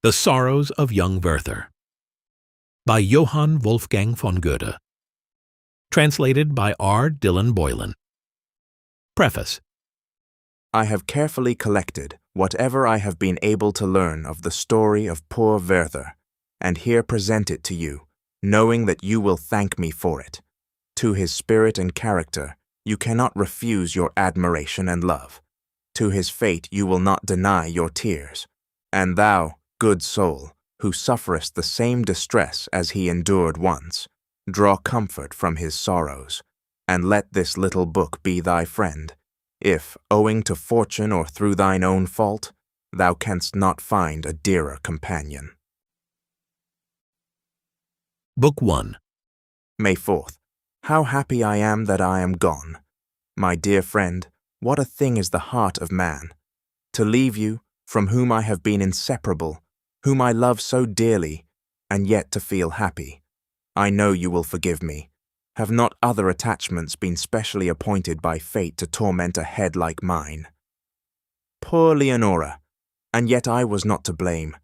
The Sorrows of Young Werther by Johann Wolfgang von Goethe. Translated by R. Dillon Boylan. Preface. I have carefully collected whatever I have been able to learn of the story of poor Werther, and here present it to you, knowing that you will thank me for it. To his spirit and character you cannot refuse your admiration and love. To his fate you will not deny your tears. And thou, good soul, who sufferest the same distress as he endured once, draw comfort from his sorrows, and let this little book be thy friend, if, owing to fortune or through thine own fault, thou canst not find a dearer companion. Book 1. May 4th. How happy I am that I am gone. My dear friend, what a thing is the heart of man! To leave you, from whom I have been inseparable, whom I love so dearly, and yet to feel happy. I know you will forgive me. Have not other attachments been specially appointed by fate to torment a head like mine? Poor Leonora! And yet I was not to blame.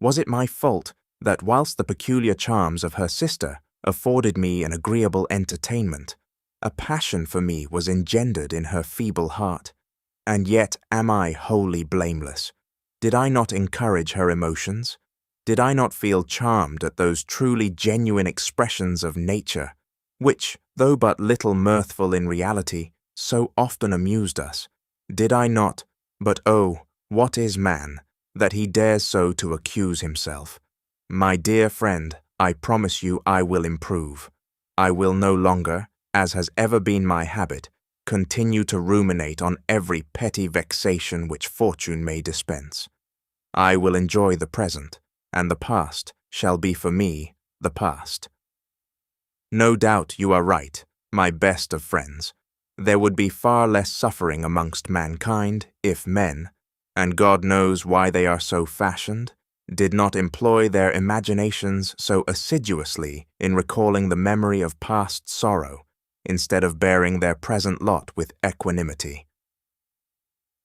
Was it my fault that whilst the peculiar charms of her sister afforded me an agreeable entertainment, a passion for me was engendered in her feeble heart? And yet am I wholly blameless? Did I not encourage her emotions? Did I not feel charmed at those truly genuine expressions of nature, which, though but little mirthful in reality, so often amused us? Did I not? But oh, what is man, that he dares so to accuse himself? My dear friend, I promise you I will improve. I will no longer, as has ever been my habit, continue to ruminate on every petty vexation which fortune may dispense. I will enjoy the present, and the past shall be for me the past. No doubt you are right, my best of friends. There would be far less suffering amongst mankind if men, and God knows why they are so fashioned, did not employ their imaginations so assiduously in recalling the memory of past sorrow, instead of bearing their present lot with equanimity.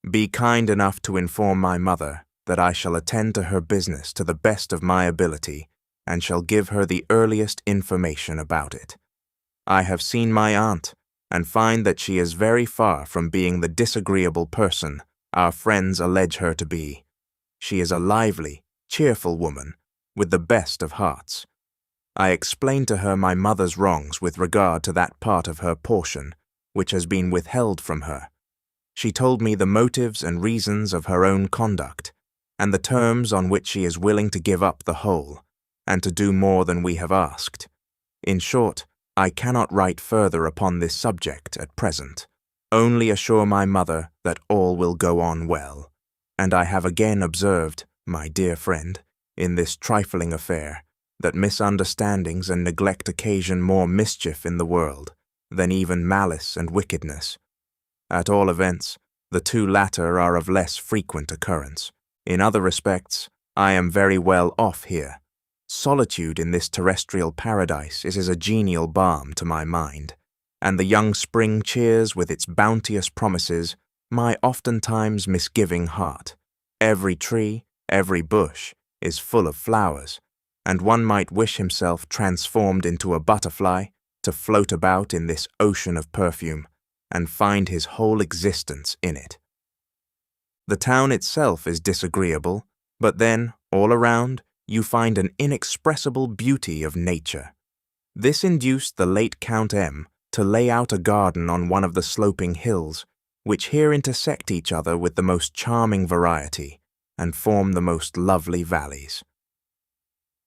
Be kind enough to inform my mother that I shall attend to her business to the best of my ability, and shall give her the earliest information about it. I have seen my aunt, and find that she is very far from being the disagreeable person our friends allege her to be. She is a lively, cheerful woman, with the best of hearts. I explained to her my mother's wrongs with regard to that part of her portion which has been withheld from her. She told me the motives and reasons of her own conduct, and the terms on which she is willing to give up the whole, and to do more than we have asked. In short, I cannot write further upon this subject at present. Only assure my mother that all will go on well, and I have again observed, my dear friend, in this trifling affair, that misunderstandings and neglect occasion more mischief in the world than even malice and wickedness. At all events, the two latter are of less frequent occurrence. In other respects, I am very well off here. Solitude in this terrestrial paradise is as a genial balm to my mind, and the young spring cheers with its bounteous promises my oftentimes misgiving heart. Every tree, every bush, is full of flowers, and one might wish himself transformed into a butterfly to float about in this ocean of perfume, and find his whole existence in it. The town itself is disagreeable, but then, all around, you find an inexpressible beauty of nature. This induced the late Count M. to lay out a garden on one of the sloping hills, which here intersect each other with the most charming variety, and form the most lovely valleys.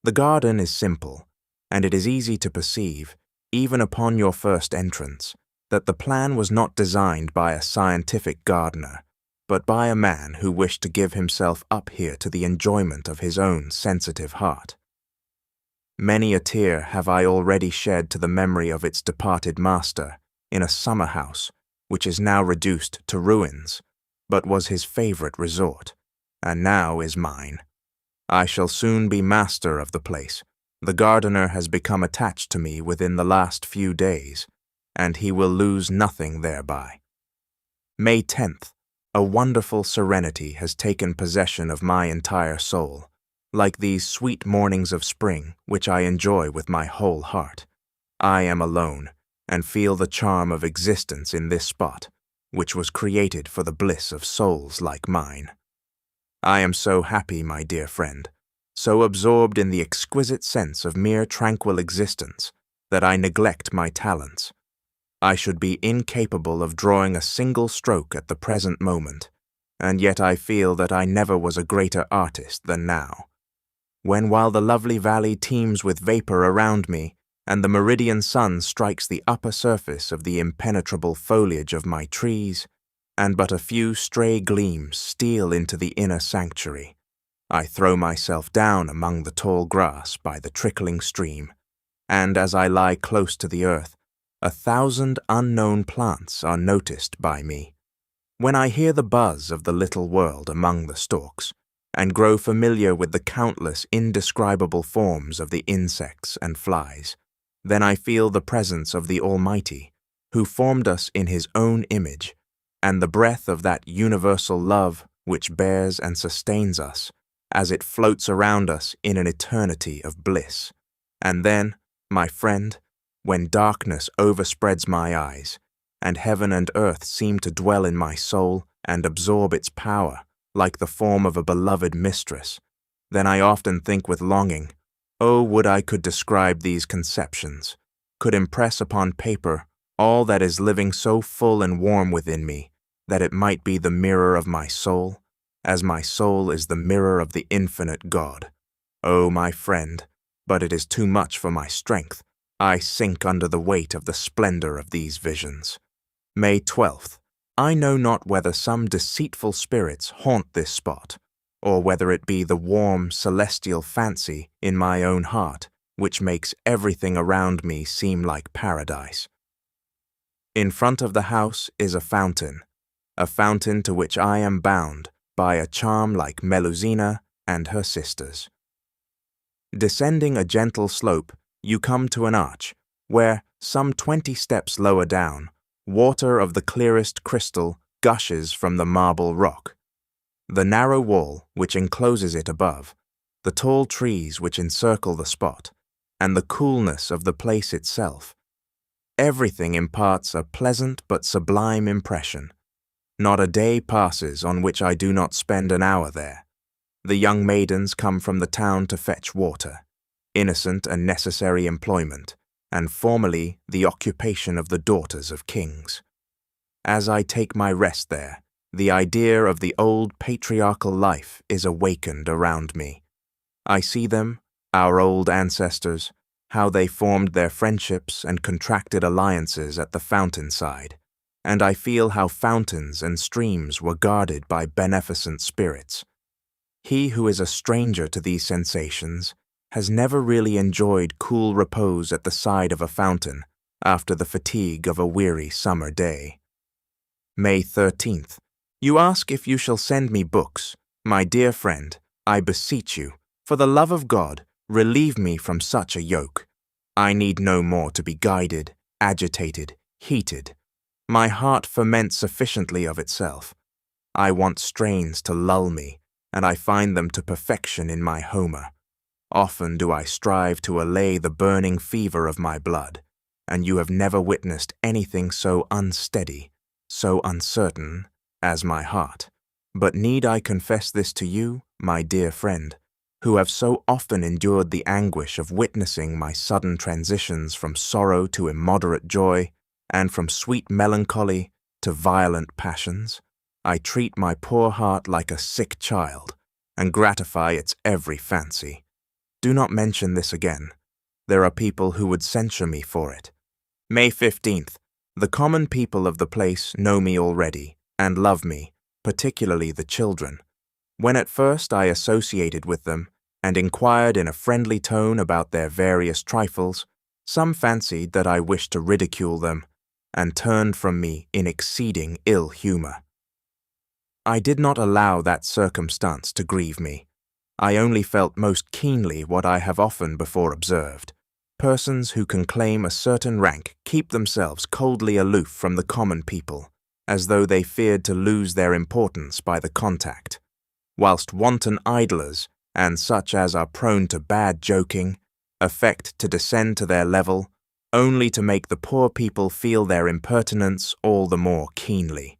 The garden is simple, and it is easy to perceive, even upon your first entrance, that the plan was not designed by a scientific gardener, but by a man who wished to give himself up here to the enjoyment of his own sensitive heart. Many a tear have I already shed to the memory of its departed master in a summer house which is now reduced to ruins, but was his favorite resort, and now is mine. I shall soon be master of the place. The gardener has become attached to me within the last few days, and he will lose nothing thereby. May 10th. A wonderful serenity has taken possession of my entire soul. like these sweet mornings of spring, which I enjoy with my whole heart. I am alone, and feel the charm of existence in this spot, which was created for the bliss of souls like mine. I am so happy, my dear friend, so absorbed in the exquisite sense of mere tranquil existence, that I neglect my talents. I should be incapable of drawing a single stroke at the present moment, and yet I feel that I never was a greater artist than now. When while the lovely valley teems with vapor around me, and the meridian sun strikes the upper surface of the impenetrable foliage of my trees, and but a few stray gleams steal into the inner sanctuary, I throw myself down among the tall grass by the trickling stream, and as I lie close to the earth, 1,000 unknown plants are noticed by me. When I hear the buzz of the little world among the stalks, and grow familiar with the countless indescribable forms of the insects and flies, then I feel the presence of the Almighty, who formed us in His own image, and the breath of that universal love which bears and sustains us, as it floats around us in an eternity of bliss. And then, my friend, when darkness overspreads my eyes, and heaven and earth seem to dwell in my soul and absorb its power, like the form of a beloved mistress, then I often think with longing, oh, would I could describe these conceptions, could impress upon paper all that is living so full and warm within me, that it might be the mirror of my soul, as my soul is the mirror of the infinite God. Oh, my friend, but it is too much for my strength. I sink under the weight of the splendor of these visions. May 12th. I know not whether some deceitful spirits haunt this spot, or whether it be the warm, celestial fancy in my own heart which makes everything around me seem like paradise. In front of the house is a fountain to which I am bound by a charm like Melusina and her sisters. Descending a gentle slope, you come to an arch, where, some 20 steps lower down, water of the clearest crystal gushes from the marble rock. The narrow wall which encloses it above, the tall trees which encircle the spot, and the coolness of the place itself, everything imparts a pleasant but sublime impression. Not a day passes on which I do not spend an hour there. The young maidens come from the town to fetch water, innocent and necessary employment, and formerly the occupation of the daughters of kings. As I take my rest there, the idea of the old patriarchal life is awakened around me. I see them, our old ancestors, how they formed their friendships and contracted alliances at the fountain side, and I feel how fountains and streams were guarded by beneficent spirits. He who is a stranger to these sensations has never really enjoyed cool repose at the side of a fountain after the fatigue of a weary summer day. May 13th. You ask if you shall send me books. My dear friend, I beseech you, for the love of God, relieve me from such a yoke. I need no more to be guided, agitated, heated. My heart ferments sufficiently of itself. I want strains to lull me, and I find them to perfection in my Homer. Often do I strive to allay the burning fever of my blood, and you have never witnessed anything so unsteady, so uncertain, as my heart. But need I confess this to you, my dear friend, who have so often endured the anguish of witnessing my sudden transitions from sorrow to immoderate joy, and from sweet melancholy to violent passions? I treat my poor heart like a sick child, and gratify its every fancy. Do not mention this again. There are people who would censure me for it. May 15th. The common people of the place know me already, and love me, particularly the children. When at first I associated with them, and inquired in a friendly tone about their various trifles, some fancied that I wished to ridicule them, and turned from me in exceeding ill humor. I did not allow that circumstance to grieve me. I only felt most keenly what I have often before observed. Persons who can claim a certain rank keep themselves coldly aloof from the common people, as though they feared to lose their importance by the contact, whilst wanton idlers and such as are prone to bad joking, affect to descend to their level, only to make the poor people feel their impertinence all the more keenly.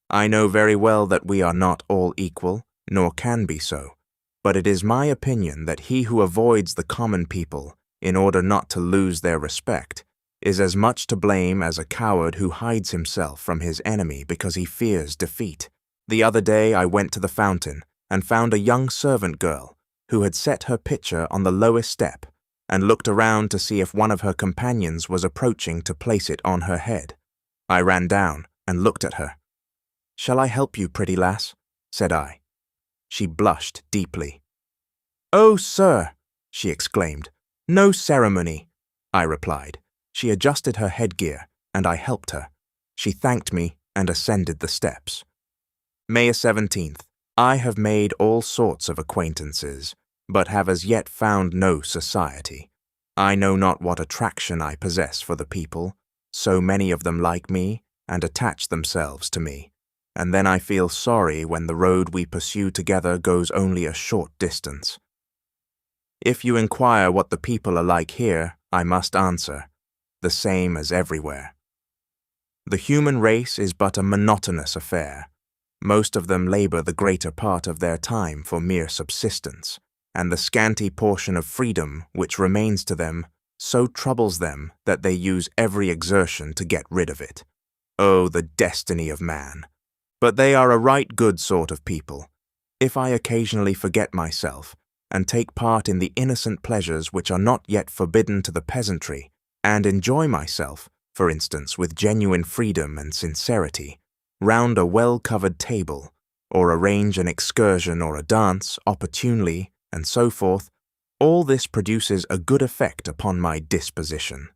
I know very well that we are not all equal, nor can be so, but it is my opinion that he who avoids the common people in order not to lose their respect is as much to blame as a coward who hides himself from his enemy because he fears defeat. The other day I went to the fountain and found a young servant girl who had set her pitcher on the lowest step and looked around to see if one of her companions was approaching to place it on her head. I ran down and looked at her. "Shall I help you, pretty lass?" said I. She blushed deeply. "Oh, sir," she exclaimed. "No ceremony," I replied. She adjusted her headgear, and I helped her. She thanked me and ascended the steps. May 17th. I have made all sorts of acquaintances, but have as yet found no society. I know not what attraction I possess for the people. So many of them like me and attach themselves to me, and then I feel sorry when the road we pursue together goes only a short distance. If you inquire what the people are like here, I must answer, the same as everywhere. The human race is but a monotonous affair. Most of them labor the greater part of their time for mere subsistence, and the scanty portion of freedom which remains to them so troubles them that they use every exertion to get rid of it. Oh, the destiny of man! But they are a right good sort of people. If I occasionally forget myself, and take part in the innocent pleasures which are not yet forbidden to the peasantry, and enjoy myself, for instance, with genuine freedom and sincerity, round a well-covered table, or arrange an excursion or a dance opportunely, and so forth, all this produces a good effect upon my disposition.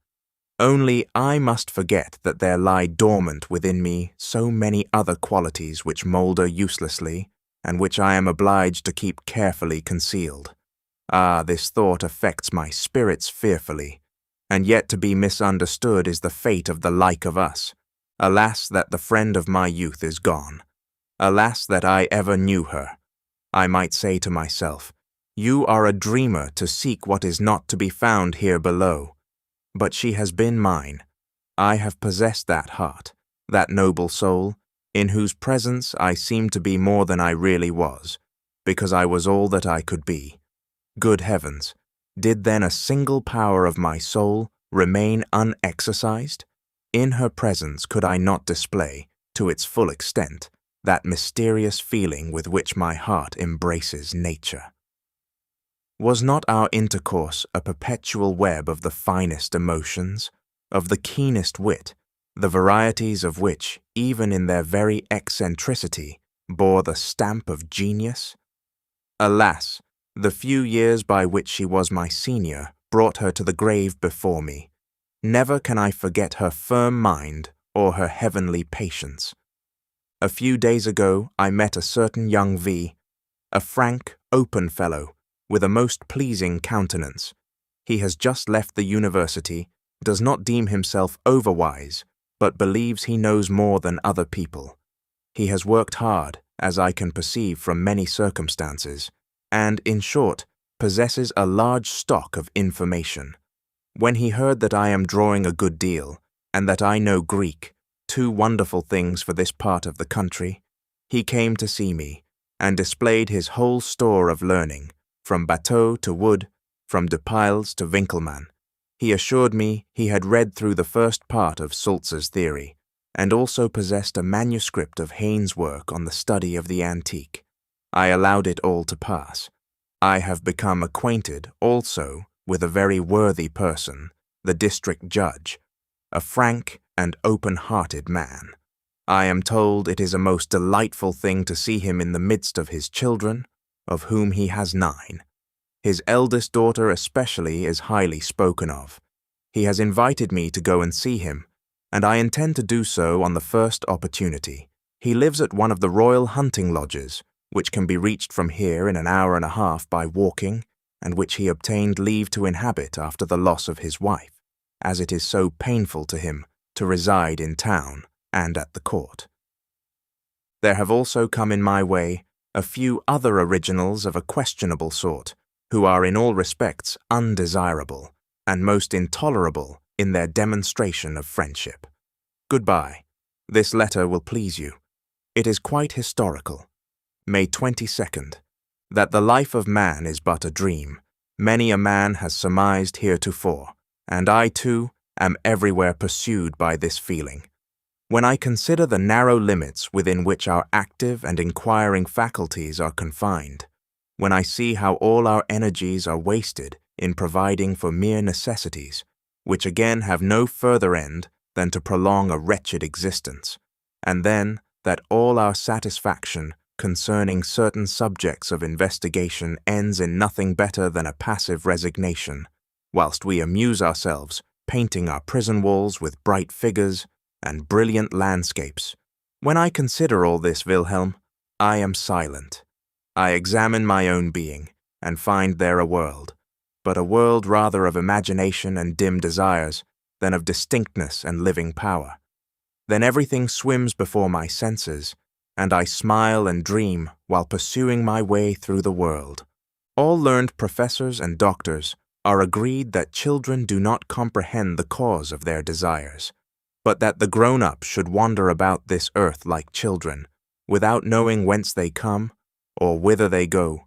Only I must forget that there lie dormant within me so many other qualities which moulder uselessly, and which I am obliged to keep carefully concealed. Ah, this thought affects my spirits fearfully, and yet to be misunderstood is the fate of the like of us. Alas, that the friend of my youth is gone. Alas, that I ever knew her. I might say to myself, you are a dreamer to seek what is not to be found here below. But she has been mine. I have possessed that heart, that noble soul, in whose presence I seemed to be more than I really was, because I was all that I could be. Good heavens, did then a single power of my soul remain unexercised? In her presence could I not display, to its full extent, that mysterious feeling with which my heart embraces nature? Was not our intercourse a perpetual web of the finest emotions, of the keenest wit, the varieties of which, even in their very eccentricity, bore the stamp of genius? Alas, the few years by which she was my senior brought her to the grave before me. Never can I forget her firm mind or her heavenly patience. A few days ago I met a certain young V, a frank, open fellow, with a most pleasing countenance. He has just left the university, does not deem himself overwise, but believes he knows more than other people. He has worked hard, as I can perceive from many circumstances, and, in short, possesses a large stock of information. When he heard that I am drawing a good deal, and that I know Greek, two wonderful things for this part of the country, he came to see me, and displayed his whole store of learning, from Bateau to Wood, from De Piles to Winckelmann. He assured me he had read through the first part of Sulz's theory, and also possessed a manuscript of Heine's work on the study of the antique. I allowed it all to pass. I have become acquainted, also, with a very worthy person, the district judge, a frank and open-hearted man. I am told it is a most delightful thing to see him in the midst of his children, of whom he has 9. His eldest daughter especially is highly spoken of. He has invited me to go and see him, and I intend to do so on the first opportunity. He lives at one of the royal hunting lodges, which can be reached from here in an hour and a half by walking, and which he obtained leave to inhabit after the loss of his wife, as it is so painful to him to reside in town and at the court. There have also come in my way a few other originals of a questionable sort, who are in all respects undesirable and most intolerable in their demonstration of friendship. Goodbye. This letter will please you. It is quite historical. May 22nd. That the life of man is but a dream, many a man has surmised heretofore, and I, too, am everywhere pursued by this feeling. When I consider the narrow limits within which our active and inquiring faculties are confined, when I see how all our energies are wasted in providing for mere necessities, which again have no further end than to prolong a wretched existence, and then that all our satisfaction concerning certain subjects of investigation ends in nothing better than a passive resignation, whilst we amuse ourselves painting our prison walls with bright figures and brilliant landscapes. When I consider all this, Wilhelm, I am silent. I examine my own being, and find there a world, but a world rather of imagination and dim desires than of distinctness and living power. Then everything swims before my senses, and I smile and dream while pursuing my way through the world. All learned professors and doctors are agreed that children do not comprehend the cause of their desires, but that the grown-up should wander about this earth like children, without knowing whence they come or whither they go,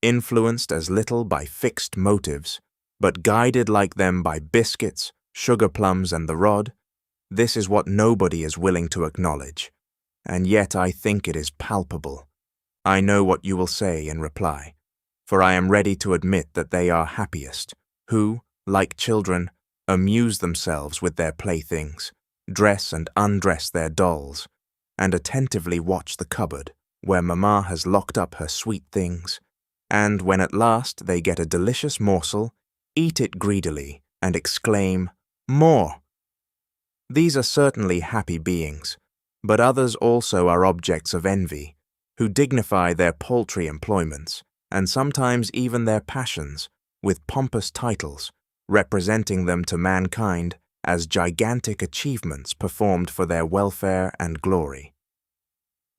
influenced as little by fixed motives, but guided like them by biscuits, sugar plums, and the rod. This is what nobody is willing to acknowledge, and yet I think it is palpable. I know what you will say in reply, for I am ready to admit that they are happiest, who, like children, amuse themselves with their playthings, dress and undress their dolls, and attentively watch the cupboard where mamma has locked up her sweet things, and when at last they get a delicious morsel, eat it greedily and exclaim, "More!" These are certainly happy beings, but others also are objects of envy, who dignify their paltry employments, and sometimes even their passions, with pompous titles, representing them to mankind as gigantic achievements performed for their welfare and glory.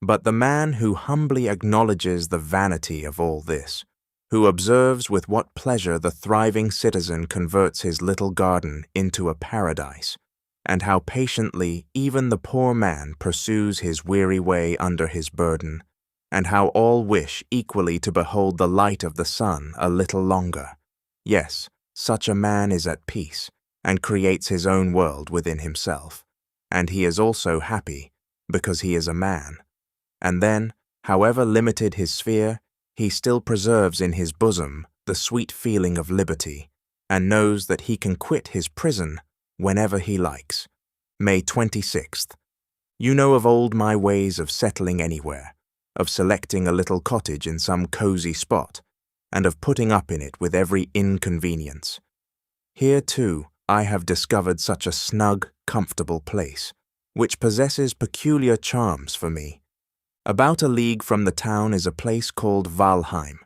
But the man who humbly acknowledges the vanity of all this, who observes with what pleasure the thriving citizen converts his little garden into a paradise, and how patiently even the poor man pursues his weary way under his burden, and how all wish equally to behold the light of the sun a little longer, yes, such a man is at peace, and creates his own world within himself, and he is also happy because he is a man. And then, however limited his sphere, he still preserves in his bosom the sweet feeling of liberty, and knows that he can quit his prison whenever he likes. May 26th. You know of old my ways of settling anywhere, of selecting a little cottage in some cozy spot, and of putting up in it with every inconvenience. Here, too, I have discovered such a snug, comfortable place, which possesses peculiar charms for me. About a league from the town is a place called Walheim.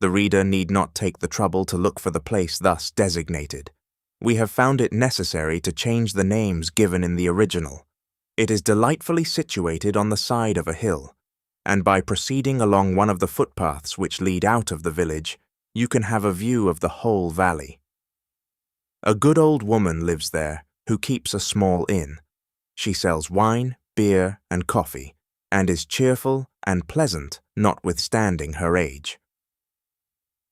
The reader need not take the trouble to look for the place thus designated. We have found it necessary to change the names given in the original. It is delightfully situated on the side of a hill, and by proceeding along one of the footpaths which lead out of the village, you can have a view of the whole valley. A good old woman lives there who keeps a small inn. She sells wine, beer, and coffee, and is cheerful and pleasant notwithstanding her age.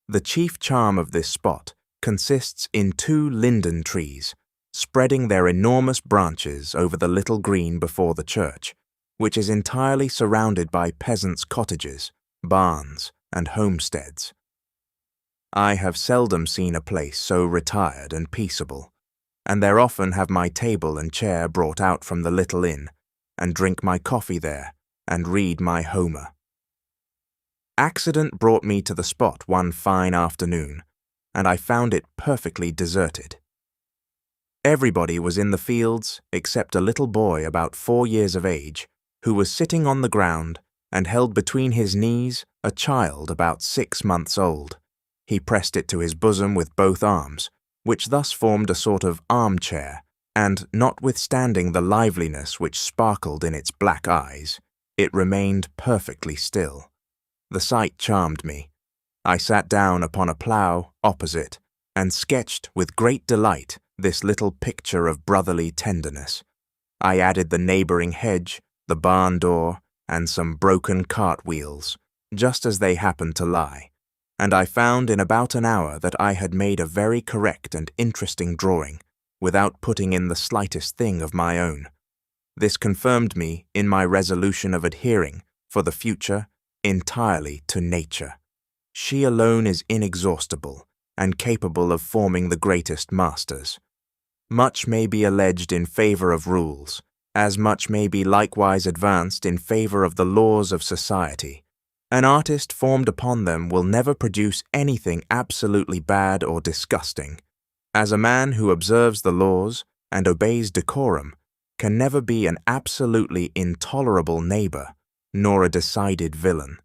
The chief charm of this spot consists in 2 linden trees, spreading their enormous branches over the little green before the church, which is entirely surrounded by peasants' cottages, barns, and homesteads. I have seldom seen a place so retired and peaceable, and there often have my table and chair brought out from the little inn, and drink my coffee there, and read my Homer. Accident brought me to the spot one fine afternoon, and I found it perfectly deserted. Everybody was in the fields except a little boy about 4 years of age, who was sitting on the ground and held between his knees a child about 6 months old. He pressed it to his bosom with both arms, which thus formed a sort of armchair, and notwithstanding the liveliness which sparkled in its black eyes, it remained perfectly still. The sight charmed me. I sat down upon a plough opposite and sketched with great delight this little picture of brotherly tenderness. I added the neighbouring hedge, the barn door, and some broken cart wheels, just as they happened to lie, and I found in about an hour that I had made a very correct and interesting drawing, without putting in the slightest thing of my own. This confirmed me in my resolution of adhering, for the future, entirely to nature. She alone is inexhaustible, and capable of forming the greatest masters. Much may be alleged in favour of rules, as much may be likewise advanced in favour of the laws of society. An artist formed upon them will never produce anything absolutely bad or disgusting, as a man who observes the laws and obeys decorum can never be an absolutely intolerable neighbour, nor a decided villain.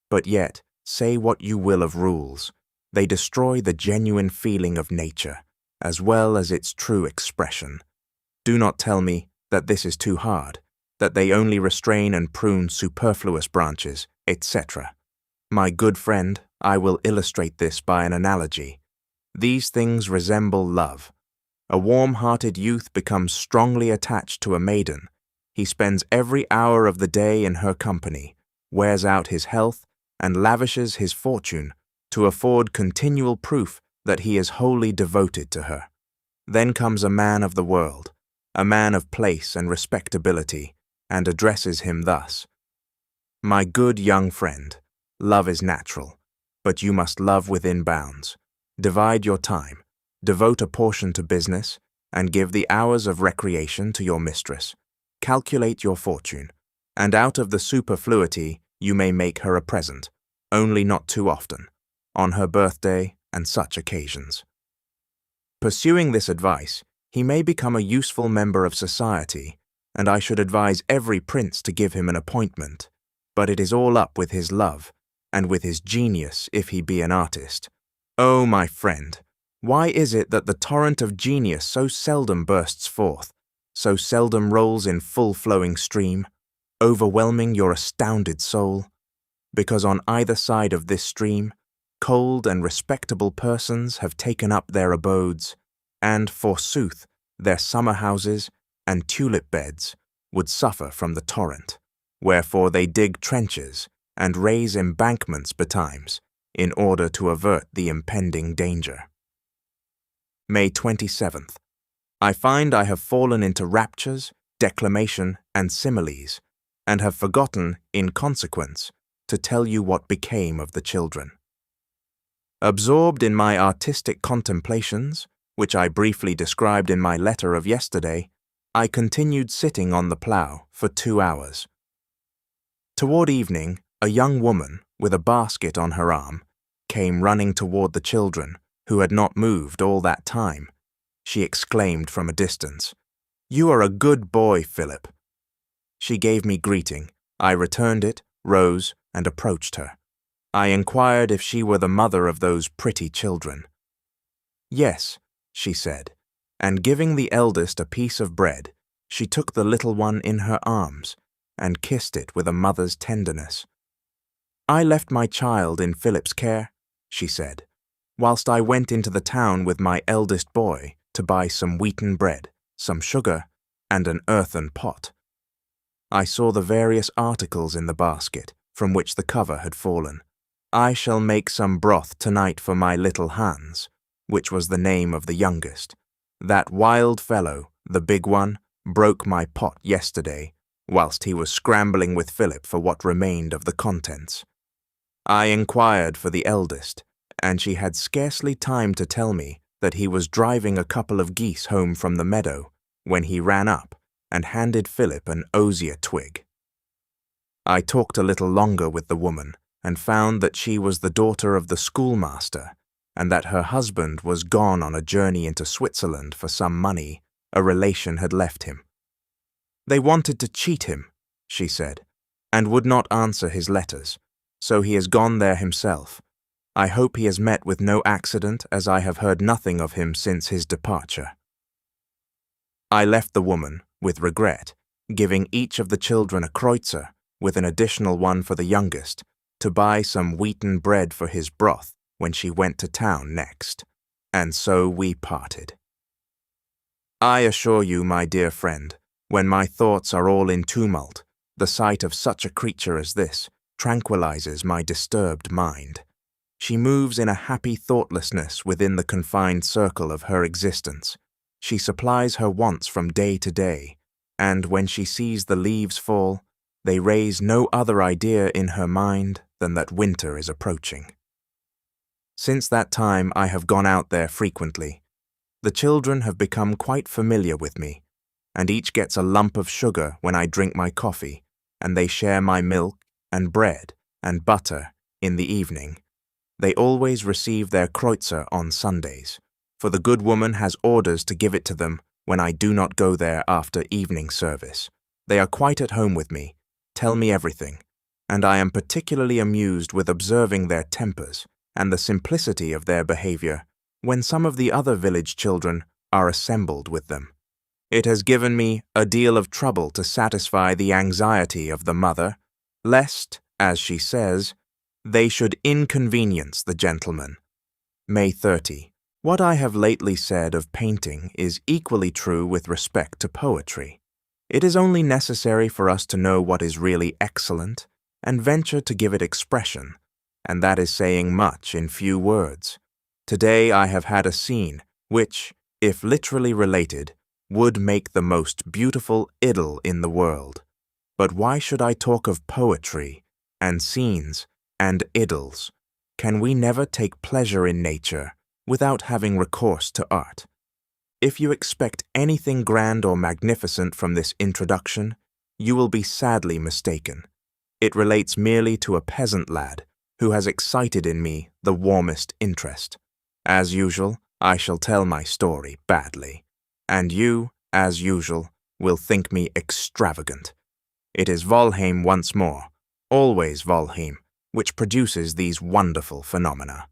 But yet, say what you will of rules, they destroy the genuine feeling of nature, as well as its true expression. Do not tell me that this is too hard, that they only restrain and prune superfluous branches, etc. My good friend, I will illustrate this by an analogy. These things resemble love. A warm-hearted youth becomes strongly attached to a maiden. He spends every hour of the day in her company, wears out his health, and lavishes his fortune to afford continual proof that he is wholly devoted to her. Then comes a man of the world, a man of place and respectability, and addresses him thus: "My good young friend, love is natural, but you must love within bounds. Divide your time, devote a portion to business, and give the hours of recreation to your mistress. Calculate your fortune, and out of the superfluity you may make her a present, only not too often, on her birthday and such occasions." Pursuing this advice, he may become a useful member of society, and I should advise every prince to give him an appointment, but it is all up with his love, and with his genius if he be an artist. Oh, my friend, why is it that the torrent of genius so seldom bursts forth, so seldom rolls in full-flowing stream, overwhelming your astounded soul? Because on either side of this stream, cold and respectable persons have taken up their abodes, and, forsooth, their summer-houses and tulip-beds would suffer from the torrent, wherefore they dig trenches and raise embankments betimes, in order to avert the impending danger. May 27th. I find I have fallen into raptures, declamation, and similes, and have forgotten, in consequence, to tell you what became of the children. Absorbed in my artistic contemplations, which I briefly described in my letter of yesterday, I continued sitting on the plough for 2 hours. Toward evening, a young woman, with a basket on her arm, came running toward the children, who had not moved all that time. She exclaimed from a distance, "You are a good boy, Philip." She gave me greeting. I returned it, rose, and approached her. I inquired if she were the mother of those pretty children. "Yes," she said, and giving the eldest a piece of bread, she took the little one in her arms and kissed it with a mother's tenderness. "I left my child in Philip's care," she said, "whilst I went into the town with my eldest boy to buy some wheaten bread, some sugar, and an earthen pot." I saw the various articles in the basket from which the cover had fallen. "I shall make some broth tonight for my little Hans," which was the name of the youngest. "That wild fellow, the big one, broke my pot yesterday, whilst he was scrambling with Philip for what remained of the contents." I inquired for the eldest, and she had scarcely time to tell me that he was driving a couple of geese home from the meadow, when he ran up and handed Philip an osier twig. I talked a little longer with the woman, and found that she was the daughter of the schoolmaster, and that her husband was gone on a journey into Switzerland for some money a relation had left him. "They wanted to cheat him," she said, "and would not answer his letters, so he has gone there himself. I hope he has met with no accident, as I have heard nothing of him since his departure." I left the woman, with regret, giving each of the children a kreutzer, with an additional one for the youngest, to buy some wheaten bread for his broth when she went to town next, and so we parted. I assure you, my dear friend, when my thoughts are all in tumult, the sight of such a creature as this tranquilizes my disturbed mind. She moves in a happy thoughtlessness within the confined circle of her existence. She supplies her wants from day to day, and when she sees the leaves fall, they raise no other idea in her mind than that winter is approaching. Since that time I have gone out there frequently. The children have become quite familiar with me, and each gets a lump of sugar when I drink my coffee, and they share my milk and bread and butter in the evening. They always receive their kreutzer on Sundays, for the good woman has orders to give it to them when I do not go there after evening service. They are quite at home with me, tell me everything, and I am particularly amused with observing their tempers and the simplicity of their behavior when some of the other village children are assembled with them. It has given me a deal of trouble to satisfy the anxiety of the mother, lest, as she says, they should inconvenience the gentleman. May 30. What I have lately said of painting is equally true with respect to poetry. It is only necessary for us to know what is really excellent and venture to give it expression, and that is saying much in few words. Today I have had a scene which, if literally related, would make the most beautiful idyll in the world. But why should I talk of poetry and scenes and idylls? Can we never take pleasure in nature without having recourse to art? If you expect anything grand or magnificent from this introduction, you will be sadly mistaken. It relates merely to a peasant lad who has excited in me the warmest interest. As usual, I shall tell my story badly, and you, as usual, will think me extravagant. It is Valheim once more, always Valheim, which produces these wonderful phenomena.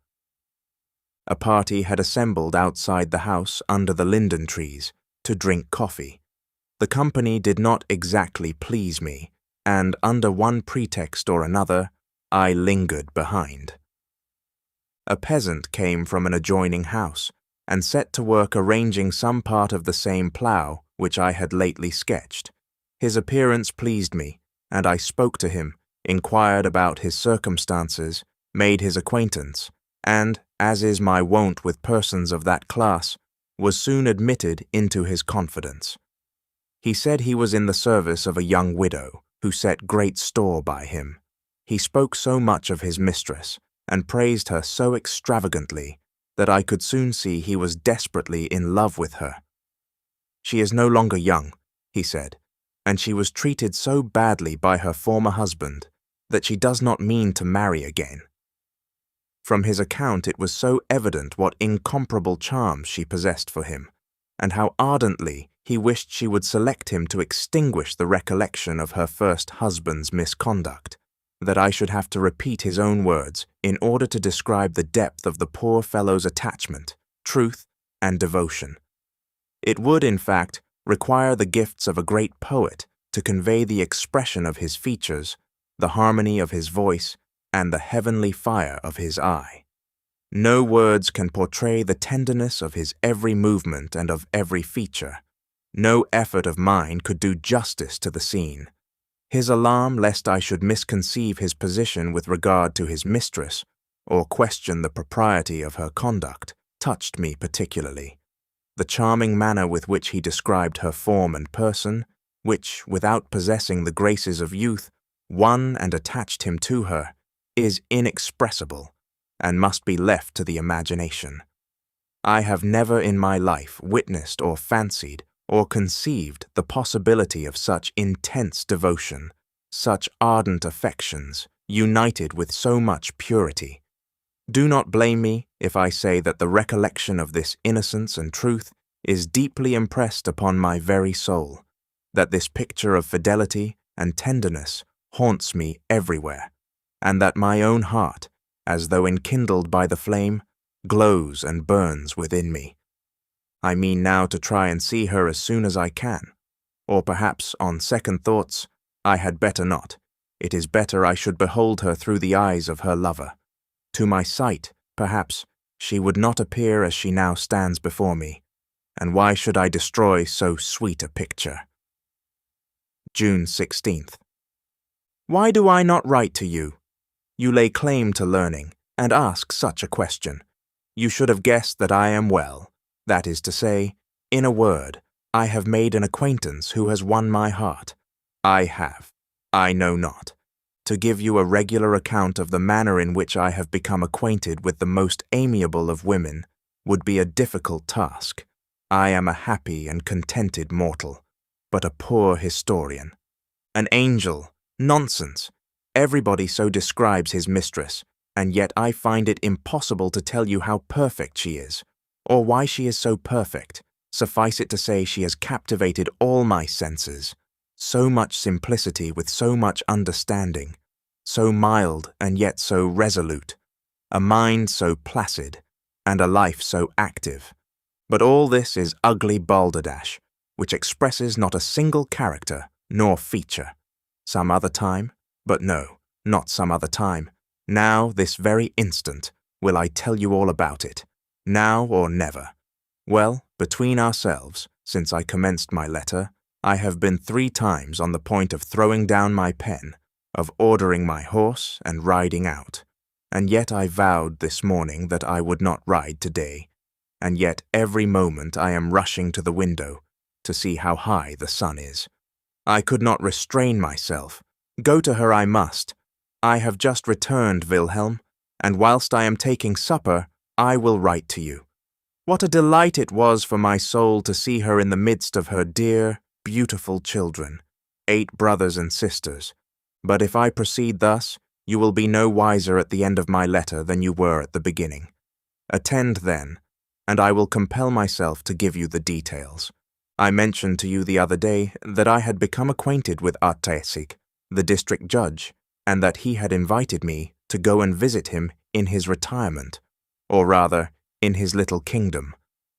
A party had assembled outside the house under the linden trees to drink coffee. The company did not exactly please me, and under one pretext or another, I lingered behind. A peasant came from an adjoining house and set to work arranging some part of the same plough which I had lately sketched. His appearance pleased me, and I spoke to him, inquired about his circumstances, made his acquaintance, and, as is my wont with persons of that class, was soon admitted into his confidence. He said he was in the service of a young widow who set great store by him. He spoke so much of his mistress, and praised her so extravagantly, that I could soon see he was desperately in love with her. She is no longer young, he said, and she was treated so badly by her former husband that she does not mean to marry again. From his account it was so evident what incomparable charms she possessed for him, and how ardently he wished she would select him to extinguish the recollection of her first husband's misconduct, that I should have to repeat his own words in order to describe the depth of the poor fellow's attachment, truth, and devotion. It would, in fact, require the gifts of a great poet to convey the expression of his features, the harmony of his voice, and the heavenly fire of his eye. No words can portray the tenderness of his every movement and of every feature. No effort of mine could do justice to the scene. His alarm lest I should misconceive his position with regard to his mistress, or question the propriety of her conduct, touched me particularly. The charming manner with which he described her form and person, which, without possessing the graces of youth, won and attached him to her, is inexpressible, and must be left to the imagination. I have never in my life witnessed or fancied or conceived the possibility of such intense devotion, such ardent affections, united with so much purity. Do not blame me if I say that the recollection of this innocence and truth is deeply impressed upon my very soul, that this picture of fidelity and tenderness haunts me everywhere, and that my own heart, as though enkindled by the flame, glows and burns within me. I mean now to try and see her as soon as I can, or perhaps, on second thoughts, I had better not, It is better I should behold her through the eyes of her lover. To my sight, perhaps, she would not appear as she now stands before me, and why should I destroy so sweet a picture? June 16th. Why do I not write to you? You lay claim to learning, and ask such a question. You should have guessed that I am well. That is to say, in a word, I have made an acquaintance who has won my heart. I know not. To give you a regular account of the manner in which I have become acquainted with the most amiable of women would be a difficult task. I am a happy and contented mortal, but a poor historian. An angel? Nonsense! Everybody so describes his mistress, and yet I find it impossible to tell you how perfect she is, or why she is so perfect. Suffice it to say she has captivated all my senses. So much simplicity with so much understanding, so mild and yet so resolute, a mind so placid, and a life so active. But all this is ugly balderdash, which expresses not a single character nor feature. Some other time, but no, not some other time. Now, this very instant, will I tell you all about it. Now or never. Well, between ourselves, since I commenced my letter, I have been 3 times on the point of throwing down my pen, of ordering my horse and riding out. And yet I vowed this morning that I would not ride today. And yet every moment I am rushing to the window to see how high the sun is. I could not restrain myself. Go to her I must. I have just returned, Wilhelm, and whilst I am taking supper, I will write to you. What a delight it was for my soul to see her in the midst of her dear, beautiful children, 8 brothers and sisters. But if I proceed thus, you will be no wiser at the end of my letter than you were at the beginning. Attend then, and I will compel myself to give you the details. I mentioned to you the other day that I had become acquainted with Artesig, the district judge, and that he had invited me to go and visit him in his retirement, or rather, in his little kingdom.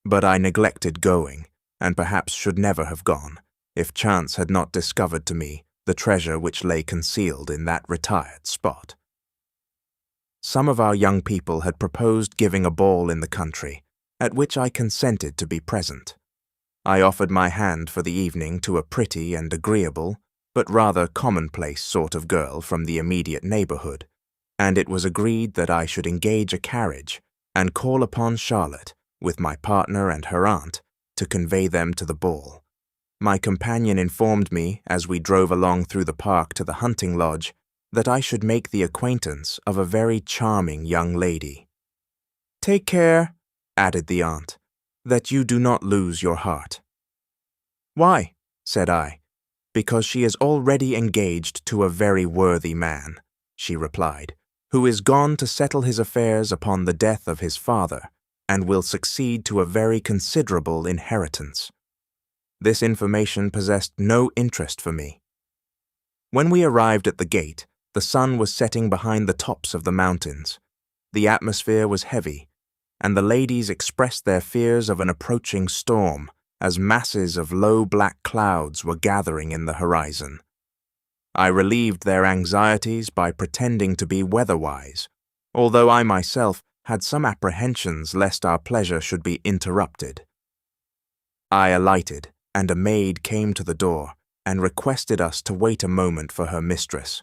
But I neglected going, and perhaps should never have gone, if chance had not discovered to me the treasure which lay concealed in that retired spot. Some of our young people had proposed giving a ball in the country, at which I consented to be present. I offered my hand for the evening to a pretty and agreeable, but rather commonplace sort of girl from the immediate neighborhood, and it was agreed that I should engage a carriage and call upon Charlotte, with my partner and her aunt, to convey them to the ball. My companion informed me, as we drove along through the park to the hunting lodge, that I should make the acquaintance of a very charming young lady. "Take care," added the aunt, "that you do not lose your heart." "Why?" said I. "Because she is already engaged to a very worthy man," she replied, "who is gone to settle his affairs upon the death of his father, and will succeed to a very considerable inheritance." This information possessed no interest for me. When we arrived at the gate, the sun was setting behind the tops of the mountains. The atmosphere was heavy, and the ladies expressed their fears of an approaching storm as masses of low black clouds were gathering in the horizon. I relieved their anxieties by pretending to be weather-wise, although I myself had some apprehensions lest our pleasure should be interrupted. I alighted, and a maid came to the door and requested us to wait a moment for her mistress.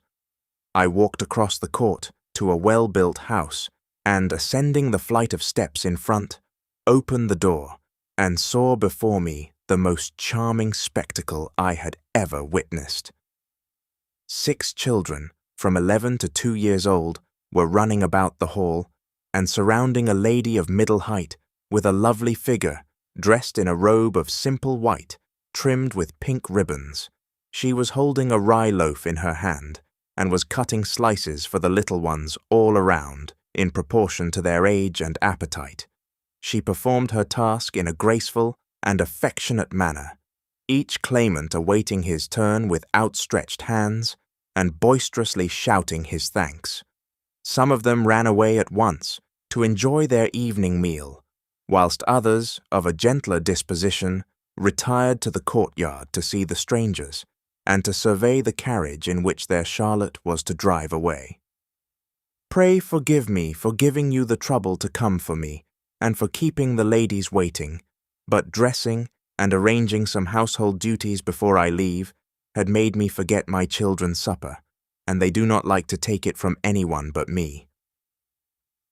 I walked across the court to a well-built house, and ascending the flight of steps in front, opened the door and saw before me the most charming spectacle I had ever witnessed. 6 children, from 11 to 2 years old, were running about the hall and surrounding a lady of middle height with a lovely figure, dressed in a robe of simple white, trimmed with pink ribbons. She was holding a rye loaf in her hand, and was cutting slices for the little ones all around, in proportion to their age and appetite. She performed her task in a graceful and affectionate manner, each claimant awaiting his turn with outstretched hands and boisterously shouting his thanks. Some of them ran away at once to enjoy their evening meal, whilst others, of a gentler disposition, retired to the courtyard to see the strangers, and to survey the carriage in which their Charlotte was to drive away. "Pray forgive me for giving you the trouble to come for me, and for keeping the ladies waiting, but dressing and arranging some household duties before I leave had made me forget my children's supper, and they do not like to take it from anyone but me."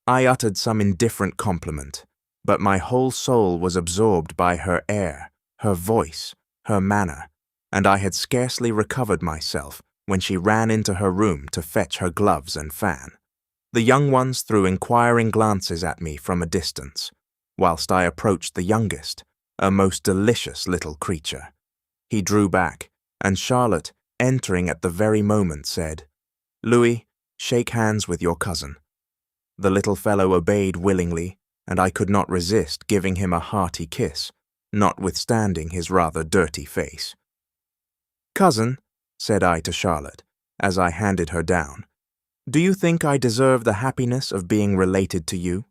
I uttered some indifferent compliment, but my whole soul was absorbed by her air, her voice, her manner, and I had scarcely recovered myself when she ran into her room to fetch her gloves and fan. The young ones threw inquiring glances at me from a distance, whilst I approached the youngest, a most delicious little creature. He drew back, and Charlotte, entering at the very moment, said, "Louis, shake hands with your cousin." The little fellow obeyed willingly, and I could not resist giving him a hearty kiss, notwithstanding his rather dirty face. "Cousin," said I to Charlotte, as I handed her down, "do you think I deserve the happiness of being related to you?"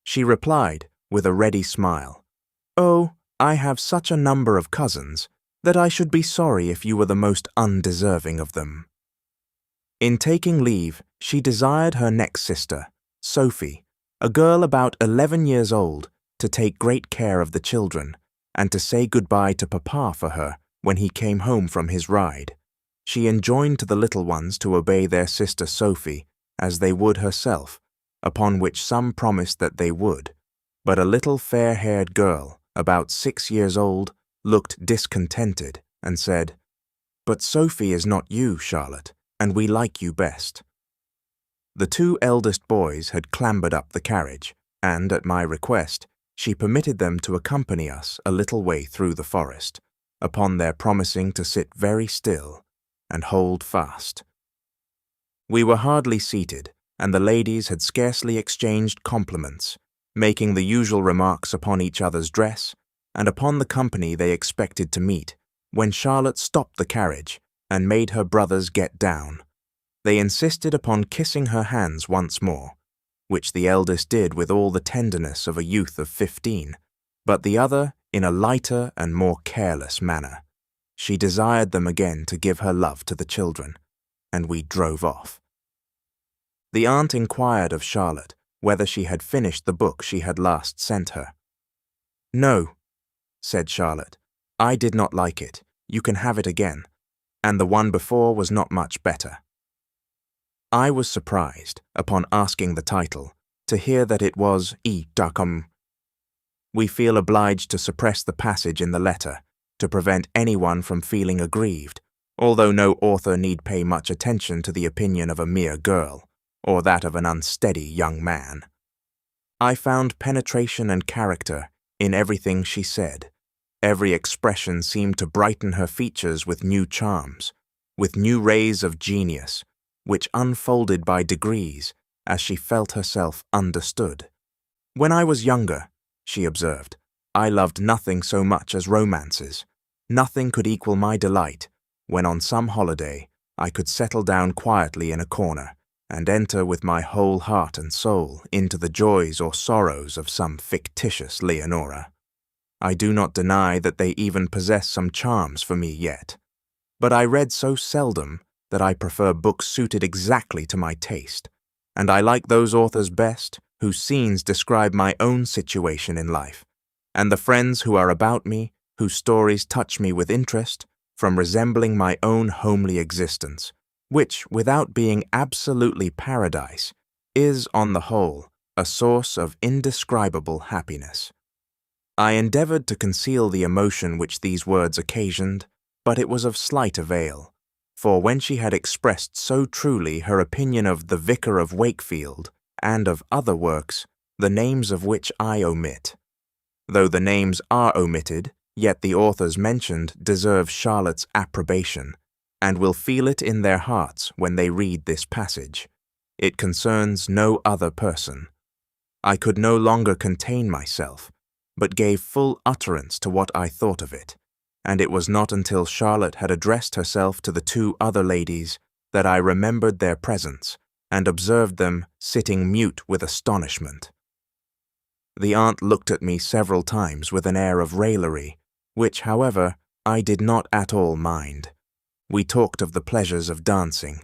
She replied, with a ready smile, "Oh, I have such a number of cousins that I should be sorry if you were the most undeserving of them." In taking leave, she desired her next sister, Sophie, a girl about 11 years old, to take great care of the children, and to say goodbye to Papa for her when he came home from his ride. She enjoined to the little ones to obey their sister Sophie, as they would herself, upon which some promised that they would, but a little fair-haired girl, about 6 years old, looked discontented, and said, "But Sophie is not you, Charlotte, and we like you best." The 2 eldest boys had clambered up the carriage, and, at my request, she permitted them to accompany us a little way through the forest, upon their promising to sit very still and hold fast. We were hardly seated, and the ladies had scarcely exchanged compliments, making the usual remarks upon each other's dress and upon the company they expected to meet, when Charlotte stopped the carriage and made her brothers get down. They insisted upon kissing her hands once more, which the eldest did with all the tenderness of a youth of 15, but the other in a lighter and more careless manner. She desired them again to give her love to the children, and we drove off. The aunt inquired of Charlotte whether she had finished the book she had last sent her. "No," said Charlotte, "I did not like it. You can have it again, and the one before was not much better." I was surprised, upon asking the title, to hear that it was I Dacum. We feel obliged to suppress the passage in the letter, to prevent anyone from feeling aggrieved, although no author need pay much attention to the opinion of a mere girl, or that of an unsteady young man. I found penetration and character in everything she said. Every expression seemed to brighten her features with new charms, with new rays of genius, which unfolded by degrees as she felt herself understood. "When I was younger," she observed, "I loved nothing so much as romances. Nothing could equal my delight when on some holiday I could settle down quietly in a corner and enter with my whole heart and soul into the joys or sorrows of some fictitious Leonora. I do not deny that they even possess some charms for me yet, but I read so seldom that I prefer books suited exactly to my taste, and I like those authors best whose scenes describe my own situation in life, and the friends who are about me, whose stories touch me with interest, from resembling my own homely existence, which, without being absolutely paradise, is, on the whole, a source of indescribable happiness. I endeavored to conceal the emotion which these words occasioned, but it was of slight avail, for when she had expressed so truly her opinion of The Vicar of Wakefield and of other works, the names of which I omit. Though the names are omitted, yet the authors mentioned deserve Charlotte's approbation, and will feel it in their hearts when they read this passage. It concerns no other person. I could no longer contain myself, but gave full utterance to what I thought of it, and it was not until Charlotte had addressed herself to the 2 other ladies that I remembered their presence and observed them sitting mute with astonishment. The aunt looked at me several times with an air of raillery, which, however, I did not at all mind. We talked of the pleasures of dancing.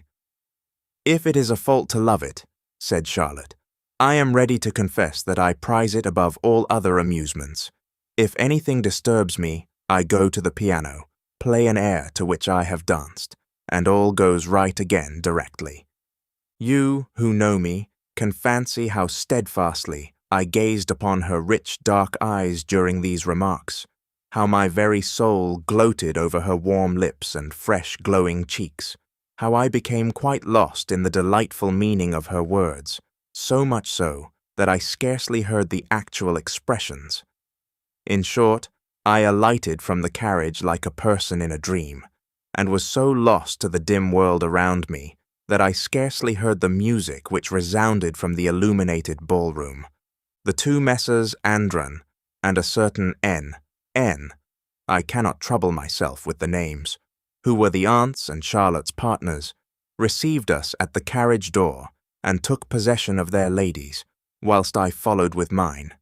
"If it is a fault to love it," said Charlotte, "I am ready to confess that I prize it above all other amusements. If anything disturbs me, I go to the piano, play an air to which I have danced, and all goes right again directly. You, who know me, can fancy how steadfastly I gazed upon her rich dark eyes during these remarks, how my very soul gloated over her warm lips and fresh glowing cheeks, how I became quite lost in the delightful meaning of her words, so much so that I scarcely heard the actual expressions. In short, I alighted from the carriage like a person in a dream, and was so lost to the dim world around me that I scarcely heard the music which resounded from the illuminated ballroom. The two Messrs. Andran and a certain N, I cannot trouble myself with the names, who were the aunt's and Charlotte's partners, received us at the carriage door and took possession of their ladies, whilst I followed with mine.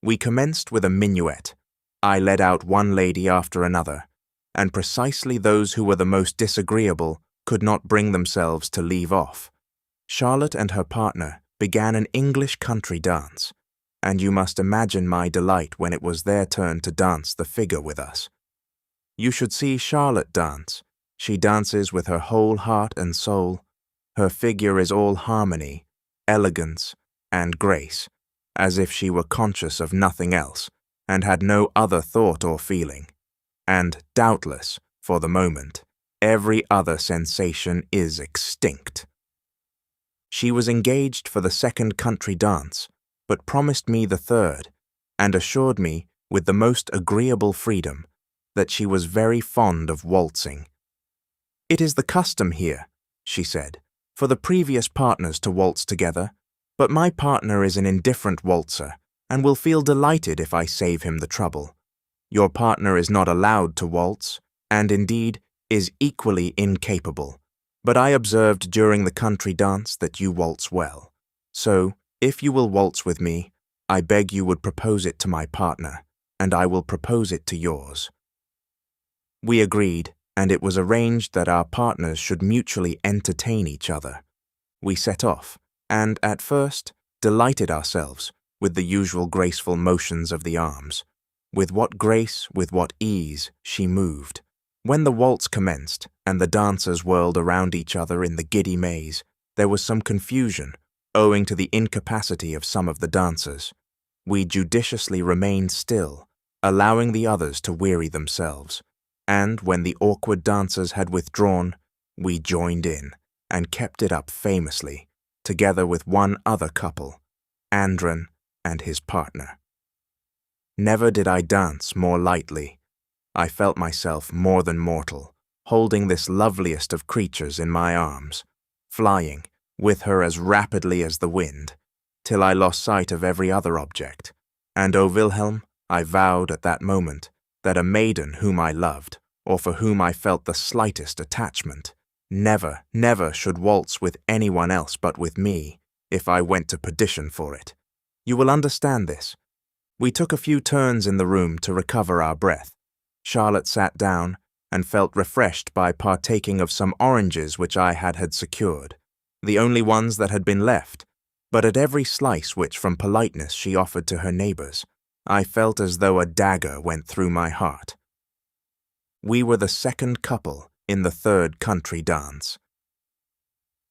We commenced with a minuet. I led out one lady after another, and precisely those who were the most disagreeable could not bring themselves to leave off. Charlotte and her partner began an English country dance, and you must imagine my delight when it was their turn to dance the figure with us. You should see Charlotte dance. She dances with her whole heart and soul. Her figure is all harmony, elegance, and grace, as if she were conscious of nothing else, and had no other thought or feeling. And, doubtless, for the moment, every other sensation is extinct. She was engaged for the second country dance, but promised me the third, and assured me, with the most agreeable freedom, that she was very fond of waltzing. "It is the custom here," she said, "for the previous partners to waltz together, but my partner is an indifferent waltzer, and will feel delighted if I save him the trouble. Your partner is not allowed to waltz, and indeed is equally incapable, but I observed during the country dance that you waltz well. So, if you will waltz with me, I beg you would propose it to my partner, and I will propose it to yours." We agreed, and it was arranged that our partners should mutually entertain each other. We set off, and, at first, delighted ourselves with the usual graceful motions of the arms. With what grace, with what ease, she moved. When the waltz commenced, and the dancers whirled around each other in the giddy maze, there was some confusion, owing to the incapacity of some of the dancers. We judiciously remained still, allowing the others to weary themselves, and when the awkward dancers had withdrawn, we joined in, and kept it up famously, together with one other couple, Andran and his partner. Never did I dance more lightly. I felt myself more than mortal, holding this loveliest of creatures in my arms, flying with her as rapidly as the wind, till I lost sight of every other object, and, O Wilhelm, I vowed at that moment that a maiden whom I loved, or for whom I felt the slightest attachment, never, never should waltz with anyone else but with me, if I went to perdition for it. You will understand this. We took a few turns in the room to recover our breath. Charlotte sat down, and felt refreshed by partaking of some oranges which I had secured, the only ones that had been left, but at every slice which from politeness she offered to her neighbors, I felt as though a dagger went through my heart. We were the second couple in the third country dance.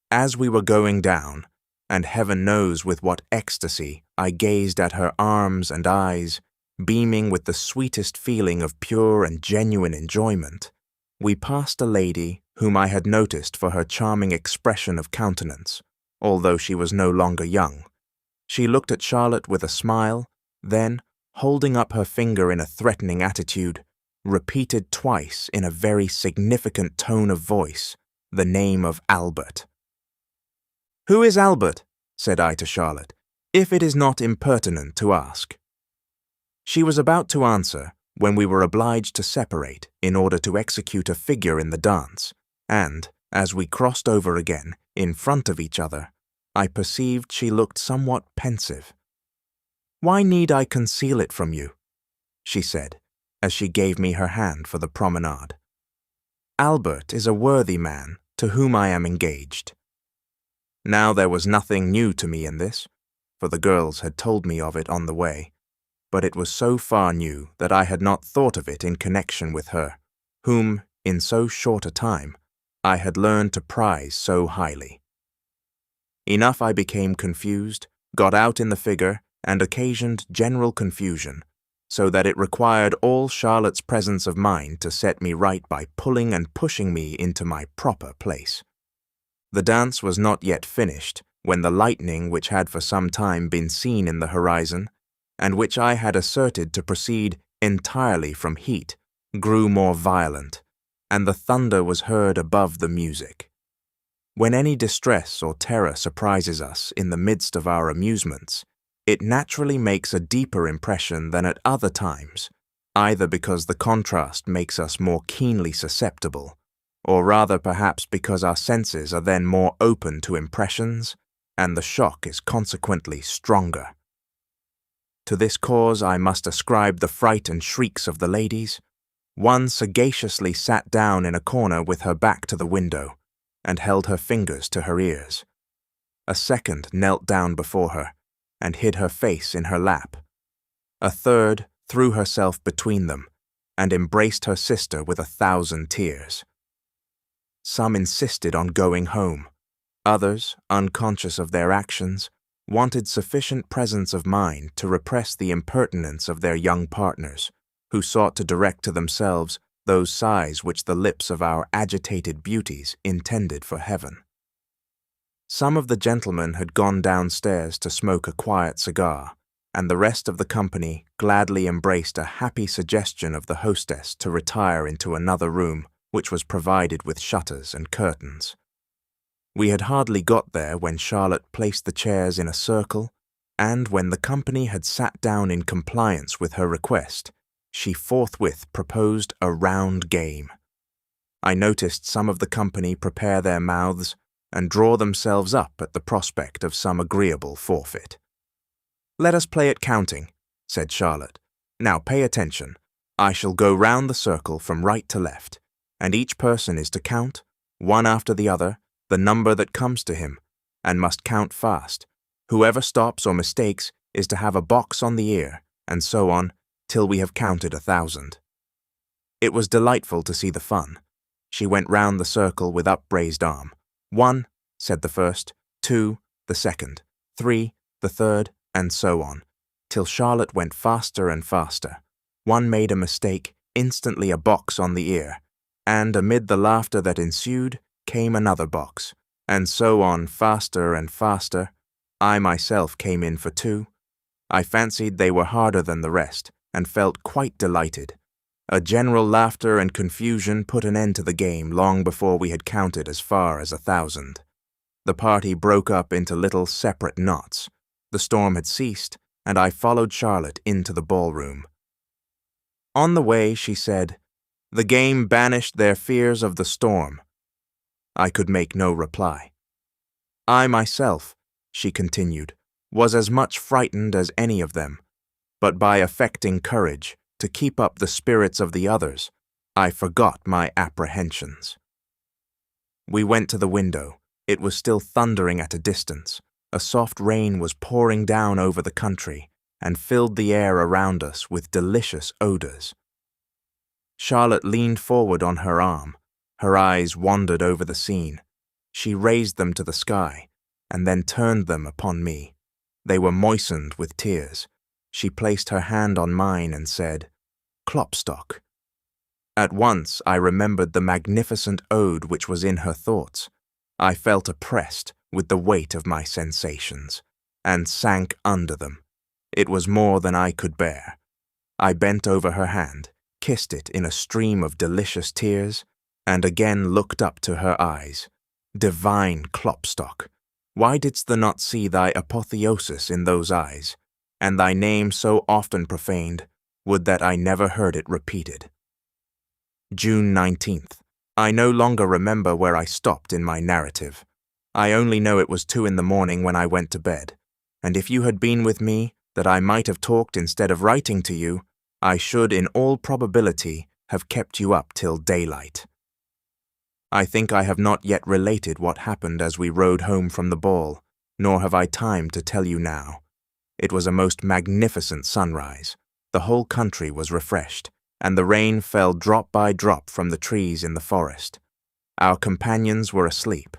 As we were going down, and heaven knows with what ecstasy I gazed at her arms and eyes, beaming with the sweetest feeling of pure and genuine enjoyment, we passed a lady whom I had noticed for her charming expression of countenance, although she was no longer young. She looked at Charlotte with a smile, then, holding up her finger in a threatening attitude, repeated twice in a very significant tone of voice the name of Albert. "Who is Albert?" said I to Charlotte, "if it is not impertinent to ask." She was about to answer when we were obliged to separate in order to execute a figure in the dance, and, as we crossed over again in front of each other, I perceived she looked somewhat pensive. "Why need I conceal it from you?" she said, as she gave me her hand for the promenade. "Albert is a worthy man to whom I am engaged." Now there was nothing new to me in this, for the girls had told me of it on the way, but it was so far new that I had not thought of it in connection with her, whom, in so short a time, I had learned to prize so highly. Enough I became confused, got out in the figure, and occasioned general confusion, so that it required all Charlotte's presence of mind to set me right by pulling and pushing me into my proper place. The dance was not yet finished when the lightning which had for some time been seen in the horizon, and which I had asserted to proceed entirely from heat, grew more violent, and the thunder was heard above the music. When any distress or terror surprises us in the midst of our amusements, it naturally makes a deeper impression than at other times, either because the contrast makes us more keenly susceptible, or rather perhaps because our senses are then more open to impressions, and the shock is consequently stronger. To this cause I must ascribe the fright and shrieks of the ladies. One sagaciously sat down in a corner with her back to the window, and held her fingers to her ears. A second knelt down before her, and hid her face in her lap. A third threw herself between them, and embraced her sister with 1,000 tears. Some insisted on going home. Others, unconscious of their actions, wanted sufficient presence of mind to repress the impertinence of their young partners, who sought to direct to themselves those sighs which the lips of our agitated beauties intended for heaven. Some of the gentlemen had gone downstairs to smoke a quiet cigar, and the rest of the company gladly embraced a happy suggestion of the hostess to retire into another room which was provided with shutters and curtains. We had hardly got there when Charlotte placed the chairs in a circle, and when the company had sat down in compliance with her request, she forthwith proposed a round game. I noticed some of the company prepare their mouths and draw themselves up at the prospect of some agreeable forfeit. "Let us play at counting," said Charlotte. "Now pay attention. I shall go round the circle from right to left, and each person is to count, one after the other, the number that comes to him, and must count fast. Whoever stops or mistakes is to have a box on the ear, and so on, till we have counted 1,000. It was delightful to see the fun. She went round the circle with upraised arm. 1, said the first, 2, the second, 3, the third, and so on, till Charlotte went faster and faster. One made a mistake, instantly a box on the ear, and amid the laughter that ensued came another box, and so on faster and faster. I myself came in for 2. I fancied they were harder than the rest, and felt quite delighted. A general laughter and confusion put an end to the game long before we had counted as far as 1,000. The party broke up into little separate knots. The storm had ceased, and I followed Charlotte into the ballroom. On the way, she said, "The game banished their fears of the storm." I could make no reply. "I myself," she continued, "was as much frightened as any of them, but by affecting courage, to keep up the spirits of the others, I forgot my apprehensions." We went to the window. It was still thundering at a distance. A soft rain was pouring down over the country, and filled the air around us with delicious odors. Charlotte leaned forward on her arm. Her eyes wandered over the scene. She raised them to the sky, and then turned them upon me. They were moistened with tears. She placed her hand on mine and said, "Klopstock." At once I remembered the magnificent ode which was in her thoughts. I felt oppressed with the weight of my sensations, and sank under them. It was more than I could bear. I bent over her hand, kissed it in a stream of delicious tears, and again looked up to her eyes. Divine Klopstock, why didst thou not see thy apotheosis in those eyes, and thy name so often profaned? Would that I never heard it repeated. June 19th. I no longer remember where I stopped in my narrative. I only know it was 2 in the morning when I went to bed, and if you had been with me, that I might have talked instead of writing to you, I should in all probability have kept you up till daylight. I think I have not yet related what happened as we rode home from the ball, nor have I time to tell you now. It was a most magnificent sunrise. The whole country was refreshed, and the rain fell drop by drop from the trees in the forest. Our companions were asleep.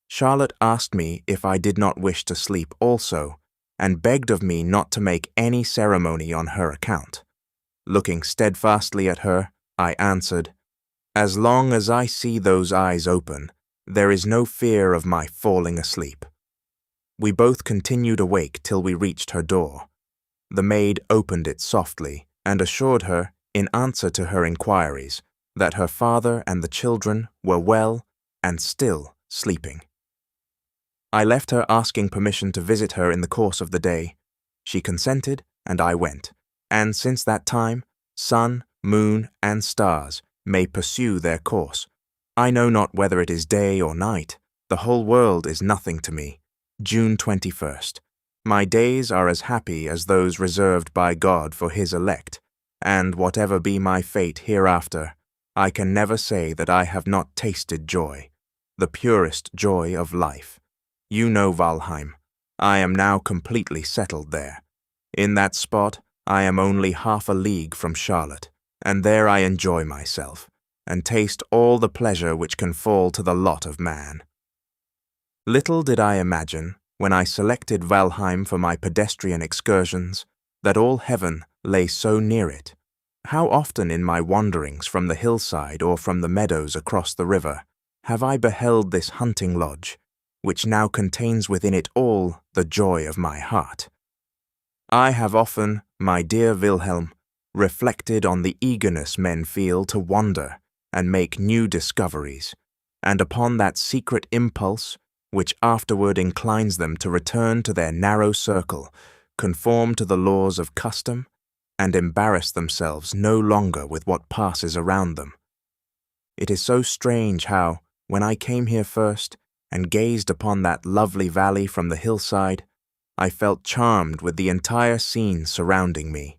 Charlotte asked me if I did not wish to sleep also, and begged of me not to make any ceremony on her account. Looking steadfastly at her, I answered, "As long as I see those eyes open, there is no fear of my falling asleep." We both continued awake till we reached her door. The maid opened it softly and assured her, in answer to her inquiries, that her father and the children were well and still sleeping. I left her asking permission to visit her in the course of the day. She consented, and I went, and since that time, sun, moon, and stars may pursue their course. I know not whether it is day or night. The whole world is nothing to me. June 21st. My days are as happy as those reserved by God for His elect, and whatever be my fate hereafter, I can never say that I have not tasted joy, the purest joy of life. You know Walheim. I am now completely settled there. In that spot, I am only half a league from Charlotte, and there I enjoy myself, and taste all the pleasure which can fall to the lot of man. Little did I imagine, when I selected Walheim for my pedestrian excursions, that all heaven lay so near it. How often in my wanderings from the hillside or from the meadows across the river have I beheld this hunting lodge, which now contains within it all the joy of my heart. I have often, my dear Wilhelm, reflected on the eagerness men feel to wander and make new discoveries, and upon that secret impulse which afterward inclines them to return to their narrow circle, conform to the laws of custom, and embarrass themselves no longer with what passes around them. It is so strange how, when I came here first, and gazed upon that lovely valley from the hillside, I felt charmed with the entire scene surrounding me.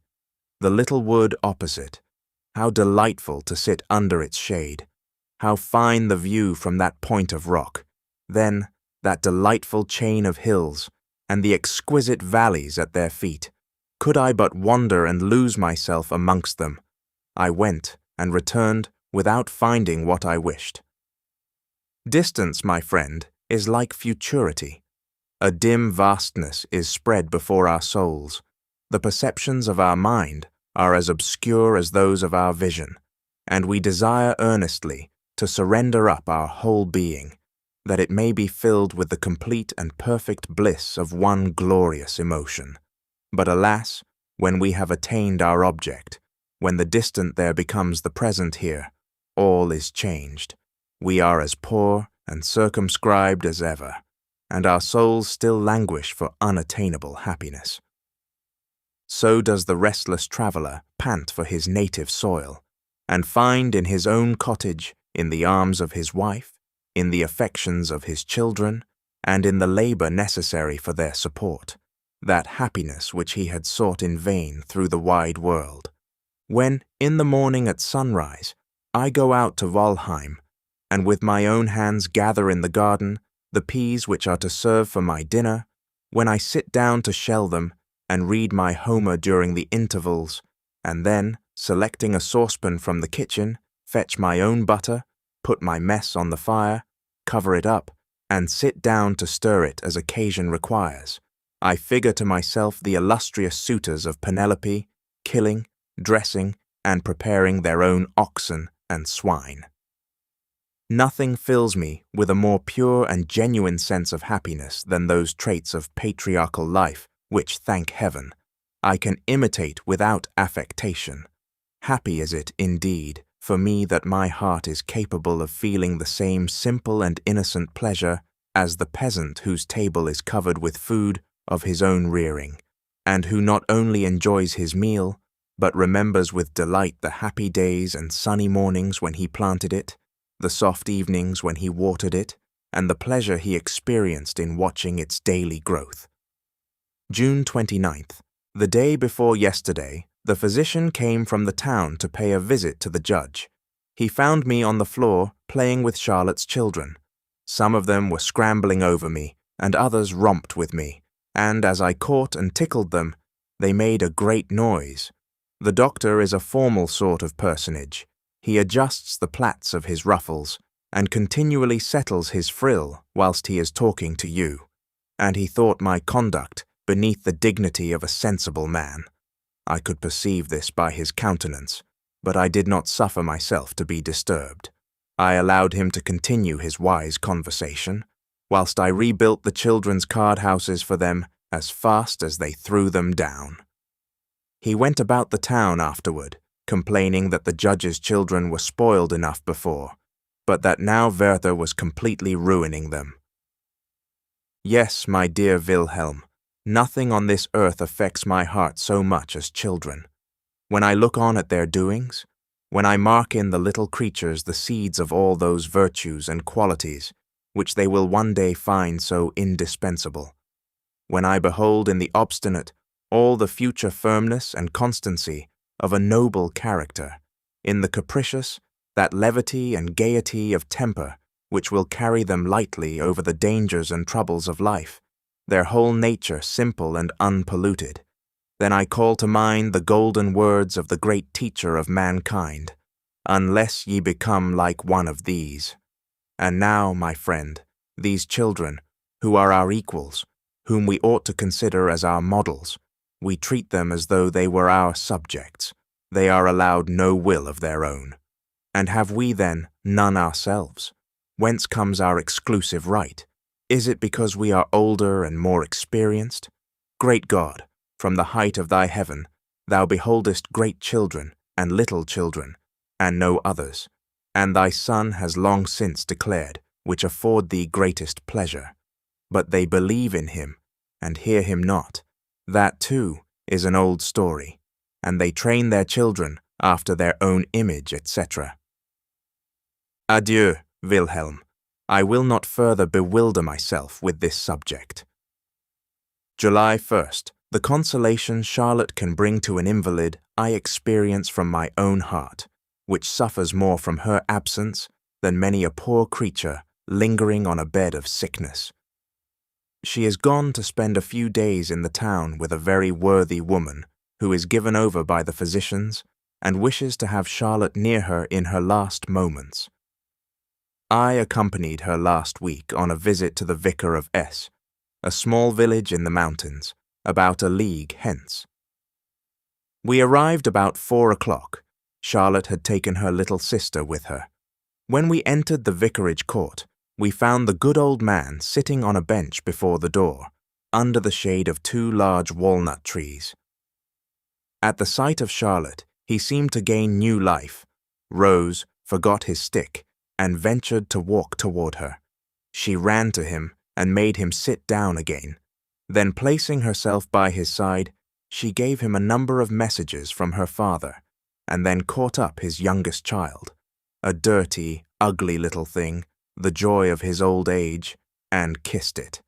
The little wood opposite, how delightful to sit under its shade, how fine the view from that point of rock, then that delightful chain of hills, and the exquisite valleys at their feet. Could I but wander and lose myself amongst them, I went and returned without finding what I wished. Distance, my friend, is like futurity. A dim vastness is spread before our souls. The perceptions of our mind are as obscure as those of our vision, and we desire earnestly to surrender up our whole being, that it may be filled with the complete and perfect bliss of one glorious emotion. But alas, when we have attained our object, when the distant there becomes the present here, all is changed. We are as poor and circumscribed as ever, and our souls still languish for unattainable happiness. So does the restless traveller pant for his native soil, and find in his own cottage, in the arms of his wife, in the affections of his children, and in the labour necessary for their support, that happiness which he had sought in vain through the wide world. When, in the morning at sunrise, I go out to Walheim, and with my own hands gather in the garden the peas which are to serve for my dinner, when I sit down to shell them, and read my Homer during the intervals, and then, selecting a saucepan from the kitchen, fetch my own butter, put my mess on the fire, cover it up, and sit down to stir it as occasion requires, I figure to myself the illustrious suitors of Penelope, killing, dressing, and preparing their own oxen and swine. Nothing fills me with a more pure and genuine sense of happiness than those traits of patriarchal life which, thank heaven, I can imitate without affectation. Happy is it, indeed, for me that my heart is capable of feeling the same simple and innocent pleasure as the peasant whose table is covered with food of his own rearing, and who not only enjoys his meal, but remembers with delight the happy days and sunny mornings when he planted it, the soft evenings when he watered it, and the pleasure he experienced in watching its daily growth. June 29th. The day before yesterday, The physician came from the town to pay a visit to the judge. He found me on the floor playing with Charlotte's children. Some of them were scrambling over me, and others romped with me, and as I caught and tickled them, they made a great noise. The doctor is a formal sort of personage. He adjusts the plaits of his ruffles, and continually settles his frill whilst he is talking to you, and he thought my conduct beneath the dignity of a sensible man. I could perceive this by his countenance, but I did not suffer myself to be disturbed. I allowed him to continue his wise conversation, whilst I rebuilt the children's card-houses for them as fast as they threw them down. He went about the town afterward, complaining that the judge's children were spoiled enough before, but that now Werther was completely ruining them. Yes, my dear Wilhelm, nothing on this earth affects my heart so much as children. When I look on at their doings, when I mark in the little creatures the seeds of all those virtues and qualities which they will one day find so indispensable, when I behold in the obstinate all the future firmness and constancy of a noble character, in the capricious that levity and gaiety of temper which will carry them lightly over the dangers and troubles of life, their whole nature simple and unpolluted, then I call to mind the golden words of the great teacher of mankind, unless ye become like one of these. And now, my friend, these children, who are our equals, whom we ought to consider as our models, we treat them as though they were our subjects. They are allowed no will of their own. And have we then none ourselves? Whence comes our exclusive right? Is it because we are older and more experienced? Great God, from the height of thy heaven, thou beholdest great children and little children, and no others, and thy Son has long since declared which afford thee greatest pleasure. But they believe in him, and hear him not. That too is an old story, and they train their children after their own image, etc. Adieu, Wilhelm. I will not further bewilder myself with this subject. July 1st. The consolation Charlotte can bring to an invalid I experience from my own heart, which suffers more from her absence than many a poor creature lingering on a bed of sickness. She is gone to spend a few days in the town with a very worthy woman who is given over by the physicians and wishes to have Charlotte near her in her last moments. I accompanied her last week on a visit to the vicar of S., a small village in the mountains, about a league hence. We arrived about 4 o'clock. Charlotte had taken her little sister with her. When we entered the vicarage court, we found the good old man sitting on a bench before the door, under the shade of 2 large walnut trees. At the sight of Charlotte, he seemed to gain new life, rose, forgot his stick, and ventured to walk toward her. She ran to him and made him sit down again. Then, placing herself by his side, she gave him a number of messages from her father, and then caught up his youngest child, a dirty, ugly little thing, the joy of his old age, and kissed it.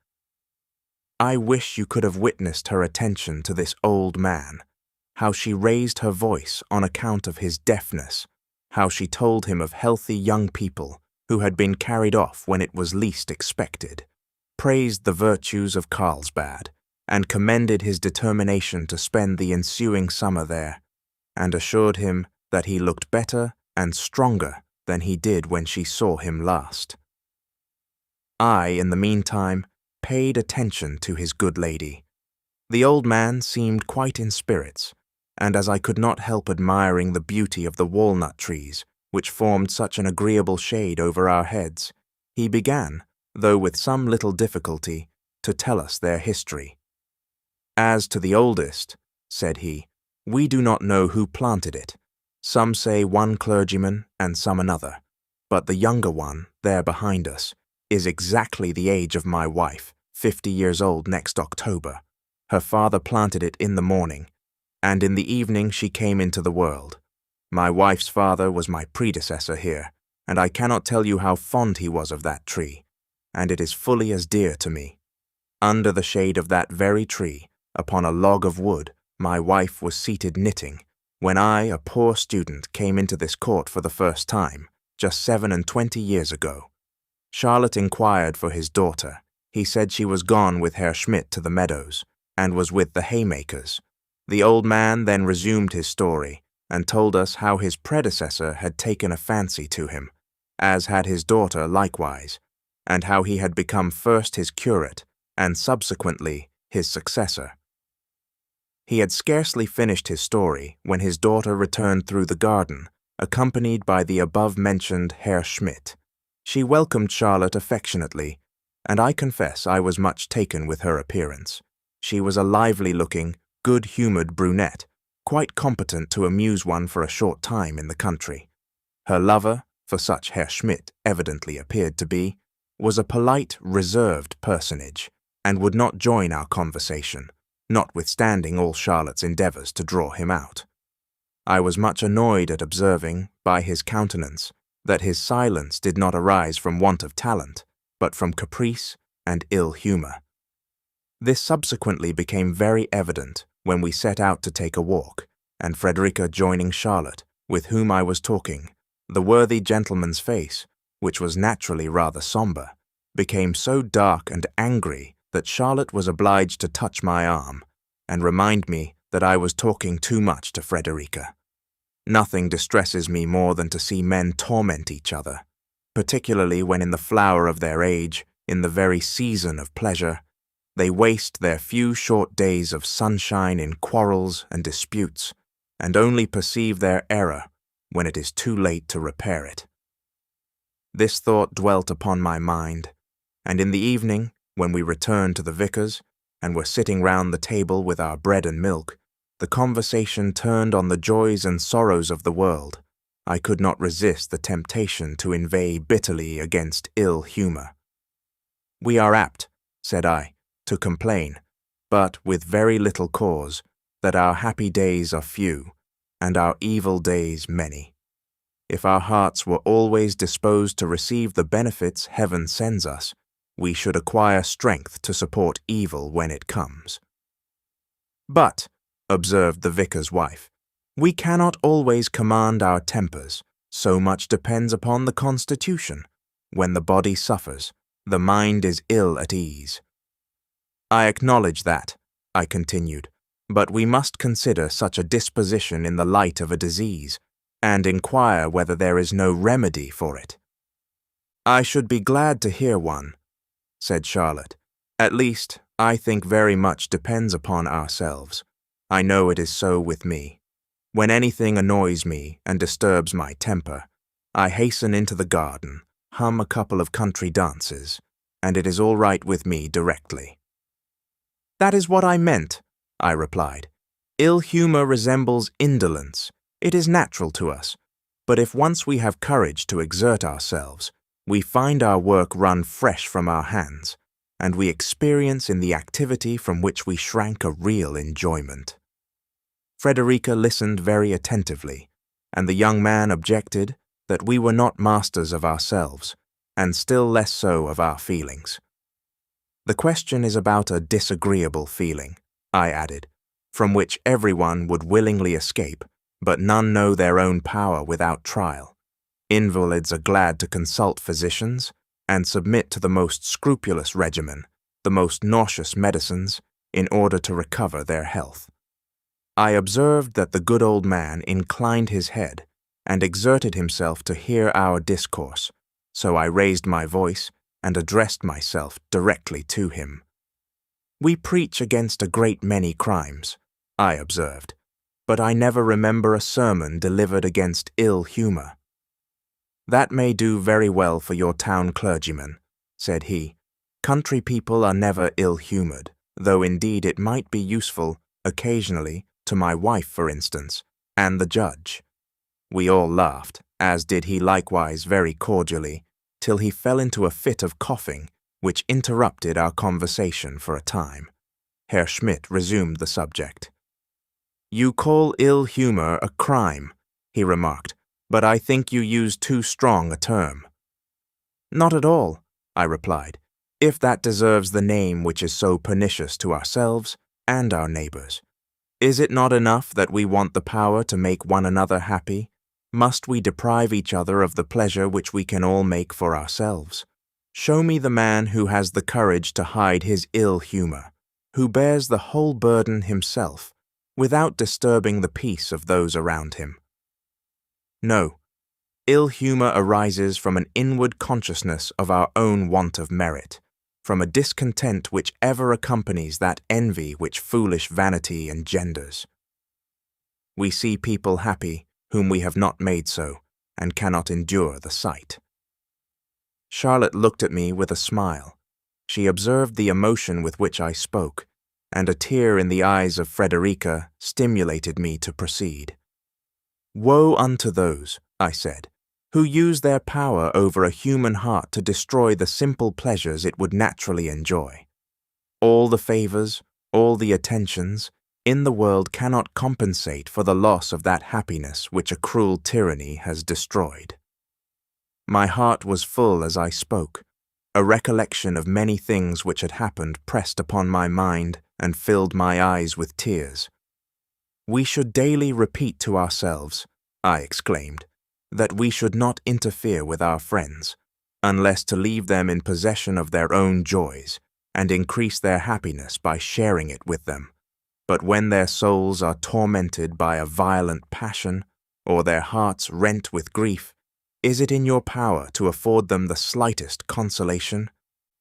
I wish you could have witnessed her attention to this old man, how she raised her voice on account of his deafness, how she told him of healthy young people who had been carried off when it was least expected, praised the virtues of Carlsbad, and commended his determination to spend the ensuing summer there, and assured him that he looked better and stronger than he did when she saw him last. I, in the meantime, paid attention to his good lady. The old man seemed quite in spirits, and as I could not help admiring the beauty of the walnut trees, which formed such an agreeable shade over our heads, he began, though with some little difficulty, to tell us their history. As to the oldest, said he, we do not know who planted it. Some say one clergyman and some another, but the younger one, there behind us, is exactly the age of my wife, 50 years old next October. Her father planted it in the morning, and in the evening she came into the world. My wife's father was my predecessor here, and I cannot tell you how fond he was of that tree, and it is fully as dear to me. Under the shade of that very tree, upon a log of wood, My wife was seated knitting, when I, a poor student, came into this court for the first time, just 27 years ago. Charlotte inquired for his daughter. He said she was gone with Herr Schmidt to the meadows, and was with the haymakers. The old man then resumed his story, and told us how his predecessor had taken a fancy to him, as had his daughter likewise, and how he had become first his curate, and subsequently his successor. He had scarcely finished his story when his daughter returned through the garden, accompanied by the above-mentioned Herr Schmidt. She welcomed Charlotte affectionately, and I confess I was much taken with her appearance. She was a lively-looking, good-humoured brunette, quite competent to amuse one for a short time in the country. Her lover, for such Herr Schmidt evidently appeared to be, was a polite, reserved personage, and would not join our conversation, notwithstanding all Charlotte's endeavours to draw him out. I was much annoyed at observing, by his countenance, that his silence did not arise from want of talent, but from caprice and ill humour. This subsequently became very evident when we set out to take a walk, and Frederica joining Charlotte, with whom I was talking, the worthy gentleman's face, which was naturally rather sombre, became so dark and angry that Charlotte was obliged to touch my arm, and remind me that I was talking too much to Frederica. Nothing distresses me more than to see men torment each other, particularly when in the flower of their age, in the very season of pleasure, they waste their few short days of sunshine in quarrels and disputes, and only perceive their error when it is too late to repair it. This thought dwelt upon my mind, and in the evening, when we returned to the vicar's, and were sitting round the table with our bread and milk, the conversation turned on the joys and sorrows of the world. I could not resist the temptation to inveigh bitterly against ill humour. "We are apt," said I, "to complain, but with very little cause, that our happy days are few, and our evil days many. If our hearts were always disposed to receive the benefits heaven sends us, we should acquire strength to support evil when it comes." "But," observed the vicar's wife, "we cannot always command our tempers. So much depends upon the constitution. When the body suffers, the mind is ill at ease." "I acknowledge that," I continued, "but we must consider such a disposition in the light of a disease, and inquire whether there is no remedy for it." "I should be glad to hear one," said Charlotte. "At least, I think very much depends upon ourselves. I know it is so with me. When anything annoys me and disturbs my temper, I hasten into the garden, hum a couple of country dances, and it is all right with me directly." "That is what I meant," I replied. "Ill humour resembles indolence. It is natural to us, but if once we have courage to exert ourselves, we find our work run fresh from our hands, and we experience in the activity from which we shrank a real enjoyment." Frederica listened very attentively, and the young man objected that we were not masters of ourselves, and still less so of our feelings. "The question is about a disagreeable feeling," I added, "from which everyone would willingly escape, but none know their own power without trial. Invalids are glad to consult physicians, and submit to the most scrupulous regimen, the most nauseous medicines, in order to recover their health." I observed that the good old man inclined his head, and exerted himself to hear our discourse, so I raised my voice and addressed myself directly to him. "We preach against a great many crimes," I observed, "but I never remember a sermon delivered against ill humour." "That may do very well for your town clergyman," said he. "Country people are never ill-humoured, though indeed it might be useful, occasionally, to my wife, for instance, and the judge." We all laughed, as did he likewise very cordially, till he fell into a fit of coughing, which interrupted our conversation for a time. Herr Schmidt resumed the subject. "You call ill humour a crime," he remarked, "but I think you use too strong a term." "Not at all," I replied, "if that deserves the name which is so pernicious to ourselves and our neighbours. Is it not enough that we want the power to make one another happy? Must we deprive each other of the pleasure which we can all make for ourselves? Show me the man who has the courage to hide his ill humor, who bears the whole burden himself, without disturbing the peace of those around him. No, ill humor arises from an inward consciousness of our own want of merit, from a discontent which ever accompanies that envy which foolish vanity engenders. We see people happy whom we have not made so, and cannot endure the sight. Charlotte looked at me with a smile. She observed the emotion with which I spoke, and a tear in the eyes of Frederica stimulated me to proceed. Woe unto those, I said, who use their power over a human heart to destroy the simple pleasures it would naturally enjoy. All the favors, all the attentions in the world cannot compensate for the loss of that happiness which a cruel tyranny has destroyed. My heart was full as I spoke. A recollection of many things which had happened pressed upon my mind and filled my eyes with tears. We should daily repeat to ourselves, I exclaimed, that we should not interfere with our friends, unless to leave them in possession of their own joys, and increase their happiness by sharing it with them. But when their souls are tormented by a violent passion, or their hearts rent with grief, is it in your power to afford them the slightest consolation?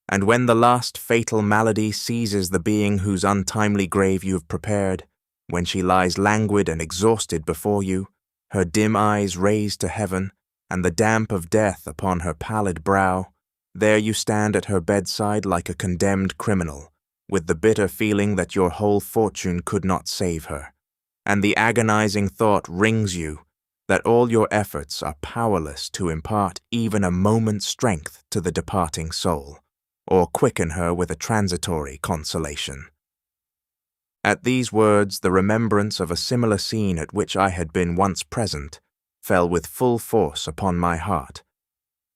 And when the last fatal malady seizes the being whose untimely grave you have prepared, when she lies languid and exhausted before you, her dim eyes raised to heaven, and the damp of death upon her pallid brow, there you stand at her bedside like a condemned criminal, with the bitter feeling that your whole fortune could not save her, and the agonizing thought wrings you that all your efforts are powerless to impart even a moment's strength to the departing soul, or quicken her with a transitory consolation. At these words, the remembrance of a similar scene at which I had been once present fell with full force upon my heart.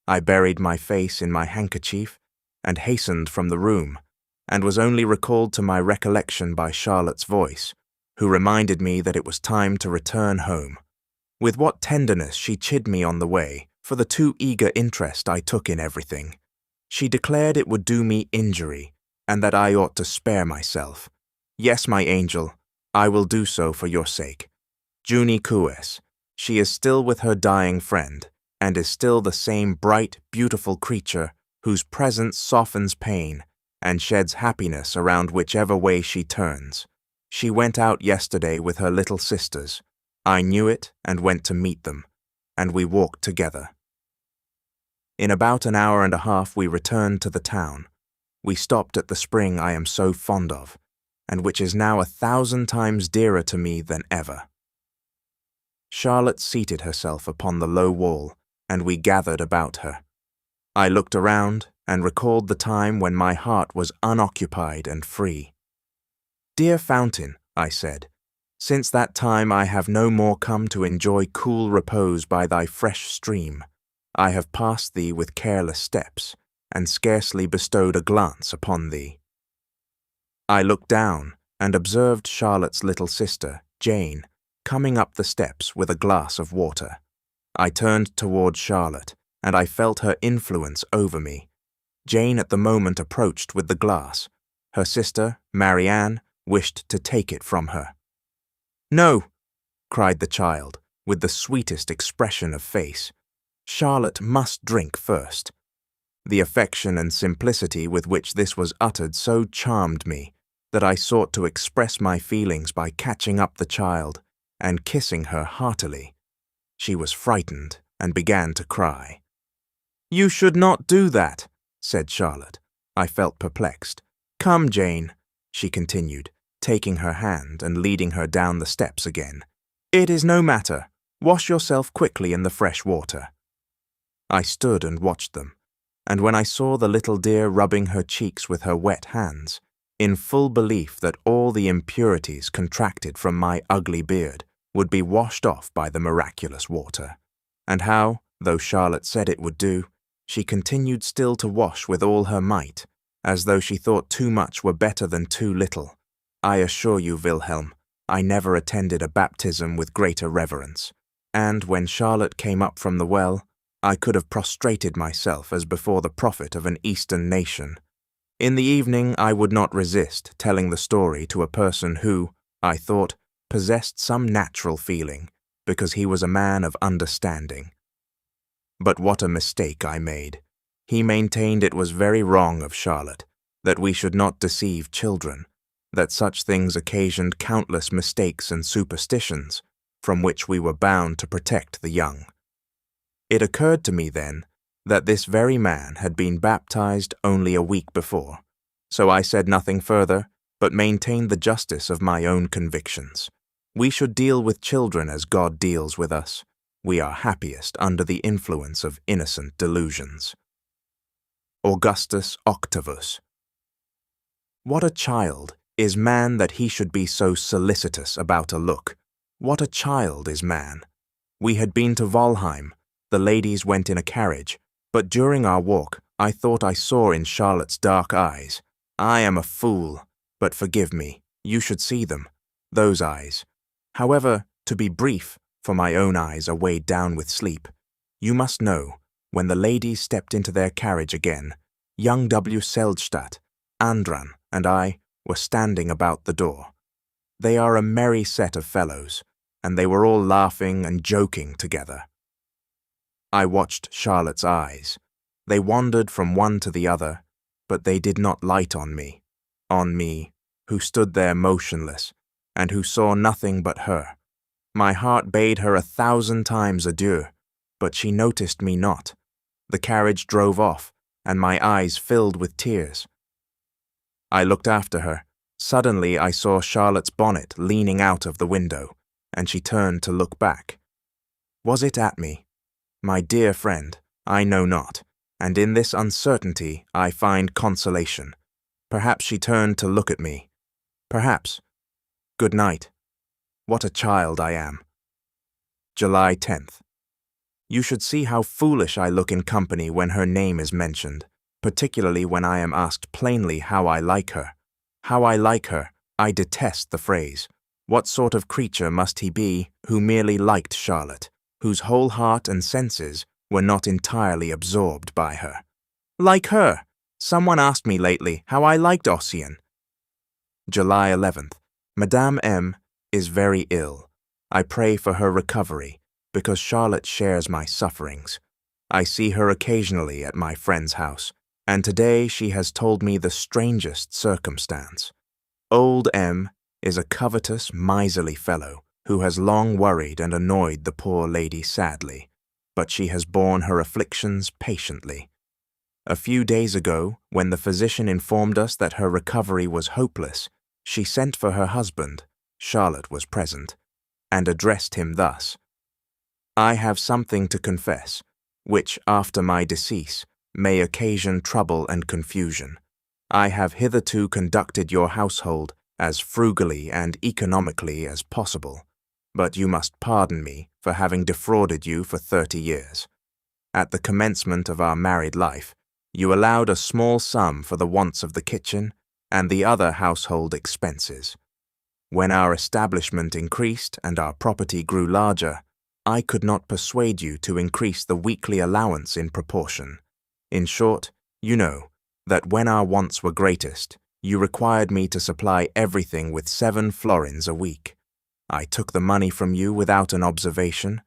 I buried my face in my handkerchief and hastened from the room, and was only recalled to my recollection by Charlotte's voice, who reminded me that it was time to return home. With what tenderness she chid me on the way for the too eager interest I took in everything. She declared it would do me injury, and that I ought to spare myself. Yes, my angel, I will do so for your sake. Junie Cues, she is still with her dying friend, and is still the same bright, beautiful creature whose presence softens pain and sheds happiness around whichever way she turns. She went out yesterday with her little sisters. I knew it and went to meet them, and we walked together. In about an hour and a half we returned to the town. We stopped at the spring I am so fond of, and which is now 1,000 times dearer to me than ever. Charlotte seated herself upon the low wall, and we gathered about her. I looked around and recalled the time when my heart was unoccupied and free. Dear fountain, I said, since that time I have no more come to enjoy cool repose by thy fresh stream. I have passed thee with careless steps, and scarcely bestowed a glance upon thee. I looked down and observed Charlotte's little sister, Jane, coming up the steps with a glass of water. I turned toward Charlotte, and I felt her influence over me. Jane at the moment approached with the glass. Her sister, Marianne, wished to take it from her. "No," cried the child, with the sweetest expression of face. "Charlotte must drink first." The affection and simplicity with which this was uttered so charmed me that I sought to express my feelings by catching up the child and kissing her heartily. She was frightened and began to cry. "You should not do that," said Charlotte. I felt perplexed. "Come, Jane," she continued, taking her hand and leading her down the steps again. "It is no matter. Wash yourself quickly in the fresh water." I stood and watched them, and when I saw the little dear rubbing her cheeks with her wet hands, in full belief that all the impurities contracted from my ugly beard would be washed off by the miraculous water, and how, though Charlotte said it would do, she continued still to wash with all her might, as though she thought too much were better than too little, I assure you, Wilhelm, I never attended a baptism with greater reverence, and when Charlotte came up from the well, I could have prostrated myself as before the prophet of an Eastern nation. In the evening I would not resist telling the story to a person who, I thought, possessed some natural feeling, because he was a man of understanding. But what a mistake I made. He maintained it was very wrong of Charlotte, that we should not deceive children, that such things occasioned countless mistakes and superstitions, from which we were bound to protect the young. It occurred to me then that this very man had been baptized only a week before, so I said nothing further, but maintained the justice of my own convictions. We should deal with children as God deals with us. We are happiest under the influence of innocent delusions. Augustus Octavus. What a child is man that he should be so solicitous about a look. What a child is man. We had been to Walheim. The ladies went in a carriage, but during our walk I thought I saw in Charlotte's dark eyes. I am a fool, but forgive me, you should see them, those eyes. However, to be brief, for my own eyes are weighed down with sleep, you must know, when the ladies stepped into their carriage again, young W. Seldstadt, Andran, and I were standing about the door. They are a merry set of fellows, and they were all laughing and joking together. I watched Charlotte's eyes. They wandered from one to the other, but they did not light on me, who stood there motionless, and who saw nothing but her. My heart bade her 1,000 times adieu, but she noticed me not. The carriage drove off, and my eyes filled with tears. I looked after her. Suddenly I saw Charlotte's bonnet leaning out of the window, and she turned to look back. Was it at me? My dear friend, I know not, and in this uncertainty I find consolation. Perhaps she turned to look at me. Perhaps. Good night. What a child I am. July 10th. You should see how foolish I look in company when her name is mentioned, particularly when I am asked plainly how I like her. How I like her, I detest the phrase. What sort of creature must he be who merely liked Charlotte, whose whole heart and senses were not entirely absorbed by her? Like her! Someone asked me lately how I liked Ossian. July 11th. Madame M. is very ill. I pray for her recovery, because Charlotte shares my sufferings. I see her occasionally at my friend's house, and today she has told me the strangest circumstance. Old M. is a covetous, miserly fellow who has long worried and annoyed the poor lady sadly, but she has borne her afflictions patiently. A few days ago, when the physician informed us that her recovery was hopeless, she sent for her husband, Charlotte was present, and addressed him thus: I have something to confess, which, after my decease, may occasion trouble and confusion. I have hitherto conducted your household as frugally and economically as possible, but you must pardon me for having defrauded you for 30 years. At the commencement of our married life, you allowed a small sum for the wants of the kitchen and the other household expenses. When our establishment increased and our property grew larger, I could not persuade you to increase the weekly allowance in proportion. In short, you know that when our wants were greatest, you required me to supply everything with 7 florins a week. I took the money from you without an observation,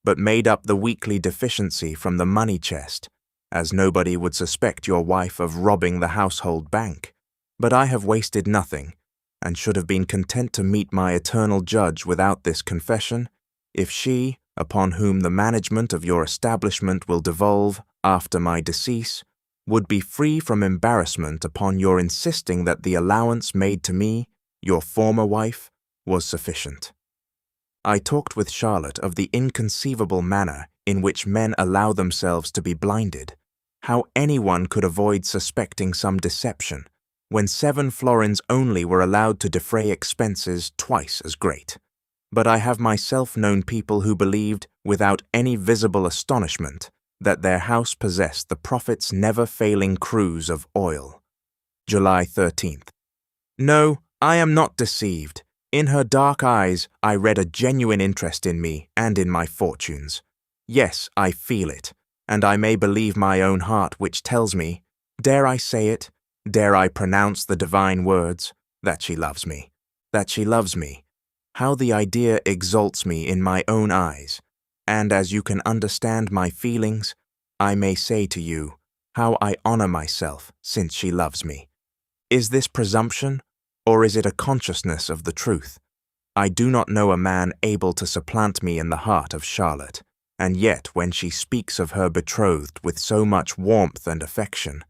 but made up the weekly deficiency from the money chest, as nobody would suspect your wife of robbing the household bank. But I have wasted nothing, and should have been content to meet my eternal judge without this confession, if she, upon whom the management of your establishment will devolve after my decease, would be free from embarrassment upon your insisting that the allowance made to me, your former wife, was sufficient. I talked with Charlotte of the inconceivable manner in which men allow themselves to be blinded, how anyone could avoid suspecting some deception, when 7 florins only were allowed to defray expenses twice as great. But I have myself known people who believed, without any visible astonishment, that their house possessed the prophet's never-failing cruse of oil. July 13th. No, I am not deceived. In her dark eyes, I read a genuine interest in me and in my fortunes. Yes, I feel it, and I may believe my own heart which tells me, dare I say it, dare I pronounce the divine words, that she loves me. That she loves me. How the idea exalts me in my own eyes, and as you can understand my feelings, I may say to you, how I honor myself since she loves me. Is this presumption, or is it a consciousness of the truth? I do not know a man able to supplant me in the heart of Charlotte, and yet when she speaks of her betrothed with so much warmth and affection,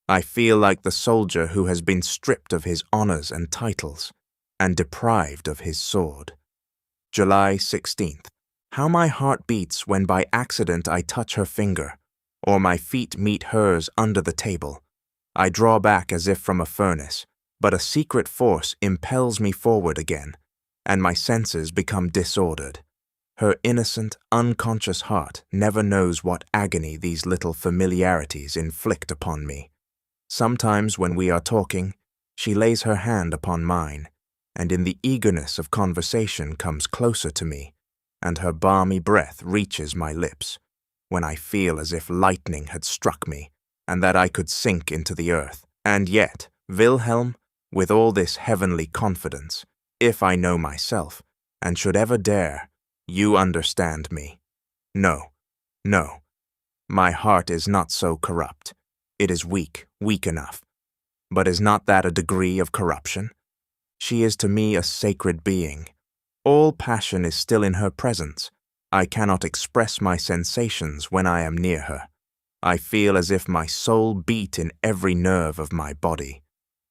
I feel like the soldier who has been stripped of his honors and titles, and deprived of his sword. July 16th. How my heart beats when by accident I touch her finger, or my feet meet hers under the table. I draw back as if from a furnace, but a secret force impels me forward again, and my senses become disordered. Her innocent, unconscious heart never knows what agony these little familiarities inflict upon me. Sometimes when we are talking, she lays her hand upon mine, and in the eagerness of conversation comes closer to me, and her balmy breath reaches my lips, when I feel as if lightning had struck me, and that I could sink into the earth. And yet, Wilhelm, with all this heavenly confidence, if I know myself, and should ever dare, you understand me. No, no, my heart is not so corrupt. It is weak, weak enough. But is not that a degree of corruption? She is to me a sacred being. All passion is still in her presence. I cannot express my sensations when I am near her. I feel as if my soul beat in every nerve of my body.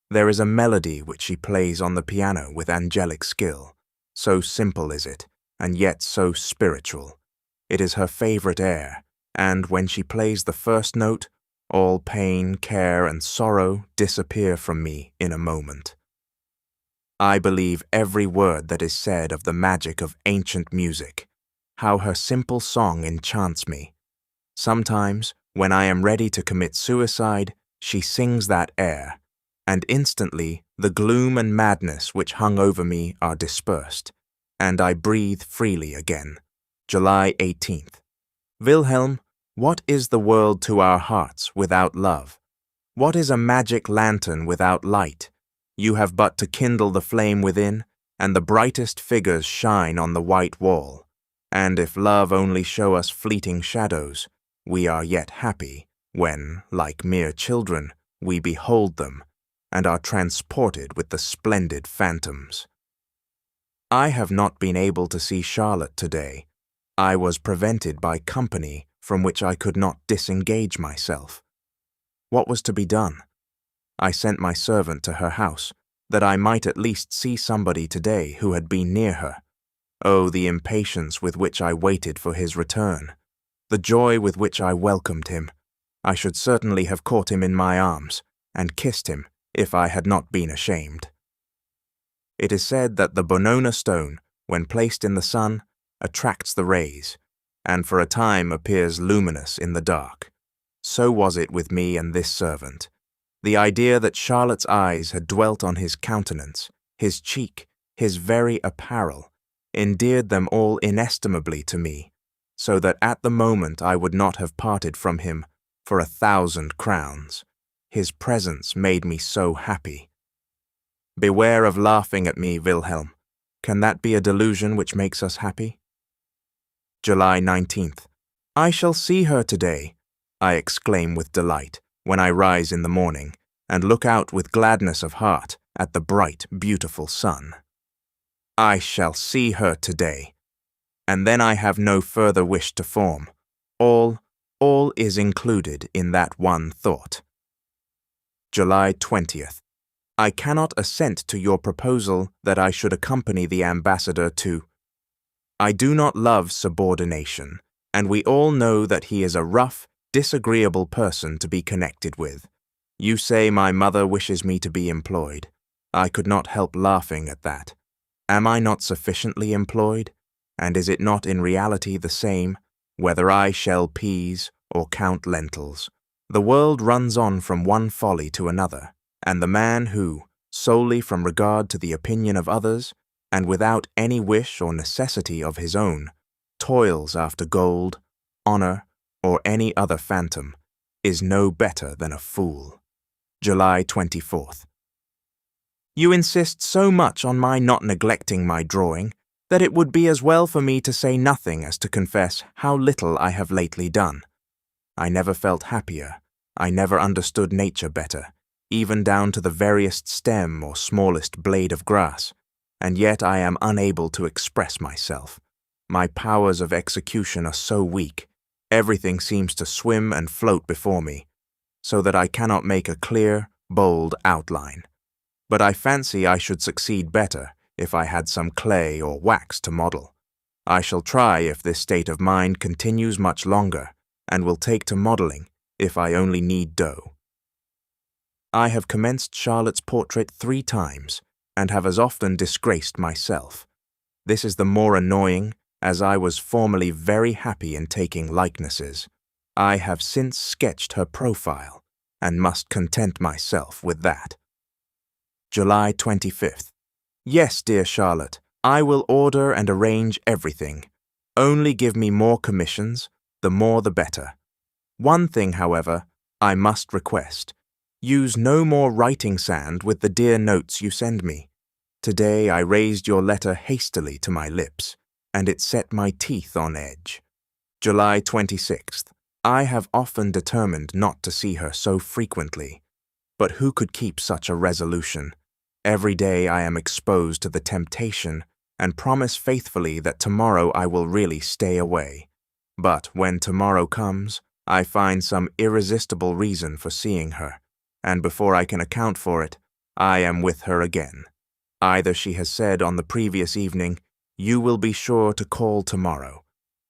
There is a melody which she plays on the piano with angelic skill. So simple is it, and yet so spiritual. It is her favorite air, and when she plays the first note, all pain, care, and sorrow disappear from me in a moment. I believe every word that is said of the magic of ancient music, how her simple song enchants me. Sometimes, when I am ready to commit suicide, she sings that air, and instantly the gloom and madness which hung over me are dispersed, and I breathe freely again. July 18th. Wilhelm, what is the world to our hearts without love? What is a magic lantern without light? You have but to kindle the flame within, and the brightest figures shine on the white wall. And if love only show us fleeting shadows, we are yet happy when, like mere children, we behold them, and are transported with the splendid phantoms. I have not been able to see Charlotte today. I was prevented by company from which I could not disengage myself. What was to be done? I sent my servant to her house, that I might at least see somebody today who had been near her. Oh, the impatience with which I waited for his return! The joy with which I welcomed him! I should certainly have caught him in my arms, and kissed him, if I had not been ashamed. It is said that the Bonona stone, when placed in the sun, attracts the rays, and for a time appears luminous in the dark. So was it with me and this servant. The idea that Charlotte's eyes had dwelt on his countenance, his cheek, his very apparel, endeared them all inestimably to me, so that at the moment I would not have parted from him for 1,000 crowns. His presence made me so happy. Beware of laughing at me, Wilhelm. Can that be a delusion which makes us happy? July 19th. I shall see her today, I exclaim with delight, when I rise in the morning, and look out with gladness of heart at the bright, beautiful sun. I shall see her today, and then I have no further wish to form. All is included in that one thought. July 20th. I cannot assent to your proposal that I should accompany the ambassador to. I do not love subordination, and we all know that he is a rough, disagreeable person to be connected with. You say my mother wishes me to be employed. I could not help laughing at that. Am I not sufficiently employed? And is it not in reality the same, whether I shell peas or count lentils? The world runs on from one folly to another, and the man who, solely from regard to the opinion of others, and without any wish or necessity of his own, toils after gold, honor, or any other phantom, is no better than a fool. July 24th. You insist so much on my not neglecting my drawing that it would be as well for me to say nothing as to confess how little I have lately done. I never felt happier, I never understood nature better, even down to the veriest stem or smallest blade of grass, and yet I am unable to express myself. My powers of execution are so weak, everything seems to swim and float before me, so that I cannot make a clear, bold outline. But I fancy I should succeed better if I had some clay or wax to model. I shall try if this state of mind continues much longer, and will take to modeling if I only need dough. I have commenced Charlotte's portrait 3 times, and have as often disgraced myself. This is the more annoying, as I was formerly very happy in taking likenesses. I have since sketched her profile, and must content myself with that. July 25th. Yes, dear Charlotte, I will order and arrange everything. Only give me more commissions, the more the better. One thing, however, I must request. Use no more writing sand with the dear notes you send me. Today I raised your letter hastily to my lips, and it set my teeth on edge. July 26th. I have often determined not to see her so frequently, but who could keep such a resolution? Every day I am exposed to the temptation, and promise faithfully that tomorrow I will really stay away. But when tomorrow comes, I find some irresistible reason for seeing her, and before I can account for it, I am with her again. Either she has said on the previous evening, "You will be sure to call tomorrow,"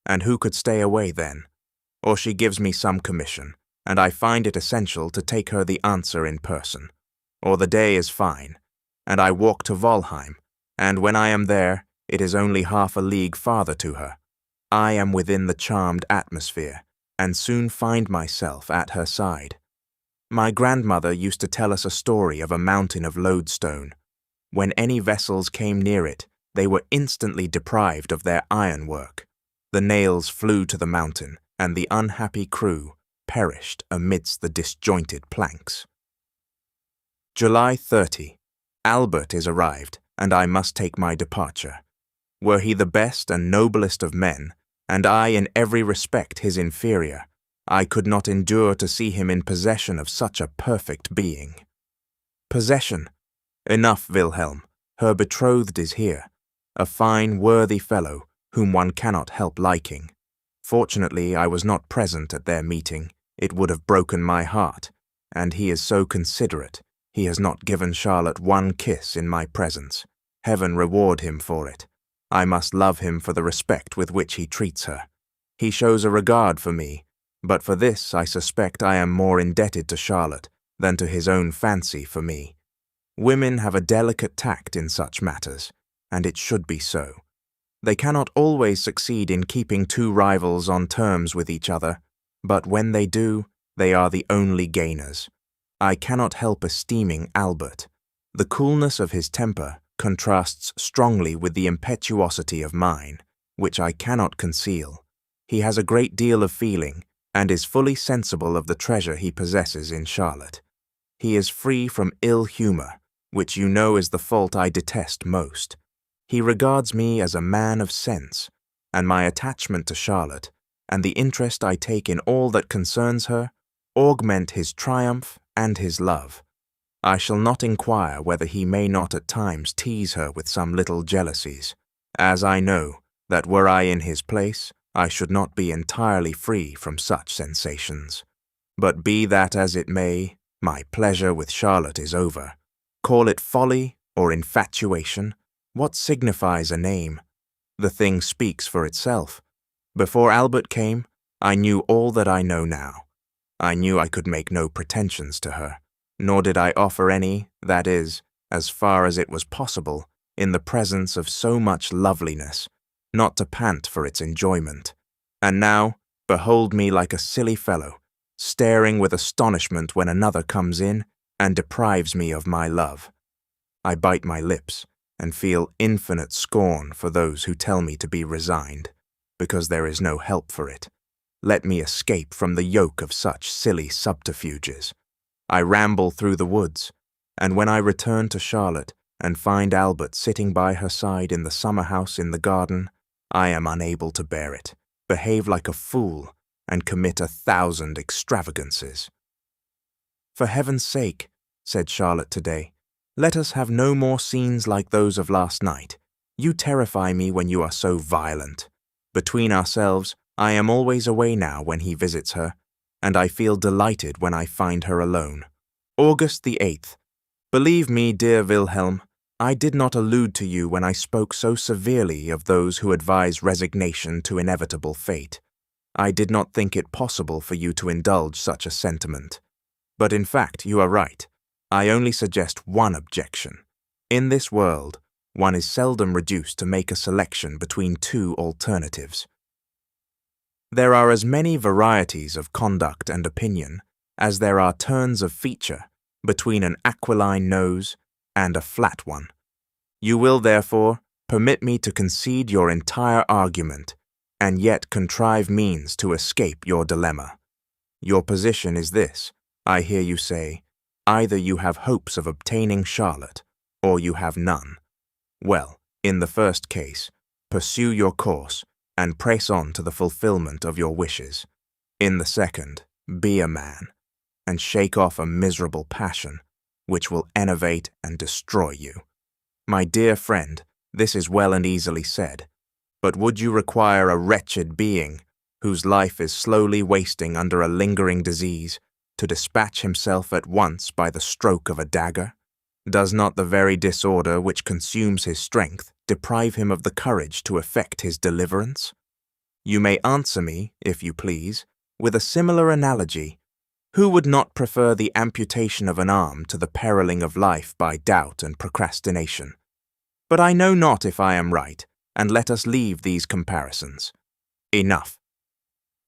and who could stay away then? Or she gives me some commission, and I find it essential to take her the answer in person. Or the day is fine, and I walk to Walheim, and when I am there, it is only half a league farther to her. I am within the charmed atmosphere, and soon find myself at her side. My grandmother used to tell us a story of a mountain of lodestone. When any vessels came near it, they were instantly deprived of their ironwork. The nails flew to the mountain, and the unhappy crew perished amidst the disjointed planks. July 30. Albert is arrived, and I must take my departure. Were he the best and noblest of men, and I in every respect his inferior, I could not endure to see him in possession of such a perfect being. Possession! Enough, Wilhelm. Her betrothed is here, a fine, worthy fellow, whom one cannot help liking. Fortunately, I was not present at their meeting. It would have broken my heart, and he is so considerate. He has not given Charlotte one kiss in my presence. Heaven reward him for it. I must love him for the respect with which he treats her. He shows a regard for me, but for this I suspect I am more indebted to Charlotte than to his own fancy for me. Women have a delicate tact in such matters, and it should be so. They cannot always succeed in keeping 2 rivals on terms with each other, but when they do, they are the only gainers. I cannot help esteeming Albert. The coolness of his temper contrasts strongly with the impetuosity of mine, which I cannot conceal. He has a great deal of feeling, and is fully sensible of the treasure he possesses in Charlotte. He is free from ill humor, which you know is the fault I detest most. He regards me as a man of sense, and my attachment to Charlotte, and the interest I take in all that concerns her, augment his triumph and his love. I shall not inquire whether he may not at times tease her with some little jealousies, as I know that were I in his place, I should not be entirely free from such sensations. But be that as it may, my pleasure with Charlotte is over. Call it folly or infatuation, what signifies a name? The thing speaks for itself. Before Albert came, I knew all that I know now. I knew I could make no pretensions to her, nor did I offer any, that is, as far as it was possible, in the presence of so much loveliness, not to pant for its enjoyment. And now, behold me like a silly fellow, staring with astonishment when another comes in and deprives me of my love. I bite my lips, and feel infinite scorn for those who tell me to be resigned, because there is no help for it. Let me escape from the yoke of such silly subterfuges. I ramble through the woods, and when I return to Charlotte and find Albert sitting by her side in the summer house in the garden, I am unable to bear it, behave like a fool, and commit 1,000 extravagances. "For heaven's sake," said Charlotte today, "let us have no more scenes like those of last night. You terrify me when you are so violent. Between ourselves, I am always away now when he visits her, and I feel delighted when I find her alone. August the 8th. Believe me, dear Wilhelm, I did not allude to you when I spoke so severely of those who advise resignation to inevitable fate. I did not think it possible for you to indulge such a sentiment. But in fact, you are right. I only suggest one objection. In this world, one is seldom reduced to make a selection between two alternatives. There are as many varieties of conduct and opinion as there are turns of feature between an aquiline nose and a flat one. You will, therefore, permit me to concede your entire argument and yet contrive means to escape your dilemma. Your position is this, I hear you say, either you have hopes of obtaining Charlotte, or you have none. Well, in the first case, pursue your course and press on to the fulfillment of your wishes. In the second, be a man, and shake off a miserable passion, which will enervate and destroy you. My dear friend, this is well and easily said, but would you require a wretched being, whose life is slowly wasting under a lingering disease, to dispatch himself at once by the stroke of a dagger? Does not the very disorder which consumes his strength deprive him of the courage to effect his deliverance? You may answer me, if you please, with a similar analogy. Who would not prefer the amputation of an arm to the periling of life by doubt and procrastination? But I know not if I am right, and let us leave these comparisons. Enough.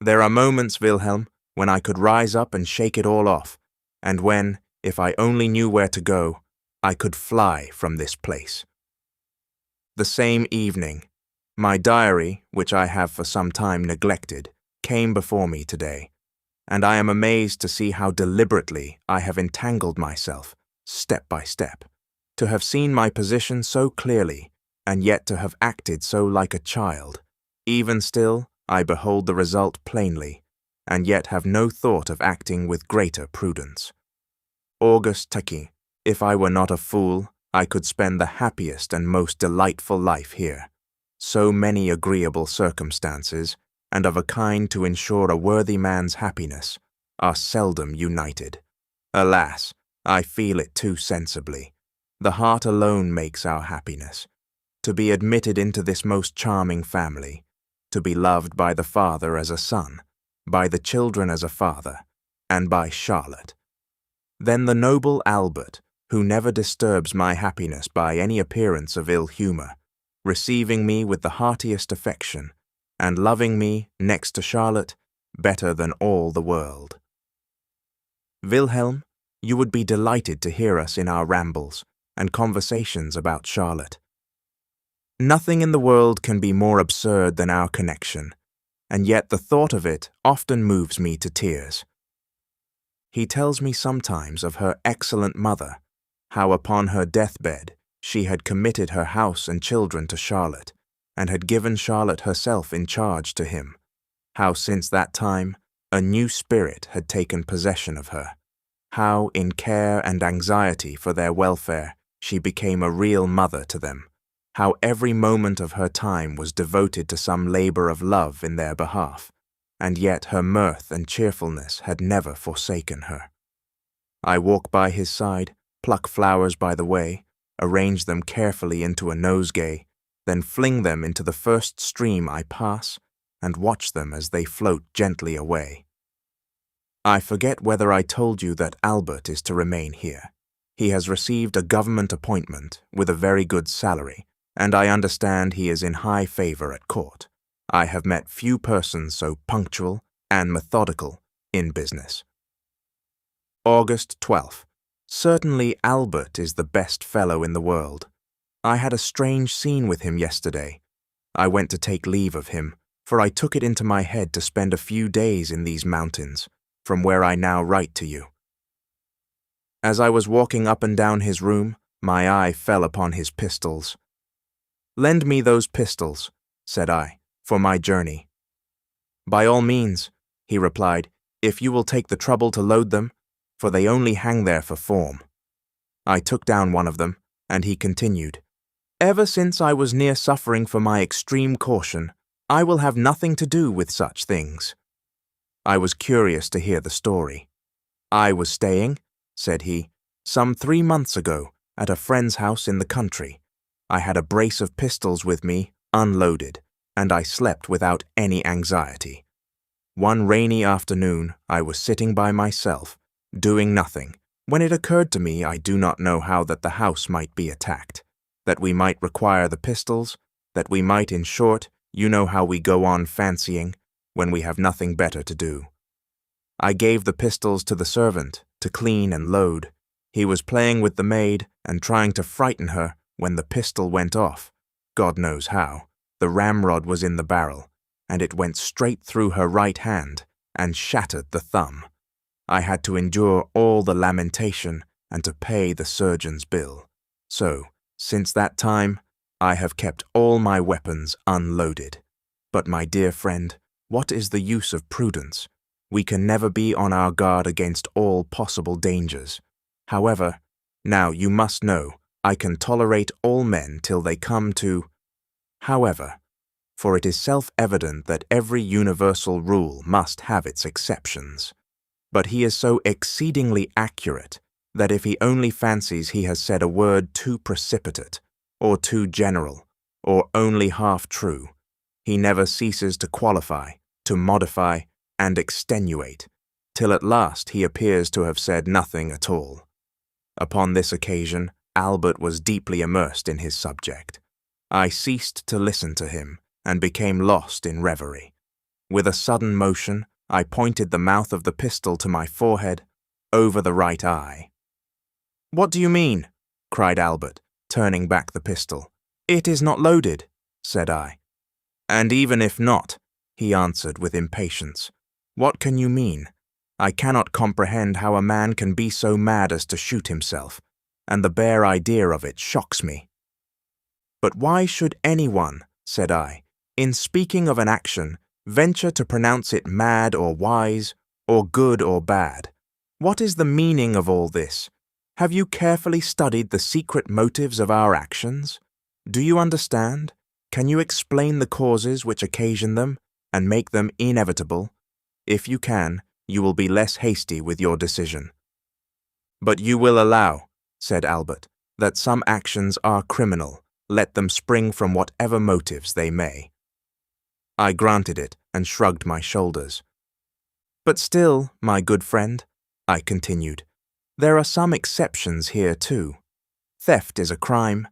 There are moments, Wilhelm, when I could rise up and shake it all off, and when, if I only knew where to go, I could fly from this place. The same evening, my diary, which I have for some time neglected, came before me today, and I am amazed to see how deliberately I have entangled myself, step by step, to have seen my position so clearly, and yet to have acted so like a child. Even still, I behold the result plainly, and yet have no thought of acting with greater prudence. August Taki, if I were not a fool, I could spend the happiest and most delightful life here. So many agreeable circumstances, and of a kind to ensure a worthy man's happiness, are seldom united. Alas, I feel it too sensibly. The heart alone makes our happiness. To be admitted into this most charming family, to be loved by the father as a son, by the children as a father, and by Charlotte. Then the noble Albert, who never disturbs my happiness by any appearance of ill humor, receiving me with the heartiest affection, and loving me, next to Charlotte, better than all the world. Wilhelm, you would be delighted to hear us in our rambles and conversations about Charlotte. Nothing in the world can be more absurd than our connection, and yet the thought of it often moves me to tears. He tells me sometimes of her excellent mother, how upon her deathbed she had committed her house and children to Charlotte, and had given Charlotte herself in charge to him, how since that time a new spirit had taken possession of her, how in care and anxiety for their welfare she became a real mother to them, how every moment of her time was devoted to some labor of love in their behalf, and yet her mirth and cheerfulness had never forsaken her. I walk by his side, pluck flowers by the way, arrange them carefully into a nosegay, then fling them into the first stream I pass, and watch them as they float gently away. I forget whether I told you that Albert is to remain here. He has received a government appointment with a very good salary, and I understand he is in high favor at court. I have met few persons so punctual and methodical in business. August 12th. Certainly Albert is the best fellow in the world. I had a strange scene with him yesterday. I went to take leave of him, for I took it into my head to spend a few days in these mountains, from where I now write to you. As I was walking up and down his room, my eye fell upon his pistols. "Lend me those pistols," said I, "for my journey." "By all means," he replied, "if you will take the trouble to load them, for they only hang there for form." I took down one of them, and he continued, "Ever since I was near suffering for my extreme caution, I will have nothing to do with such things." I was curious to hear the story. "I was staying," said he, "some 3 months ago, at a friend's house in the country. I had a brace of pistols with me, unloaded, and I slept without any anxiety. One rainy afternoon, I was sitting by myself, doing nothing, when it occurred to me I do not know how that the house might be attacked, that we might require the pistols, that we might, in short, you know how we go on fancying, when we have nothing better to do. I gave the pistols to the servant, to clean and load. He was playing with the maid and trying to frighten her when the pistol went off. God knows how. The ramrod was in the barrel, and it went straight through her right hand and shattered the thumb. I had to endure all the lamentation and to pay the surgeon's bill. So, since that time, I have kept all my weapons unloaded. But my dear friend, what is the use of prudence? We can never be on our guard against all possible dangers. However, now you must know, I can tolerate all men till they come to... However, for it is self-evident that every universal rule must have its exceptions. But he is so exceedingly accurate that if he only fancies he has said a word too precipitate, or too general, or only half true, he never ceases to qualify, to modify, and extenuate, till at last he appears to have said nothing at all. Upon this occasion, Albert was deeply immersed in his subject. I ceased to listen to him, and became lost in reverie. With a sudden motion, I pointed the mouth of the pistol to my forehead, over the right eye. "What do you mean?" cried Albert, turning back the pistol. "It is not loaded," said I. "And even if not," he answered with impatience, "what can you mean? I cannot comprehend how a man can be so mad as to shoot himself, and the bare idea of it shocks me." "But why should anyone," said I, "in speaking of an action, venture to pronounce it mad or wise, or good or bad? What is the meaning of all this? Have you carefully studied the secret motives of our actions? Do you understand? Can you explain the causes which occasion them, and make them inevitable? If you can, you will be less hasty with your decision." "But you will allow," said Albert, "that some actions are criminal, let them spring from whatever motives they may." I granted it and shrugged my shoulders. "But still, my good friend," I continued, "there are some exceptions here too. Theft is a crime,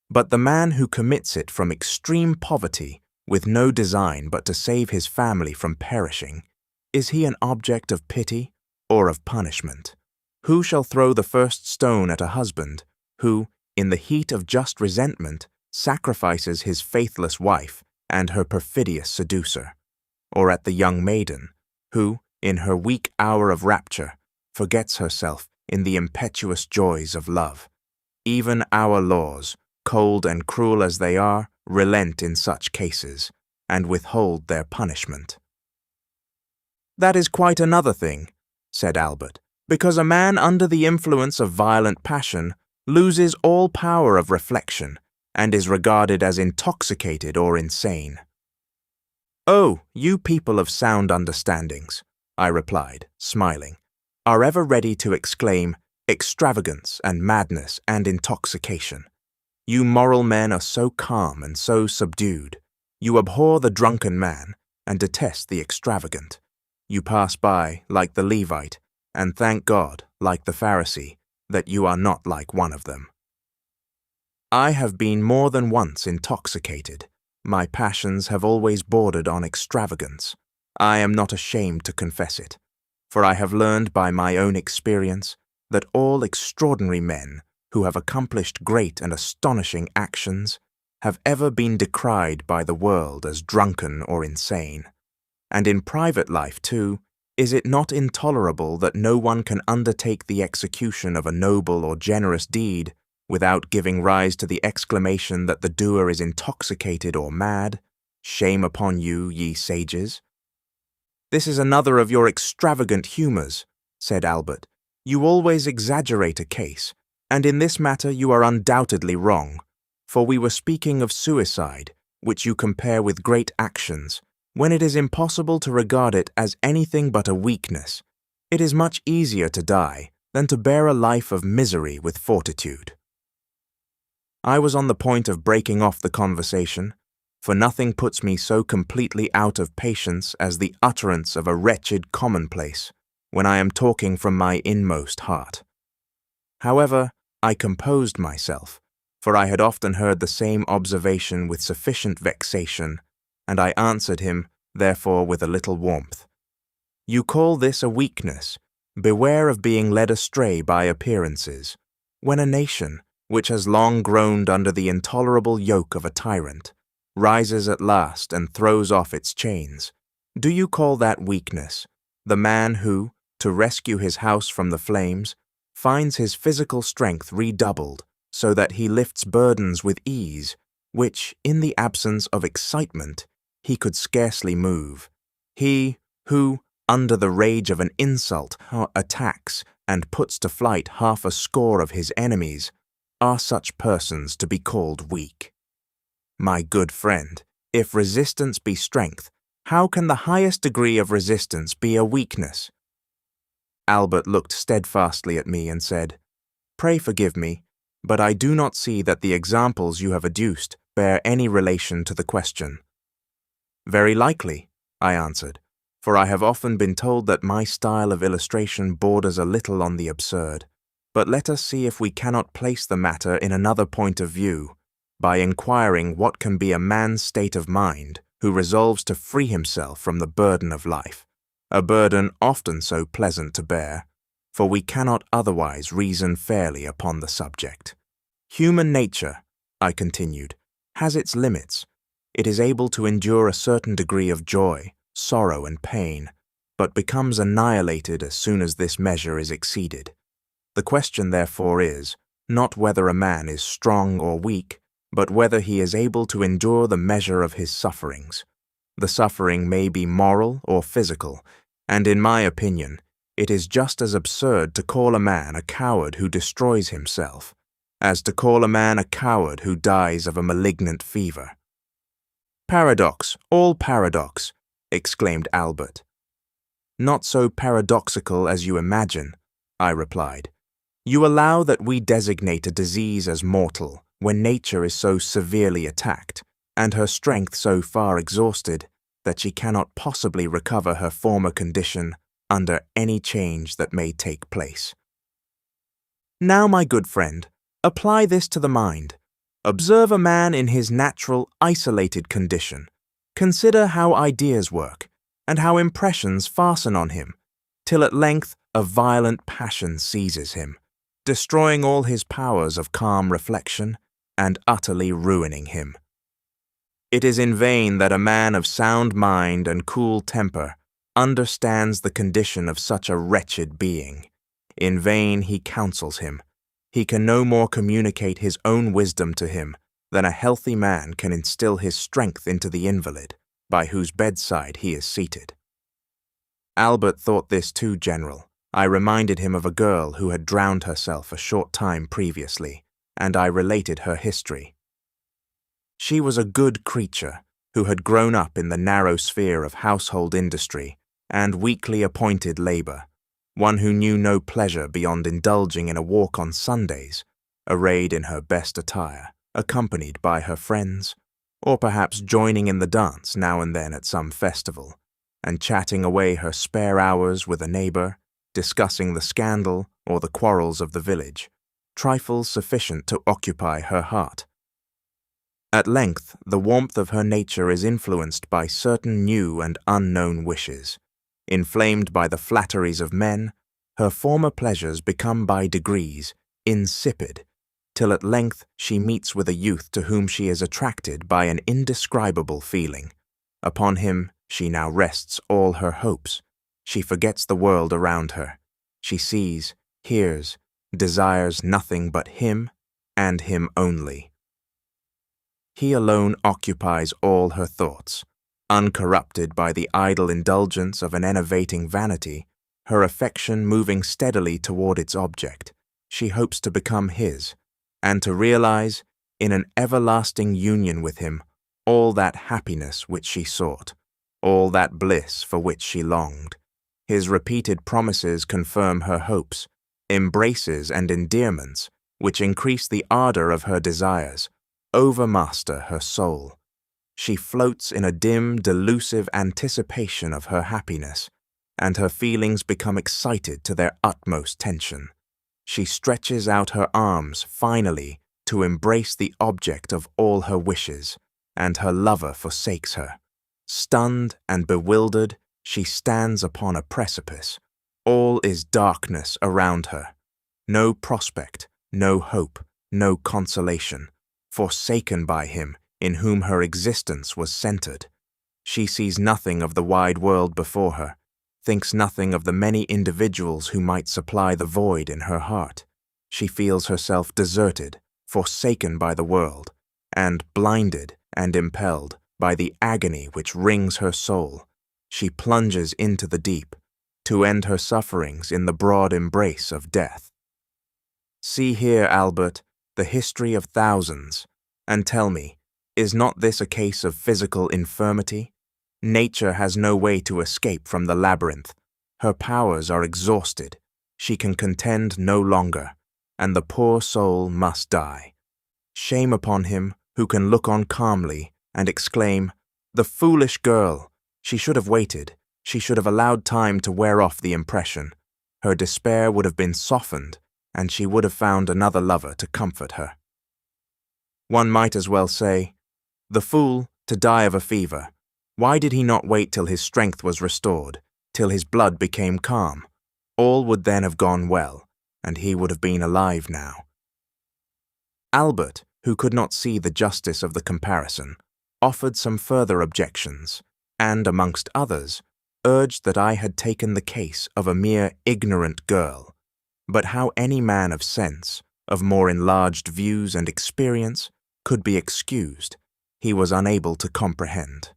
but the man who commits it from extreme poverty, with no design but to save his family from perishing, is he an object of pity or of punishment? Who shall throw the first stone at a husband who, in the heat of just resentment, sacrifices his faithless wife and her perfidious seducer? Or at the young maiden who, in her weak hour of rapture, forgets herself in the impetuous joys of love? Even our laws, cold and cruel as they are, relent in such cases, and withhold their punishment." "That is quite another thing," said Albert, "because a man under the influence of violent passion loses all power of reflection, and is regarded as intoxicated or insane." "Oh, you people of sound understandings," I replied, smiling, "are ever ready to exclaim, extravagance and madness and intoxication. You moral men are so calm and so subdued. You abhor the drunken man and detest the extravagant. You pass by, like the Levite, and thank God, like the Pharisee, that you are not like one of them. I have been more than once intoxicated. My passions have always bordered on extravagance. I am not ashamed to confess it, for I have learned by my own experience that all extraordinary men, who have accomplished great and astonishing actions, have ever been decried by the world as drunken or insane. And in private life, too, is it not intolerable that no one can undertake the execution of a noble or generous deed without giving rise to the exclamation that the doer is intoxicated or mad? Shame upon you, ye sages! This is another of your extravagant humours, said Albert. You always exaggerate a case, and in this matter you are undoubtedly wrong, for we were speaking of suicide, which you compare with great actions, when it is impossible to regard it as anything but a weakness. It is much easier to die than to bear a life of misery with fortitude. I was on the point of breaking off the conversation, for nothing puts me so completely out of patience as the utterance of a wretched commonplace when I am talking from my inmost heart. However, I composed myself, for I had often heard the same observation with sufficient vexation, and I answered him, therefore, with a little warmth. You call this a weakness. Beware of being led astray by appearances. When a nation, which has long groaned under the intolerable yoke of a tyrant, rises at last and throws off its chains, do you call that weakness? The man who, to rescue his house from the flames, finds his physical strength redoubled so that he lifts burdens with ease, which, in the absence of excitement, he could scarcely move. He who, under the rage of an insult, attacks and puts to flight half a score of his enemies, are such persons to be called weak? My good friend, if resistance be strength, how can the highest degree of resistance be a weakness? Albert looked steadfastly at me and said, Pray forgive me, but I do not see that the examples you have adduced bear any relation to the question. Very likely, I answered, for I have often been told that my style of illustration borders a little on the absurd. But let us see if we cannot place the matter in another point of view, by inquiring what can be a man's state of mind who resolves to free himself from the burden of life, a burden often so pleasant to bear, for we cannot otherwise reason fairly upon the subject. Human nature, I continued, has its limits. It is able to endure a certain degree of joy, sorrow, and pain, but becomes annihilated as soon as this measure is exceeded. The question, therefore, is, not whether a man is strong or weak, but whether he is able to endure the measure of his sufferings. The suffering may be moral or physical, and in my opinion, it is just as absurd to call a man a coward who destroys himself, as to call a man a coward who dies of a malignant fever. Paradox, all paradox, exclaimed Albert. Not so paradoxical as you imagine, I replied. You allow that we designate a disease as mortal when nature is so severely attacked, and her strength so far exhausted, that she cannot possibly recover her former condition under any change that may take place. Now, my good friend, apply this to the mind. Observe a man in his natural, isolated condition. Consider how ideas work, and how impressions fasten on him, till at length a violent passion seizes him, destroying all his powers of calm reflection and utterly ruining him. It is in vain that a man of sound mind and cool temper understands the condition of such a wretched being. In vain he counsels him. He can no more communicate his own wisdom to him than a healthy man can instill his strength into the invalid, by whose bedside he is seated. Albert thought this too general. I reminded him of a girl who had drowned herself a short time previously, and I related her history. She was a good creature who had grown up in the narrow sphere of household industry and weekly appointed labor, one who knew no pleasure beyond indulging in a walk on Sundays, arrayed in her best attire, accompanied by her friends, or perhaps joining in the dance now and then at some festival, and chatting away her spare hours with a neighbor, discussing the scandal or the quarrels of the village, trifles sufficient to occupy her heart. At length, the warmth of her nature is influenced by certain new and unknown wishes. Inflamed by the flatteries of men, her former pleasures become by degrees insipid till at length she meets with a youth to whom she is attracted by an indescribable feeling. Upon him she now rests all her hopes. She forgets the world around her. She sees, hears, desires nothing but him and him only. He alone occupies all her thoughts. Uncorrupted by the idle indulgence of an enervating vanity, her affection moving steadily toward its object, she hopes to become his, and to realize, in an everlasting union with him, all that happiness which she sought, all that bliss for which she longed. His repeated promises confirm her hopes, embraces and endearments, which increase the ardor of her desires, overmaster her soul. She floats in a dim, delusive anticipation of her happiness, and her feelings become excited to their utmost tension. She stretches out her arms, finally, to embrace the object of all her wishes, and her lover forsakes her. Stunned and bewildered, she stands upon a precipice. All is darkness around her. No prospect, no hope, no consolation. Forsaken by him, in whom her existence was centered. She sees nothing of the wide world before her, thinks nothing of the many individuals who might supply the void in her heart. She feels herself deserted, forsaken by the world, and blinded and impelled by the agony which wrings her soul. She plunges into the deep, to end her sufferings in the broad embrace of death. See here, Albert, the history of thousands, and tell me, is not this a case of physical infirmity? Nature has no way to escape from the labyrinth. Her powers are exhausted. She can contend no longer, and the poor soul must die. Shame upon him who can look on calmly and exclaim, "The foolish girl! She should have waited. She should have allowed time to wear off the impression. Her despair would have been softened, and she would have found another lover to comfort her." One might as well say, "The fool, to die of a fever, why did he not wait till his strength was restored, till his blood became calm? All would then have gone well, and he would have been alive now." Albert, who could not see the justice of the comparison, offered some further objections, and, amongst others, urged that I had taken the case of a mere ignorant girl. But how any man of sense, of more enlarged views and experience, could be excused, he was unable to comprehend.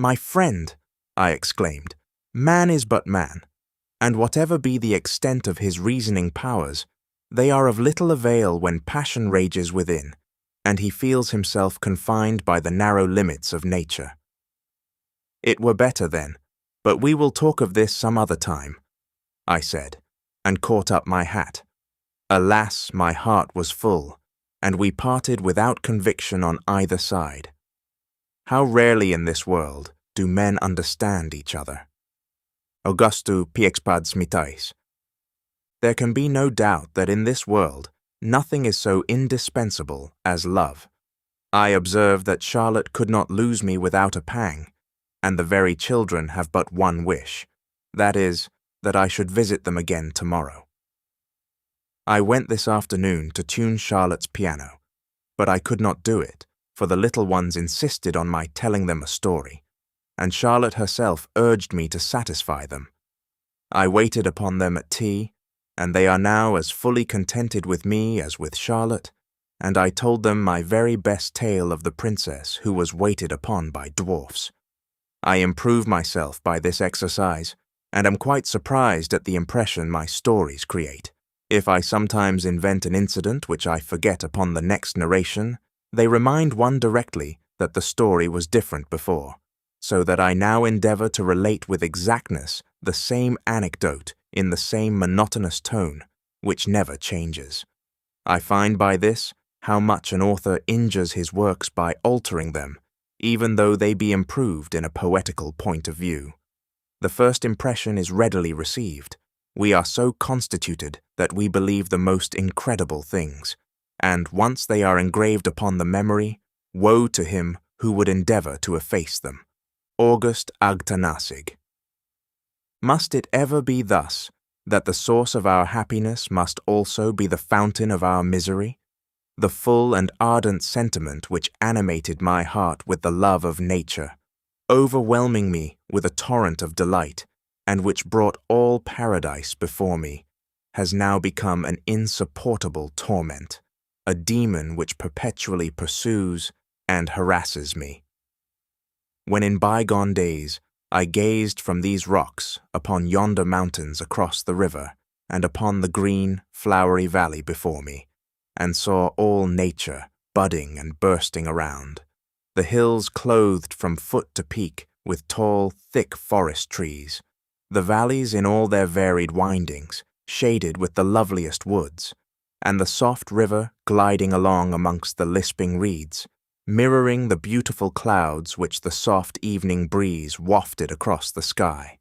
"My friend," I exclaimed, "man is but man, and whatever be the extent of his reasoning powers, they are of little avail when passion rages within, and he feels himself confined by the narrow limits of nature. It were better then, but we will talk of this some other time," I said, and caught up my hat. Alas, my heart was full, and we parted without conviction on either side. How rarely in this world do men understand each other. Augustu piexpads mitais. There can be no doubt that in this world nothing is so indispensable as love. I observe that Charlotte could not lose me without a pang, and the very children have but one wish, that is, that I should visit them again tomorrow. I went this afternoon to tune Charlotte's piano, but I could not do it, for the little ones insisted on my telling them a story, and Charlotte herself urged me to satisfy them. I waited upon them at tea, and they are now as fully contented with me as with Charlotte, and I told them my very best tale of the princess who was waited upon by dwarfs. I improve myself by this exercise, and am quite surprised at the impression my stories create. If I sometimes invent an incident which I forget upon the next narration, they remind one directly that the story was different before, so that I now endeavor to relate with exactness the same anecdote in the same monotonous tone, which never changes. I find by this how much an author injures his works by altering them, even though they be improved in a poetical point of view. The first impression is readily received. We are so constituted that we believe the most incredible things, and once they are engraved upon the memory, woe to him who would endeavor to efface them. August Agtanasig. Must it ever be thus, that the source of our happiness must also be the fountain of our misery? the full and ardent sentiment which animated my heart with the love of nature, overwhelming me with a torrent of delight, and which brought all paradise before me, has now become an insupportable torment, a demon which perpetually pursues and harasses me. When in bygone days I gazed from these rocks upon yonder mountains across the river, and upon the green, flowery valley before me, and saw all nature budding and bursting around, the hills clothed from foot to peak with tall, thick forest trees, the valleys in all their varied windings, shaded with the loveliest woods, and the soft river gliding along amongst the lisping reeds, mirroring the beautiful clouds which the soft evening breeze wafted across the sky.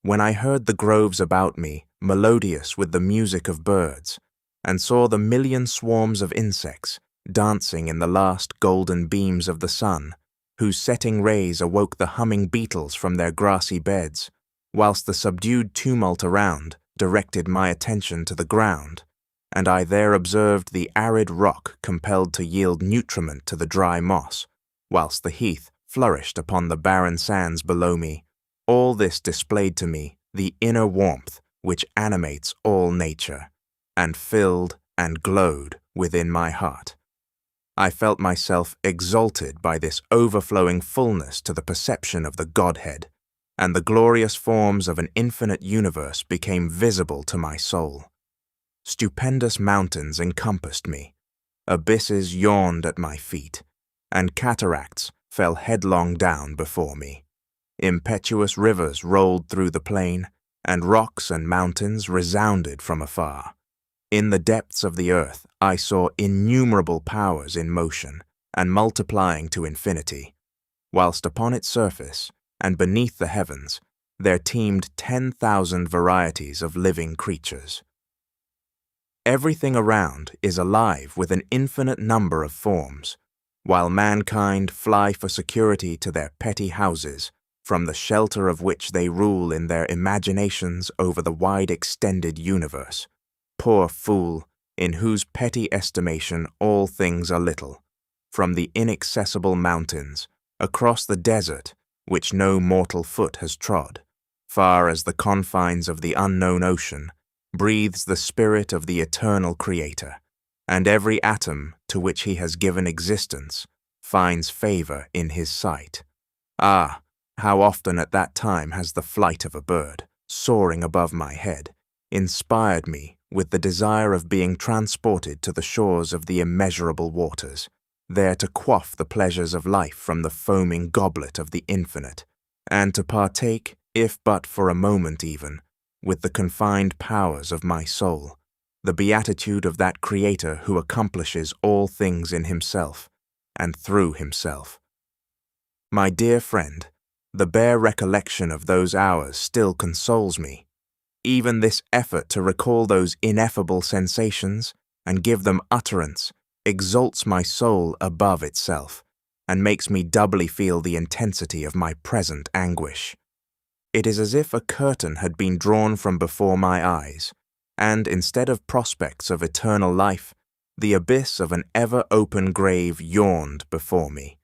When I heard the groves about me melodious with the music of birds, and saw the million swarms of insects dancing in the last golden beams of the sun, whose setting rays awoke the humming beetles from their grassy beds, whilst the subdued tumult around directed my attention to the ground, and I there observed the arid rock compelled to yield nutriment to the dry moss, whilst the heath flourished upon the barren sands below me, all this displayed to me the inner warmth which animates all nature, and filled and glowed within my heart. I felt myself exalted by this overflowing fullness to the perception of the Godhead, and the glorious forms of an infinite universe became visible to my soul. Stupendous mountains encompassed me, abysses yawned at my feet, and cataracts fell headlong down before me. Impetuous rivers rolled through the plain, and rocks and mountains resounded from afar. In the depths of the earth I saw innumerable powers in motion and multiplying to infinity, whilst upon its surface and beneath the heavens there teemed 10,000 varieties of living creatures. Everything around is alive with an infinite number of forms, while mankind fly for security to their petty houses, from the shelter of which they rule in their imaginations over the wide-extended universe. Poor fool, in whose petty estimation all things are little, from the inaccessible mountains, across the desert which no mortal foot has trod, far as the confines of the unknown ocean, breathes the spirit of the eternal Creator, and every atom to which he has given existence finds favor in his sight. Ah, how often at that time has the flight of a bird, soaring above my head, inspired me with the desire of being transported to the shores of the immeasurable waters, there to quaff the pleasures of life from the foaming goblet of the infinite, and to partake, if but for a moment even, with the confined powers of my soul, the beatitude of that Creator who accomplishes all things in himself and through himself. My dear friend, the bare recollection of those hours still consoles me. Even this effort to recall those ineffable sensations and give them utterance exalts my soul above itself and makes me doubly feel the intensity of my present anguish. It is as if a curtain had been drawn from before my eyes, and instead of prospects of eternal life, the abyss of an ever-open grave yawned before me.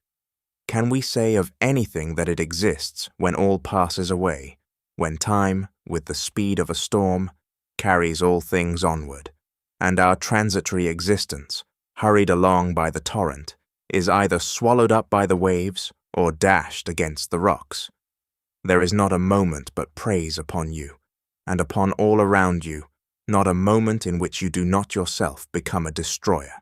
Can we say of anything that it exists when all passes away, when time, with the speed of a storm, carries all things onward, and our transitory existence, hurried along by the torrent, is either swallowed up by the waves or dashed against the rocks? There is not a moment but praise upon you, and upon all around you, not a moment in which you do not yourself become a destroyer.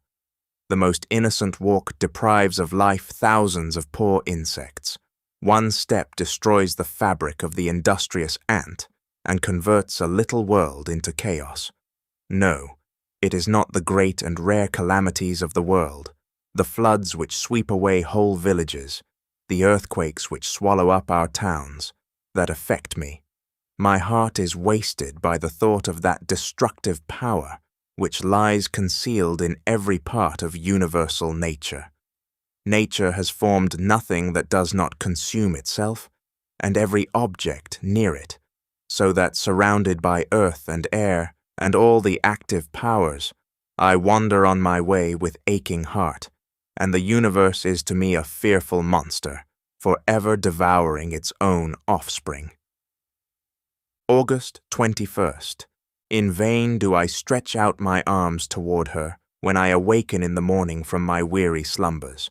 The most innocent walk deprives of life thousands of poor insects. One step destroys the fabric of the industrious ant and converts a little world into chaos. No, it is not the great and rare calamities of the world, the floods which sweep away whole villages, the earthquakes which swallow up our towns, that affect me. My heart is wasted by the thought of that destructive power which lies concealed in every part of universal nature. Nature has formed nothing that does not consume itself, and every object near it, so that surrounded by earth and air and all the active powers, I wander on my way with aching heart, and the universe is to me a fearful monster, forever devouring its own offspring. August 21st. In vain do I stretch out my arms toward her when I awaken in the morning from my weary slumbers.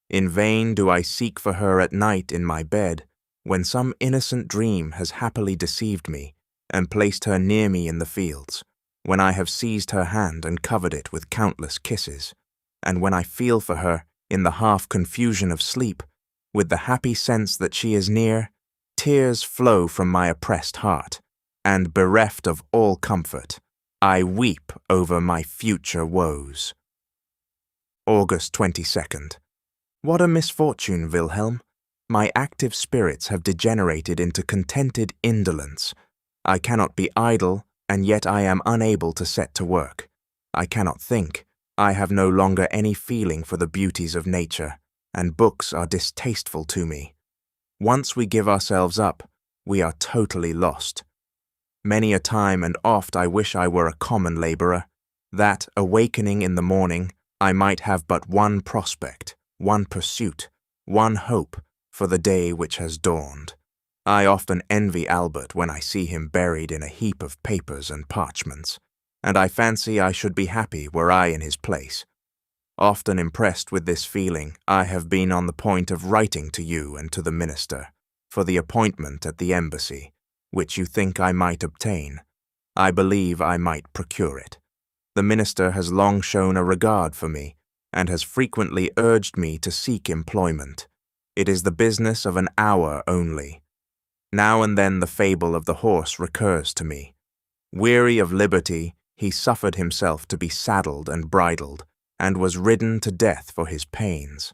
In vain do I seek for her at night in my bed, when some innocent dream has happily deceived me and placed her near me in the fields, when I have seized her hand and covered it with countless kisses, and when I feel for her in the half-confusion of sleep, with the happy sense that she is near, tears flow from my oppressed heart, and bereft of all comfort, I weep over my future woes. August 22nd. What a misfortune, Wilhelm! My active spirits have degenerated into contented indolence. I cannot be idle, and yet I am unable to set to work. I cannot think. I have no longer any feeling for the beauties of nature, and books are distasteful to me. Once we give ourselves up, we are totally lost. Many a time and oft I wish I were a common laborer, that, awakening in the morning, I might have but one prospect, one pursuit, one hope for the day which has dawned. I often envy Albert when I see him buried in a heap of papers and parchments, and I fancy I should be happy were I in his place. Often impressed with this feeling, I have been on the point of writing to you and to the minister for the appointment at the embassy, which you think I might obtain. I believe I might procure it. The minister has long shown a regard for me, and has frequently urged me to seek employment. It is the business of an hour only. Now and then the fable of the horse recurs to me. Weary of liberty, he suffered himself to be saddled and bridled, and was ridden to death for his pains.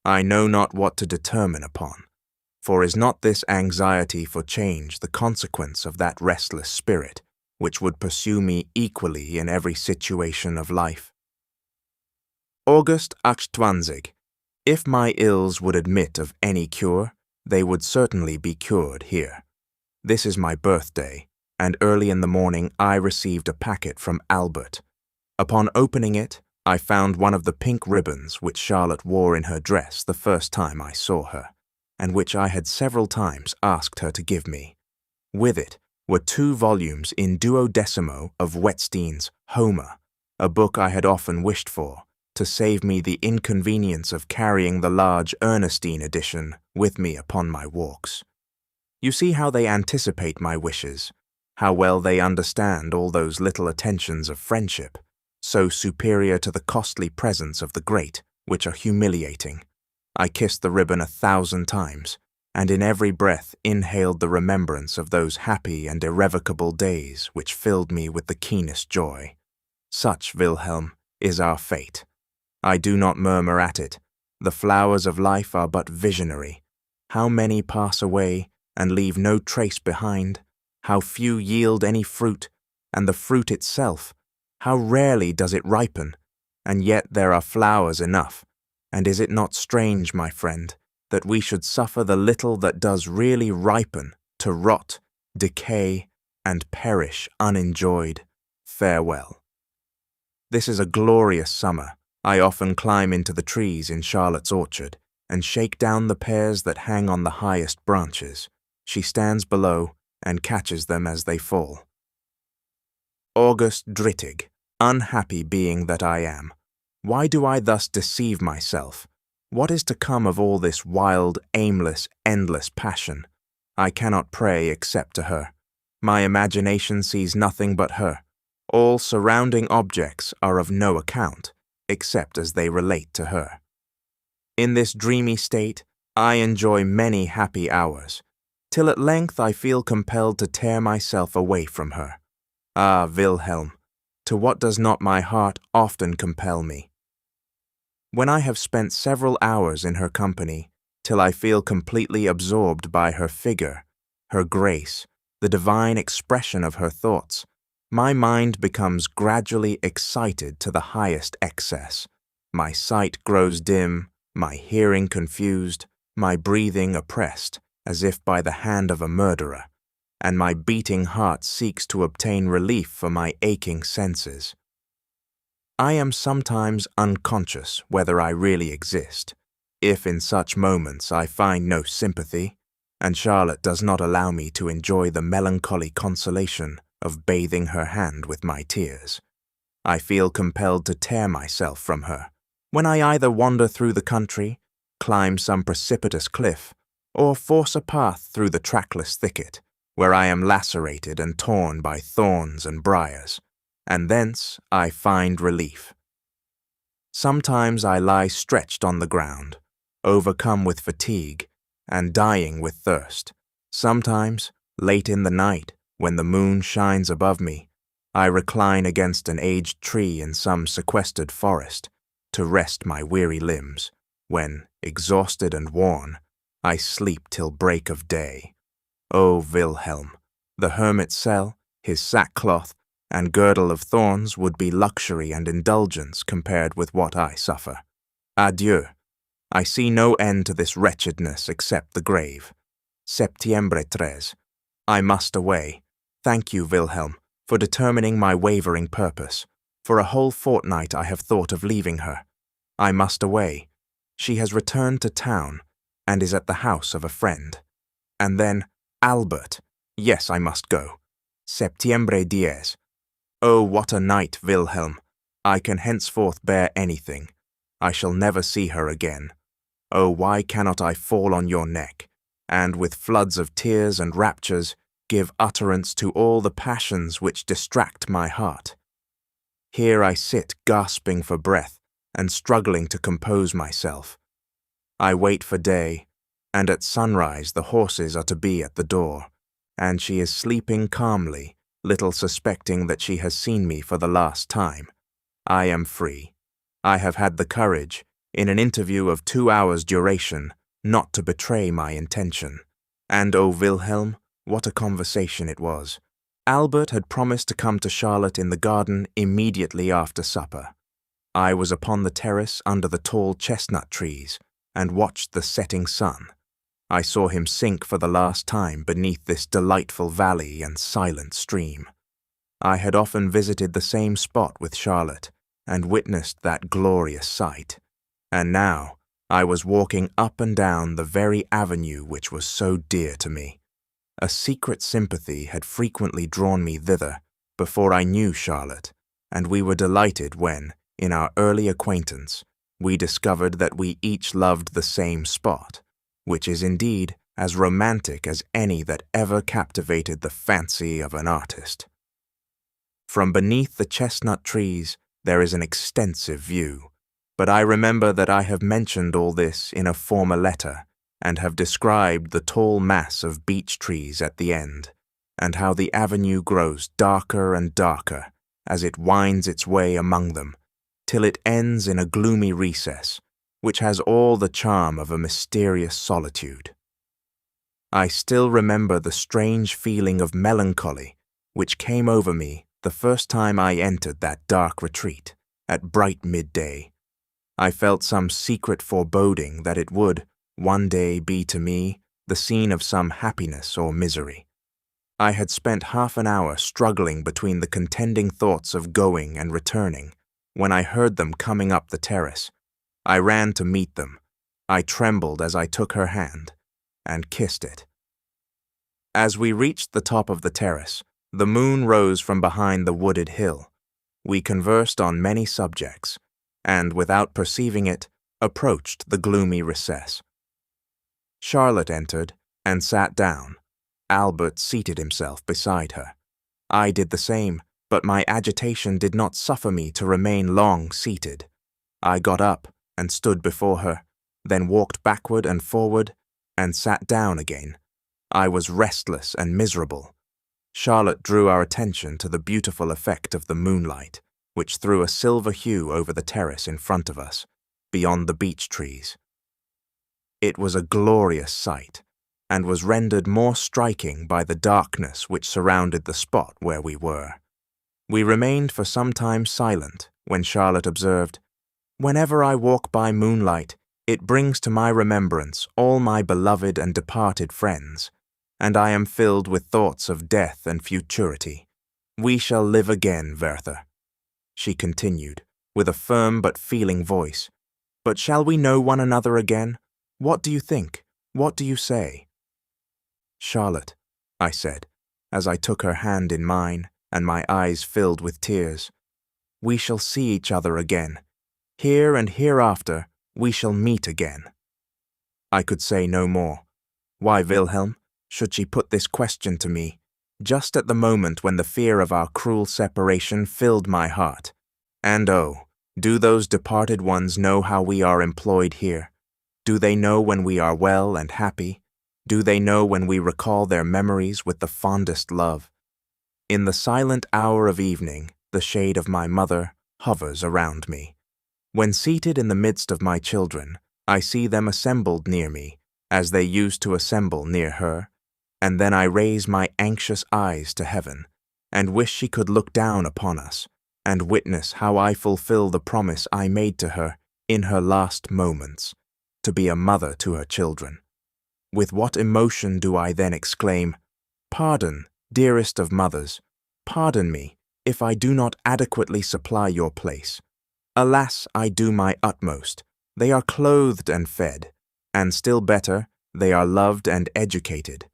I know not what to determine upon, for is not this anxiety for change the consequence of that restless spirit which would pursue me equally in every situation of life? August 28. If my ills would admit of any cure, they would certainly be cured here. This is my birthday, and early in the morning I received a packet from Albert. Upon opening it, I found one of the pink ribbons which Charlotte wore in her dress the first time I saw her, and which I had several times asked her to give me. With it were 2 volumes in 12mo of Wetstein's Homer, a book I had often wished for, to save me the inconvenience of carrying the large Ernestine edition with me upon my walks. You see how they anticipate my wishes, how well they understand all those little attentions of friendship, so superior to the costly presents of the great, which are humiliating. I kissed the ribbon 1,000 times, and in every breath inhaled the remembrance of those happy and irrevocable days which filled me with the keenest joy. Such, Wilhelm, is our fate. I do not murmur at it. The flowers of life are but visionary. How many pass away and leave no trace behind? How few yield any fruit, and the fruit itself, how rarely does it ripen? And yet there are flowers enough. And is it not strange, my friend, that we should suffer the little that does really ripen to rot, decay, and perish unenjoyed? Farewell. This is a glorious summer. I often climb into the trees in Charlotte's orchard and shake down the pears that hang on the highest branches. She stands below and catches them as they fall. August Drittig. Unhappy being that I am. Why do I thus deceive myself? What is to come of all this wild, aimless, endless passion? I cannot pray except to her. My imagination sees nothing but her. All surrounding objects are of no account, except as they relate to her. In this dreamy state, I enjoy many happy hours, till at length I feel compelled to tear myself away from her. Ah, Wilhelm, to what does not my heart often compel me? When I have spent several hours in her company, till I feel completely absorbed by her figure, her grace, the divine expression of her thoughts, my mind becomes gradually excited to the highest excess. My sight grows dim, my hearing confused, my breathing oppressed, as if by the hand of a murderer, and my beating heart seeks to obtain relief for my aching senses. I am sometimes unconscious whether I really exist, if in such moments I find no sympathy, and Charlotte does not allow me to enjoy the melancholy consolation of bathing her hand with my tears. I feel compelled to tear myself from her, when I either wander through the country, climb some precipitous cliff, or force a path through the trackless thicket, where I am lacerated and torn by thorns and briars, and thence I find relief. Sometimes I lie stretched on the ground, overcome with fatigue, and dying with thirst. Sometimes, late in the night, when the moon shines above me, I recline against an aged tree in some sequestered forest, to rest my weary limbs, when, exhausted and worn, I sleep till break of day. O Wilhelm, the hermit's cell, his sackcloth, and girdle of thorns would be luxury and indulgence compared with what I suffer. Adieu. I see no end to this wretchedness except the grave. Septiembre 3. I must away. Thank you, Wilhelm, for determining my wavering purpose. For a whole fortnight I have thought of leaving her. I must away. She has returned to town, and is at the house of a friend. And then, Albert. Yes, I must go. Septiembre 10. Oh, what a night, Wilhelm. I can henceforth bear anything. I shall never see her again. Oh, why cannot I fall on your neck, and with floods of tears and raptures give utterance to all the passions which distract my heart? Here I sit gasping for breath and struggling to compose myself. I wait for day, and at sunrise the horses are to be at the door, and she is sleeping calmly, little suspecting that she has seen me for the last time. I am free. I have had the courage, in an interview of 2 hours' duration, not to betray my intention. And oh, Wilhelm, what a conversation it was. Albert had promised to come to Charlotte in the garden immediately after supper. I was upon the terrace under the tall chestnut trees, and watched the setting sun. I saw him sink for the last time beneath this delightful valley and silent stream. I had often visited the same spot with Charlotte, and witnessed that glorious sight. And now I was walking up and down the very avenue which was so dear to me. A secret sympathy had frequently drawn me thither before I knew Charlotte, and we were delighted when, in our early acquaintance, we discovered that we each loved the same spot, which is indeed as romantic as any that ever captivated the fancy of an artist. From beneath the chestnut trees there is an extensive view, but I remember that I have mentioned all this in a former letter, and have described the tall mass of beech trees at the end, and how the avenue grows darker and darker as it winds its way among them, till it ends in a gloomy recess, which has all the charm of a mysterious solitude. I still remember the strange feeling of melancholy which came over me the first time I entered that dark retreat, at bright midday. I felt some secret foreboding that it would, one day, be to me the scene of some happiness or misery. I had spent half an hour struggling between the contending thoughts of going and returning, when I heard them coming up the terrace. I ran to meet them. I trembled as I took her hand, and kissed it. As we reached the top of the terrace, the moon rose from behind the wooded hill. We conversed on many subjects, and, without perceiving it, approached the gloomy recess. Charlotte entered and sat down. Albert seated himself beside her. I did the same, but my agitation did not suffer me to remain long seated. I got up and stood before her, then walked backward and forward, and sat down again. I was restless and miserable. Charlotte drew our attention to the beautiful effect of the moonlight, which threw a silver hue over the terrace in front of us, beyond the beech trees. It was a glorious sight, and was rendered more striking by the darkness which surrounded the spot where we were. We remained for some time silent, when Charlotte observed, "Whenever I walk by moonlight, it brings to my remembrance all my beloved and departed friends, and I am filled with thoughts of death and futurity. We shall live again, Werther," she continued, with a firm but feeling voice. "But shall we know one another again? What do you think? What do you say?" "Charlotte," I said, as I took her hand in mine and my eyes filled with tears, "we shall see each other again. Here and hereafter we shall meet again." I could say no more. Why Wilhelm should she put this question to me, just at the moment when the fear of our cruel separation filled my heart? And oh, do those departed ones know how we are employed here? Do they know when we are well and happy? Do they know when we recall their memories with the fondest love? In the silent hour of evening, the shade of my mother hovers around me. When seated in the midst of my children, I see them assembled near me, as they used to assemble near her, and then I raise my anxious eyes to heaven, and wish she could look down upon us, and witness how I fulfill the promise I made to her in her last moments, to be a mother to her children. With what emotion do I then exclaim, "Pardon, dearest of mothers, pardon me if I do not adequately supply your place. Alas, I do my utmost. They are clothed and fed, and still better, they are loved and educated.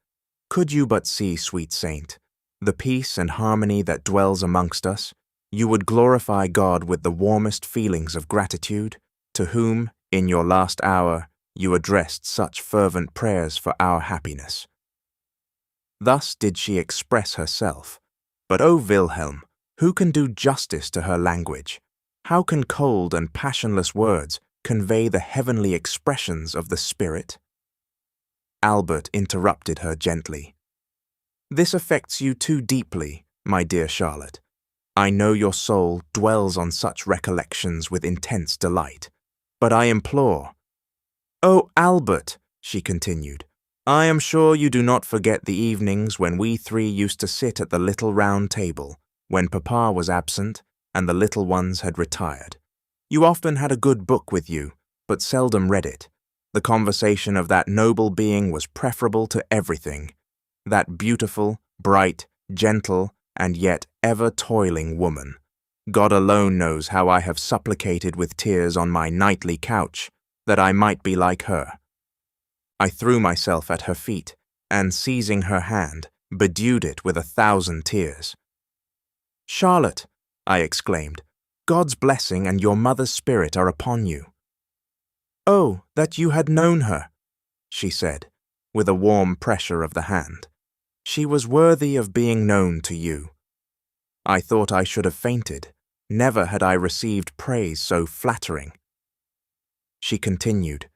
Could you but see, sweet saint, the peace and harmony that dwells amongst us, you would glorify God with the warmest feelings of gratitude, to whom, in your last hour, you addressed such fervent prayers for our happiness." Thus did she express herself. But O Wilhelm, who can do justice to her language? How can cold and passionless words convey the heavenly expressions of the spirit? Albert interrupted her gently. "This affects you too deeply, my dear Charlotte. I know your soul dwells on such recollections with intense delight. But I implore—" "Oh, Albert," she continued, "I am sure you do not forget the evenings when we three used to sit at the little round table, when Papa was absent and the little ones had retired. You often had a good book with you, but seldom read it. The conversation of that noble being was preferable to everything. That beautiful, bright, gentle, and yet ever toiling woman. God alone knows how I have supplicated with tears on my nightly couch that I might be like her." I threw myself at her feet, and seizing her hand, bedewed it with 1,000 tears. "Charlotte," I exclaimed, "God's blessing and your mother's spirit are upon you." "Oh, that you had known her," she said, with a warm pressure of the hand. "She was worthy of being known to you." I thought I should have fainted. Never had I received praise so flattering. She continued,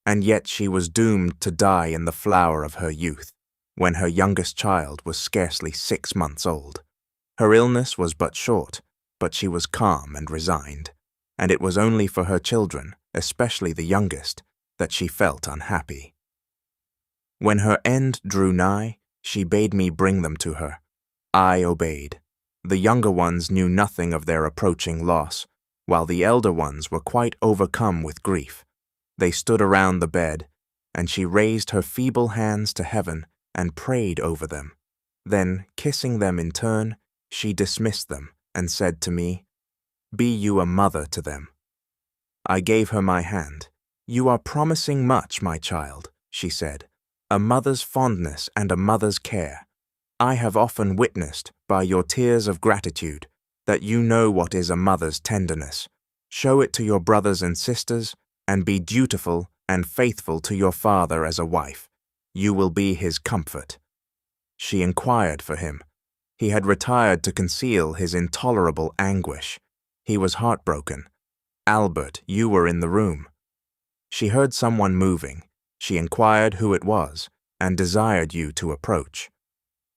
"And yet she was doomed to die in the flower of her youth, when her youngest child was scarcely 6 months old. Her illness was but short, but she was calm and resigned, and it was only for her children, especially the youngest, that she felt unhappy. When her end drew nigh, she bade me bring them to her. I obeyed. The younger ones knew nothing of their approaching loss, while the elder ones were quite overcome with grief. They stood around the bed, and she raised her feeble hands to heaven and prayed over them. Then, kissing them in turn, she dismissed them and said to me, "Be you a mother to them." I gave her my hand. "You are promising much, my child," she said, "a mother's fondness and a mother's care. I have often witnessed, by your tears of gratitude, that you know what is a mother's tenderness. Show it to your brothers and sisters, and be dutiful and faithful to your father as a wife. You will be his comfort." She inquired for him. He had retired to conceal his intolerable anguish. He was heartbroken. "Albert, you were in the room." She heard someone moving. She inquired who it was, and desired you to approach.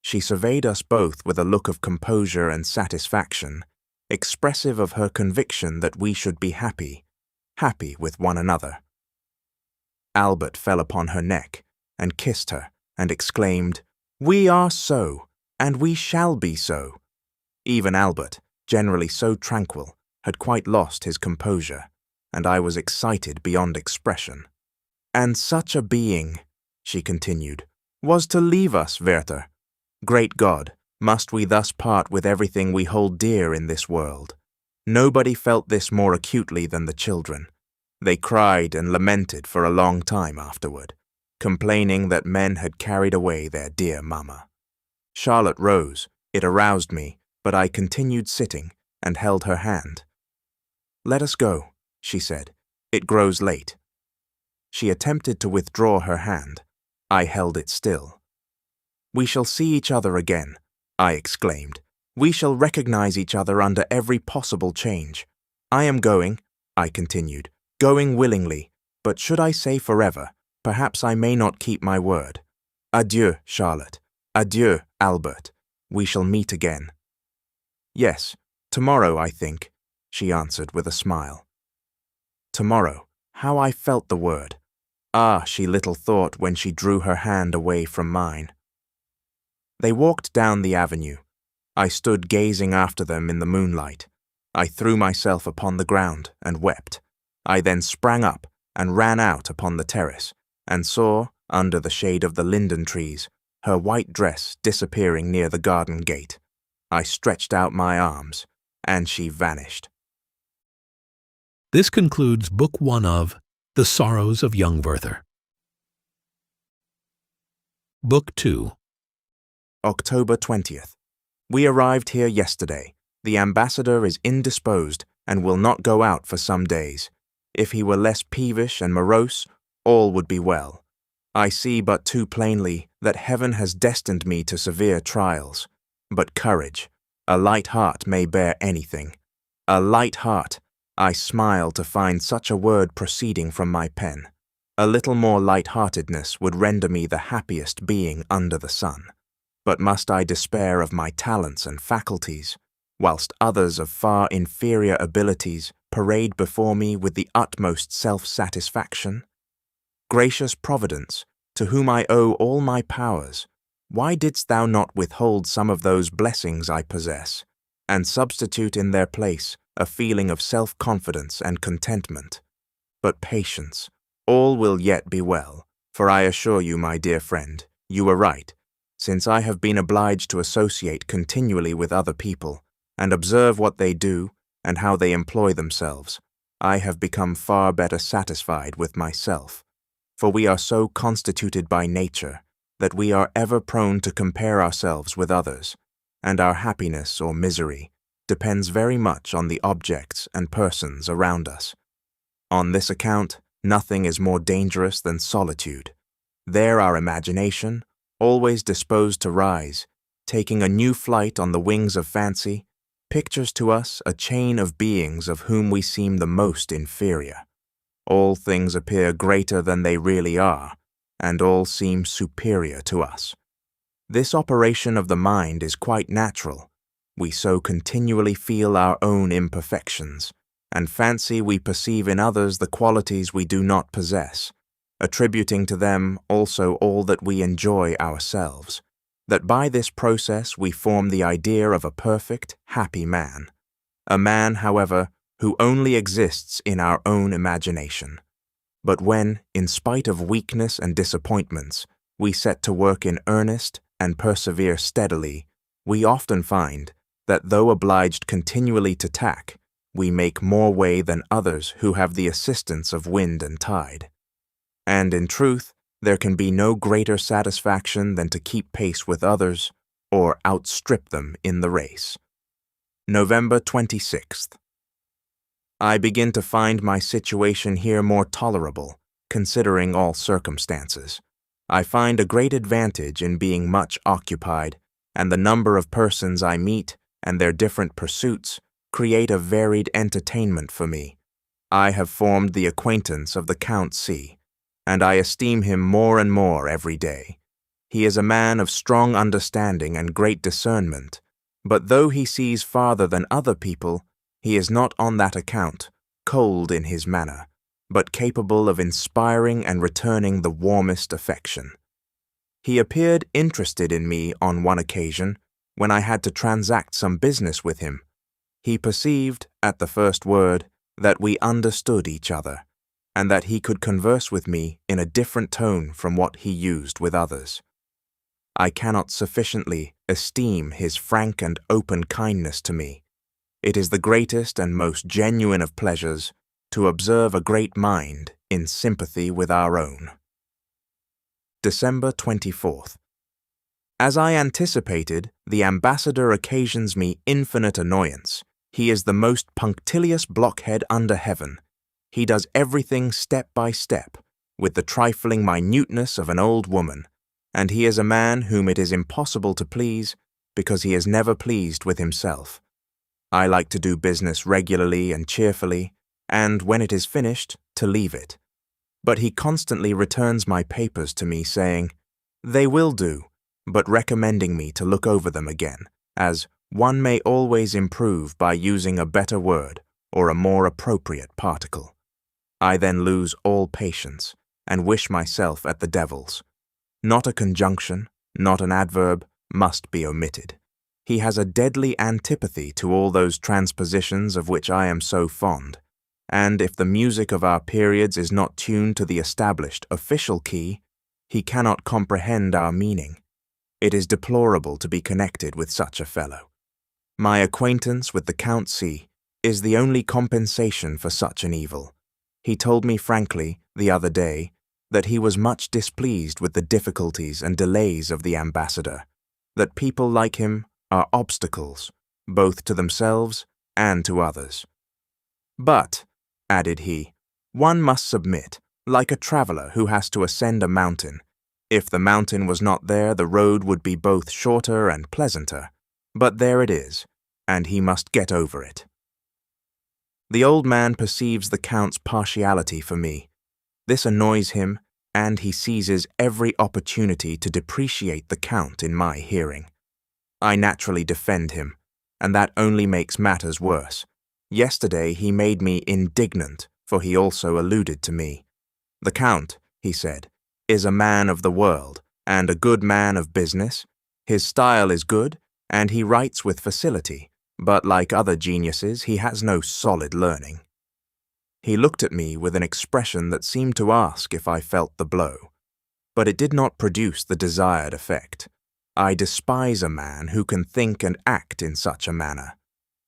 She surveyed us both with a look of composure and satisfaction, expressive of her conviction that we should be happy with one another. Albert fell upon her neck, and kissed her, and exclaimed, "We are so, and we shall be so." Even Albert, generally so tranquil, had quite lost his composure, and I was excited beyond expression. "And such a being," she continued, "was to leave us, Werther. Great God, must we thus part with everything we hold dear in this world? Nobody felt this more acutely than the children. They cried and lamented for a long time afterward, complaining that men had carried away their dear mamma. Charlotte rose. It aroused me, but I continued sitting and held her hand. "Let us go," she said. "It grows late." She attempted to withdraw her hand. I held it still. "We shall see each other again," I exclaimed. "We shall recognize each other under every possible change. I am going," I continued, "going willingly, but should I say forever, perhaps I may not keep my word. Adieu, Charlotte. Adieu, Albert. We shall meet again." "Yes, tomorrow, I think," she answered with a smile. Tomorrow, how I felt the word. Ah, she little thought when she drew her hand away from mine. They walked down the avenue. I stood gazing after them in the moonlight. I threw myself upon the ground and wept. I then sprang up and ran out upon the terrace, and saw, under the shade of the linden trees, her white dress disappearing near the garden gate. I stretched out my arms, and she vanished. This concludes Book 1 of The Sorrows of Young Werther. Book 2. October 20th. We arrived here yesterday. The ambassador is indisposed and will not go out for some days. If he were less peevish and morose, all would be well. I see but too plainly that heaven has destined me to severe trials. But courage, a light heart may bear anything. A light heart, I smile to find such a word proceeding from my pen. A little more light-heartedness would render me the happiest being under the sun. But must I despair of my talents and faculties, whilst others of far inferior abilities parade before me with the utmost self-satisfaction? Gracious Providence, to whom I owe all my powers, why didst thou not withhold some of those blessings I possess, and substitute in their place a feeling of self-confidence and contentment? But patience, all will yet be well, for I assure you, my dear friend, you were right. Since I have been obliged to associate continually with other people, and observe what they do and how they employ themselves, I have become far better satisfied with myself. For we are so constituted by nature that we are ever prone to compare ourselves with others, and our happiness or misery depends very much on the objects and persons around us. On this account, nothing is more dangerous than solitude. There our imagination, always disposed to rise, taking a new flight on the wings of fancy, pictures to us a chain of beings of whom we seem the most inferior. All things appear greater than they really are, and all seem superior to us. This operation of the mind is quite natural. We so continually feel our own imperfections, and fancy we perceive in others the qualities we do not possess, attributing to them also all that we enjoy ourselves, that by this process we form the idea of a perfect, happy man. A man, however, who only exists in our own imagination. But when, in spite of weakness and disappointments, we set to work in earnest and persevere steadily, we often find that though obliged continually to tack, we make more way than others who have the assistance of wind and tide. And in truth, there can be no greater satisfaction than to keep pace with others or outstrip them in the race. November 26th. I begin to find my situation here more tolerable, considering all circumstances. I find a great advantage in being much occupied, and the number of persons I meet and their different pursuits create a varied entertainment for me. I have formed the acquaintance of the Count C., and I esteem him more and more every day. He is a man of strong understanding and great discernment, but though he sees farther than other people, he is not on that account cold in his manner, but capable of inspiring and returning the warmest affection. He appeared interested in me on one occasion, when I had to transact some business with him. He perceived, at the first word, that we understood each other, and that he could converse with me in a different tone from what he used with others. I cannot sufficiently esteem his frank and open kindness to me. It is the greatest and most genuine of pleasures to observe a great mind in sympathy with our own. December 24th. As I anticipated, the ambassador occasions me infinite annoyance. He is the most punctilious blockhead under heaven. He does everything step by step, with the trifling minuteness of an old woman, and he is a man whom it is impossible to please because he is never pleased with himself. I like to do business regularly and cheerfully, and when it is finished, to leave it. But he constantly returns my papers to me saying, "They will do," but recommending me to look over them again, as one may always improve by using a better word or a more appropriate particle. I then lose all patience and wish myself at the devil's. Not a conjunction, not an adverb, must be omitted. He has a deadly antipathy to all those transpositions of which I am so fond, and if the music of our periods is not tuned to the established official key, he cannot comprehend our meaning. It is deplorable to be connected with such a fellow. My acquaintance with the Count C. is the only compensation for such an evil. He told me frankly, the other day, that he was much displeased with the difficulties and delays of the ambassador, that people like him are obstacles, both to themselves and to others. But, added he, one must submit, like a traveler who has to ascend a mountain. If the mountain was not there, the road would be both shorter and pleasanter. But there it is, and he must get over it. The old man perceives the Count's partiality for me. This annoys him, and he seizes every opportunity to depreciate the Count in my hearing. I naturally defend him, and that only makes matters worse. Yesterday he made me indignant, for he also alluded to me. The Count, he said, is a man of the world, and a good man of business. His style is good, and he writes with facility, but like other geniuses, he has no solid learning. He looked at me with an expression that seemed to ask if I felt the blow, but it did not produce the desired effect. I despise a man who can think and act in such a manner.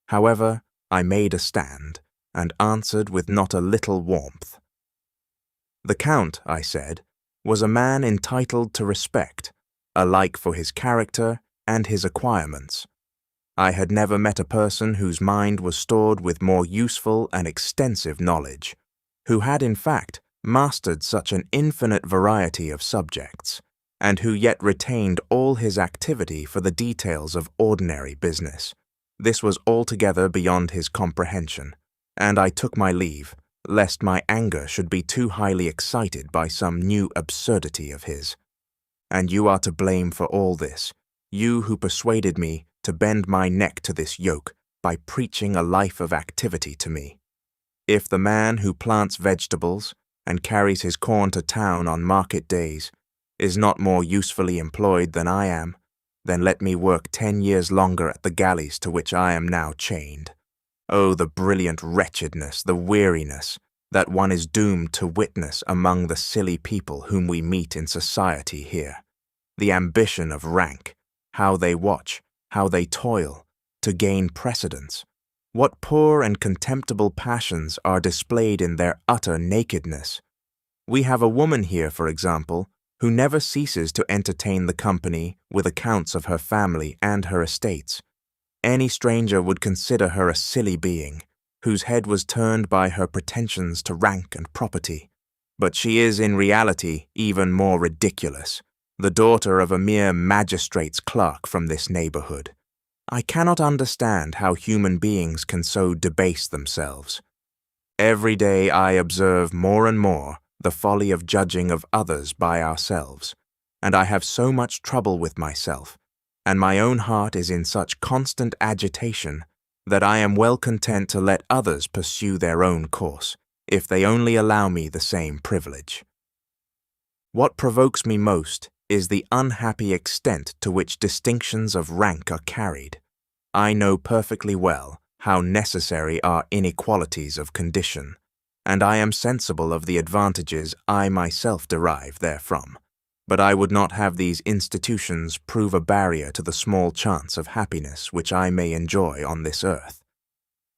However, I made a stand, and answered with not a little warmth. The Count, I said, was a man entitled to respect, alike for his character and his acquirements. I had never met a person whose mind was stored with more useful and extensive knowledge, who had in fact mastered such an infinite variety of subjects, and who yet retained all his activity for the details of ordinary business. This was altogether beyond his comprehension, and I took my leave, lest my anger should be too highly excited by some new absurdity of his. And you are to blame for all this, you who persuaded me to bend my neck to this yoke by preaching a life of activity to me. If the man who plants vegetables and carries his corn to town on market days is not more usefully employed than I am, then let me work 10 years longer at the galleys to which I am now chained. Oh, the brilliant wretchedness, the weariness, that one is doomed to witness among the silly people whom we meet in society here. The ambition of rank, how they watch, how they toil, to gain precedence. What poor and contemptible passions are displayed in their utter nakedness. We have a woman here, for example, who never ceases to entertain the company with accounts of her family and her estates. Any stranger would consider her a silly being, whose head was turned by her pretensions to rank and property. But she is in reality even more ridiculous, the daughter of a mere magistrate's clerk from this neighborhood. I cannot understand how human beings can so debase themselves. Every day I observe more and more the folly of judging of others by ourselves, and I have so much trouble with myself, and my own heart is in such constant agitation that I am well content to let others pursue their own course, if they only allow me the same privilege. What provokes me most is the unhappy extent to which distinctions of rank are carried. I know perfectly well how necessary are inequalities of condition, and I am sensible of the advantages I myself derive therefrom. But I would not have these institutions prove a barrier to the small chance of happiness which I may enjoy on this earth.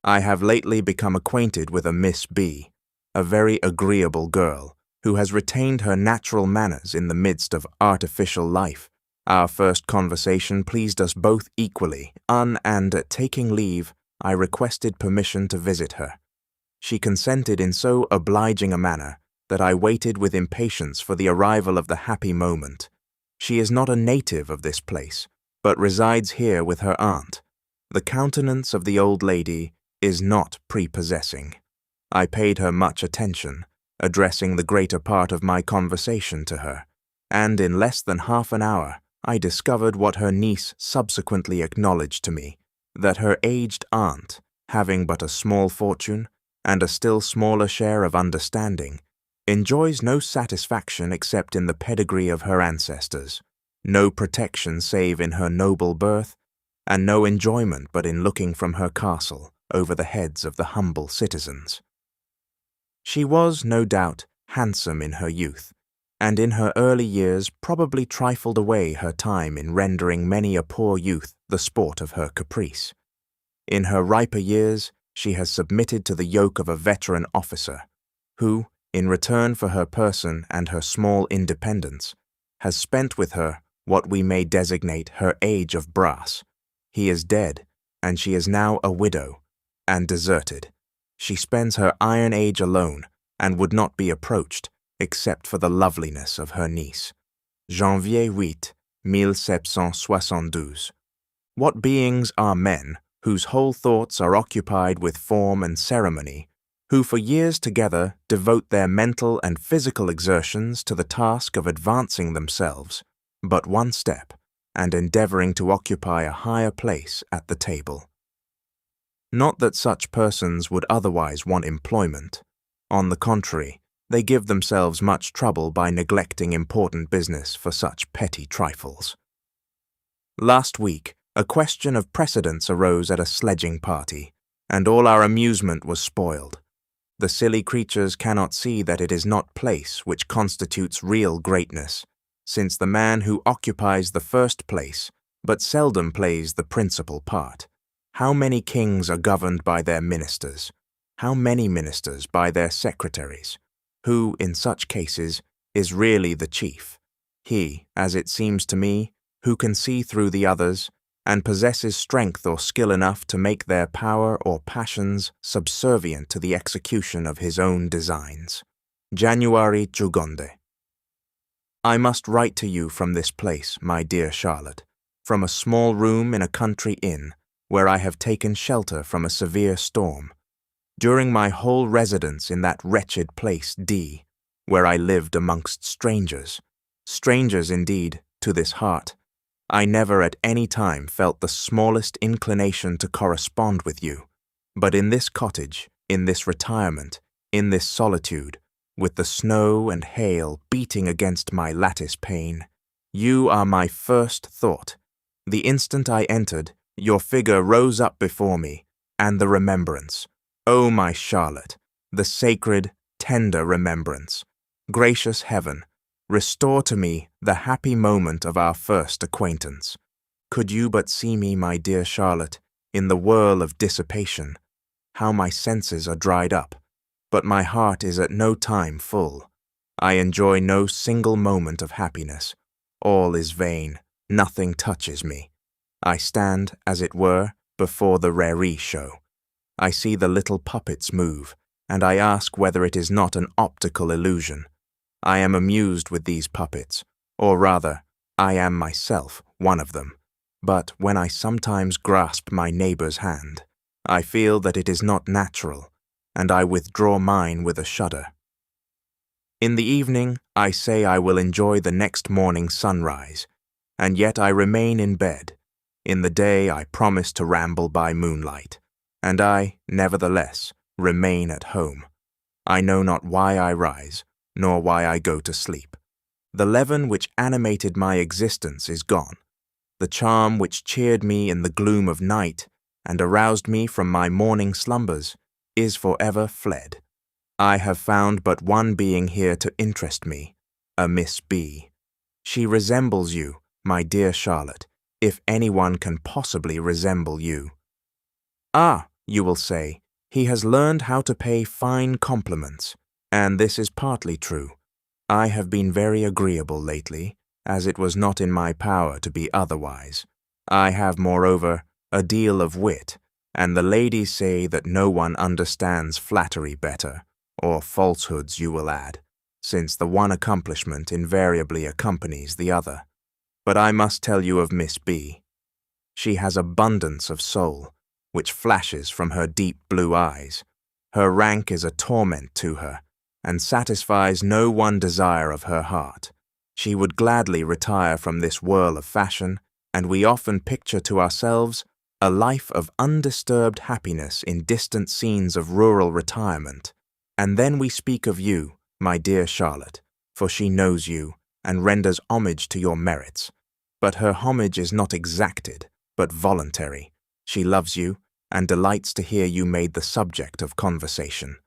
I have lately become acquainted with a Miss B, a very agreeable girl, who has retained her natural manners in the midst of artificial life. Our first conversation pleased us both equally, and at taking leave, I requested permission to visit her. She consented in so obliging a manner that I waited with impatience for the arrival of the happy moment. She is not a native of this place, but resides here with her aunt. The countenance of the old lady is not prepossessing. I paid her much attention, addressing the greater part of my conversation to her, and in less than half an hour I discovered what her niece subsequently acknowledged to me, that her aged aunt, having but a small fortune and a still smaller share of understanding, enjoys no satisfaction except in the pedigree of her ancestors, no protection save in her noble birth, and no enjoyment but in looking from her castle over the heads of the humble citizens. She was, no doubt, handsome in her youth, and in her early years probably trifled away her time in rendering many a poor youth the sport of her caprice. In her riper years, she has submitted to the yoke of a veteran officer, who, in return for her person and her small independence, has spent with her what we may designate her age of brass. He is dead, and she is now a widow, and deserted. She spends her iron age alone, and would not be approached, except for the loveliness of her niece. Janvier 8, 1772. What beings are men, whose whole thoughts are occupied with form and ceremony, who for years together devote their mental and physical exertions to the task of advancing themselves but one step, and endeavoring to occupy a higher place at the table? Not that such persons would otherwise want employment. On the contrary, they give themselves much trouble by neglecting important business for such petty trifles. Last week, a question of precedence arose at a sledging party, and all our amusement was spoiled. The silly creatures cannot see that it is not place which constitutes real greatness, since the man who occupies the first place but seldom plays the principal part. How many kings are governed by their ministers? How many ministers by their secretaries? Who, in such cases, is really the chief? He, as it seems to me, who can see through the others, and possesses strength or skill enough to make their power or passions subservient to the execution of his own designs. January 2. I must write to you from this place, my dear Charlotte, from a small room in a country inn, where I have taken shelter from a severe storm. During my whole residence in that wretched place D, where I lived amongst strangers indeed, to this heart, I never at any time felt the smallest inclination to correspond with you, but in this cottage, in this retirement, in this solitude, with the snow and hail beating against my lattice pane, you are my first thought. The instant I entered, your figure rose up before me, and the remembrance, O my Charlotte, the sacred, tender remembrance. Gracious Heaven, restore to me the happy moment of our first acquaintance. Could you but see me, my dear Charlotte, in the whirl of dissipation, how my senses are dried up, but my heart is at no time full. I enjoy no single moment of happiness. All is vain, nothing touches me. I stand, as it were, before the Raree show. I see the little puppets move, and I ask whether it is not an optical illusion. I am amused with these puppets, or rather, I am myself one of them. But when I sometimes grasp my neighbor's hand, I feel that it is not natural, and I withdraw mine with a shudder. In the evening, I say I will enjoy the next morning's sunrise, and yet I remain in bed. In the day I promise to ramble by moonlight, and I, nevertheless, remain at home. I know not why I rise, nor why I go to sleep. The leaven which animated my existence is gone. The charm which cheered me in the gloom of night and aroused me from my morning slumbers is forever fled. I have found but one being here to interest me, a Miss B. She resembles you, my dear Charlotte, if anyone can possibly resemble you. Ah, You will say, he has learned how to pay fine compliments, and this is partly true. I have been very agreeable lately, as it was not in my power to be otherwise. I have, moreover, a deal of wit, and the ladies say that no one understands flattery better, or falsehoods you will add, since the one accomplishment invariably accompanies the other. But I must tell you of Miss B. She has abundance of soul, which flashes from her deep blue eyes. Her rank is a torment to her, and satisfies no one desire of her heart. She would gladly retire from this whirl of fashion, and we often picture to ourselves a life of undisturbed happiness in distant scenes of rural retirement. And then we speak of you, my dear Charlotte, for she knows you, and renders homage to your merits. But her homage is not exacted, but voluntary. She loves you, and delights to hear you made the subject of conversation.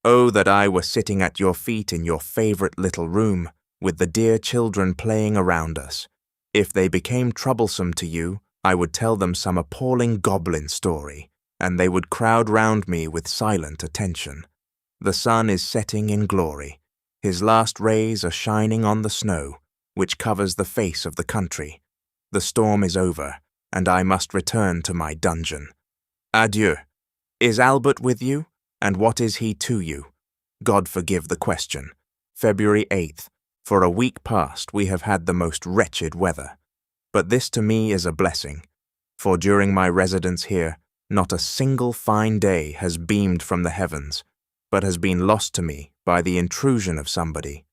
Oh, that I were sitting at your feet in your favourite little room, with the dear children playing around us. If they became troublesome to you, I would tell them some appalling goblin story, and they would crowd round me with silent attention. The sun is setting in glory. His last rays are shining on the snow, which covers the face of the country. The storm is over, and I must return to my dungeon. Adieu. Is Albert with you? And what is he to you? God forgive the question. February 8th. For a week past we have had the most wretched weather. But this to me is a blessing, for during my residence here, not a single fine day has beamed from the heavens, but has been lost to me by the intrusion of somebody.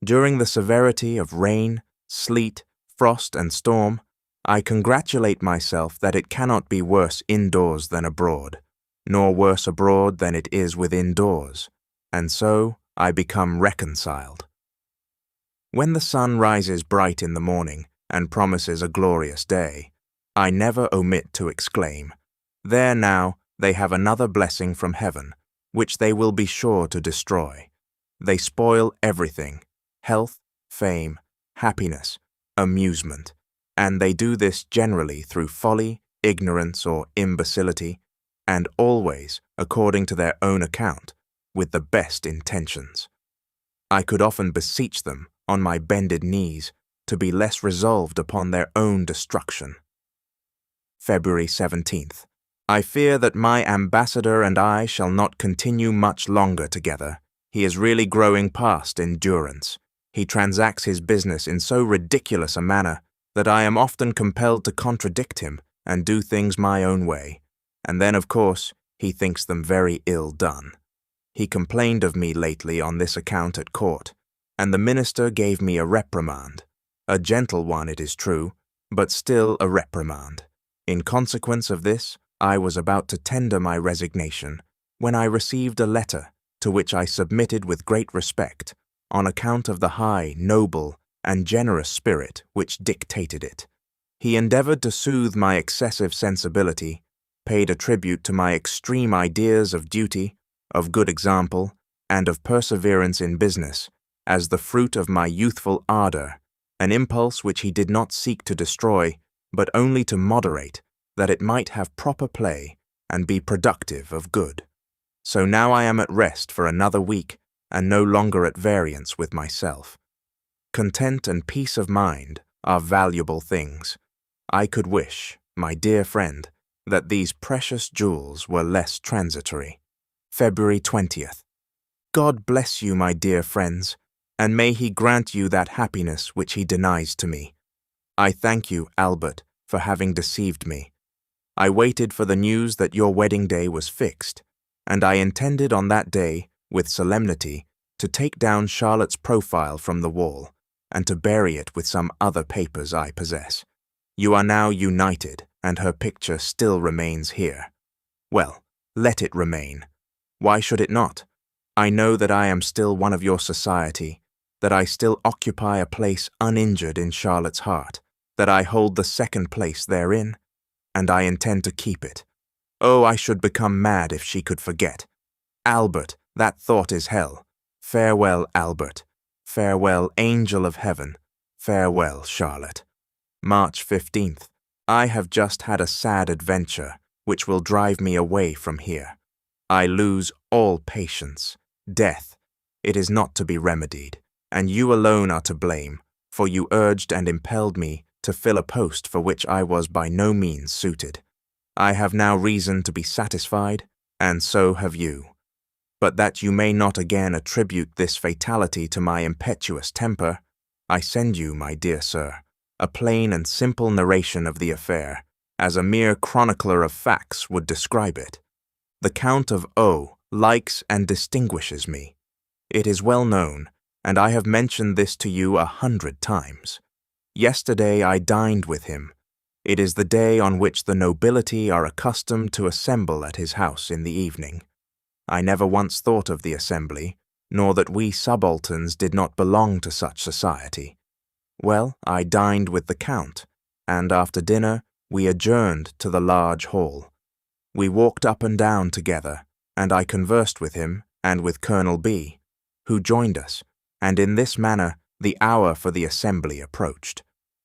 During the severity of rain, sleet, frost, and storm, I congratulate myself that it cannot be worse indoors than abroad, nor worse abroad than it is within doors, and so I become reconciled. When the sun rises bright in the morning and promises a glorious day, I never omit to exclaim, "There now, they have another blessing from heaven, which they will be sure to destroy. They spoil everything, health, fame, happiness, amusement, and they do this generally through folly, ignorance, or imbecility, and always, according to their own account, with the best intentions. I could often beseech them, on my bended knees, to be less resolved upon their own destruction." February 17th. I fear that my ambassador and I shall not continue much longer together. He is really growing past endurance. He transacts his business in so ridiculous a manner that I am often compelled to contradict him and do things my own way, and then, of course, he thinks them very ill done. He complained of me lately on this account at court, and the minister gave me a reprimand. A gentle one, it is true, but still a reprimand. In consequence of this, I was about to tender my resignation, when I received a letter, to which I submitted with great respect, on account of the high, noble, and generous spirit which dictated it. He endeavoured to soothe my excessive sensibility, paid a tribute to my extreme ideas of duty, of good example, and of perseverance in business, as the fruit of my youthful ardour, an impulse which he did not seek to destroy, but only to moderate, that it might have proper play and be productive of good. So now I am at rest for another week, and no longer at variance with myself. Content and peace of mind are valuable things. I could wish, my dear friend, that these precious jewels were less transitory. February 20th. God bless you, my dear friends, and may he grant you that happiness which he denies to me. I thank you, Albert, for having deceived me. I waited for the news that your wedding day was fixed, and I intended on that day, with solemnity, to take down Charlotte's profile from the wall, and to bury it with some other papers I possess. You are now united, and her picture still remains here. Well, let it remain. Why should it not? I know that I am still one of your society, that I still occupy a place uninjured in Charlotte's heart, that I hold the second place therein, and I intend to keep it. Oh, I should become mad if she could forget. Albert, that thought is hell. Farewell, Albert. Farewell, angel of heaven. Farewell, Charlotte. March 15th. I have just had a sad adventure, which will drive me away from here. I lose all patience. Death, it is not to be remedied, and you alone are to blame, for you urged and impelled me to fill a post for which I was by no means suited. I have now reason to be satisfied, and so have you. But that you may not again attribute this fatality to my impetuous temper, I send you, my dear sir, a plain and simple narration of the affair, as a mere chronicler of facts would describe it. The Count of O likes and distinguishes me. It is well known, and I have mentioned this to you 100 times. Yesterday I dined with him. It is the day on which the nobility are accustomed to assemble at his house in the evening. I never once thought of the assembly, nor that we subalterns did not belong to such society. Well, I dined with the Count, and after dinner we adjourned to the large hall. We walked up and down together, and I conversed with him and with Colonel B, who joined us, and in this manner the hour for the assembly approached.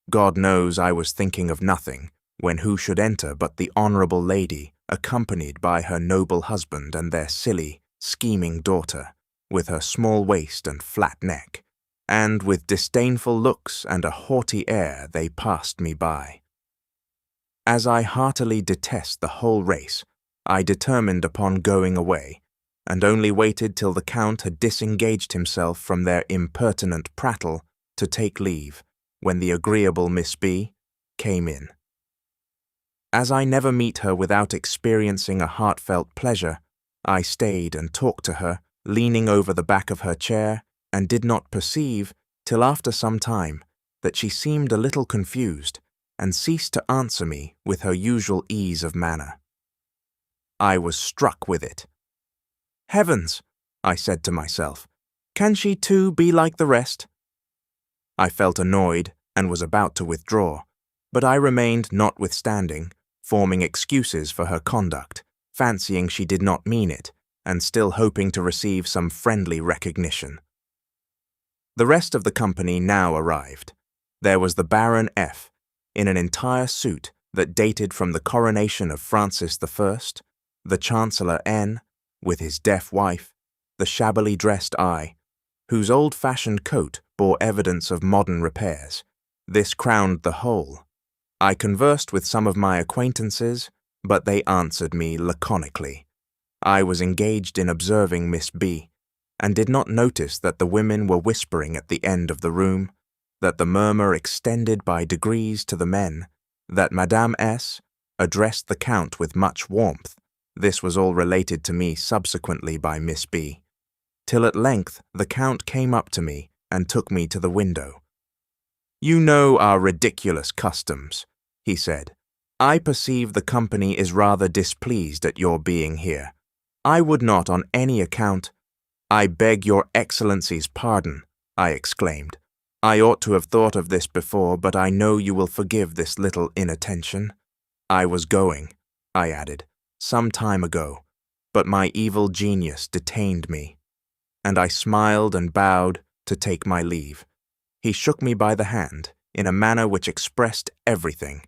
God knows I was thinking of nothing, when who should enter but the honourable lady, accompanied by her noble husband and their silly, scheming daughter, with her small waist and flat neck, and with disdainful looks and a haughty air they passed me by. As I heartily detest the whole race, I determined upon going away, and only waited till the Count had disengaged himself from their impertinent prattle to take leave, when the agreeable Miss B came in. As I never meet her without experiencing a heartfelt pleasure, I stayed and talked to her, leaning over the back of her chair, and did not perceive, till after some time, that she seemed a little confused, and ceased to answer me with her usual ease of manner. I was struck with it. Heavens, I said to myself, can she too be like the rest? I felt annoyed and was about to withdraw, but I remained notwithstanding, forming excuses for her conduct, fancying she did not mean it, and still hoping to receive some friendly recognition. The rest of the company now arrived. There was the Baron F, in an entire suit that dated from the coronation of Francis I, the Chancellor N, with his deaf wife, the shabbily dressed I, whose old-fashioned coat bore evidence of modern repairs. This crowned the whole. I conversed with some of my acquaintances, but they answered me laconically. I was engaged in observing Miss B, and did not notice that the women were whispering at the end of the room, that the murmur extended by degrees to the men, that Madame S addressed the Count with much warmth. This was all related to me subsequently by Miss B, till at length the Count came up to me and took me to the window. "You know our ridiculous customs," he said. "I perceive the company is rather displeased at your being here. I would not on any account—" "I beg your Excellency's pardon," I exclaimed. "I ought to have thought of this before, but I know you will forgive this little inattention. I was going," I added, "some time ago, but my evil genius detained me." And I smiled and bowed to take my leave. He shook me by the hand in a manner which expressed everything.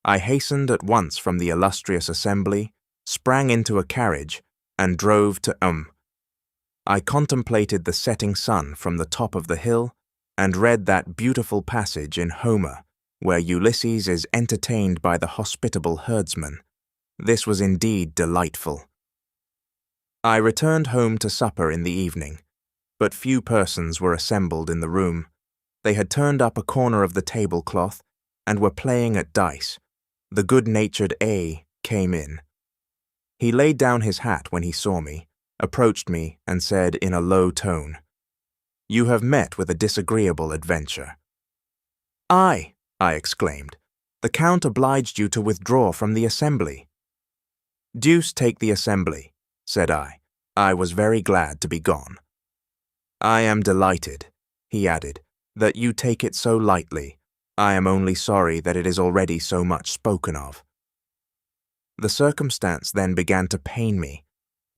I hastened at once from the illustrious assembly, sprang into a carriage, and drove to I contemplated the setting sun from the top of the hill, and read that beautiful passage in Homer where Ulysses is entertained by the hospitable herdsman. This was indeed delightful. I returned home to supper in the evening, but few persons were assembled in the room. They had turned up a corner of the tablecloth and were playing at dice. The good-natured A came in. He laid down his hat when he saw me, approached me, and said in a low tone, "You have met with a disagreeable adventure." "Aye," I exclaimed. "The Count obliged you to withdraw from the assembly." "Deuce take the assembly," said I. I was very glad to be gone. "I am delighted," he added, "that you take it so lightly. I am only sorry that it is already so much spoken of." The circumstance then began to pain me.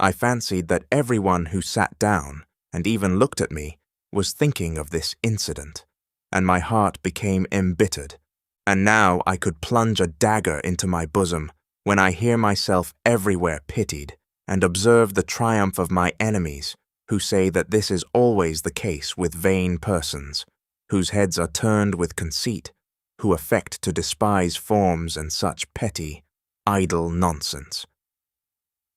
I fancied that everyone who sat down, and even looked at me, was thinking of this incident, and my heart became embittered, and now I could plunge a dagger into my bosom when I hear myself everywhere pitied, and observe the triumph of my enemies, who say that this is always the case with vain persons, whose heads are turned with conceit, who affect to despise forms and such petty, idle nonsense.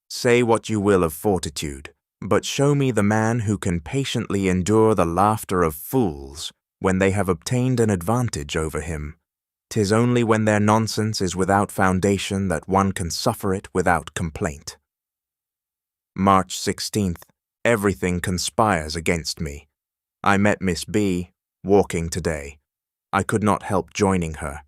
Say what you will of fortitude, but show me the man who can patiently endure the laughter of fools when they have obtained an advantage over him. 'Tis only when their nonsense is without foundation that one can suffer it without complaint. March 16th. Everything conspires against me. I met Miss B. walking today. I could not help joining her,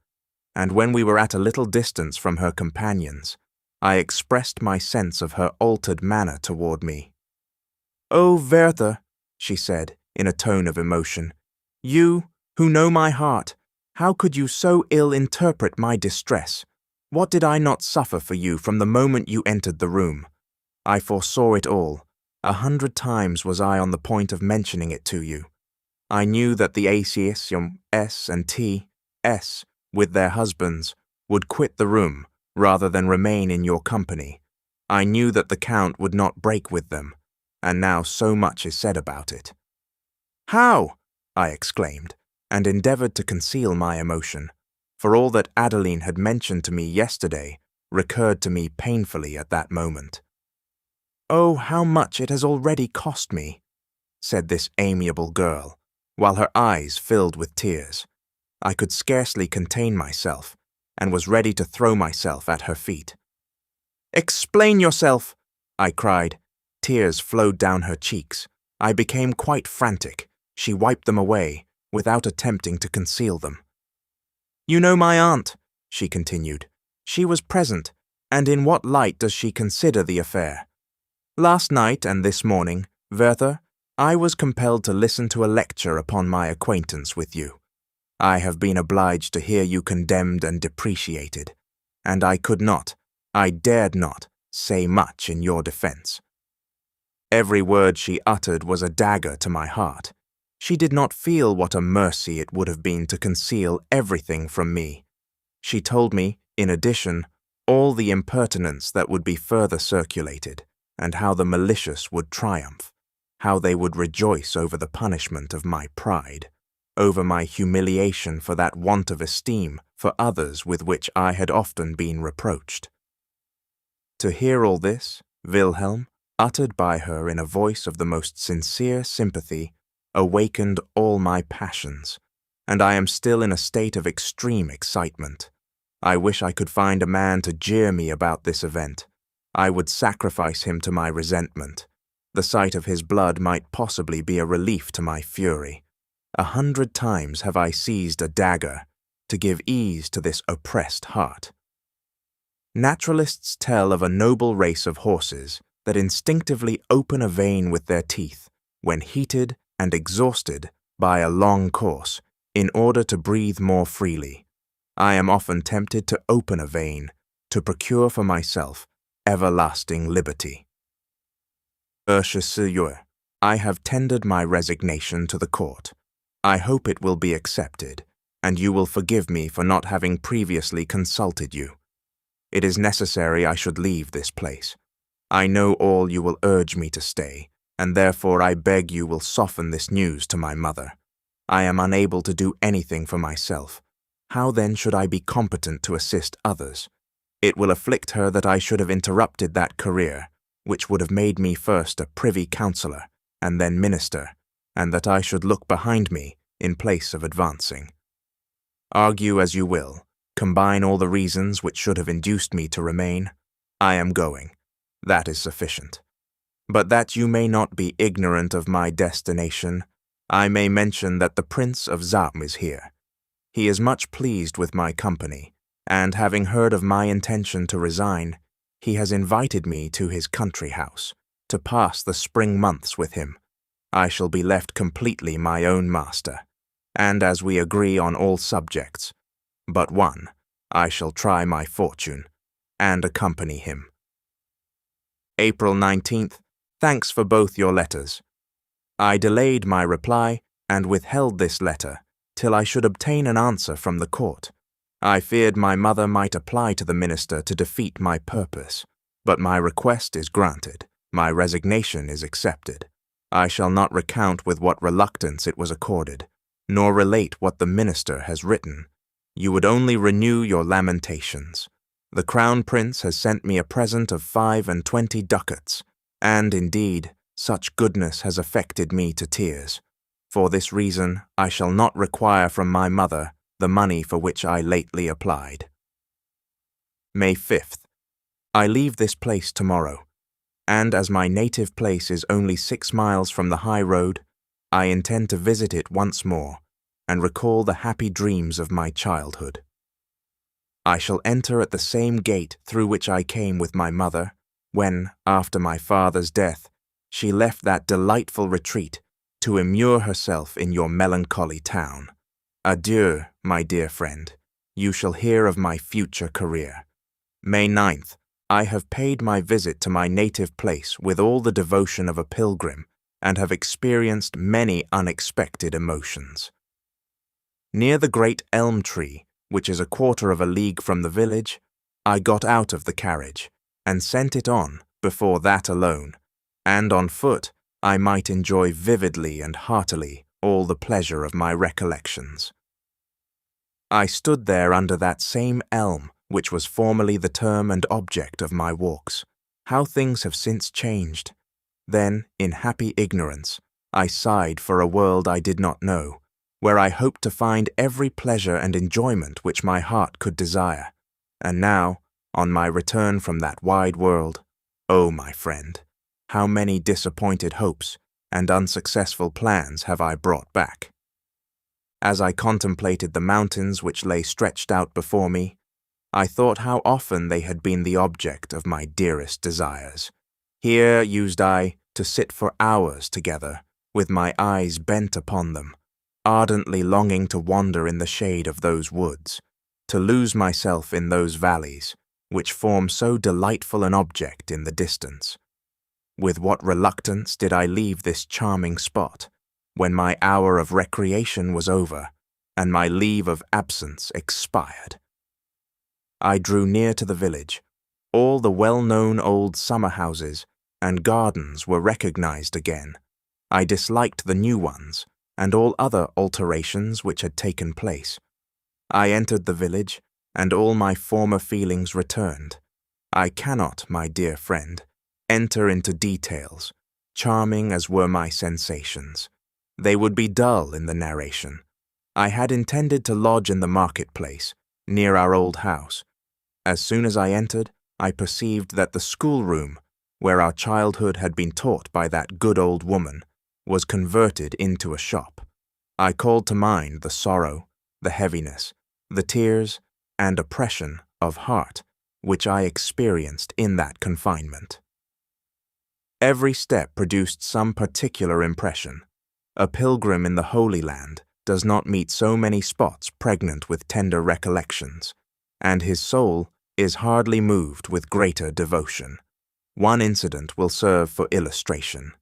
and when we were at a little distance from her companions, I expressed my sense of her altered manner toward me. "Oh, Werther," she said, in a tone of emotion, "you, who know my heart, how could you so ill interpret my distress? What did I not suffer for you from the moment you entered the room? I foresaw it all. 100 times was I on the point of mentioning it to you. I knew that the Acs S and T S, with their husbands, would quit the room rather than remain in your company. I knew that the Count would not break with them, and now so much is said about it." "How?" I exclaimed, and endeavored to conceal my emotion, for all that Adeline had mentioned to me yesterday recurred to me painfully at that moment. "Oh, how much it has already cost me," said this amiable girl, while her eyes filled with tears. I could scarcely contain myself, and was ready to throw myself at her feet. "Explain yourself!" I cried. Tears flowed down her cheeks. I became quite frantic. She wiped them away, without attempting to conceal them. "You know my aunt," she continued. "She was present, and in what light does she consider the affair? Last night and this morning, Werther, I was compelled to listen to a lecture upon my acquaintance with you. I have been obliged to hear you condemned and depreciated, and I dared not, say much in your defense." Every word she uttered was a dagger to my heart. She did not feel what a mercy it would have been to conceal everything from me. She told me, in addition, all the impertinence that would be further circulated, and how the malicious would triumph, how they would rejoice over the punishment of my pride, over my humiliation for that want of esteem for others with which I had often been reproached. To hear all this, Wilhelm, uttered by her in a voice of the most sincere sympathy, awakened all my passions, and I am still in a state of extreme excitement. I wish I could find a man to jeer me about this event. I would sacrifice him to my resentment. The sight of his blood might possibly be a relief to my fury. 100 times have I seized a dagger to give ease to this oppressed heart. Naturalists tell of a noble race of horses that instinctively open a vein with their teeth when heated and exhausted by a long course in order to breathe more freely. I am often tempted to open a vein to procure for myself everlasting liberty. I have tendered my resignation to the court. I hope it will be accepted, and you will forgive me for not having previously consulted you. It is necessary I should leave this place. I know all you will urge me to stay, and therefore I beg you will soften this news to my mother. I am unable to do anything for myself. How then should I be competent to assist others? It will afflict her that I should have interrupted that career, which would have made me first a privy councillor, and then minister, and that I should look behind me in place of advancing. Argue as you will, combine all the reasons which should have induced me to remain. I am going. That is sufficient. But that you may not be ignorant of my destination, I may mention that the Prince of Zahm is here. He is much pleased with my company, and having heard of my intention to resign, he has invited me to his country house to pass the spring months with him. I shall be left completely my own master, and as we agree on all subjects, but one, I shall try my fortune and accompany him. April 19th. Thanks for both your letters. I delayed my reply and withheld this letter till I should obtain an answer from the court. I feared my mother might apply to the minister to defeat my purpose, but my request is granted, my resignation is accepted. I shall not recount with what reluctance it was accorded, nor relate what the minister has written. You would only renew your lamentations. The Crown Prince has sent me a present of 25 ducats, and, indeed, such goodness has affected me to tears. For this reason, I shall not require from my mother the money for which I lately applied. May 5th. I leave this place tomorrow, and as my native place is only 6 miles from the high road, I intend to visit it once more and recall the happy dreams of my childhood. I shall enter at the same gate through which I came with my mother when, after my father's death, she left that delightful retreat to immure herself in your melancholy town. Adieu, my dear friend. You shall hear of my future career. May 9th. I have paid my visit to my native place with all the devotion of a pilgrim and have experienced many unexpected emotions. Near the great elm tree, which is 1/4 of a league from the village, I got out of the carriage and sent it on before that alone, and on foot I might enjoy vividly and heartily all the pleasure of my recollections. I stood there under that same elm which was formerly the term and object of my walks. How things have since changed! Then, in happy ignorance, I sighed for a world I did not know, where I hoped to find every pleasure and enjoyment which my heart could desire. And now, on my return from that wide world, oh, my friend, how many disappointed hopes and unsuccessful plans have I brought back. As I contemplated the mountains which lay stretched out before me, I thought how often they had been the object of my dearest desires. Here used I to sit for hours together, with my eyes bent upon them, ardently longing to wander in the shade of those woods, to lose myself in those valleys, which form so delightful an object in the distance. With what reluctance did I leave this charming spot, when my hour of recreation was over, and my leave of absence expired. I drew near to the village. All the well-known old summer-houses and gardens were recognized again. I disliked the new ones, and all other alterations which had taken place. I entered the village, and all my former feelings returned. I cannot, my dear friend, enter into details, charming as were my sensations. They would be dull in the narration. I had intended to lodge in the marketplace, near our old house. As soon as I entered, I perceived that the schoolroom, where our childhood had been taught by that good old woman, was converted into a shop. I called to mind the sorrow, the heaviness, the tears, and oppression of heart which I experienced in that confinement. Every step produced some particular impression. A pilgrim in the Holy Land does not meet so many spots pregnant with tender recollections, and his soul is hardly moved with greater devotion. One incident will serve for illustration.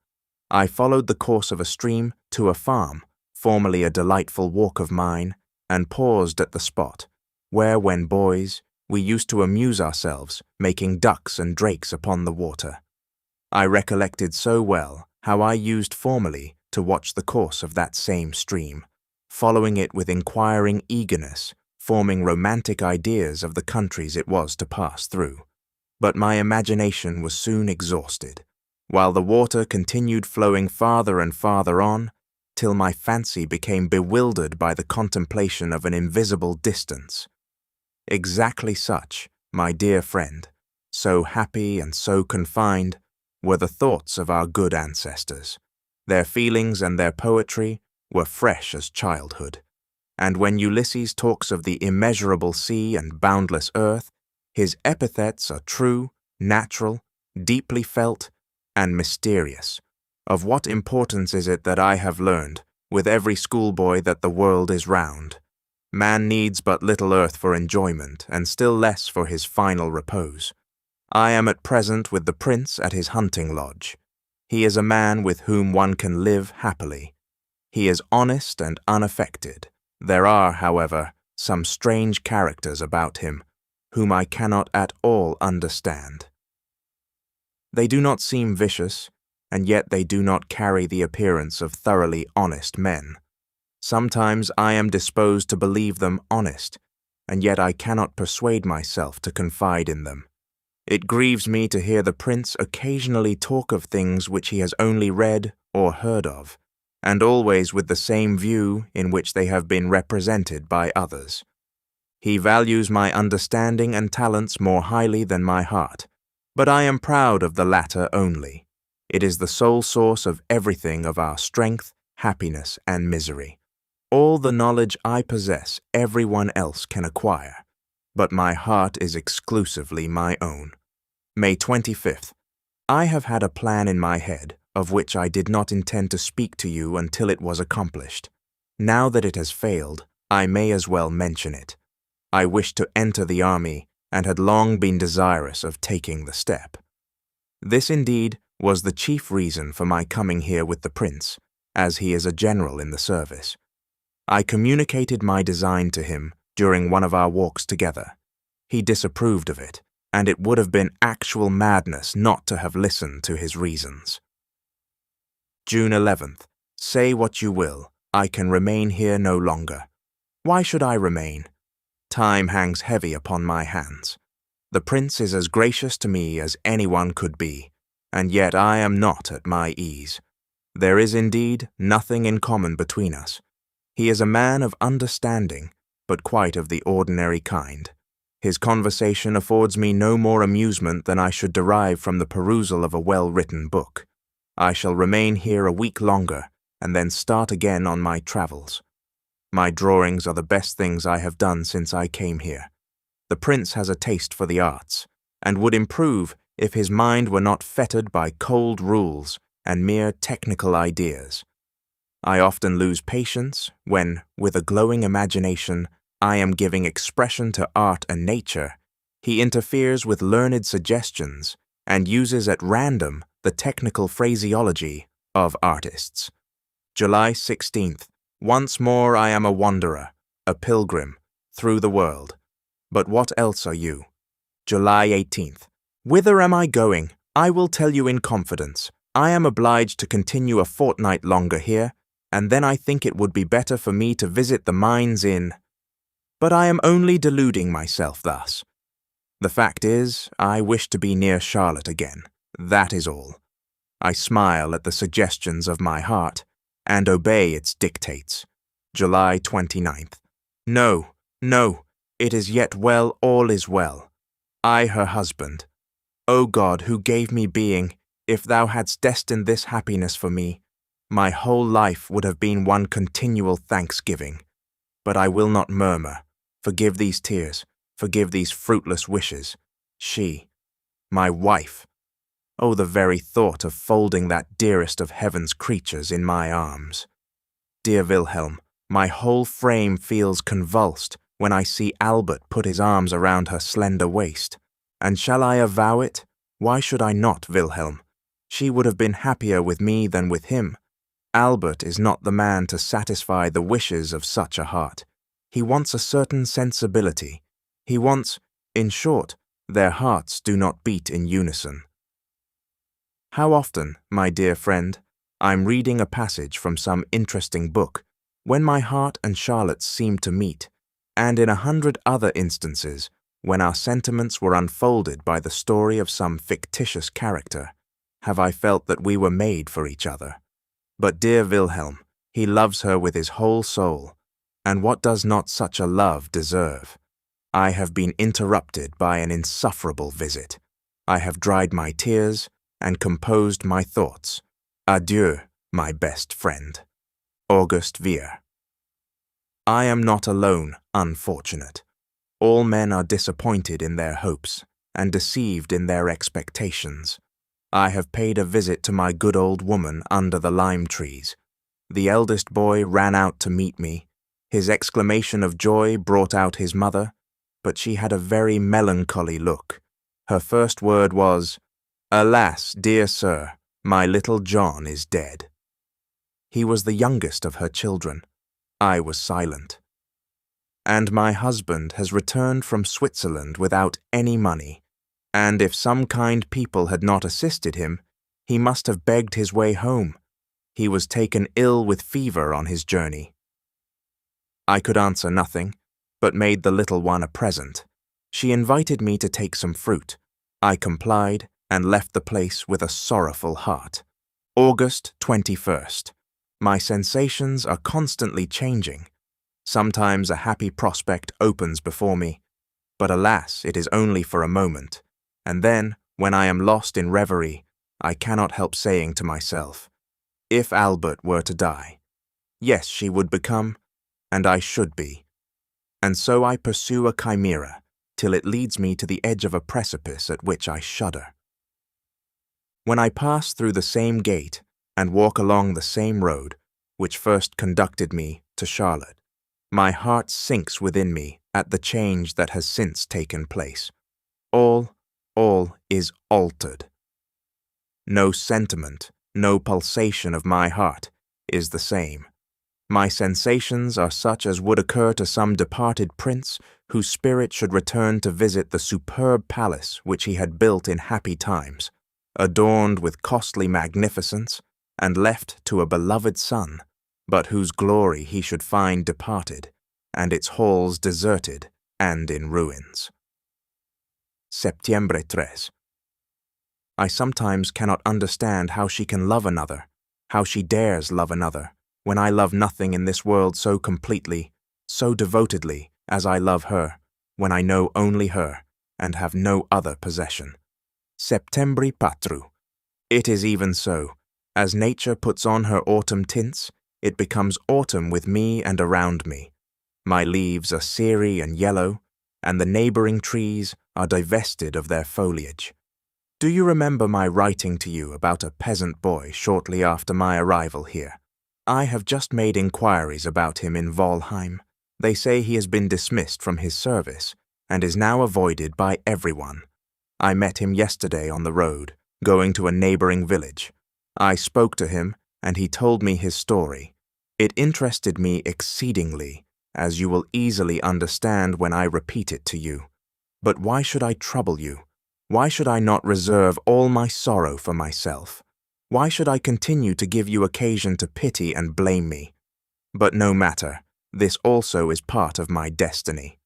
I followed the course of a stream to a farm, formerly a delightful walk of mine, and paused at the spot, where, when boys, we used to amuse ourselves making ducks and drakes upon the water. I recollected so well how I used formerly to watch the course of that same stream, following it with inquiring eagerness, forming romantic ideas of the countries it was to pass through. But my imagination was soon exhausted, while the water continued flowing farther and farther on, till my fancy became bewildered by the contemplation of an invisible distance. Exactly such, my dear friend, so happy and so confined, were the thoughts of our good ancestors. Their feelings and their poetry were fresh as childhood. And when Ulysses talks of the immeasurable sea and boundless earth, his epithets are true, natural, deeply felt, and mysterious. Of what importance is it that I have learned, with every schoolboy, that the world is round? Man needs but little earth for enjoyment, and still less for his final repose. I am at present with the prince at his hunting lodge. He is a man with whom one can live happily. He is honest and unaffected. There are, however, some strange characters about him, whom I cannot at all understand. They do not seem vicious, and yet they do not carry the appearance of thoroughly honest men. Sometimes I am disposed to believe them honest, and yet I cannot persuade myself to confide in them. It grieves me to hear the prince occasionally talk of things which he has only read or heard of, and always with the same view in which they have been represented by others. He values my understanding and talents more highly than my heart, but I am proud of the latter only. It is the sole source of everything of our strength, happiness, and misery. All the knowledge I possess everyone else can acquire, but my heart is exclusively my own. May 25th. I have had a plan in my head, of which I did not intend to speak to you until it was accomplished. Now that it has failed, I may as well mention it. I wished to enter the army, and had long been desirous of taking the step. This indeed was the chief reason for my coming here with the prince, as he is a general in the service. I communicated my design to him during one of our walks together. He disapproved of it, and it would have been actual madness not to have listened to his reasons. June 11th. Say what you will, I can remain here no longer. Why should I remain? Time hangs heavy upon my hands. The prince is as gracious to me as anyone could be, and yet I am not at my ease. There is indeed nothing in common between us. He is a man of understanding, but quite of the ordinary kind. His conversation affords me no more amusement than I should derive from the perusal of a well-written book. I shall remain here a week longer, and then start again on my travels. My drawings are the best things I have done since I came here. The prince has a taste for the arts, and would improve if his mind were not fettered by cold rules and mere technical ideas. I often lose patience when, with a glowing imagination, I am giving expression to art and nature. He interferes with learned suggestions and uses at random the technical phraseology of artists. July 16th. Once more I am a wanderer, a pilgrim, through the world. But what else are you? July 18th. Whither am I going? I will tell you in confidence. I am obliged to continue a fortnight longer here, and then I think it would be better for me to visit the mines in... But I am only deluding myself thus. The fact is, I wish to be near Charlotte again. That is all. I smile at the suggestions of my heart, and obey its dictates. July 29th. No, no, it is yet well, all is well. I, her husband. O God, who gave me being, if thou hadst destined this happiness for me, my whole life would have been one continual thanksgiving. But I will not murmur. Forgive these tears, forgive these fruitless wishes. She, my wife. Oh, the very thought of folding that dearest of heaven's creatures in my arms. Dear Wilhelm, my whole frame feels convulsed when I see Albert put his arms around her slender waist. And shall I avow it? Why should I not, Wilhelm? She would have been happier with me than with him. Albert is not the man to satisfy the wishes of such a heart. He wants a certain sensibility. He wants, in short, their hearts do not beat in unison. How often, my dear friend, I'm reading a passage from some interesting book, when my heart and Charlotte's seemed to meet, and in 100 other instances, when our sentiments were unfolded by the story of some fictitious character, have I felt that we were made for each other. But dear Wilhelm, he loves her with his whole soul, and what does not such a love deserve? I have been interrupted by an insufferable visit. I have dried my tears and composed my thoughts. Adieu, my best friend. August Vier. I am not alone, unfortunate. All men are disappointed in their hopes and deceived in their expectations. I have paid a visit to my good old woman under the lime trees. The eldest boy ran out to meet me. His exclamation of joy brought out his mother, but she had a very melancholy look. Her first word was, "Alas, dear sir, my little John is dead." He was the youngest of her children. I was silent. and my husband has returned from Switzerland without any money, and if some kind people had not assisted him, he must have begged his way home. He was taken ill with fever on his journey." I could answer nothing, but made the little one a present. She invited me to take some fruit. I complied and left the place with a sorrowful heart. August 21st. My sensations are constantly changing. Sometimes a happy prospect opens before me, but alas, it is only for a moment, and then, when I am lost in reverie, I cannot help saying to myself, if Albert were to die, yes, she would become, and I should be. And so I pursue a chimera, till it leads me to the edge of a precipice at which I shudder. When I pass through the same gate and walk along the same road, which first conducted me to Charlotte, my heart sinks within me at the change that has since taken place. All is altered. No sentiment, no pulsation of my heart is the same. My sensations are such as would occur to some departed prince whose spirit should return to visit the superb palace which he had built in happy times, adorned with costly magnificence, and left to a beloved son, but whose glory he should find departed, and its halls deserted and in ruins. Septiembre 3. I sometimes cannot understand how she can love another, how she dares love another, when I love nothing in this world so completely, so devotedly as I love her, when I know only her, and have no other possession. Septembri 4. It is even so. As nature puts on her autumn tints, it becomes autumn with me and around me. My leaves are seary and yellow, and the neighboring trees are divested of their foliage. Do you remember my writing to you about a peasant boy shortly after my arrival here? I have just made inquiries about him in Walheim. They say he has been dismissed from his service, and is now avoided by everyone. I met him yesterday on the road, going to a neighboring village. I spoke to him, and he told me his story. It interested me exceedingly, as you will easily understand when I repeat it to you. But why should I trouble you? Why should I not reserve all my sorrow for myself? Why should I continue to give you occasion to pity and blame me? But no matter, this also is part of my destiny.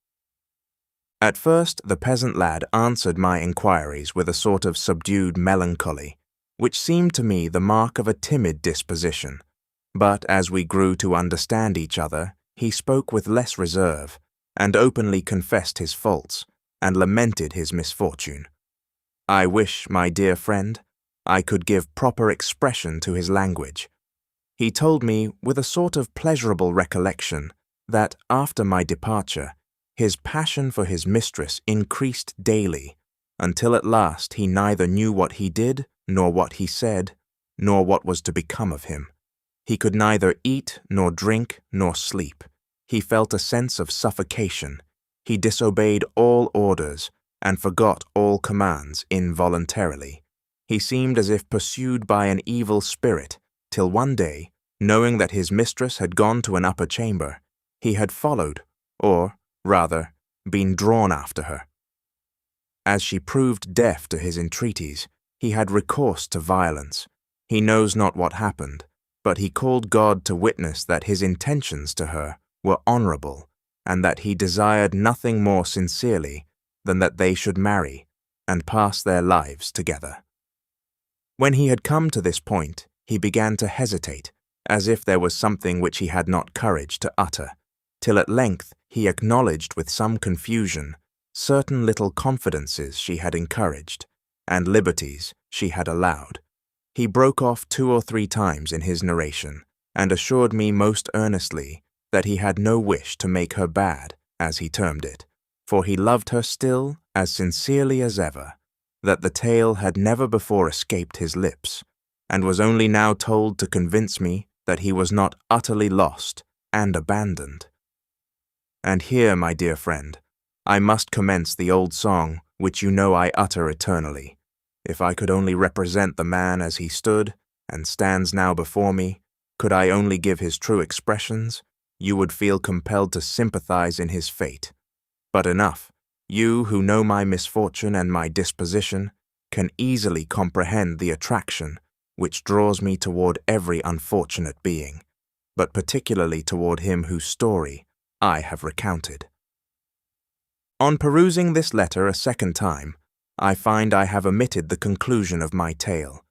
At first, the peasant lad answered my inquiries with a sort of subdued melancholy, which seemed to me the mark of a timid disposition. But as we grew to understand each other, he spoke with less reserve, and openly confessed his faults, and lamented his misfortune. I wish, my dear friend, I could give proper expression to his language. He told me, with a sort of pleasurable recollection, that after my departure, his passion for his mistress increased daily, until at last he neither knew what he did, nor what he said, nor what was to become of him. He could neither eat, nor drink, nor sleep. He felt a sense of suffocation. He disobeyed all orders, and forgot all commands involuntarily. He seemed as if pursued by an evil spirit, till one day, knowing that his mistress had gone to an upper chamber, he had followed, or, rather, been drawn after her. As she proved deaf to his entreaties, he had recourse to violence. He knows not what happened, but he called God to witness that his intentions to her were honorable, and that he desired nothing more sincerely than that they should marry and pass their lives together. When he had come to this point, he began to hesitate, as if there was something which he had not courage to utter, till at length he acknowledged with some confusion certain little confidences she had encouraged, and liberties she had allowed. He broke off 2 or 3 times in his narration, and assured me most earnestly that he had no wish to make her bad, as he termed it, for he loved her still as sincerely as ever, that the tale had never before escaped his lips, and was only now told to convince me that he was not utterly lost and abandoned. And here, my dear friend, I must commence the old song which you know I utter eternally. If I could only represent the man as he stood and stands now before me, could I only give his true expressions, you would feel compelled to sympathize in his fate. But enough, you who know my misfortune and my disposition can easily comprehend the attraction which draws me toward every unfortunate being, but particularly toward him whose story I have recounted. On perusing this letter a second time, I find I have omitted the conclusion of my tale,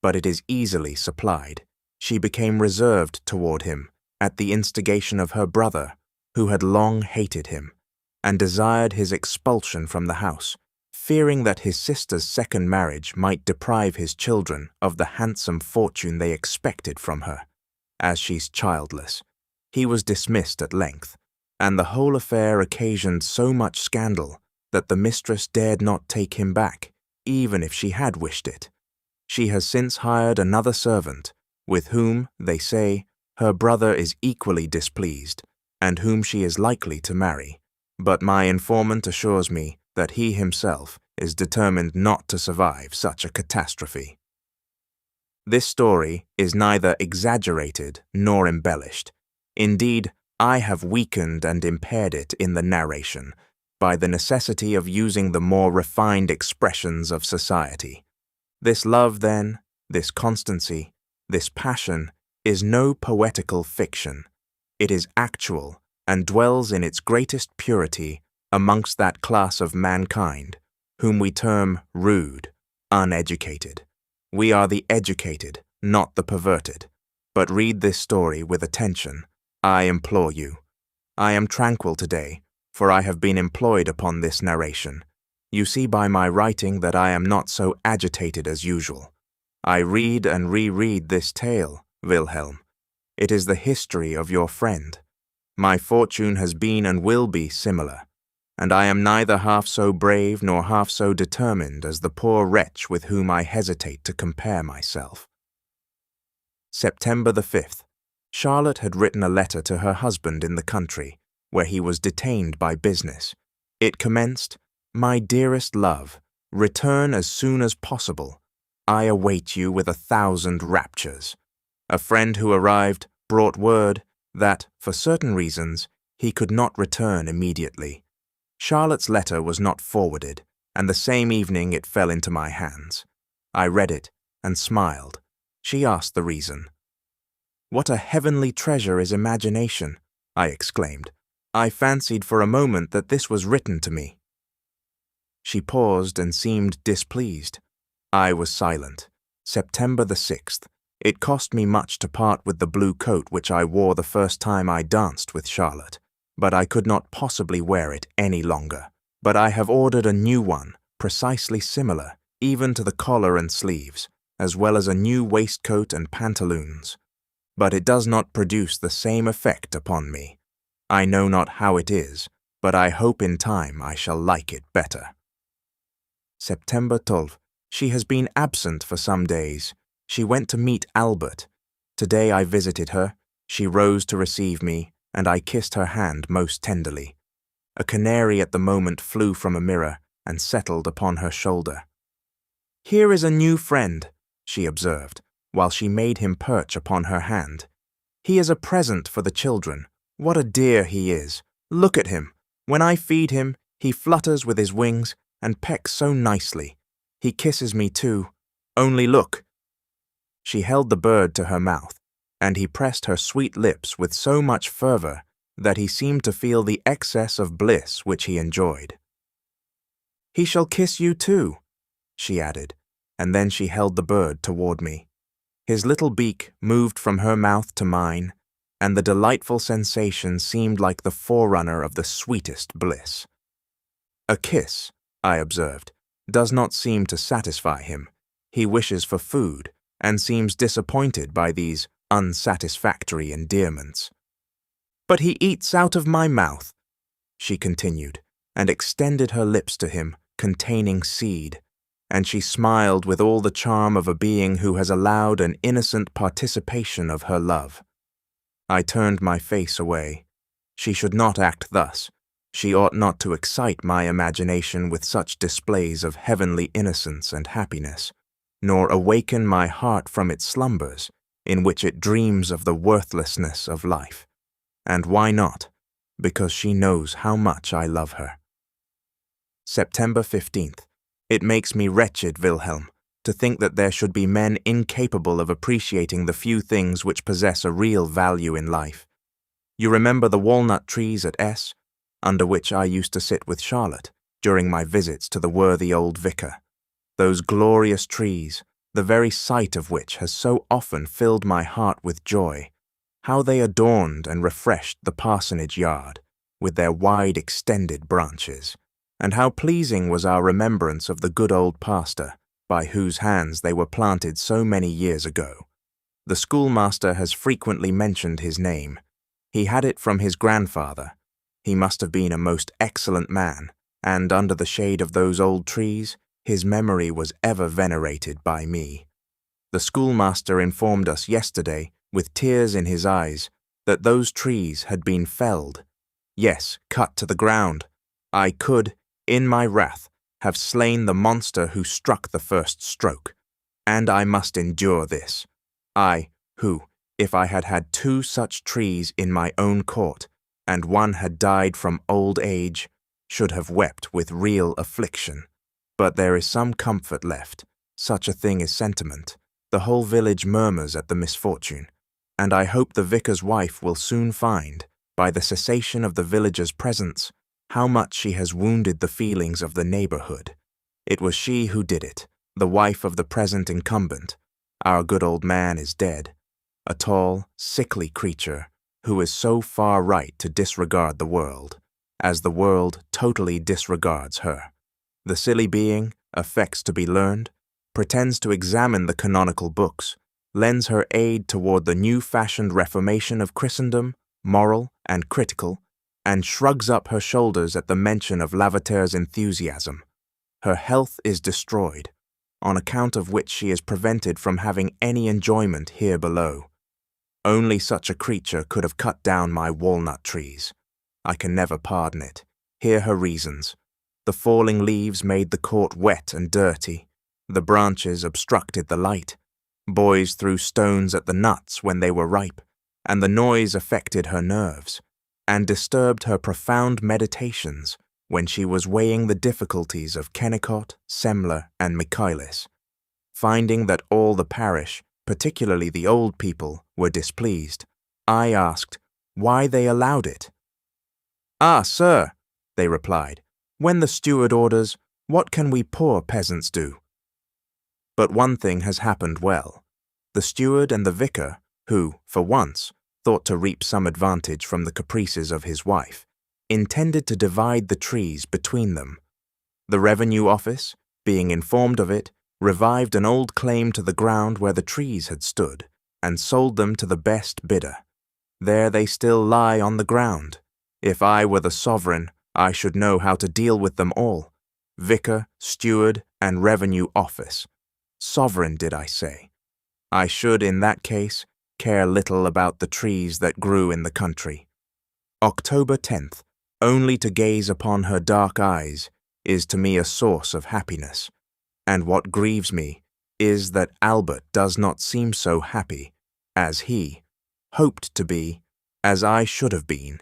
but it is easily supplied. She became reserved toward him at the instigation of her brother, who had long hated him, and desired his expulsion from the house, fearing that his sister's second marriage might deprive his children of the handsome fortune they expected from her. As she's childless, he was dismissed at length, and the whole affair occasioned so much scandal that the mistress dared not take him back, even if she had wished it. She has since hired another servant, with whom, they say, her brother is equally displeased, and whom she is likely to marry, but my informant assures me that he himself is determined not to survive such a catastrophe. This story is neither exaggerated nor embellished. Indeed, I have weakened and impaired it in the narration by the necessity of using the more refined expressions of society. This love, then, this constancy, this passion, is no poetical fiction. It is actual and dwells in its greatest purity amongst that class of mankind whom we term rude, uneducated. We are the educated, not the perverted. But read this story with attention, I implore you. I am tranquil today, for I have been employed upon this narration. You see by my writing that I am not so agitated as usual. I read and reread this tale, Wilhelm. It is the history of your friend. My fortune has been and will be similar, and I am neither half so brave nor half so determined as the poor wretch with whom I hesitate to compare myself. September the 5th. Charlotte had written a letter to her husband in the country, where he was detained by business. It commenced, "My dearest love, return as soon as possible. I await you with 1,000 raptures." A friend who arrived brought word that, for certain reasons, he could not return immediately. Charlotte's letter was not forwarded, and the same evening it fell into my hands. I read it and smiled. She asked the reason. "What a heavenly treasure is imagination!" I exclaimed. "I fancied for a moment that this was written to me." She paused and seemed displeased. I was silent. September the 6th. It cost me much to part with the blue coat which I wore the first time I danced with Charlotte, but I could not possibly wear it any longer. But I have ordered a new one, precisely similar, even to the collar and sleeves, as well as a new waistcoat and pantaloons. But it does not produce the same effect upon me. I know not how it is, but I hope in time I shall like it better. September 12th. She has been absent for some days. She went to meet Albert. Today I visited her. She rose to receive me, and I kissed her hand most tenderly. A canary at the moment flew from a mirror and settled upon her shoulder. "Here is a new friend," she observed, while she made him perch upon her hand. "He is a present for the children. What a dear he is! Look at him. When I feed him, he flutters with his wings and pecks so nicely. He kisses me too. Only look." She held the bird to her mouth, and he pressed her sweet lips with so much fervor that he seemed to feel the excess of bliss which he enjoyed. "He shall kiss you too," she added, and then she held the bird toward me. His little beak moved from her mouth to mine, and the delightful sensation seemed like the forerunner of the sweetest bliss. "A kiss," I observed, "does not seem to satisfy him. He wishes for food, and seems disappointed by these unsatisfactory endearments." "But he eats out of my mouth," she continued, and extended her lips to him, containing seed, and she smiled with all the charm of a being who has allowed an innocent participation of her love. I turned my face away. She should not act thus. She ought not to excite my imagination with such displays of heavenly innocence and happiness, nor awaken my heart from its slumbers, in which it dreams of the worthlessness of life. And why not? Because she knows how much I love her. September 15th. It makes me wretched, Wilhelm, to think that there should be men incapable of appreciating the few things which possess a real value in life. You remember the walnut trees at S, under which I used to sit with Charlotte during my visits to the worthy old vicar. Those glorious trees, the very sight of which has so often filled my heart with joy. How they adorned and refreshed the parsonage yard with their wide extended branches, and how pleasing was our remembrance of the good old pastor, by whose hands they were planted so many years ago. The schoolmaster has frequently mentioned his name. He had it from his grandfather. He must have been a most excellent man, and under the shade of those old trees, his memory was ever venerated by me. The schoolmaster informed us yesterday, with tears in his eyes, that those trees had been felled. Yes, cut to the ground. I could, in my wrath, have slain the monster who struck the first stroke, and I must endure this. I, who, if I had had 2 such trees in my own court, and one had died from old age, should have wept with real affliction. But there is some comfort left. Such a thing is sentiment. The whole village murmurs at the misfortune, and I hope the vicar's wife will soon find, by the cessation of the villagers' presence, how much she has wounded the feelings of the neighborhood. It was she who did it, the wife of the present incumbent. Our good old man is dead, a tall, sickly creature who is so far right to disregard the world, as the world totally disregards her. The silly being affects to be learned, pretends to examine the canonical books, lends her aid toward the new-fashioned reformation of Christendom, moral and critical, and shrugs up her shoulders at the mention of Lavater's enthusiasm. Her health is destroyed, on account of which she is prevented from having any enjoyment here below. Only such a creature could have cut down my walnut trees. I can never pardon it. Hear her reasons. The falling leaves made the court wet and dirty. The branches obstructed the light. Boys threw stones at the nuts when they were ripe, and the noise affected her nerves, and disturbed her profound meditations when she was weighing the difficulties of Kennicott, Semler, and Michaelis. Finding that all the parish, particularly the old people, were displeased, I asked why they allowed it. "Ah, sir," they replied, "when the steward orders, what can we poor peasants do?" But one thing has happened well. The steward and the vicar, who, for once, thought to reap some advantage from the caprices of his wife, intended to divide the trees between them. The revenue office, being informed of it, revived an old claim to the ground where the trees had stood, and sold them to the best bidder. There they still lie on the ground. If I were the sovereign, I should know how to deal with them all. Vicar, steward, and revenue office. Sovereign, did I say? I should, in that case, care little about the trees that grew in the country. October 10th, only to gaze upon her dark eyes is to me a source of happiness, and what grieves me is that Albert does not seem so happy as he hoped to be, as I should have been,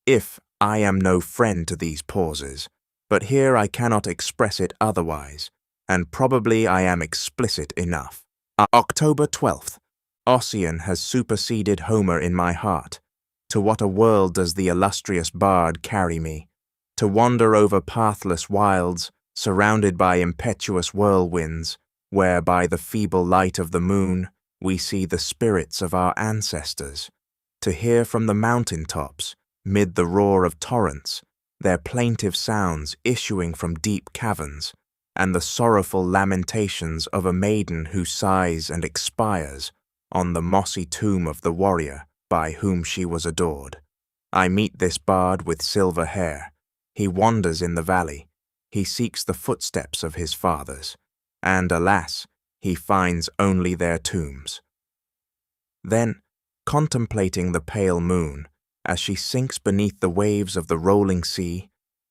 if I am no friend to these pauses, but here I cannot express it otherwise, and probably I am explicit enough. October 12th, Ossian has superseded Homer in my heart. To what a world does the illustrious bard carry me? To wander over pathless wilds, surrounded by impetuous whirlwinds, where by the feeble light of the moon we see the spirits of our ancestors. To hear from the mountain tops, mid the roar of torrents, their plaintive sounds issuing from deep caverns, and the sorrowful lamentations of a maiden who sighs and expires on the mossy tomb of the warrior by whom she was adored. I meet this bard with silver hair. He wanders in the valley. He seeks the footsteps of his fathers, and alas, he finds only their tombs. Then, contemplating the pale moon, as she sinks beneath the waves of the rolling sea,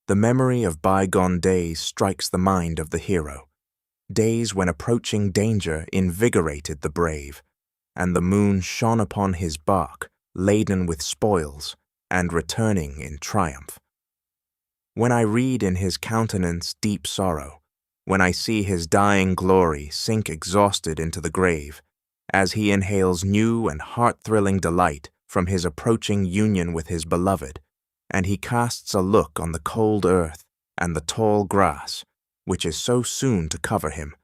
the memory of bygone days strikes the mind of the hero, days when approaching danger invigorated the brave, and the moon shone upon his bark, laden with spoils, and returning in triumph. When I read in his countenance deep sorrow, when I see his dying glory sink exhausted into the grave, as he inhales new and heart-thrilling delight from his approaching union with his beloved, and he casts a look on the cold earth and the tall grass, which is so soon to cover him,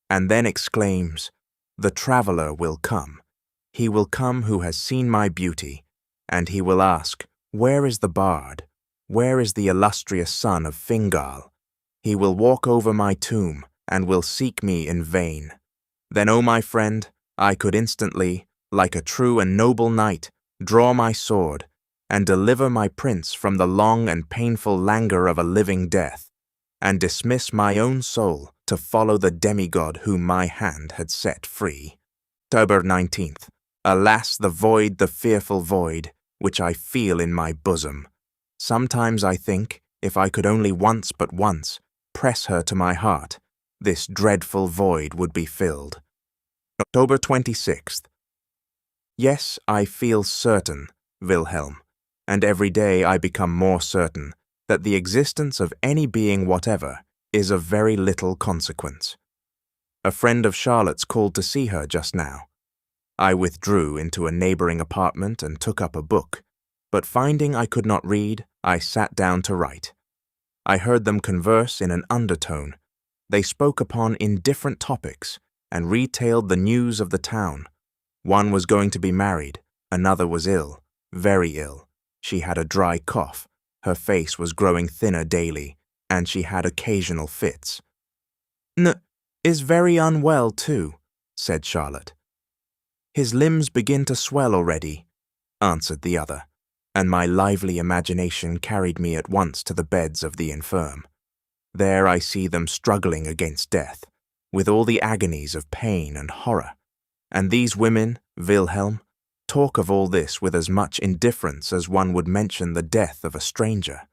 and then exclaims, "The traveller will come. He will come who has seen my beauty, and he will ask, where is the bard? Where is the illustrious son of Fingal? He will walk over my tomb, and will seek me in vain. Then, O my friend, I could instantly, like a true and noble knight, draw my sword, and deliver my prince from the long and painful languor of a living death, and dismiss my own soul to follow the demigod whom my hand had set free." October 19th. Alas, the void, the fearful void, which I feel in my bosom. Sometimes I think, if I could only once but once press her to my heart, this dreadful void would be filled. October 26th. Yes, I feel certain, Wilhelm, and every day I become more certain, that the existence of any being whatever is of very little consequence. A friend of Charlotte's called to see her just now. I withdrew into a neighboring apartment and took up a book, but finding I could not read, I sat down to write. I heard them converse in an undertone. They spoke upon indifferent topics and retailed the news of the town. One was going to be married, another was ill, very ill. She had a dry cough, her face was growing thinner daily, and she had occasional fits. Is very unwell too, said Charlotte. His limbs begin to swell already, answered the other, and my lively imagination carried me at once to the beds of the infirm. There I see them struggling against death, with all the agonies of pain and horror, and these women, Wilhelm, talk of all this with as much indifference as one would mention the death of a stranger.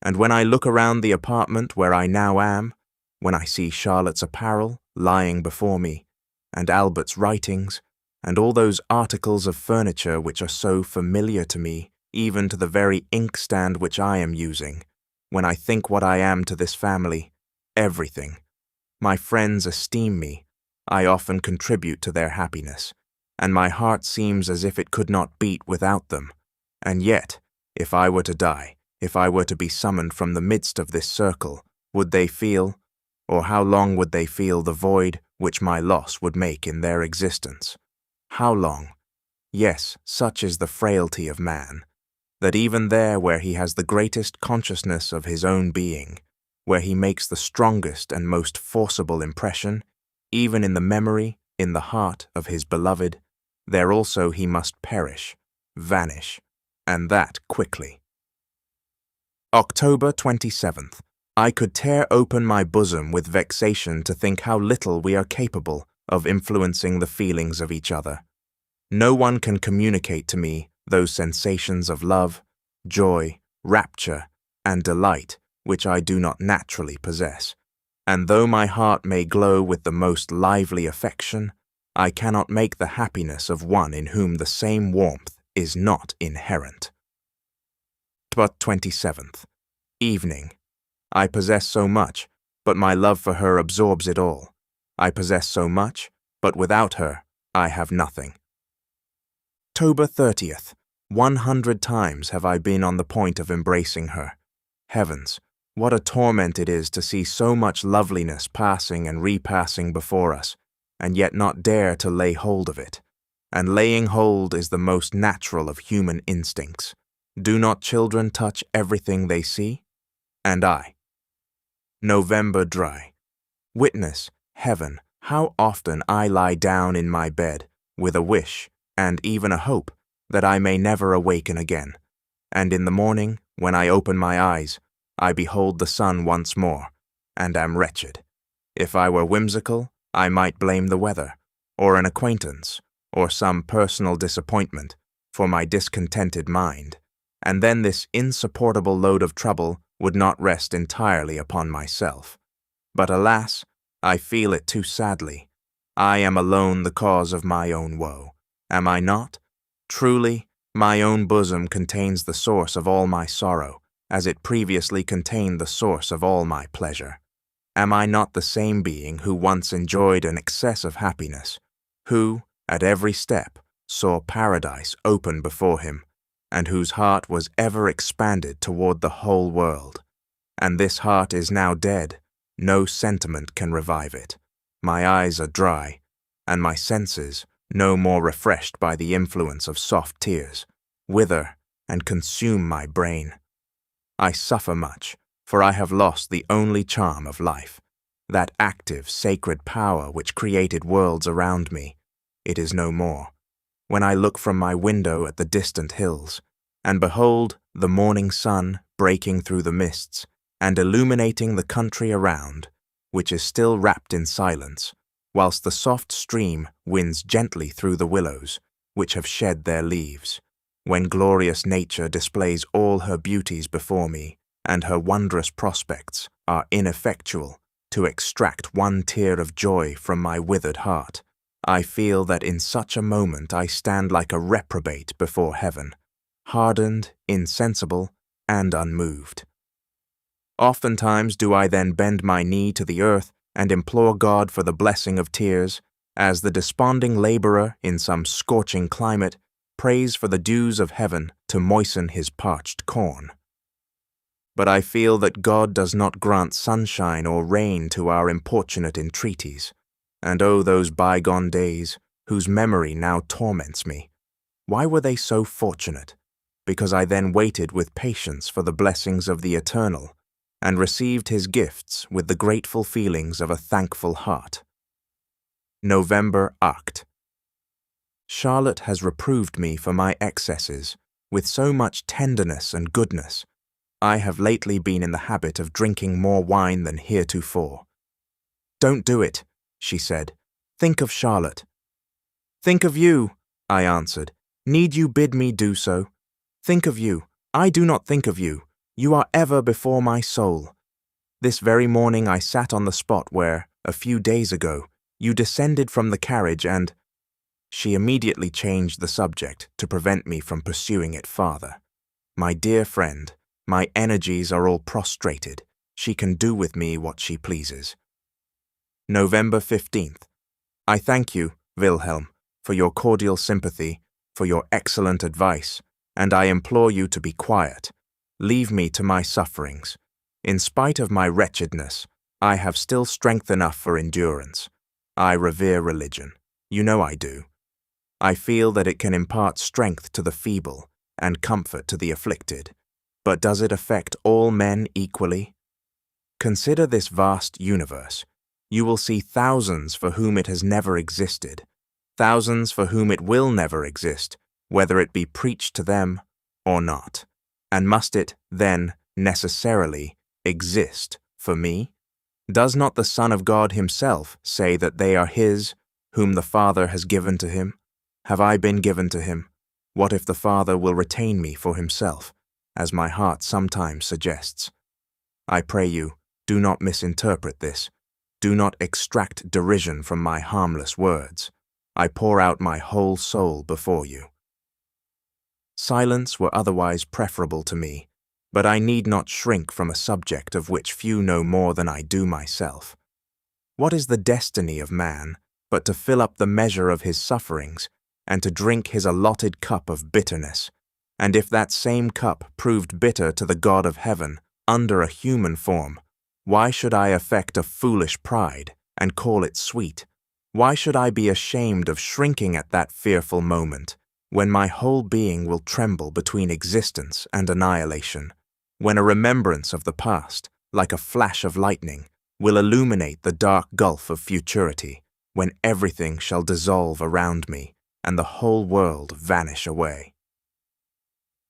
And when I look around the apartment where I now am, when I see Charlotte's apparel lying before me, and Albert's writings, and all those articles of furniture which are so familiar to me, even to the very inkstand which I am using, when I think what I am to this family, everything. My friends esteem me, I often contribute to their happiness, and my heart seems as if it could not beat without them. And yet, if I were to die, if I were to be summoned from the midst of this circle, would they feel, or how long would they feel the void which my loss would make in their existence? How long? Yes, such is the frailty of man, that even there where he has the greatest consciousness of his own being, where he makes the strongest and most forcible impression, even in the memory, in the heart of his beloved, there also he must perish, vanish, and that quickly. October 27th. I could tear open my bosom with vexation to think how little we are capable of influencing the feelings of each other. No one can communicate to me those sensations of love, joy, rapture, and delight which I do not naturally possess, and though my heart may glow with the most lively affection, I cannot make the happiness of one in whom the same warmth is not inherent. But 27th. Evening. I possess so much, but my love for her absorbs it all. I possess so much, but without her, I have nothing. October 30th. 100 times have I been on the point of embracing her. Heavens, what a torment it is to see so much loveliness passing and repassing before us, and yet not dare to lay hold of it. And laying hold is the most natural of human instincts. Do not children touch everything they see? And I. November dry. Witness, heaven, how often I lie down in my bed, with a wish, and even a hope, that I may never awaken again. And in the morning, when I open my eyes, I behold the sun once more, and am wretched. If I were whimsical, I might blame the weather, or an acquaintance, or some personal disappointment, for my discontented mind, and then this insupportable load of trouble would not rest entirely upon myself. But alas, I feel it too sadly. I am alone the cause of my own woe. Am I not? Truly, My own bosom contains the source of all my sorrow, as it previously contained the source of all my pleasure. Am I not the same being who once enjoyed an excess of happiness, who, at every step, saw paradise open before him, and whose heart was ever expanded toward the whole world? And this heart is now dead. No sentiment can revive it. My eyes are dry, and my senses, no more refreshed by the influence of soft tears, wither and consume my brain. I suffer much, for I have lost the only charm of life, that active, sacred power which created worlds around me. It is no more. When I look from my window at the distant hills, and behold the morning sun breaking through the mists and illuminating the country around, which is still wrapped in silence, whilst the soft stream winds gently through the willows, which have shed their leaves, when glorious nature displays all her beauties before me, and her wondrous prospects are ineffectual to extract one tear of joy from my withered heart, I feel that in such a moment I stand like a reprobate before heaven, hardened, insensible, and unmoved. Oftentimes do I then bend my knee to the earth and implore God for the blessing of tears, as the desponding laborer in some scorching climate prays for the dews of heaven to moisten his parched corn. But I feel that God does not grant sunshine or rain to our importunate entreaties, and oh, those bygone days, whose memory now torments me. Why were they so fortunate? Because I then waited with patience for the blessings of the Eternal, and received his gifts with the grateful feelings of a thankful heart. November Act. Charlotte has reproved me for my excesses with so much tenderness and goodness. I have lately been in the habit of drinking more wine than heretofore. "Don't do it," she said. "Think of Charlotte." "Think of you," I answered. "Need you bid me do so? Think of you. I do not think of you. You are ever before my soul. This very morning I sat on the spot where, a few days ago, you descended from the carriage and—" She immediately changed the subject to prevent me from pursuing it farther. My dear friend, my energies are all prostrated. She can do with me what she pleases. November 15th. I thank you, Wilhelm, for your cordial sympathy, for your excellent advice, and I implore you to be quiet. Leave me to my sufferings. In spite of my wretchedness, I have still strength enough for endurance. I revere religion. You know I do. I feel that it can impart strength to the feeble and comfort to the afflicted. But does it affect all men equally? Consider this vast universe. You will see thousands for whom it has never existed, thousands for whom it will never exist, whether it be preached to them or not. And must it, then, necessarily exist for me? Does not the Son of God himself say that they are his, whom the Father has given to him? Have I been given to him? What if the Father will retain me for himself, as my heart sometimes suggests? I pray you, do not misinterpret this. Do not extract derision from my harmless words. I pour out my whole soul before you. Silence were otherwise preferable to me, but I need not shrink from a subject of which few know more than I do myself. What is the destiny of man but to fill up the measure of his sufferings and to drink his allotted cup of bitterness? And if that same cup proved bitter to the God of heaven under a human form, why should I affect a foolish pride and call it sweet? Why should I be ashamed of shrinking at that fearful moment, when my whole being will tremble between existence and annihilation, when a remembrance of the past, like a flash of lightning, will illuminate the dark gulf of futurity, when everything shall dissolve around me and the whole world vanish away?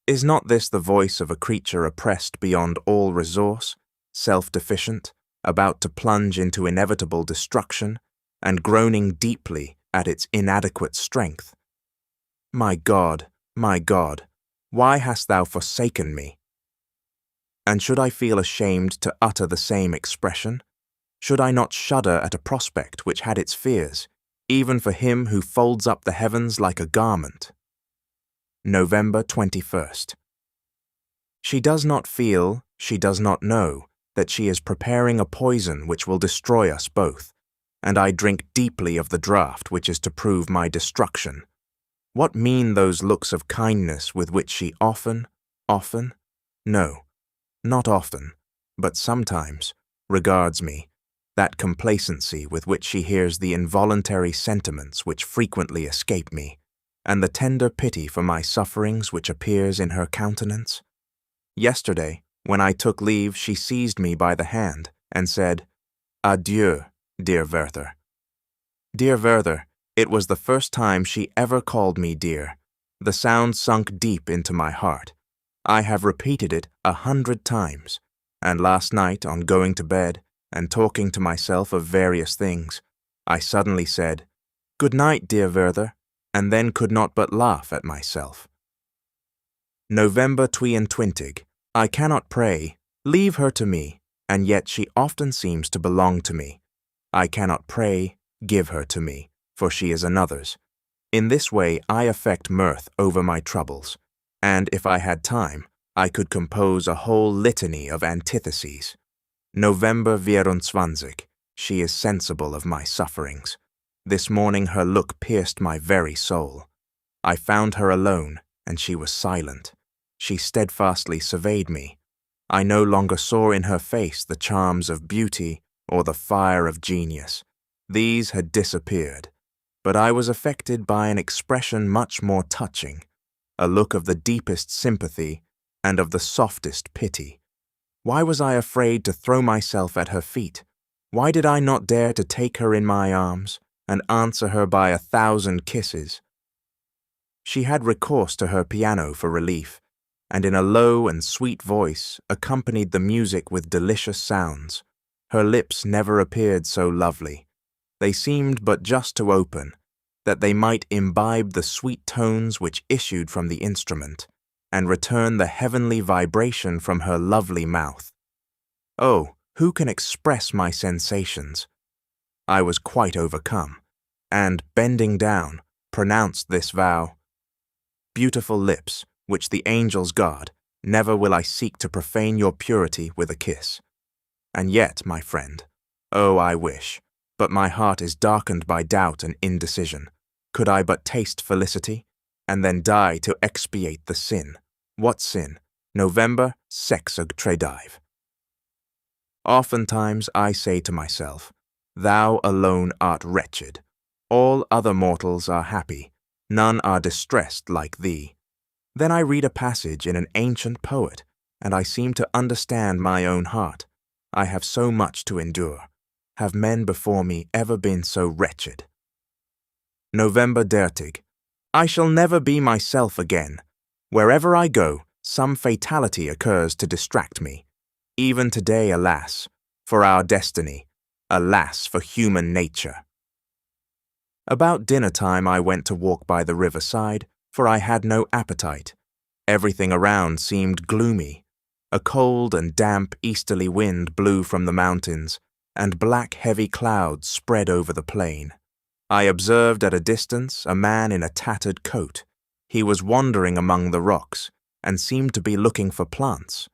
Is not this the voice of a creature oppressed beyond all resource, self-deficient, about to plunge into inevitable destruction, and groaning deeply at its inadequate strength? My God, why hast thou forsaken me? And should I feel ashamed to utter the same expression? Should I not shudder at a prospect which had its fears, even for him who folds up the heavens like a garment? November 21st. She does not feel, she does not know, that she is preparing a poison which will destroy us both, and I drink deeply of the draught which is to prove my destruction. What mean those looks of kindness with which she often, no, not often, but sometimes, regards me, that complacency with which she hears the involuntary sentiments which frequently escape me, and the tender pity for my sufferings which appears in her countenance? Yesterday, when I took leave, she seized me by the hand and said, "Adieu, dear Werther." Dear Werther, it was the first time she ever called me dear. The sound sunk deep into my heart. I have repeated it 100 times, and last night, on going to bed and talking to myself of various things, I suddenly said, "Good night, dear Werther," and then could not but laugh at myself. November 22. I cannot pray, leave her to me, and yet she often seems to belong to me. I cannot pray, give her to me, for she is another's. In this way I affect mirth over my troubles, and if I had time, I could compose a whole litany of antitheses. November 24. She is sensible of my sufferings. This morning her look pierced my very soul. I found her alone, and she was silent. She steadfastly surveyed me. I no longer saw in her face the charms of beauty or the fire of genius. These had disappeared, but I was affected by an expression much more touching, a look of the deepest sympathy and of the softest pity. Why was I afraid to throw myself at her feet? Why did I not dare to take her in my arms and answer her by 1,000 kisses? She had recourse to her piano for relief, and in a low and sweet voice accompanied the music with delicious sounds. Her lips never appeared so lovely. They seemed but just to open, that they might imbibe the sweet tones which issued from the instrument, and return the heavenly vibration from her lovely mouth. Oh, who can express my sensations? I was quite overcome, and, bending down, pronounced this vow: "Beautiful lips, which the angels guard, never will I seek to profane your purity with a kiss. And yet, my friend, oh, I wish, but my heart is darkened by doubt and indecision. Could I but taste felicity, and then die to expiate the sin. What sin? November sexag tredive. Oftentimes I say to myself, thou alone art wretched. All other mortals are happy. None are distressed like thee. Then I read a passage in an ancient poet, and I seem to understand my own heart. I have so much to endure. Have men before me ever been so wretched? November 30. I shall never be myself again. Wherever I go, some fatality occurs to distract me. Even today, alas, for our destiny, alas for human nature. About dinner time I went to walk by the riverside, for I had no appetite. Everything around seemed gloomy. A cold and damp easterly wind blew from the mountains, and black heavy clouds spread over the plain. I observed at a distance a man in a tattered coat. He was wandering among the rocks, and seemed to be looking for plants.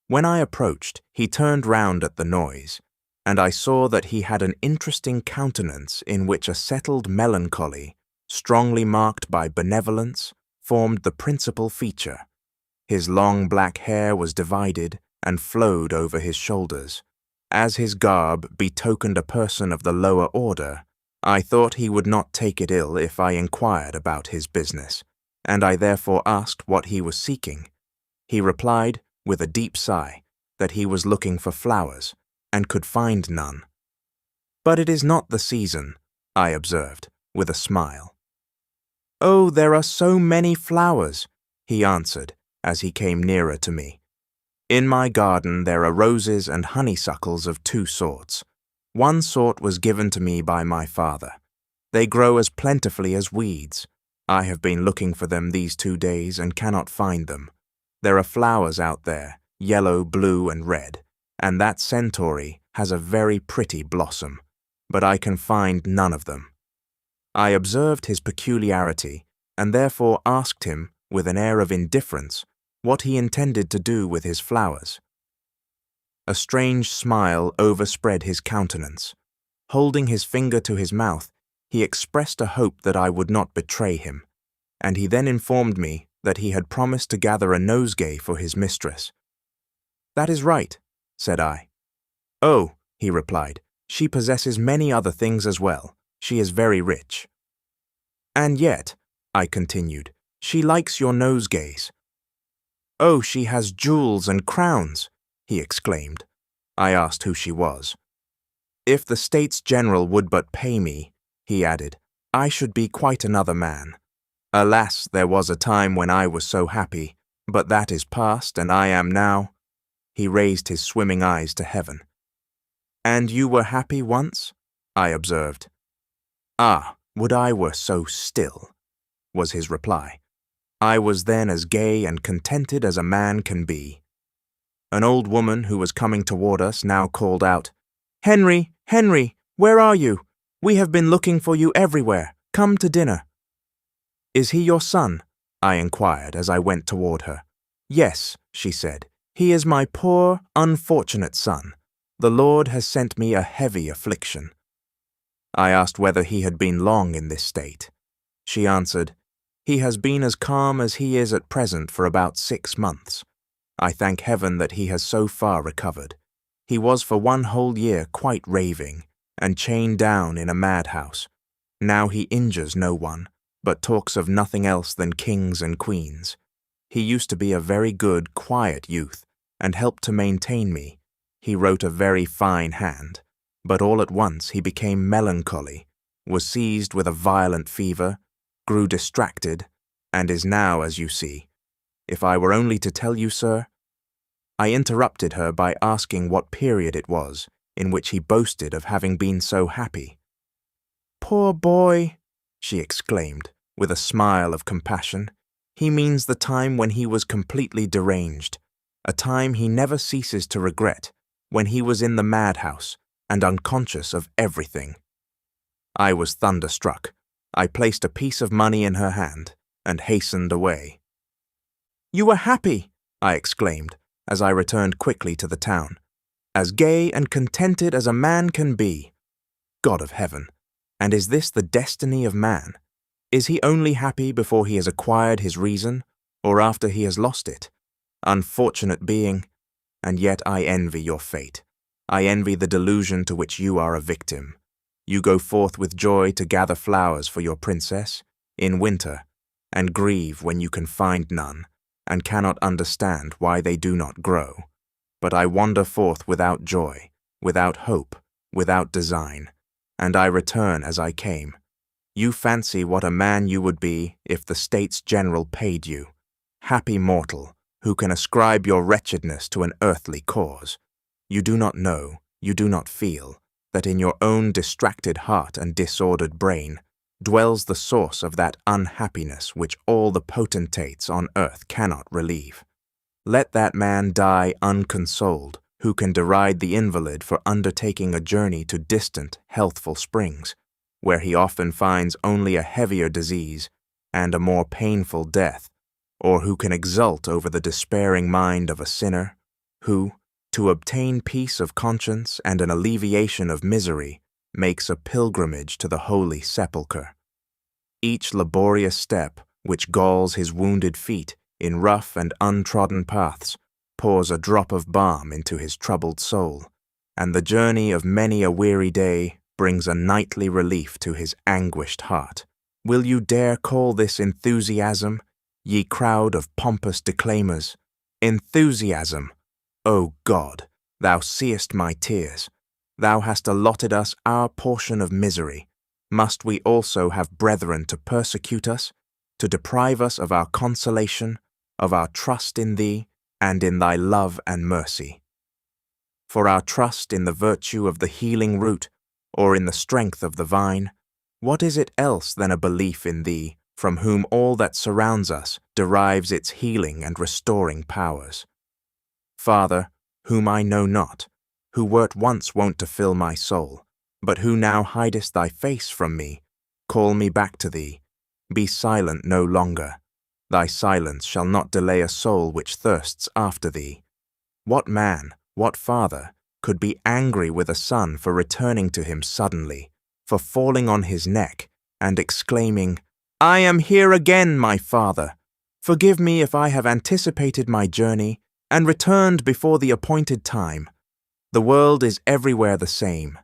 When I approached, he turned round at the noise, and I saw that he had an interesting countenance in which a settled melancholy, strongly marked by benevolence, formed the principal feature. His long black hair was divided and flowed over his shoulders. As his garb betokened a person of the lower order, I thought he would not take it ill if I inquired about his business, and I therefore asked what he was seeking. He replied, with a deep sigh, that he was looking for flowers, and could find none. But it is not the season, I observed, with a smile. Oh, there are so many flowers, he answered, as he came nearer to me. In my garden there are roses and honeysuckles of two sorts. One sort was given to me by my father. They grow as plentifully as weeds. I have been looking for them these 2 days and cannot find them. There are flowers out there, yellow, blue, and red, and that centaury has a very pretty blossom, but I can find none of them. I observed his peculiarity, and therefore asked him with an air of indifference, what he intended to do with his flowers. A strange smile overspread his countenance. Holding his finger to his mouth, he expressed a hope that I would not betray him, and he then informed me that he had promised to gather a nosegay for his mistress. "That is right," said I. "Oh," he replied, "she possesses many other things as well. She is very rich." "And yet," I continued, "she likes your nosegays." "Oh, she has jewels and crowns," he exclaimed. I asked who she was. "If the States General would but pay me," he added, "I should be quite another man. Alas, there was a time when I was so happy, but that is past, and I am now—" He raised his swimming eyes to heaven. "And you were happy once?" I observed. "Ah, would I were so still," was his reply. "I was then as gay and contented as a man can be." An old woman who was coming toward us now called out, "Henry, Henry, where are you? We have been looking for you everywhere. Come to dinner." "Is he your son?" I inquired as I went toward her. "Yes," she said, "he is my poor, unfortunate son. The Lord has sent me a heavy affliction." I asked whether he had been long in this state. She answered, "He has been as calm as he is at present for about 6 months. I thank heaven that he has so far recovered. He was for 1 whole year quite raving, and chained down in a madhouse. Now he injures no one, but talks of nothing else than kings and queens. He used to be a very good, quiet youth, and helped to maintain me. He wrote a very fine hand, but all at once he became melancholy, was seized with a violent fever, grew distracted, and is now, as you see. If I were only to tell you, sir—" I interrupted her by asking what period it was in which he boasted of having been so happy. "Poor boy," she exclaimed, with a smile of compassion. "He means the time when he was completely deranged, a time he never ceases to regret, when he was in the madhouse and unconscious of everything." I was thunderstruck. I placed a piece of money in her hand and hastened away. "You were happy," I exclaimed, as I returned quickly to the town, "as gay and contented as a man can be. God of heaven, and is this the destiny of man? Is he only happy before he has acquired his reason, or after he has lost it? Unfortunate being! And yet I envy your fate. I envy the delusion to which you are a victim. You go forth with joy to gather flowers for your princess, in winter, and grieve when you can find none, and cannot understand why they do not grow. But I wander forth without joy, without hope, without design, and I return as I came. You fancy what a man you would be if the States General paid you. Happy mortal, who can ascribe your wretchedness to an earthly cause. You do not know, you do not feel, that in your own distracted heart and disordered brain dwells the source of that unhappiness which all the potentates on earth cannot relieve. Let that man die unconsoled who can deride the invalid for undertaking a journey to distant, healthful springs, where he often finds only a heavier disease and a more painful death, or who can exult over the despairing mind of a sinner, who, to obtain peace of conscience and an alleviation of misery, makes a pilgrimage to the Holy Sepulchre. Each laborious step which galls his wounded feet in rough and untrodden paths pours a drop of balm into his troubled soul, and the journey of many a weary day brings a nightly relief to his anguished heart. Will you dare call this enthusiasm, ye crowd of pompous declaimers? Enthusiasm! O God, thou seest my tears. Thou hast allotted us our portion of misery. Must we also have brethren to persecute us, to deprive us of our consolation, of our trust in thee, and in thy love and mercy? For our trust in the virtue of the healing root, or in the strength of the vine, what is it else than a belief in thee, from whom all that surrounds us derives its healing and restoring powers? Father, whom I know not, who wert once wont to fill my soul, but who now hidest thy face from me, call me back to thee. Be silent no longer. Thy silence shall not delay a soul which thirsts after thee. What man, what father, could be angry with a son for returning to him suddenly, for falling on his neck and exclaiming, "I am here again, my father! Forgive me if I have anticipated my journey and returned before the appointed time. The world is everywhere the same,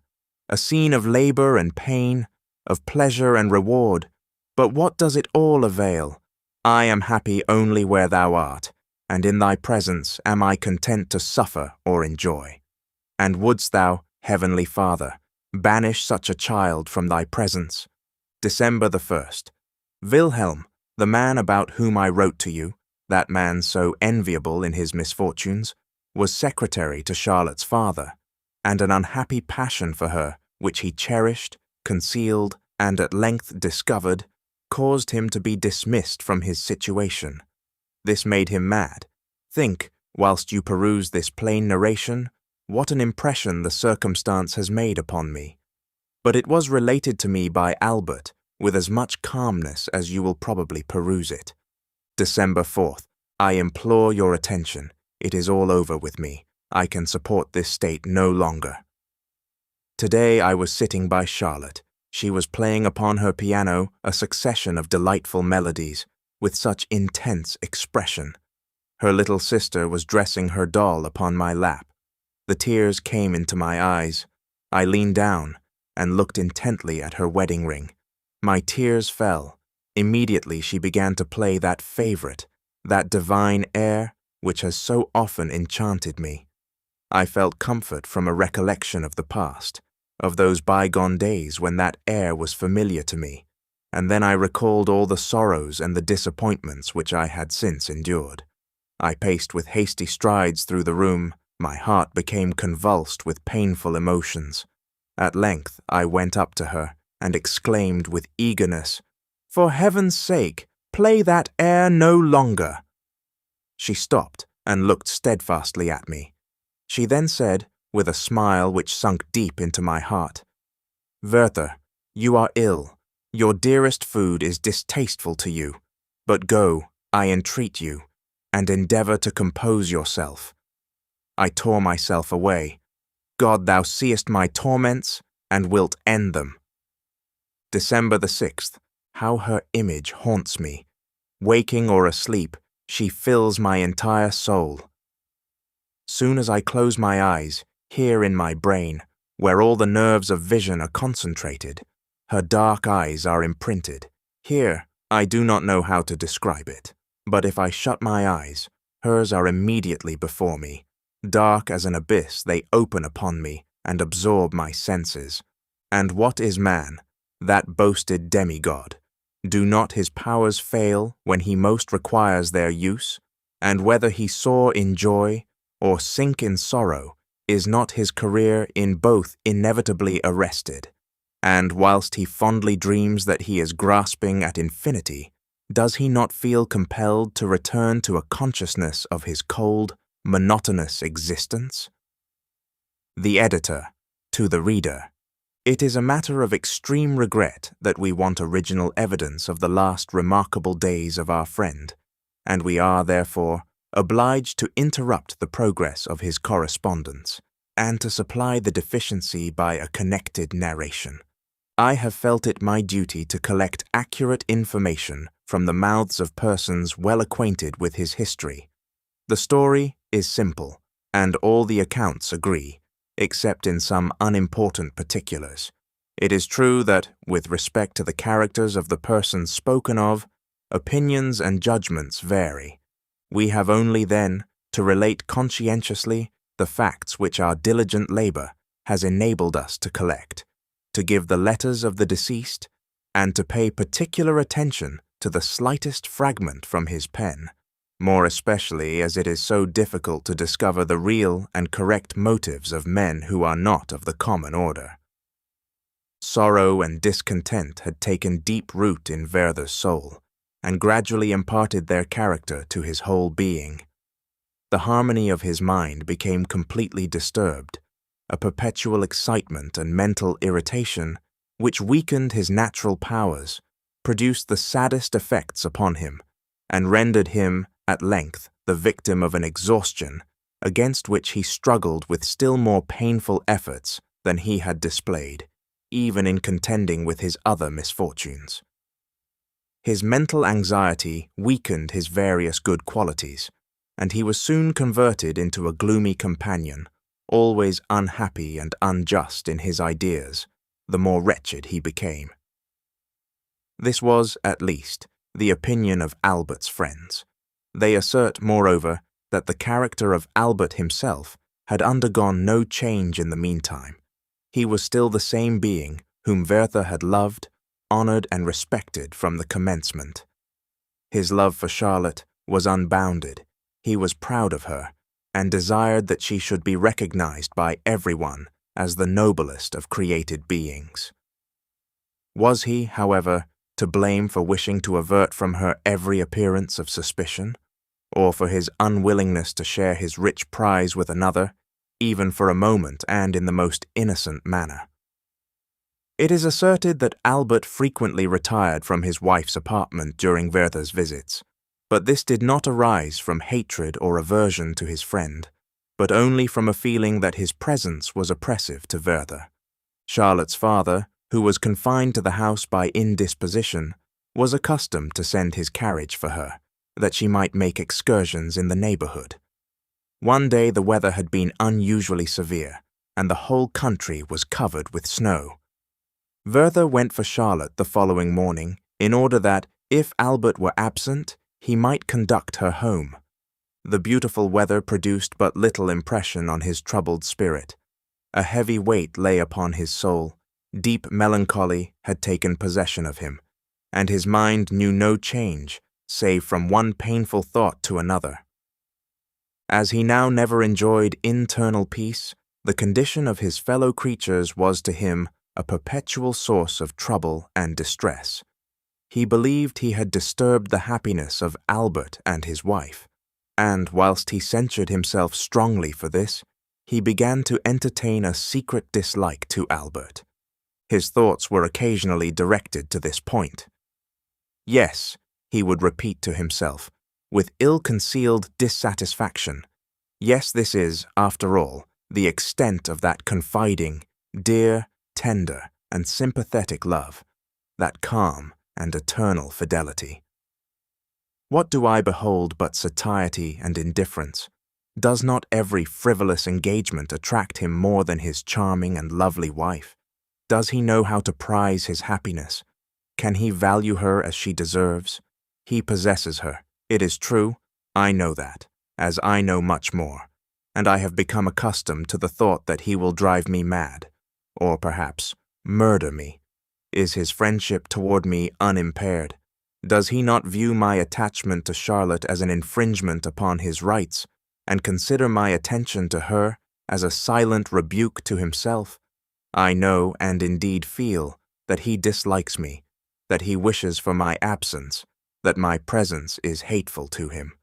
a scene of labor and pain, of pleasure and reward. But what does it all avail? I am happy only where thou art, and in thy presence am I content to suffer or enjoy. And wouldst thou, Heavenly Father, banish such a child from thy presence? December the 1st. Wilhelm, the man about whom I wrote to you, that man so enviable in his misfortunes, was secretary to Charlotte's father, and an unhappy passion for her, which he cherished, concealed, and at length discovered, caused him to be dismissed from his situation. This made him mad. Think, whilst you peruse this plain narration, what an impression the circumstance has made upon me. But it was related to me by Albert with as much calmness as you will probably peruse it. December 4th. I implore your attention. It is all over with me. I can support this state no longer. Today I was sitting by Charlotte. She was playing upon her piano a succession of delightful melodies, with such intense expression. Her little sister was dressing her doll upon my lap. The tears came into my eyes. I leaned down and looked intently at her wedding ring. My tears fell. Immediately she began to play that favorite, that divine air which has so often enchanted me. I felt comfort from a recollection of the past, of those bygone days when that air was familiar to me, and then I recalled all the sorrows and the disappointments which I had since endured. I paced with hasty strides through the room. My heart became convulsed with painful emotions. At length I went up to her and exclaimed with eagerness, "For heaven's sake, play that air no longer!" She stopped and looked steadfastly at me. She then said, with a smile which sunk deep into my heart, "Werther, you are ill. Your dearest food is distasteful to you. But go, I entreat you, and endeavor to compose yourself." I tore myself away. God, thou seest my torments, and wilt end them. December the 6th. How her image haunts me. Waking or asleep, she fills my entire soul. Soon as I close my eyes, here in my brain, where all the nerves of vision are concentrated, her dark eyes are imprinted. Here, I do not know how to describe it, but if I shut my eyes, hers are immediately before me. Dark as an abyss, they open upon me and absorb my senses. And what is man, that boasted demigod? Do not his powers fail when he most requires their use? And whether he soar in joy or sink in sorrow, is not his career in both inevitably arrested? And whilst he fondly dreams that he is grasping at infinity, does he not feel compelled to return to a consciousness of his cold, monotonous existence? The Editor, to the Reader. It is a matter of extreme regret that we want original evidence of the last remarkable days of our friend, and we are, therefore, obliged to interrupt the progress of his correspondence, and to supply the deficiency by a connected narration. I have felt it my duty to collect accurate information from the mouths of persons well acquainted with his history. The story is simple, and all the accounts agree, except in some unimportant particulars. It is true that, with respect to the characters of the persons spoken of, opinions and judgments vary. We have only, then, to relate conscientiously the facts which our diligent labor has enabled us to collect, to give the letters of the deceased, and to pay particular attention to the slightest fragment from his pen, more especially as it is so difficult to discover the real and correct motives of men who are not of the common order. Sorrow and discontent had taken deep root in Werther's soul, and gradually imparted their character to his whole being. The harmony of his mind became completely disturbed. A perpetual excitement and mental irritation, which weakened his natural powers, produced the saddest effects upon him, and rendered him, at length, the victim of an exhaustion against which he struggled with still more painful efforts than he had displayed, even in contending with his other misfortunes. His mental anxiety weakened his various good qualities, and he was soon converted into a gloomy companion, always unhappy and unjust in his ideas, the more wretched he became. This was, at least, the opinion of Albert's friends. They assert, moreover, that the character of Albert himself had undergone no change in the meantime. He was still the same being whom Werther had loved, honored, and respected from the commencement. His love for Charlotte was unbounded. He was proud of her, and desired that she should be recognized by everyone as the noblest of created beings. Was he, however, to blame for wishing to avert from her every appearance of suspicion, or for his unwillingness to share his rich prize with another, even for a moment and in the most innocent manner? It is asserted that Albert frequently retired from his wife's apartment during Werther's visits, but this did not arise from hatred or aversion to his friend, but only from a feeling that his presence was oppressive to Werther. Charlotte's father, who was confined to the house by indisposition, was accustomed to send his carriage for her, that she might make excursions in the neighborhood. One day the weather had been unusually severe, and the whole country was covered with snow. Werther went for Charlotte the following morning in order that, if Albert were absent, he might conduct her home. The beautiful weather produced but little impression on his troubled spirit. A heavy weight lay upon his soul, deep melancholy had taken possession of him, and his mind knew no change save from one painful thought to another. As he now never enjoyed internal peace, the condition of his fellow creatures was to him a perpetual source of trouble and distress. He believed he had disturbed the happiness of Albert and his wife, and whilst he censured himself strongly for this, he began to entertain a secret dislike to Albert. His thoughts were occasionally directed to this point. Yes, he would repeat to himself, with ill-concealed dissatisfaction, yes, this is, after all, the extent of that confiding, dear, tender, and sympathetic love, that calm and eternal fidelity. What do I behold but satiety and indifference? Does not every frivolous engagement attract him more than his charming and lovely wife? Does he know how to prize his happiness? Can he value her as she deserves? He possesses her, it is true, I know that, as I know much more, and I have become accustomed to the thought that he will drive me mad, or perhaps murder me. Is his friendship toward me unimpaired? Does he not view my attachment to Charlotte as an infringement upon his rights, and consider my attention to her as a silent rebuke to himself? I know, and indeed feel, that he dislikes me, that he wishes for my absence, that my presence is hateful to him.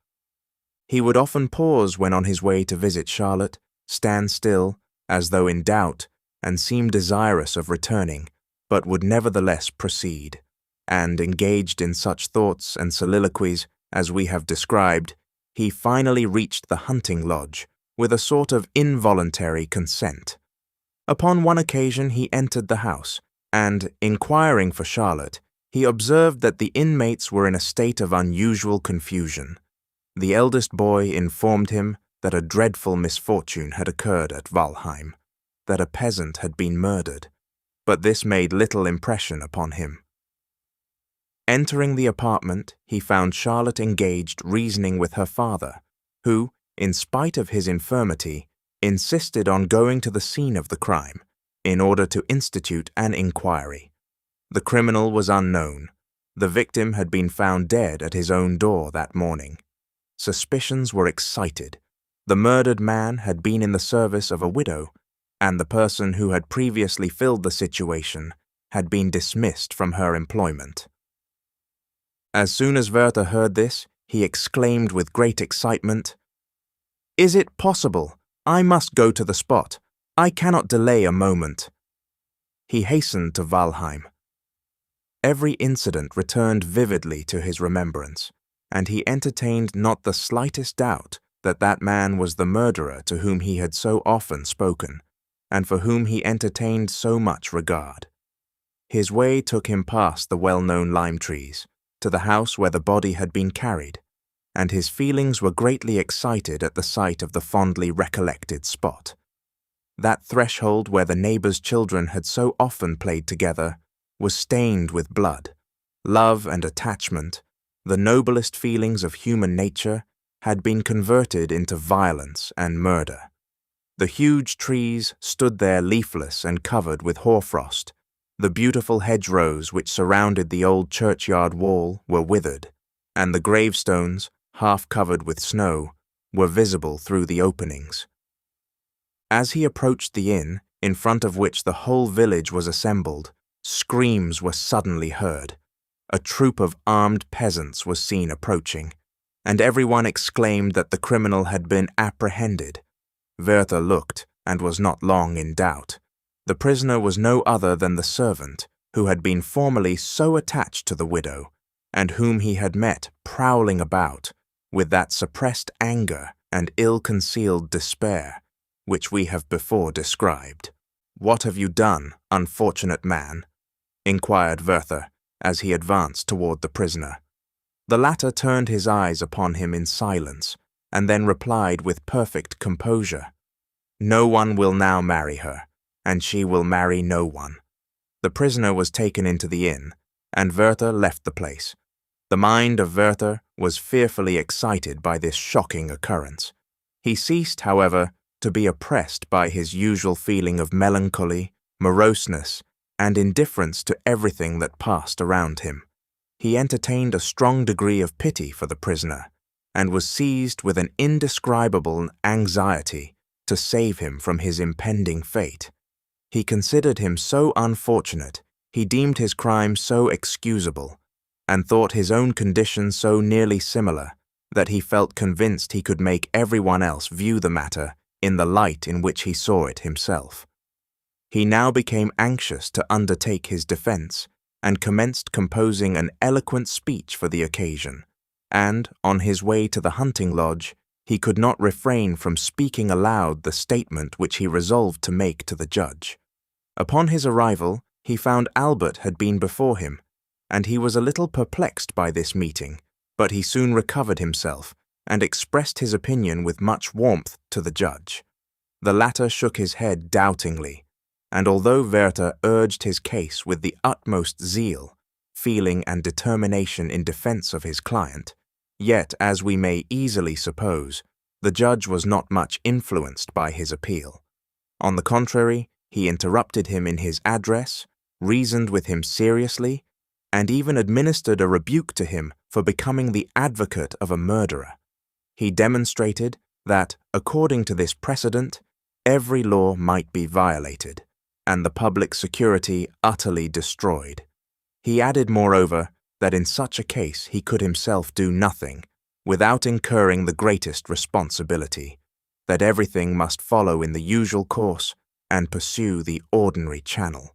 He would often pause when on his way to visit Charlotte, stand still, as though in doubt, and seem desirous of returning, but would nevertheless proceed, and, engaged in such thoughts and soliloquies as we have described, he finally reached the hunting lodge with a sort of involuntary consent. Upon one occasion he entered the house, and, inquiring for Charlotte, he observed that the inmates were in a state of unusual confusion. The eldest boy informed him that a dreadful misfortune had occurred at Walheim, that a peasant had been murdered, but this made little impression upon him. Entering the apartment, he found Charlotte engaged reasoning with her father, who, in spite of his infirmity, insisted on going to the scene of the crime in order to institute an inquiry. The criminal was unknown. The victim had been found dead at his own door that morning. Suspicions were excited. The murdered man had been in the service of a widow, and the person who had previously filled the situation had been dismissed from her employment. As soon as Werther heard this, he exclaimed with great excitement, "Is it possible? I must go to the spot. I cannot delay a moment." He hastened to Walheim. Every incident returned vividly to his remembrance, and he entertained not the slightest doubt that that man was the murderer to whom he had so often spoken, and for whom he entertained so much regard. His way took him past the well-known lime trees, to the house where the body had been carried, and his feelings were greatly excited at the sight of the fondly recollected spot. That threshold where the neighbours' children had so often played together was stained with blood. Love and attachment, the noblest feelings of human nature, had been converted into violence and murder. The huge trees stood there leafless and covered with hoarfrost. The beautiful hedgerows which surrounded the old churchyard wall were withered, and the gravestones, half covered with snow, were visible through the openings. As he approached the inn, in front of which the whole village was assembled, screams were suddenly heard. A troop of armed peasants was seen approaching, and everyone exclaimed that the criminal had been apprehended. Werther looked, and was not long in doubt. The prisoner was no other than the servant, who had been formerly so attached to the widow, and whom he had met prowling about, with that suppressed anger and ill-concealed despair, which we have before described. "What have you done, unfortunate man?" inquired Werther, as he advanced toward the prisoner. The latter turned his eyes upon him in silence, and then replied with perfect composure, "No one will now marry her, and she will marry no one." The prisoner was taken into the inn, and Werther left the place. The mind of Werther was fearfully excited by this shocking occurrence. He ceased, however, to be oppressed by his usual feeling of melancholy, moroseness, and indifference to everything that passed around him. He entertained a strong degree of pity for the prisoner, and was seized with an indescribable anxiety to save him from his impending fate. He considered him so unfortunate, he deemed his crime so excusable, and thought his own condition so nearly similar, that he felt convinced he could make everyone else view the matter in the light in which he saw it himself. He now became anxious to undertake his defence, and commenced composing an eloquent speech for the occasion, and, on his way to the hunting lodge, he could not refrain from speaking aloud the statement which he resolved to make to the judge. Upon his arrival, he found Albert had been before him, and he was a little perplexed by this meeting, but he soon recovered himself, and expressed his opinion with much warmth to the judge. The latter shook his head doubtingly, and although Werther urged his case with the utmost zeal, feeling and determination in defence of his client, yet, as we may easily suppose, the judge was not much influenced by his appeal. On the contrary, he interrupted him in his address, reasoned with him seriously, and even administered a rebuke to him for becoming the advocate of a murderer. He demonstrated that, according to this precedent, every law might be violated, and the public security utterly destroyed. He added, moreover, that in such a case he could himself do nothing, without incurring the greatest responsibility, that everything must follow in the usual course and pursue the ordinary channel.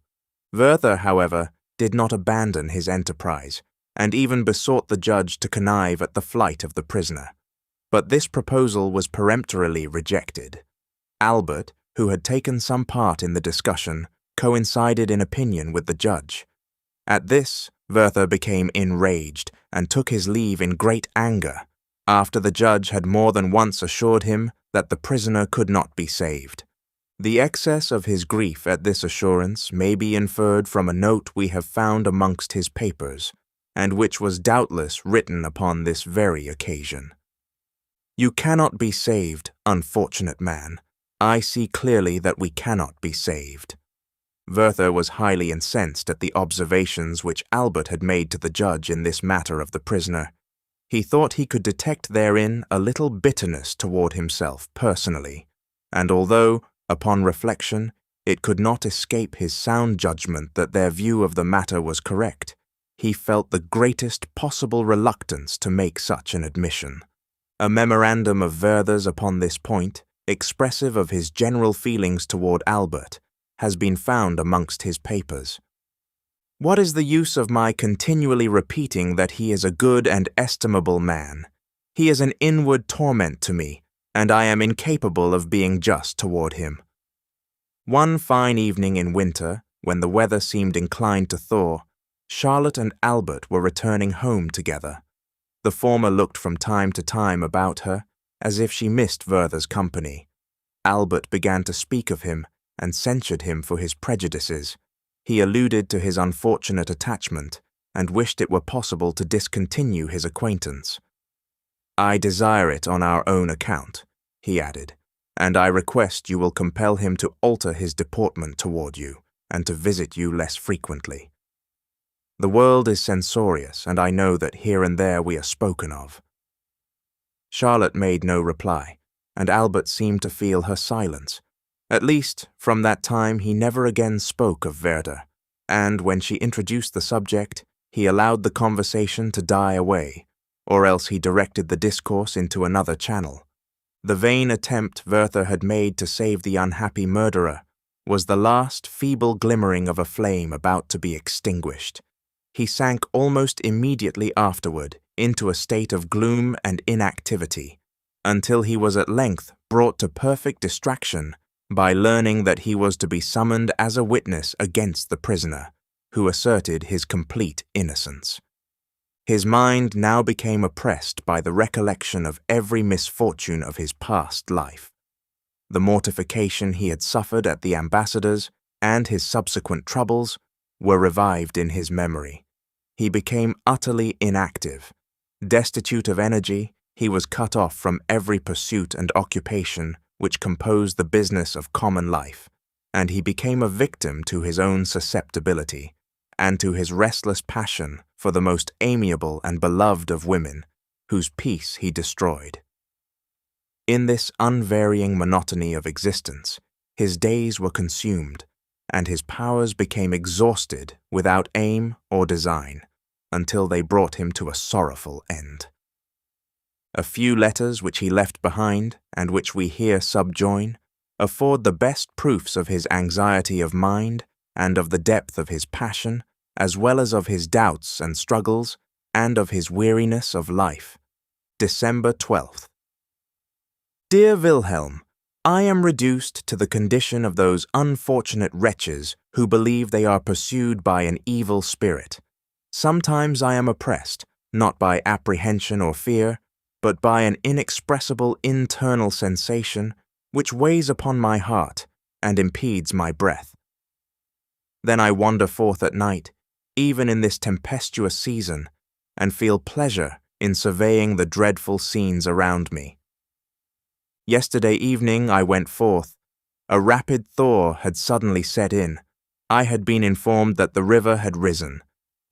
Werther, however, did not abandon his enterprise, and even besought the judge to connive at the flight of the prisoner. But this proposal was peremptorily rejected. Albert, who had taken some part in the discussion, coincided in opinion with the judge. At this, Werther became enraged and took his leave in great anger, after the judge had more than once assured him that the prisoner could not be saved. The excess of his grief at this assurance may be inferred from a note we have found amongst his papers, and which was doubtless written upon this very occasion. "You cannot be saved, unfortunate man. I see clearly that we cannot be saved." Werther was highly incensed at the observations which Albert had made to the judge in this matter of the prisoner. He thought he could detect therein a little bitterness toward himself personally, and although, upon reflection, it could not escape his sound judgment that their view of the matter was correct, he felt the greatest possible reluctance to make such an admission. A memorandum of Werther's upon this point, expressive of his general feelings toward Albert, has been found amongst his papers. What is the use of my continually repeating that he is a good and estimable man? He is an inward torment to me, and I am incapable of being just toward him. One fine evening in winter, when the weather seemed inclined to thaw, Charlotte and Albert were returning home together. The former looked from time to time about her, as if she missed Werther's company. Albert began to speak of him and censured him for his prejudices. He alluded to his unfortunate attachment and wished it were possible to discontinue his acquaintance. "I desire it on our own account," he added, "and I request you will compel him to alter his deportment toward you and to visit you less frequently. The world is censorious, and I know that here and there we are spoken of." Charlotte made no reply, and Albert seemed to feel her silence. At least, from that time he never again spoke of Werther, and when she introduced the subject, he allowed the conversation to die away, or else he directed the discourse into another channel. The vain attempt Werther had made to save the unhappy murderer was the last feeble glimmering of a flame about to be extinguished. He sank almost immediately afterward into a state of gloom and inactivity, until he was at length brought to perfect distraction by learning that he was to be summoned as a witness against the prisoner, who asserted his complete innocence. His mind now became oppressed by the recollection of every misfortune of his past life. The mortification he had suffered at the ambassador's and his subsequent troubles were revived in his memory. He became utterly inactive. Destitute of energy, he was cut off from every pursuit and occupation which composed the business of common life, and he became a victim to his own susceptibility and to his restless passion for the most amiable and beloved of women, whose peace he destroyed. In this unvarying monotony of existence, his days were consumed, and his powers became exhausted without aim or design, until they brought him to a sorrowful end. A few letters which he left behind, and which we here subjoin, afford the best proofs of his anxiety of mind and of the depth of his passion, as well as of his doubts and struggles, and of his weariness of life. December 12th. Dear Wilhelm, I am reduced to the condition of those unfortunate wretches who believe they are pursued by an evil spirit. Sometimes I am oppressed, not by apprehension or fear, but by an inexpressible internal sensation which weighs upon my heart and impedes my breath. Then I wander forth at night, even in this tempestuous season, and feel pleasure in surveying the dreadful scenes around me. Yesterday evening I went forth. A rapid thaw had suddenly set in. I had been informed that the river had risen,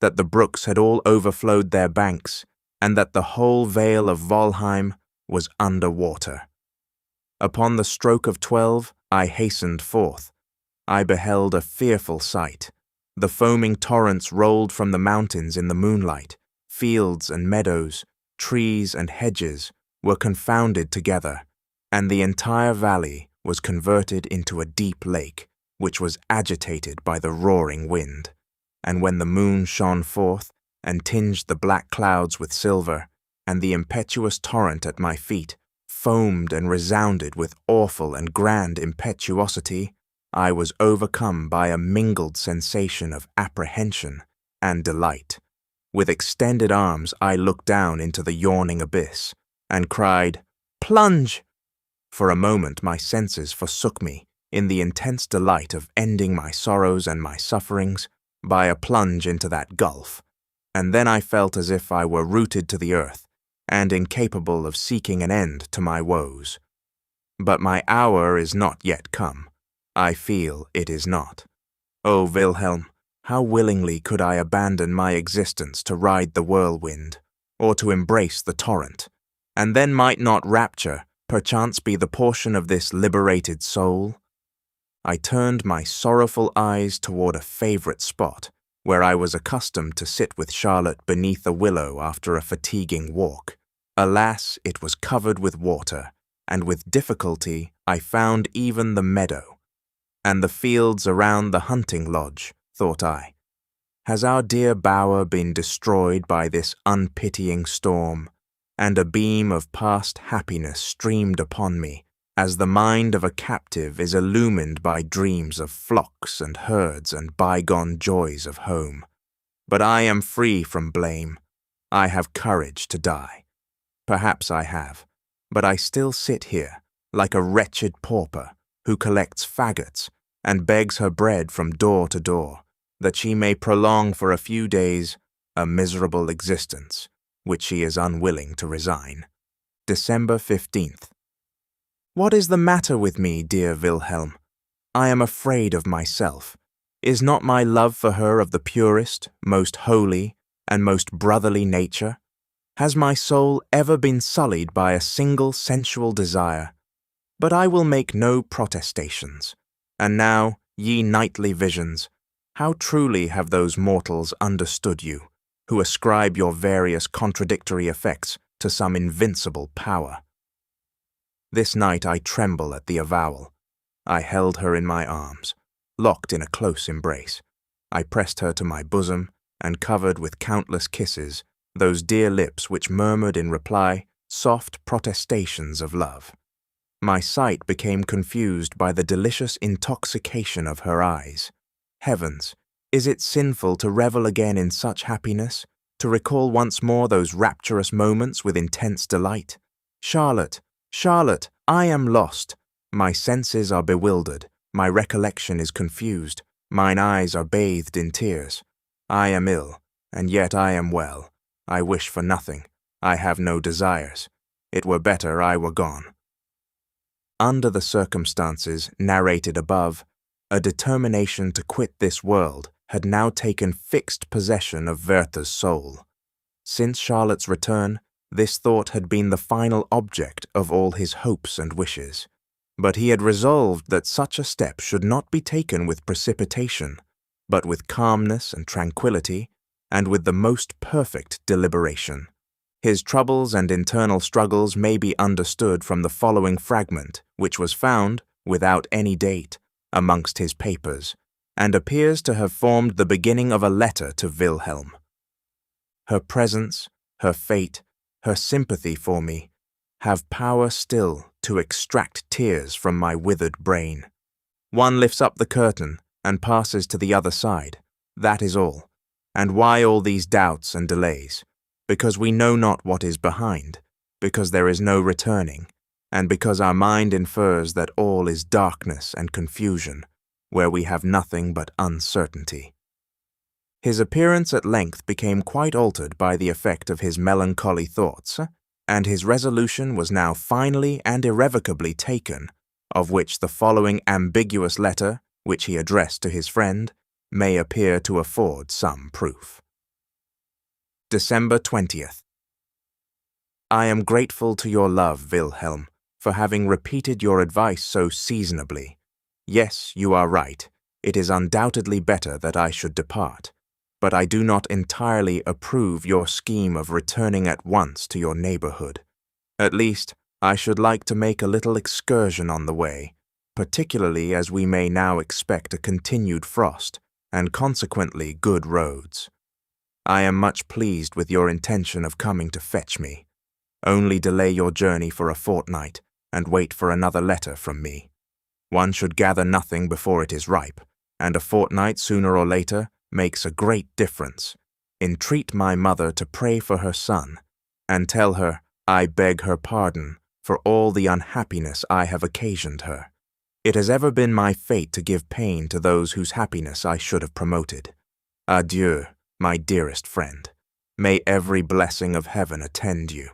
that the brooks had all overflowed their banks, and that the whole vale of Walheim was under water. Upon the stroke of 12, I hastened forth. I beheld a fearful sight. The foaming torrents rolled from the mountains in the moonlight. Fields and meadows, trees and hedges were confounded together, and the entire valley was converted into a deep lake, which was agitated by the roaring wind. And when the moon shone forth, and tinged the black clouds with silver, and the impetuous torrent at my feet foamed and resounded with awful and grand impetuosity, I was overcome by a mingled sensation of apprehension and delight. With extended arms I looked down into the yawning abyss, and cried, "Plunge!" For a moment my senses forsook me in the intense delight of ending my sorrows and my sufferings by a plunge into that gulf. And then I felt as if I were rooted to the earth, and incapable of seeking an end to my woes. But my hour is not yet come. I feel it is not. O Wilhelm, how willingly could I abandon my existence to ride the whirlwind, or to embrace the torrent, and then might not rapture perchance be the portion of this liberated soul? I turned my sorrowful eyes toward a favorite spot, where I was accustomed to sit with Charlotte beneath a willow after a fatiguing walk. Alas, it was covered with water, and with difficulty I found even the meadow, and the fields around the hunting lodge, thought I. has our dear bower been destroyed by this unpitying storm, and a beam of past happiness streamed upon me, as the mind of a captive is illumined by dreams of flocks and herds and bygone joys of home. But I am free from blame. I have courage to die. Perhaps I have, but I still sit here, like a wretched pauper who collects faggots and begs her bread from door to door, that she may prolong for a few days a miserable existence, which she is unwilling to resign. December 15th. What is the matter with me, dear Wilhelm? I am afraid of myself. Is not my love for her of the purest, most holy, and most brotherly nature? Has my soul ever been sullied by a single sensual desire? But I will make no protestations. And now, ye nightly visions, how truly have those mortals understood you, who ascribe your various contradictory effects to some invincible power. This night I tremble at the avowal. I held her in my arms, locked in a close embrace. I pressed her to my bosom, and covered with countless kisses those dear lips which murmured in reply soft protestations of love. My sight became confused by the delicious intoxication of her eyes. Heavens, is it sinful to revel again in such happiness, to recall once more those rapturous moments with intense delight? Charlotte, Charlotte, I am lost. My senses are bewildered, my recollection is confused, mine eyes are bathed in tears. I am ill, and yet I am well. I wish for nothing. I have no desires. It were better I were gone. Under the circumstances narrated above, a determination to quit this world had now taken fixed possession of Werther's soul. Since Charlotte's return, this thought had been the final object of all his hopes and wishes. But he had resolved that such a step should not be taken with precipitation, but with calmness and tranquillity, and with the most perfect deliberation. His troubles and internal struggles may be understood from the following fragment, which was found, without any date, amongst his papers, and appears to have formed the beginning of a letter to Wilhelm. Her presence, her fate, her sympathy for me, have power still to extract tears from my withered brain. One lifts up the curtain and passes to the other side. That is all. And why all these doubts and delays? Because we know not what is behind, because there is no returning, and because our mind infers that all is darkness and confusion, where we have nothing but uncertainty. His appearance at length became quite altered by the effect of his melancholy thoughts, and his resolution was now finally and irrevocably taken, of which the following ambiguous letter, which he addressed to his friend, may appear to afford some proof. December 20th. I am grateful to your love, Wilhelm, for having repeated your advice so seasonably. Yes, you are right. It is undoubtedly better that I should depart. But I do not entirely approve your scheme of returning at once to your neighborhood. At least, I should like to make a little excursion on the way, particularly as we may now expect a continued frost, and consequently good roads. I am much pleased with your intention of coming to fetch me. Only delay your journey for a fortnight, and wait for another letter from me. One should gather nothing before it is ripe, and a fortnight sooner or later makes a great difference. Entreat my mother to pray for her son, and tell her I beg her pardon for all the unhappiness I have occasioned her. It has ever been my fate to give pain to those whose happiness I should have promoted. Adieu, my dearest friend. May every blessing of heaven attend you.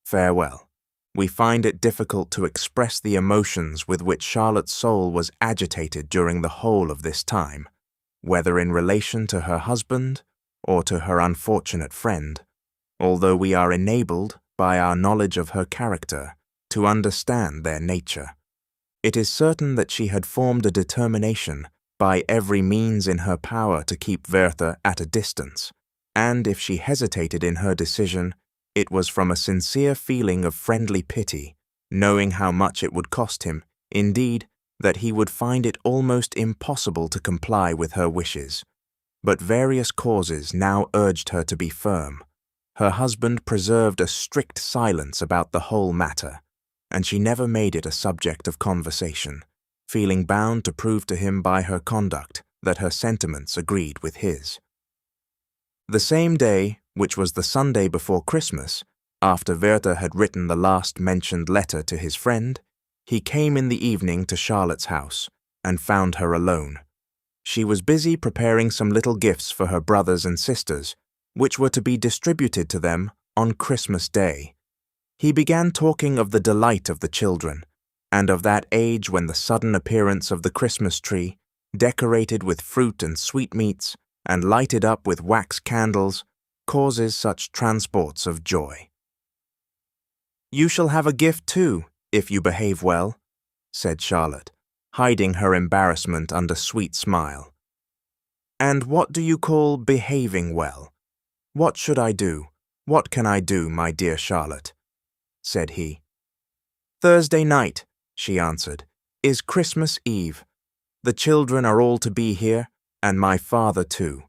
Farewell. We find it difficult to express the emotions with which Charlotte's soul was agitated during the whole of this time, whether in relation to her husband or to her unfortunate friend, although we are enabled, by our knowledge of her character, to understand their nature. It is certain that she had formed a determination by every means in her power to keep Werther at a distance, and if she hesitated in her decision, it was from a sincere feeling of friendly pity, knowing how much it would cost him, indeed, that he would find it almost impossible to comply with her wishes. but various causes now urged her to be firm. Her husband preserved a strict silence about the whole matter, and she never made it a subject of conversation, feeling bound to prove to him by her conduct that her sentiments agreed with his. The same day, which was the Sunday before Christmas, after Werther had written the last mentioned letter to his friend, he came in the evening to Charlotte's house and found her alone. She was busy preparing some little gifts for her brothers and sisters, which were to be distributed to them on Christmas Day. He began talking of the delight of the children, and of that age when the sudden appearance of the Christmas tree, decorated with fruit and sweetmeats, and lighted up with wax candles, causes such transports of joy. "You shall have a gift too, if you behave well," said Charlotte, hiding her embarrassment under sweet smile. "And what do you call behaving well? What should I do? What can I do, my dear Charlotte?" said he. "Thursday night," she answered, "is Christmas Eve. The children are all to be here, and my father too.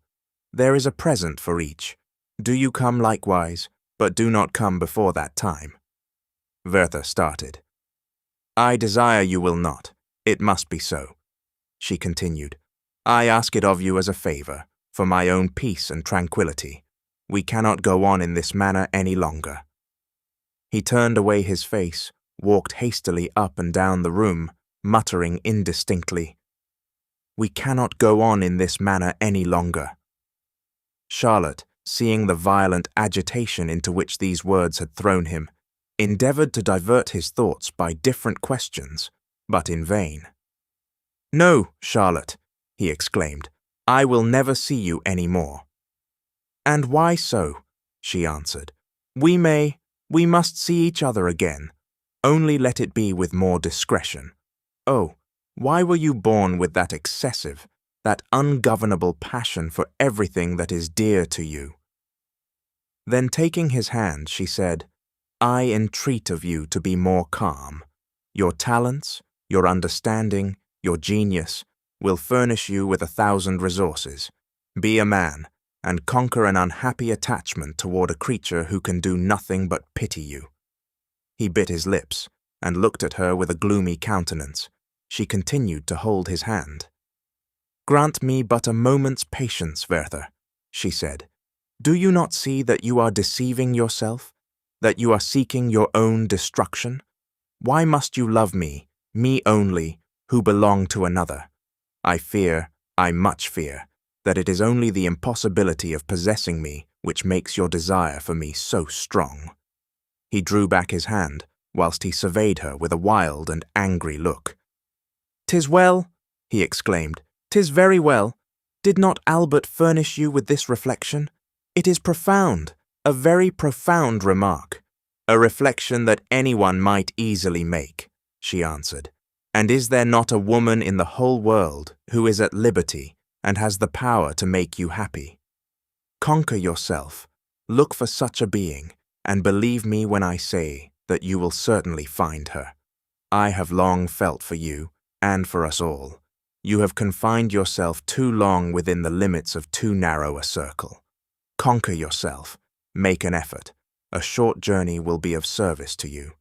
There is a present for each. Do you come likewise, but do not come before that time." Werther started. "I desire you will not. It must be so," she continued. "I ask it of you as a favor, for my own peace and tranquillity. We cannot go on in this manner any longer." He turned away his face, walked hastily up and down the room, muttering indistinctly, "We cannot go on in this manner any longer." Charlotte, seeing the violent agitation into which these words had thrown him, endeavored to divert his thoughts by different questions, but in vain. "No, Charlotte," he exclaimed, "I will never see you any more." "And why so?" she answered. We must see each other again. Only let it be with more discretion. Oh, why were you born with that excessive, that ungovernable passion for everything that is dear to you?" Then taking his hand, she said, "I entreat of you to be more calm. Your talents, your understanding, your genius, will furnish you with 1,000 resources. Be a man, and conquer an unhappy attachment toward a creature who can do nothing but pity you." He bit his lips, and looked at her with a gloomy countenance. She continued to hold his hand. "Grant me but a moment's patience, Werther," she said. "Do you not see that you are deceiving yourself, that you are seeking your own destruction? Why must you love me only, who belong to another? I much fear, that it is only the impossibility of possessing me which makes your desire for me so strong." He drew back his hand, whilst he surveyed her with a wild and angry look. "'Tis well," he exclaimed, "'tis very well. Did not Albert furnish you with this reflection? It is profound, a very profound remark. A reflection that anyone might easily make," she answered. "And is there not a woman in the whole world who is at liberty and has the power to make you happy? Conquer yourself, look for such a being, and believe me when I say that you will certainly find her. I have long felt for you, and for us all. You have confined yourself too long within the limits of too narrow a circle. Conquer yourself, make an effort. A short journey will be of service to you.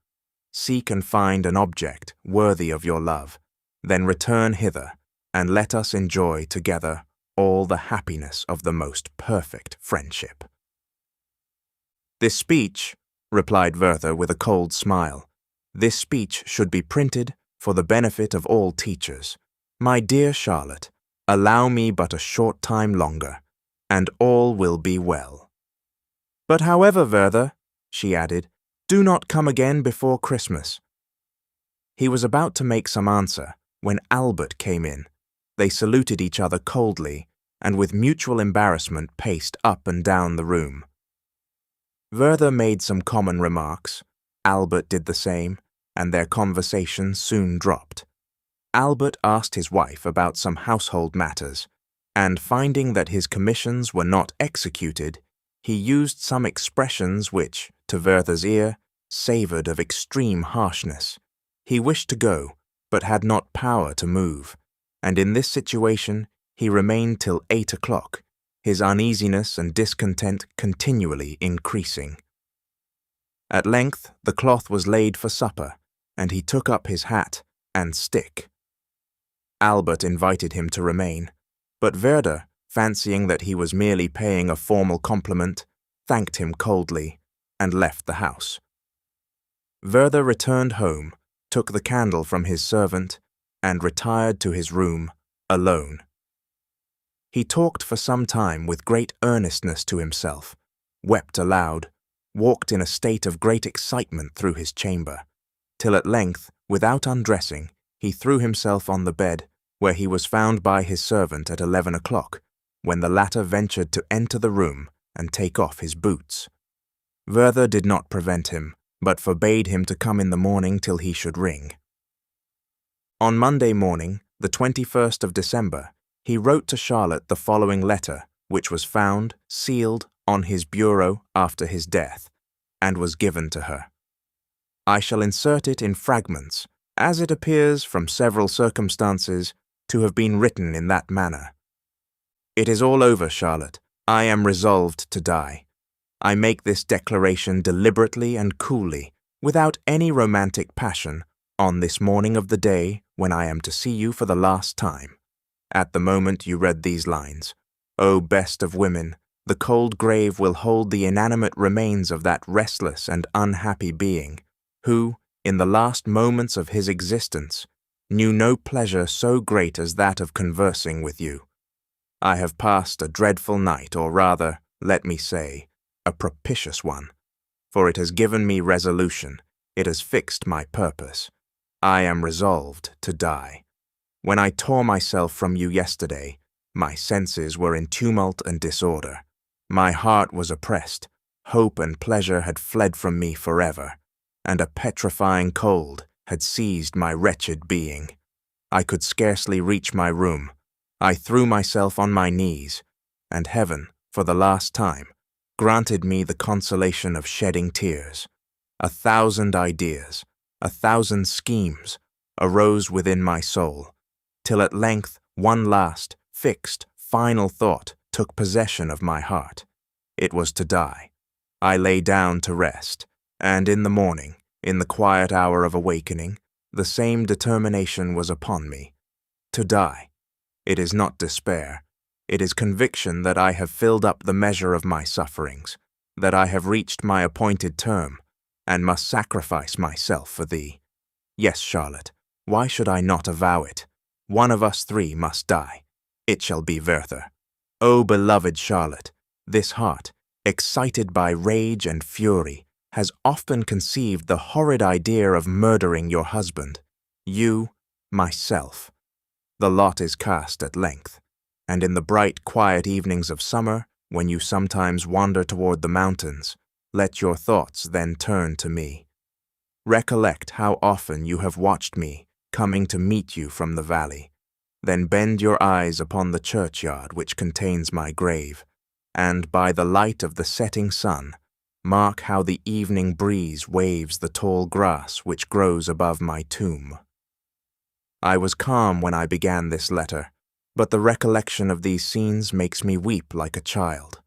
Seek and find an object worthy of your love, then return hither, and let us enjoy together all the happiness of the most perfect friendship." "This speech," replied Werther with a cold smile, "this speech should be printed for the benefit of all teachers. My dear Charlotte, allow me but a short time longer, and all will be well. But however, Werther," she added, "do not come again before Christmas." He was about to make some answer when Albert came in. They saluted each other coldly, and with mutual embarrassment paced up and down the room. Werther made some common remarks, Albert did the same, and their conversation soon dropped. Albert asked his wife about some household matters, and finding that his commissions were not executed, he used some expressions which, to Werther's ear, savoured of extreme harshness. He wished to go, but had not power to move, and in this situation he remained till 8 o'clock, his uneasiness and discontent continually increasing. At length the cloth was laid for supper, and he took up his hat and stick. Albert invited him to remain, but Werther, fancying that he was merely paying a formal compliment, thanked him coldly and left the house. Werther returned home, took the candle from his servant, and retired to his room alone. He talked for some time with great earnestness to himself, wept aloud, walked in a state of great excitement through his chamber, till at length, without undressing, he threw himself on the bed, where he was found by his servant at 11 o'clock, when the latter ventured to enter the room and take off his boots. Werther did not prevent him, but forbade him to come in the morning till he should ring. On Monday morning, the 21st of December, he wrote to Charlotte the following letter, which was found, sealed, on his bureau after his death, and was given to her. I shall insert it in fragments, as it appears from several circumstances to have been written in that manner. It is all over, Charlotte. I am resolved to die. I make this declaration deliberately and coolly, without any romantic passion, on this morning of the day when I am to see you for the last time. At the moment you read these lines, O best of women, the cold grave will hold the inanimate remains of that restless and unhappy being, who, in the last moments of his existence, knew no pleasure so great as that of conversing with you. I have passed a dreadful night, or rather, let me say, a propitious one, for it has given me resolution, it has fixed my purpose. I am resolved to die. When I tore myself from you yesterday, my senses were in tumult and disorder. My heart was oppressed, hope and pleasure had fled from me forever, and a petrifying cold had seized my wretched being. I could scarcely reach my room. I threw myself on my knees, and heaven, for the last time, granted me the consolation of shedding tears. 1,000 ideas, 1,000 schemes arose within my soul, till at length one last, fixed, final thought took possession of my heart. It was to die. I lay down to rest, and in the morning, in the quiet hour of awakening, the same determination was upon me. To die. It is not despair. It is conviction that I have filled up the measure of my sufferings, that I have reached my appointed term, and must sacrifice myself for thee. Yes, Charlotte, why should I not avow it? One of us three must die. It shall be Werther. O beloved Charlotte, this heart, excited by rage and fury, has often conceived the horrid idea of murdering your husband, you, myself. The lot is cast at length, and in the bright, quiet evenings of summer, when you sometimes wander toward the mountains, let your thoughts then turn to me. Recollect how often you have watched me coming to meet you from the valley. Then bend your eyes upon the churchyard which contains my grave, and by the light of the setting sun, mark how the evening breeze waves the tall grass which grows above my tomb. I was calm when I began this letter, but the recollection of these scenes makes me weep like a child.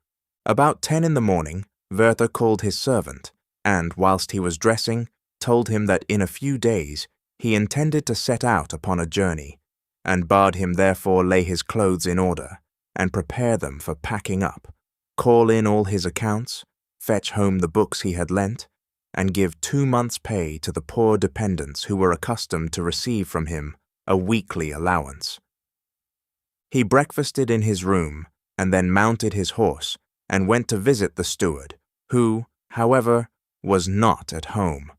About 10 in the morning, Werther called his servant, and, whilst he was dressing, told him that in a few days he intended to set out upon a journey, and bade him therefore lay his clothes in order, and prepare them for packing up, call in all his accounts, fetch home the books he had lent, and give 2 months' pay to the poor dependents who were accustomed to receive from him a weekly allowance. He breakfasted in his room, and then mounted his horse, and went to visit the steward, who, however, was not at home.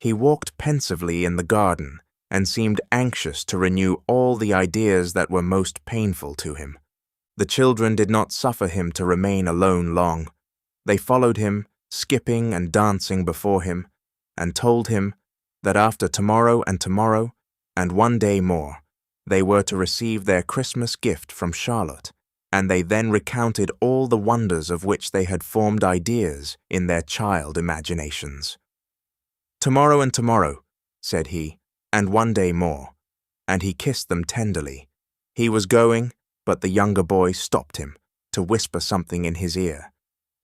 He walked pensively in the garden, and seemed anxious to renew all the ideas that were most painful to him. The children did not suffer him to remain alone long. They followed him, skipping and dancing before him, and told him that after tomorrow, and 1 day more, they were to receive their Christmas gift from Charlotte, and they then recounted all the wonders of which they had formed ideas in their child imaginations. Tomorrow, said he, and 1 day more, and he kissed them tenderly. He was going, but the younger boy stopped him, to whisper something in his ear.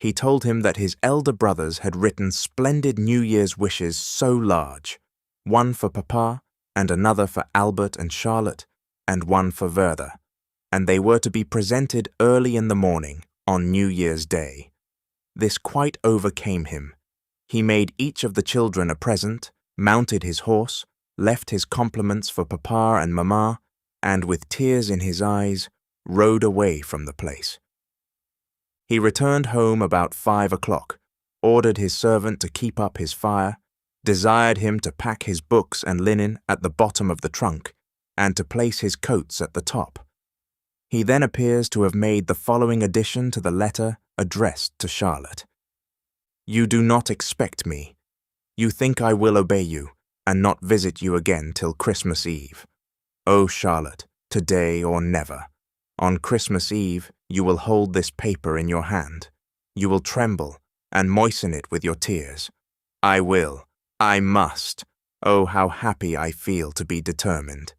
He told him that his elder brothers had written splendid New Year's wishes so large, one for Papa and another for Albert and Charlotte, and one for Werther, and they were to be presented early in the morning on New Year's Day. This quite overcame him. He made each of the children a present, mounted his horse, left his compliments for Papa and Mamma, and with tears in his eyes, rode away from the place. He returned home about 5 o'clock, ordered his servant to keep up his fire, desired him to pack his books and linen at the bottom of the trunk, and to place his coats at the top. He then appears to have made the following addition to the letter addressed to Charlotte. "You do not expect me. You think I will obey you, and not visit you again till Christmas Eve. Oh, Charlotte, today or never. On Christmas Eve, you will hold this paper in your hand. You will tremble and moisten it with your tears. I will. I must. Oh, how happy I feel to be determined."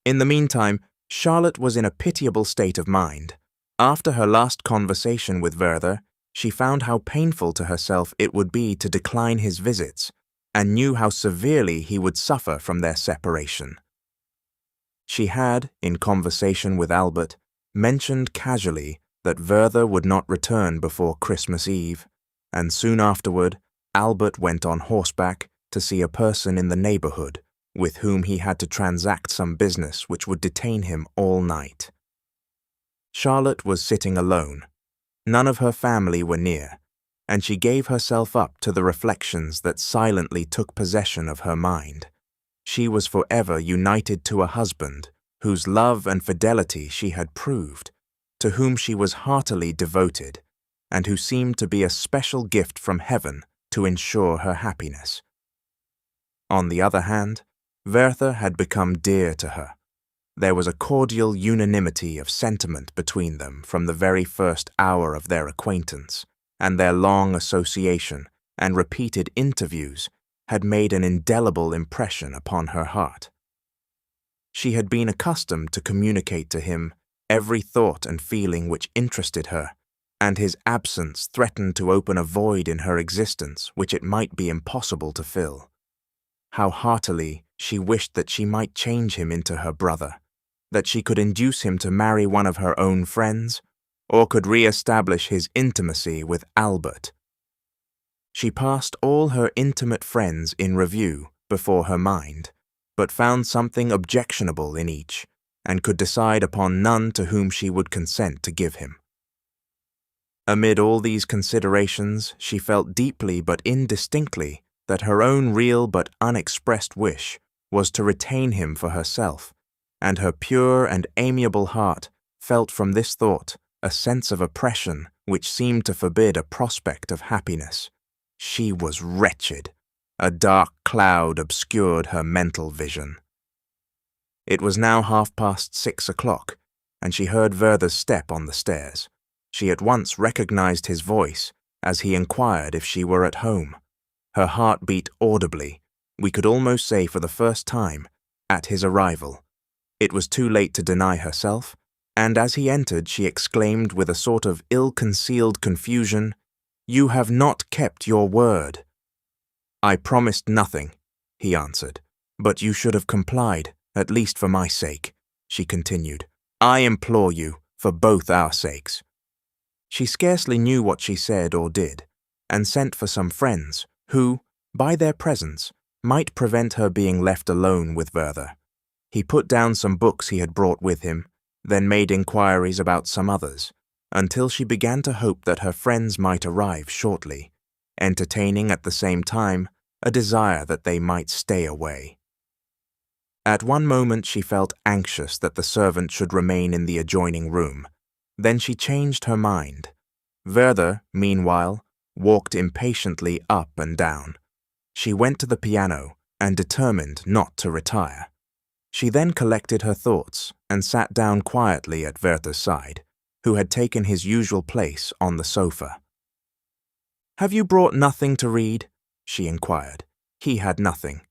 In the meantime, Charlotte was in a pitiable state of mind. After her last conversation with Werther, she found how painful to herself it would be to decline his visits, and knew how severely he would suffer from their separation. She had, in conversation with Albert, mentioned casually that Werther would not return before Christmas Eve, and soon afterward Albert went on horseback to see a person in the neighborhood with whom he had to transact some business which would detain him all night. Charlotte was sitting alone. None of her family were near, and she gave herself up to the reflections that silently took possession of her mind. She was forever united to a husband whose love and fidelity she had proved, to whom she was heartily devoted, and who seemed to be a special gift from heaven to ensure her happiness. On the other hand, Werther had become dear to her. There was a cordial unanimity of sentiment between them from the very first hour of their acquaintance, and their long association and repeated interviews had made an indelible impression upon her heart. She had been accustomed to communicate to him every thought and feeling which interested her, and his absence threatened to open a void in her existence which it might be impossible to fill. How heartily she wished that she might change him into her brother, that she could induce him to marry one of her own friends, or could re-establish his intimacy with Albert. She passed all her intimate friends in review before her mind, but found something objectionable in each, and could decide upon none to whom she would consent to give him. Amid all these considerations, she felt deeply but indistinctly that her own real but unexpressed wish was to retain him for herself, and her pure and amiable heart felt from this thought a sense of oppression which seemed to forbid a prospect of happiness. She was wretched. A dark cloud obscured her mental vision. It was now 6:30 o'clock, and she heard Werther's step on the stairs. She at once recognized his voice as he inquired if she were at home. Her heart beat audibly, we could almost say for the first time, at his arrival. It was too late to deny herself, and as he entered she exclaimed with a sort of ill-concealed confusion, "You have not kept your word." "I promised nothing," he answered, "but you should have complied, at least for my sake," she continued. "I implore you, for both our sakes." She scarcely knew what she said or did, and sent for some friends who, by their presence, might prevent her being left alone with Werther. He put down some books he had brought with him, then made inquiries about some others, until she began to hope that her friends might arrive shortly, entertaining at the same time a desire that they might stay away. At one moment she felt anxious that the servant should remain in the adjoining room. Then she changed her mind. Werther, meanwhile, walked impatiently up and down. She went to the piano and determined not to retire. She then collected her thoughts and sat down quietly at Werther's side, who had taken his usual place on the sofa. "Have you brought nothing to read?" she inquired. He had nothing.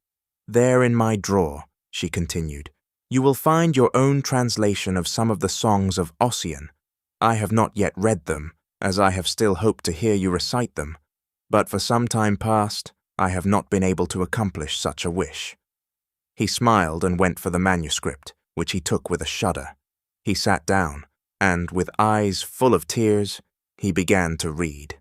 "There in my drawer," she continued, "you will find your own translation of some of the songs of Ossian. I have not yet read them, as I have still hoped to hear you recite them, but for some time past I have not been able to accomplish such a wish." He smiled and went for the manuscript, which he took with a shudder. He sat down, and with eyes full of tears, he began to read.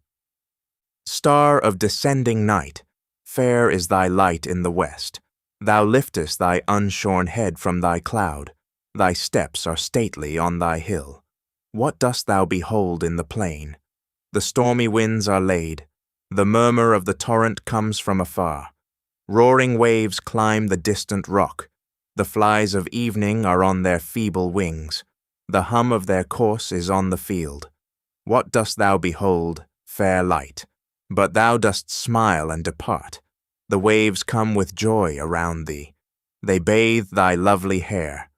"Star of descending night, fair is thy light in the west. Thou liftest thy unshorn head from thy cloud. Thy steps are stately on thy hill. What dost thou behold in the plain? The stormy winds are laid. The murmur of the torrent comes from afar. Roaring waves climb the distant rock. The flies of evening are on their feeble wings. The hum of their course is on the field. What dost thou behold, fair light? But thou dost smile and depart. The waves come with joy around thee. They bathe thy lovely hair.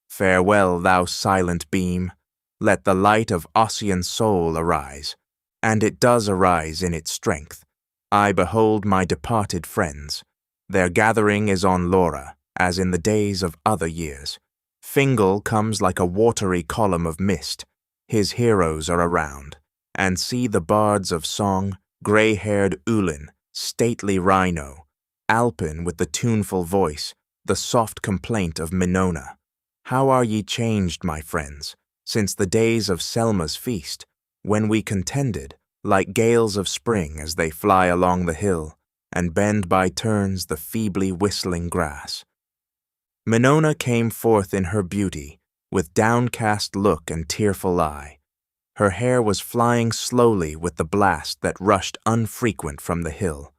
Farewell, thou silent beam. Let the light of Ossian's soul arise. And it does arise in its strength. I behold my departed friends. Their gathering is on Laura, as in the days of other years. Fingal comes like a watery column of mist. His heroes are around. And see the bards of song, grey-haired Ulin, stately Rhino, Alpin with the tuneful voice, the soft complaint of Minona. How are ye changed, my friends, since the days of Selma's feast, when we contended, like gales of spring as they fly along the hill, and bend by turns the feebly whistling grass. Minona came forth in her beauty, with downcast look and tearful eye. Her hair was flying slowly with the blast that rushed unfrequent from the hill.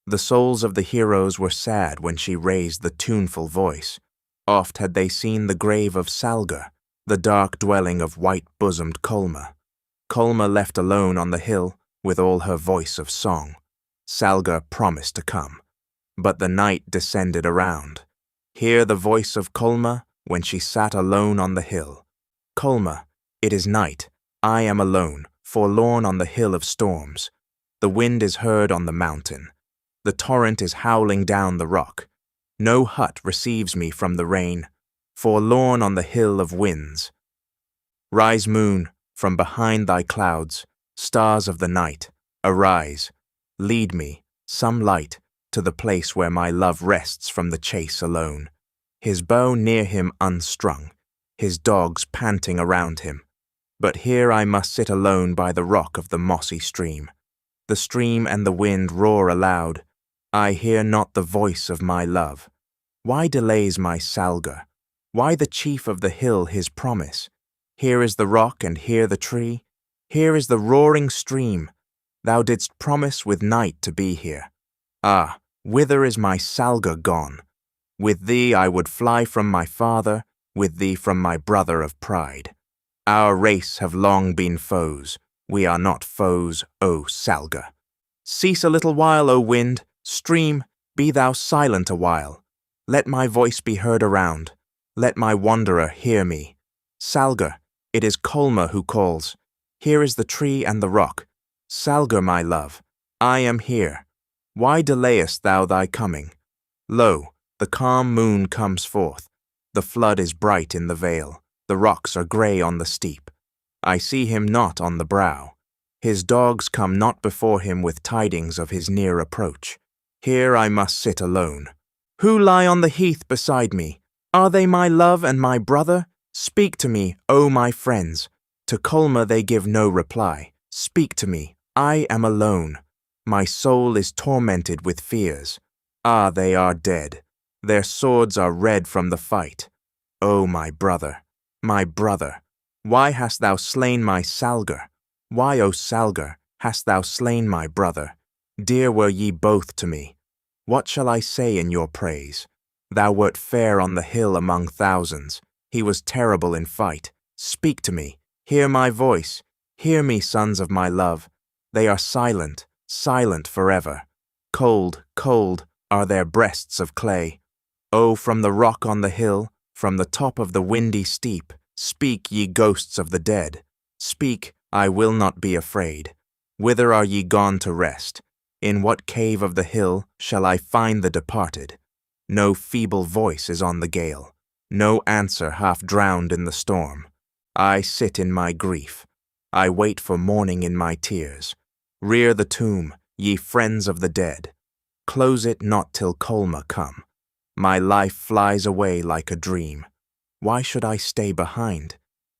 The souls of the heroes were sad when she raised the tuneful voice. Oft had they seen the grave of Salga, the dark dwelling of white-bosomed Colma. Colma left alone on the hill with all her voice of song. Salga promised to come, but the night descended around. Hear the voice of Colma when she sat alone on the hill. Colma, it is night. I am alone, forlorn on the hill of storms. The wind is heard on the mountain. The torrent is howling down the rock. No hut receives me from the rain, forlorn on the hill of winds. Rise, moon, from behind thy clouds, stars of the night, arise. Lead me, some light, to the place where my love rests from the chase alone. His bow near him unstrung, his dogs panting around him. But here I must sit alone by the rock of the mossy stream. The stream and the wind roar aloud. I hear not the voice of my love. Why delays my Salga? Why the chief of the hill his promise? Here is the rock and here the tree. Here is the roaring stream. Thou didst promise with night to be here. Ah, whither is my Salga gone? With thee I would fly from my father, with thee from my brother of pride. Our race have long been foes. We are not foes, O Salga. Cease a little while, O wind. Stream, be thou silent a while. Let my voice be heard around. Let my wanderer hear me. Salga, it is Colma who calls. Here is the tree and the rock. Salga, my love, I am here. Why delayest thou thy coming? Lo, the calm moon comes forth. The flood is bright in the vale. The rocks are grey on the steep. I see him not on the brow. His dogs come not before him with tidings of his near approach. Here I must sit alone. Who lie on the heath beside me? Are they my love and my brother? Speak to me, O my friends. To Colma they give no reply. Speak to me, I am alone. My soul is tormented with fears. Ah, they are dead. Their swords are red from the fight. O my brother, why hast thou slain my Salga? Why, O Salga, hast thou slain my brother? Dear were ye both to me. What shall I say in your praise? Thou wert fair on the hill among thousands. He was terrible in fight. Speak to me. Hear my voice. Hear me, sons of my love. They are silent, silent forever. Cold, cold are their breasts of clay. Oh, from the rock on the hill, from the top of the windy steep, speak, ye ghosts of the dead. Speak, I will not be afraid. Whither are ye gone to rest? In what cave of the hill shall I find the departed? No feeble voice is on the gale. No answer half drowned in the storm. I sit in my grief. I wait for morning in my tears. Rear the tomb, ye friends of the dead. Close it not till Colma come. My life flies away like a dream. Why should I stay behind?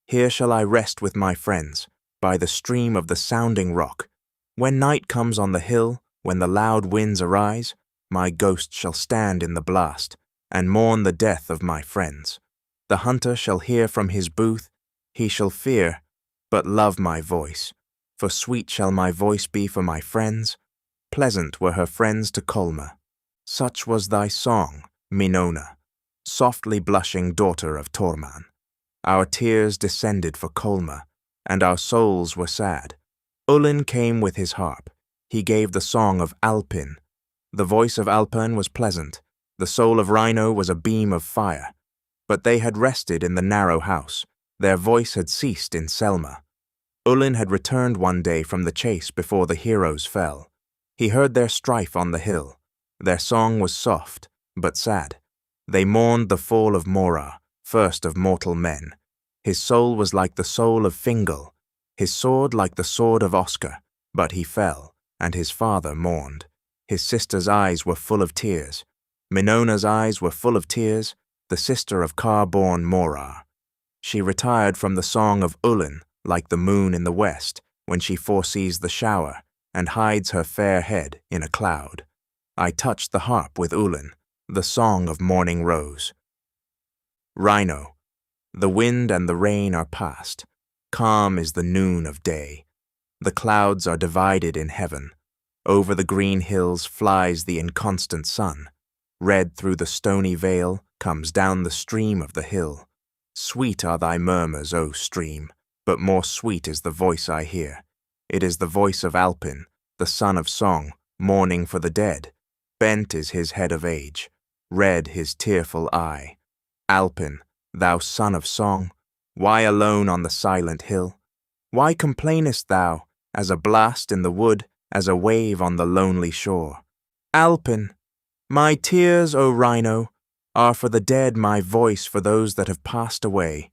Here shall I rest with my friends, by the stream of the sounding rock. When night comes on the hill, when the loud winds arise, my ghost shall stand in the blast, and mourn the death of my friends. The hunter shall hear from his booth, he shall fear, but love my voice. For sweet shall my voice be for my friends, pleasant were her friends to Colma. Such was thy song, Minona, softly blushing daughter of Torman. Our tears descended for Colma, and our souls were sad. Ullin came with his harp. He gave the song of Alpin. The voice of Alpin was pleasant. The soul of Rhino was a beam of fire. But they had rested in the narrow house. Their voice had ceased in Selma. Ullin had returned one day from the chase before the heroes fell. He heard their strife on the hill. Their song was soft, but sad. They mourned the fall of Mora, first of mortal men. His soul was like the soul of Fingal, his sword like the sword of Oscar, but he fell, and his father mourned. His sister's eyes were full of tears. Minona's eyes were full of tears, the sister of Car-born Mora. She retired from the song of Ullin like the moon in the west when she foresees the shower and hides her fair head in a cloud. I touched the harp with Ullin, the song of morning rose. Rhino, the wind and the rain are past. Calm is the noon of day. The clouds are divided in heaven. Over the green hills flies the inconstant sun. Red through the stony vale comes down the stream of the hill. Sweet are thy murmurs, O stream, but more sweet is the voice I hear. It is the voice of Alpin, the son of song, mourning for the dead. Bent is his head of age, red his tearful eye. Alpin, thou son of song, why alone on the silent hill? Why complainest thou, as a blast in the wood, as a wave on the lonely shore? Alpin, my tears, O Rhino, are for the dead, my voice for those that have passed away.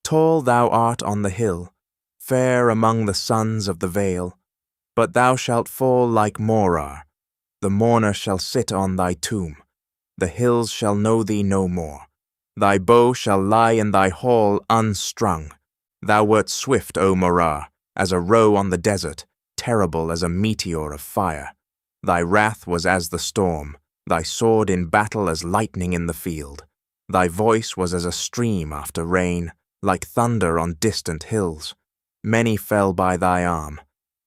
Tall thou art on the hill, fair among the sons of the vale, but thou shalt fall like Morar. The mourner shall sit on thy tomb. The hills shall know thee no more. Thy bow shall lie in thy hall unstrung. Thou wert swift, O Morar, as a roe on the desert, terrible as a meteor of fire. Thy wrath was as the storm, thy sword in battle as lightning in the field. Thy voice was as a stream after rain, like thunder on distant hills. Many fell by thy arm.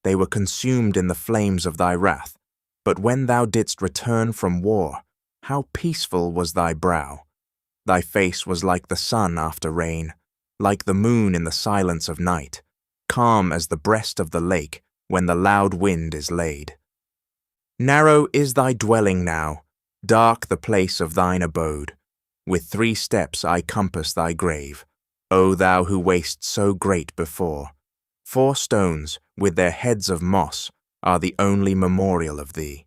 They were consumed in the flames of thy wrath. But when thou didst return from war, how peaceful was thy brow. Thy face was like the sun after rain, like the moon in the silence of night, calm as the breast of the lake when the loud wind is laid. Narrow is thy dwelling now, dark the place of thine abode. With 3 steps I compass thy grave, O thou who wast so great before. 4 stones, with their heads of moss, are the only memorial of thee.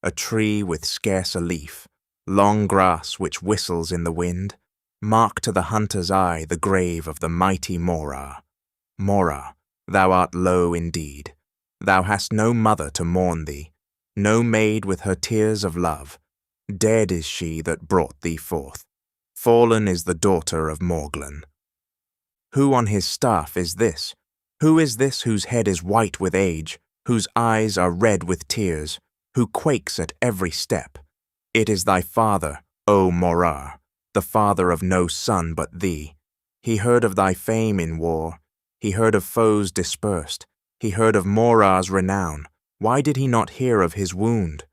A tree with scarce a leaf, long grass which whistles in the wind, mark to the hunter's eye the grave of the mighty Morar. Morar, thou art low indeed. Thou hast no mother to mourn thee, no maid with her tears of love. Dead is she that brought thee forth. Fallen is the daughter of Morglan. Who on his staff is this? Who is this whose head is white with age, whose eyes are red with tears, who quakes at every step? It is thy father, O Morar, the father of no son but thee. He heard of thy fame in war. He heard of foes dispersed. He heard of Morar's renown. Why did he not hear of his wound?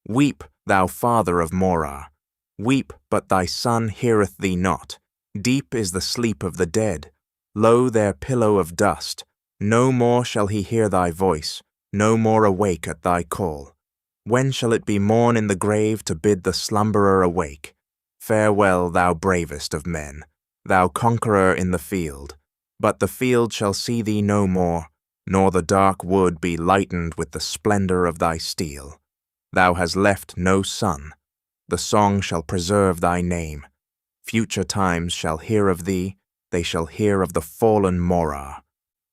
Weep, thou father of Morar. Weep, but thy son heareth thee not. Deep is the sleep of the dead. Lo, their pillow of dust. No more shall he hear thy voice, no more awake at thy call. When shall it be morn in the grave to bid the slumberer awake? Farewell, thou bravest of men, thou conqueror in the field. But the field shall see thee no more, nor the dark wood be lightened with the splendor of thy steel. Thou hast left no son. The song shall preserve thy name. Future times shall hear of thee, they shall hear of the fallen Morar.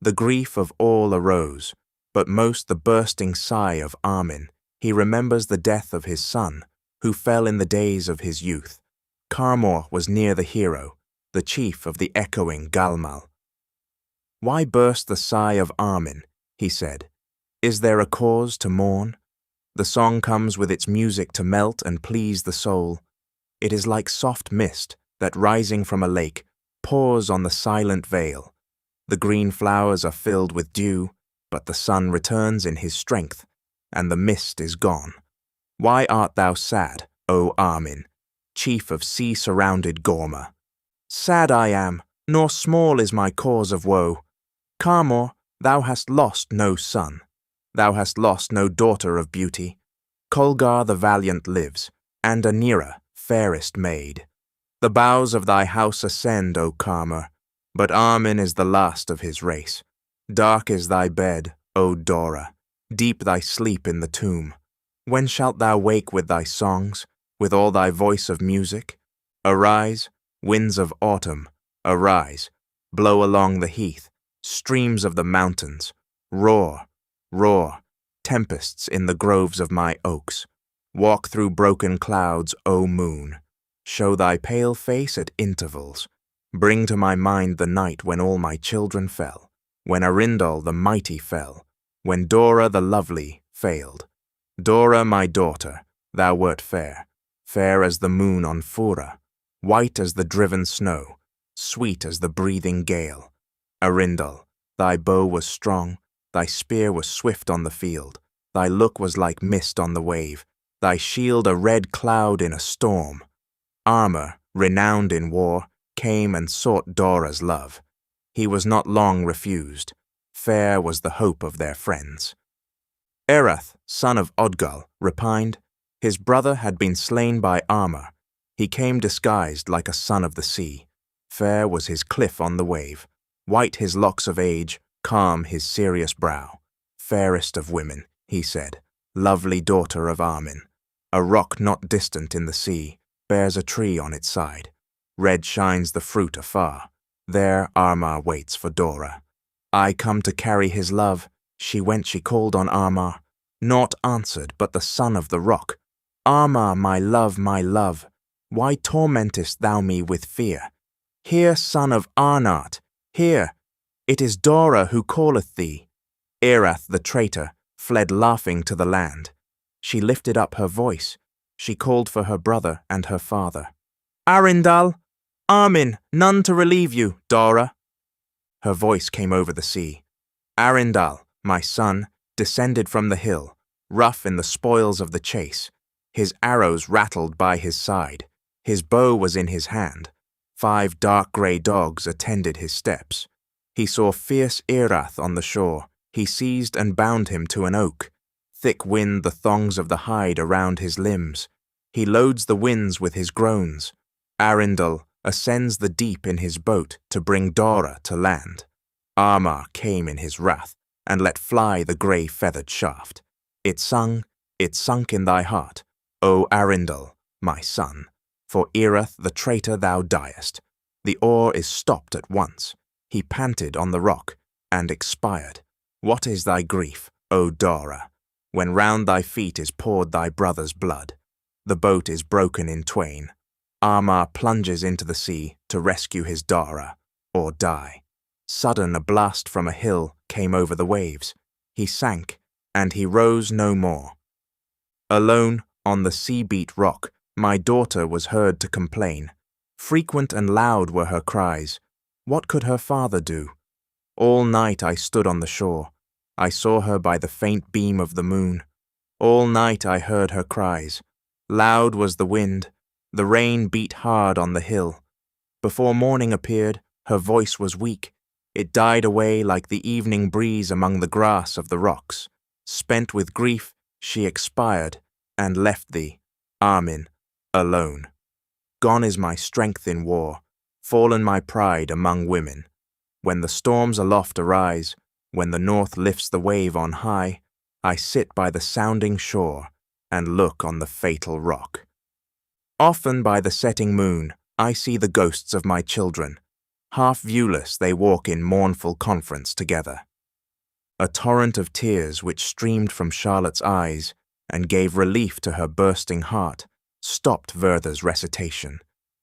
The grief of all arose, but most the bursting sigh of Armin. He remembers the death of his son, who fell in the days of his youth. Carmor was near the hero, the chief of the echoing Galmal. Why burst the sigh of Armin? He said. Is there a cause to mourn? The song comes with its music to melt and please the soul. It is like soft mist that, rising from a lake, pours on the silent vale. The green flowers are filled with dew, but the sun returns in his strength, and the mist is gone. Why art thou sad, O Armin, chief of sea-surrounded Gorma? Sad I am, nor small is my cause of woe. Carmor, thou hast lost no son. Thou hast lost no daughter of beauty. Colgar the valiant lives, and Anira, fairest maid. The boughs of thy house ascend, O Carmor, but Armin is the last of his race. Dark is thy bed, O Dora, deep thy sleep in the tomb. When shalt thou wake with thy songs, with all thy voice of music? Arise, winds of autumn, arise, blow along the heath, streams of the mountains, roar, roar, tempests in the groves of my oaks. Walk through broken clouds, O moon. Show thy pale face at intervals. Bring to my mind the night when all my children fell, when Arindal the mighty fell, when Dora the lovely failed. Dora, my daughter, thou wert fair, fair as the moon on Fura, white as the driven snow, sweet as the breathing gale. Arindal, thy bow was strong, thy spear was swift on the field, thy look was like mist on the wave, thy shield a red cloud in a storm. Armor, renowned in war, came and sought Dora's love. He was not long refused. Fair was the hope of their friends. Erath, son of Odgal, repined. His brother had been slain by Armor. He came disguised like a son of the sea. Fair was his cliff on the wave, white his locks of age, calm his serious brow. Fairest of women, he said, lovely daughter of Armin. A rock not distant in the sea bears a tree on its side. Red shines the fruit afar. There Armar waits for Dora. I come to carry his love. She went, she called on Armar. Naught answered but the son of the rock. Armar, my love, why tormentest thou me with fear? Hear, son of Arnart, hear. It is Dora who calleth thee. Erath the traitor fled laughing to the land. She lifted up her voice. She called for her brother and her father. Arindal! Armin, none to relieve you, Dora. Her voice came over the sea. Arindal, my son, descended from the hill, rough in the spoils of the chase. His arrows rattled by his side. His bow was in his hand. 5 dark grey dogs attended his steps. He saw fierce Erath on the shore. He seized and bound him to an oak. Thick wind the thongs of the hide around his limbs. He loads the winds with his groans. Arindal ascends the deep in his boat to bring Dora to land. Armar came in his wrath and let fly the grey feathered shaft. It sung, it sunk in thy heart, O Arindal, my son. For Erath the traitor thou diest. The oar is stopped at once. He panted on the rock and expired. What is thy grief, O Dora, when round thy feet is poured thy brother's blood? The boat is broken in twain. Armar plunges into the sea to rescue his Dora, or die. Sudden a blast from a hill came over the waves. He sank, and he rose no more. Alone on the sea-beat rock, my daughter was heard to complain. Frequent and loud were her cries. What could her father do? All night I stood on the shore. I saw her by the faint beam of the moon. All night I heard her cries. Loud was the wind. The rain beat hard on the hill. Before morning appeared, her voice was weak. It died away like the evening breeze among the grass of the rocks. Spent with grief, she expired, and left thee, Armin, alone. Gone is my strength in war, fallen my pride among women. When the storms aloft arise, when the north lifts the wave on high, I sit by the sounding shore and look on the fatal rock. Often by the setting moon, I see the ghosts of my children. Half viewless, they walk in mournful conference together. A torrent of tears which streamed from Charlotte's eyes and gave relief to her bursting heart stopped Werther's recitation.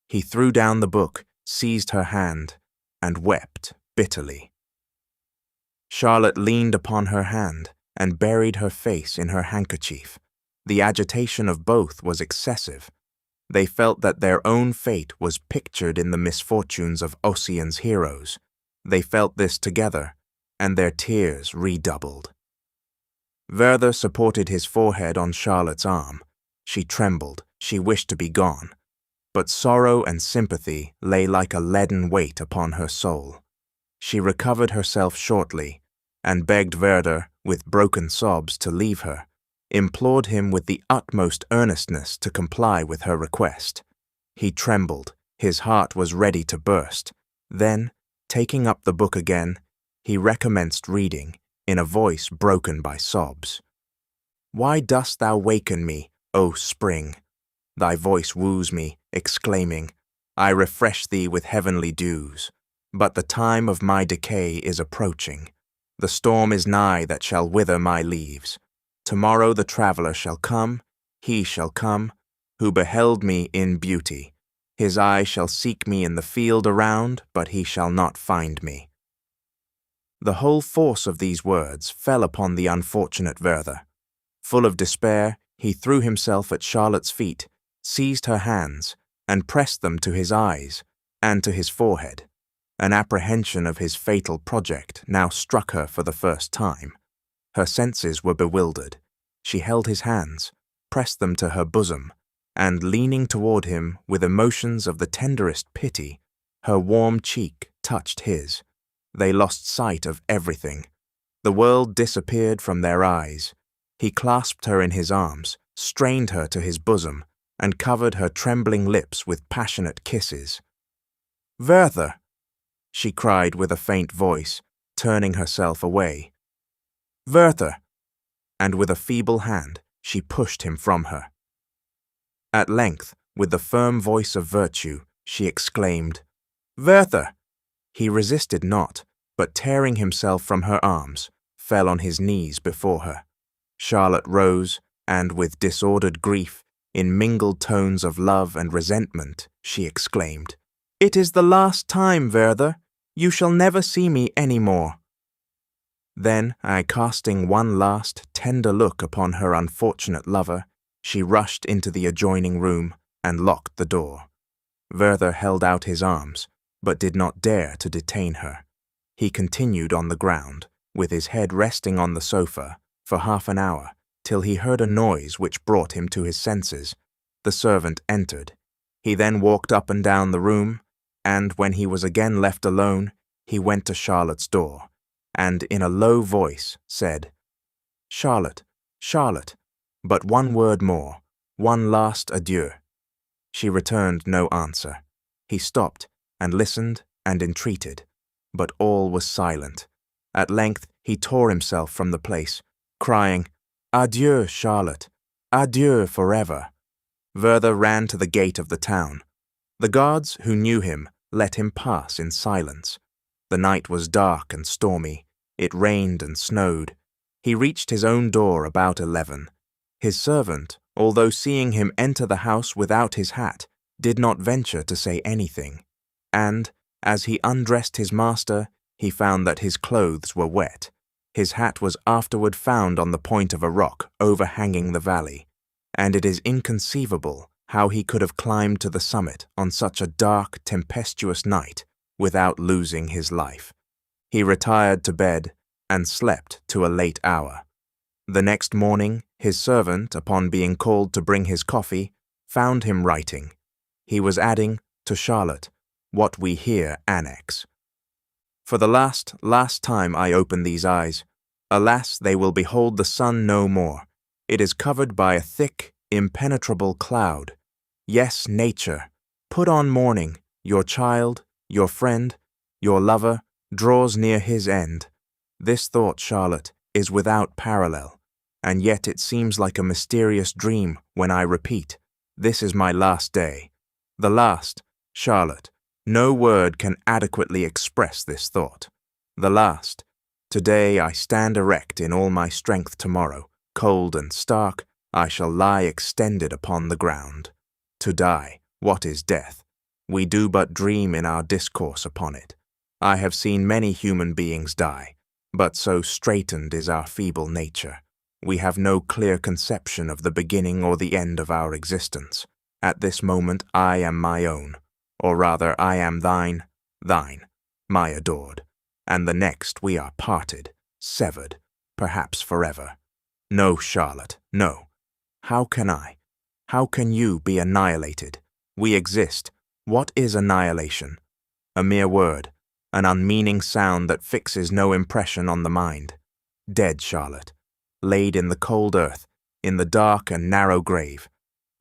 He threw down the book, seized her hand, and wept bitterly. Charlotte leaned upon her hand and buried her face in her handkerchief. The agitation of both was excessive. They felt that their own fate was pictured in the misfortunes of Ossian's heroes. They felt this together, and their tears redoubled. Werther supported his forehead on Charlotte's arm. She trembled, she wished to be gone. But sorrow and sympathy lay like a leaden weight upon her soul. She recovered herself shortly, and begged Werther, with broken sobs, to leave her, implored him with the utmost earnestness to comply with her request. He trembled, his heart was ready to burst. Then, taking up the book again, he recommenced reading, in a voice broken by sobs. "Why dost thou waken me, O spring? Thy voice woos me, exclaiming, I refresh thee with heavenly dews. But the time of my decay is approaching. The storm is nigh that shall wither my leaves. Tomorrow the traveller shall come, he shall come, who beheld me in beauty. His eye shall seek me in the field around, but he shall not find me." The whole force of these words fell upon the unfortunate Werther. Full of despair, he threw himself at Charlotte's feet, seized her hands, and pressed them to his eyes and to his forehead. An apprehension of his fatal project now struck her for the first time. Her senses were bewildered. She held his hands, pressed them to her bosom, and leaning toward him with emotions of the tenderest pity, her warm cheek touched his. They lost sight of everything. The world disappeared from their eyes. He clasped her in his arms, strained her to his bosom, and covered her trembling lips with passionate kisses. "Werther!" she cried with a faint voice, turning herself away. "Werther!" And with a feeble hand, she pushed him from her. At length, with the firm voice of virtue, she exclaimed, "Werther!" He resisted not, but tearing himself from her arms, fell on his knees before her. Charlotte rose, and with disordered grief, in mingled tones of love and resentment, she exclaimed, "It is the last time, Werther. You shall never see me any more." Then, casting one last, tender look upon her unfortunate lover, she rushed into the adjoining room and locked the door. Werther held out his arms, but did not dare to detain her. He continued on the ground, with his head resting on the sofa, for half an hour, till he heard a noise which brought him to his senses. The servant entered. He then walked up and down the room, and when he was again left alone, he went to Charlotte's door, and in a low voice said, "Charlotte, Charlotte, but one word more, one last adieu." She returned no answer. He stopped, and listened and entreated, but all was silent. At length he tore himself from the place, crying, "Adieu, Charlotte, adieu forever." Werther ran to the gate of the town. The guards, who knew him, let him pass in silence. The night was dark and stormy. It rained and snowed. He reached his own door about 11. His servant, although seeing him enter the house without his hat, did not venture to say anything. And, as he undressed his master, he found that his clothes were wet. His hat was afterward found on the point of a rock overhanging the valley, and it is inconceivable how he could have climbed to the summit on such a dark, tempestuous night without losing his life. He retired to bed and slept to a late hour. The next morning, his servant, upon being called to bring his coffee, found him writing. He was adding, to Charlotte, what we here annex. "For the last time I open these eyes, alas, they will behold the sun no more. It is covered by a thick, impenetrable cloud. Yes, nature, put on mourning, your child, your friend, your lover, draws near his end. This thought, Charlotte, is without parallel, and yet it seems like a mysterious dream when I repeat, this is my last day. The last, Charlotte, No word can adequately express this thought. The last. Today I stand erect in all my strength tomorrow. Cold and stark, I shall lie extended upon the ground. To die, what is death? We do but dream in our discourse upon it. I have seen many human beings die, but so straitened is our feeble nature. We have no clear conception of the beginning or the end of our existence. At this moment I am my own, or rather I am thine, my adored, and the next we are parted, severed, perhaps forever. No, Charlotte, no. How can you be annihilated? We exist. What is annihilation? A mere word, an unmeaning sound that fixes no impression on the mind. Dead, Charlotte, laid in the cold earth, in the dark and narrow grave.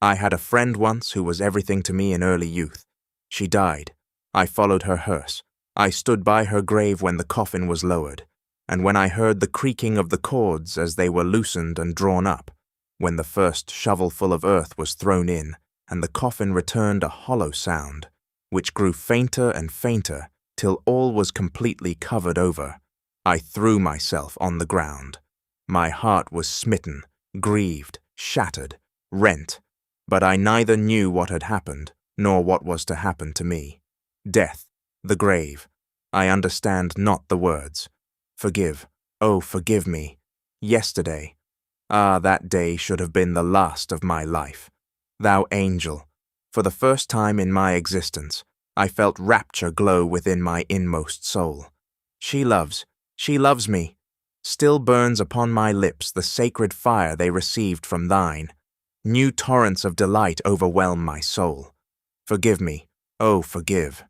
I had a friend once who was everything to me in early youth. She died. I followed her hearse. I stood by her grave when the coffin was lowered, and when I heard the creaking of the cords as they were loosened and drawn up, when the first shovelful of earth was thrown in, and the coffin returned a hollow sound, which grew fainter and fainter till all was completely covered over, I threw myself on the ground. My heart was smitten, grieved, shattered, rent, but I neither knew what had happened, nor what was to happen to me. Death, the grave, I understand not the words. Forgive, oh forgive me. Yesterday, that day should have been the last of my life. Thou angel, for the first time in my existence, I felt rapture glow within my inmost soul. She loves me. Still burns upon my lips the sacred fire they received from thine. New torrents of delight overwhelm my soul. Forgive me, oh forgive.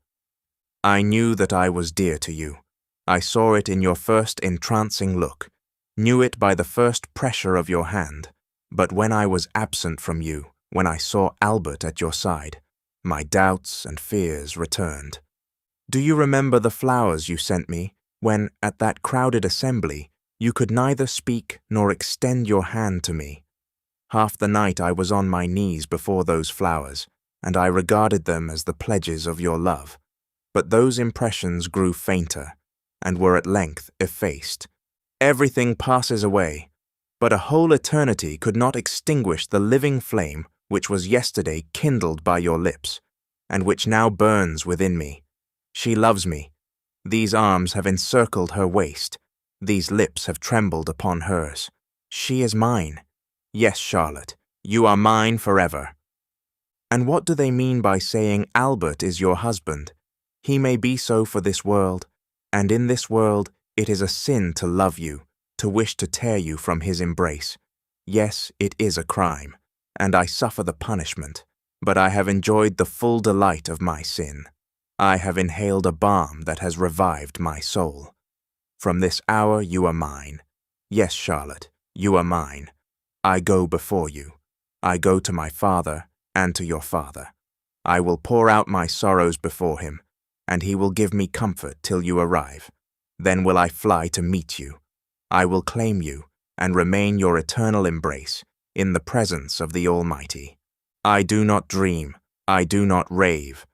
I knew that I was dear to you. I saw it in your first entrancing look, knew it by the first pressure of your hand, but when I was absent from you, when I saw Albert at your side, my doubts and fears returned. Do you remember the flowers you sent me, when, at that crowded assembly, you could neither speak nor extend your hand to me? Half the night I was on my knees before those flowers, and I regarded them as the pledges of your love. But those impressions grew fainter, and were at length effaced. Everything passes away, but a whole eternity could not extinguish the living flame which was yesterday kindled by your lips, and which now burns within me. She loves me. These arms have encircled her waist. These lips have trembled upon hers. She is mine. Yes, Charlotte, you are mine forever. And what do they mean by saying Albert is your husband? He may be so for this world, and in this world it is a sin to love you, to wish to tear you from his embrace. Yes, it is a crime, and I suffer the punishment, but I have enjoyed the full delight of my sin. I have inhaled a balm that has revived my soul. From this hour you are mine. Yes, Charlotte, you are mine. I go before you. I go to my father and to your father. I will pour out my sorrows before him, and he will give me comfort till you arrive. Then will I fly to meet you. I will claim you and remain your eternal embrace in the presence of the Almighty. I do not dream, I do not rave.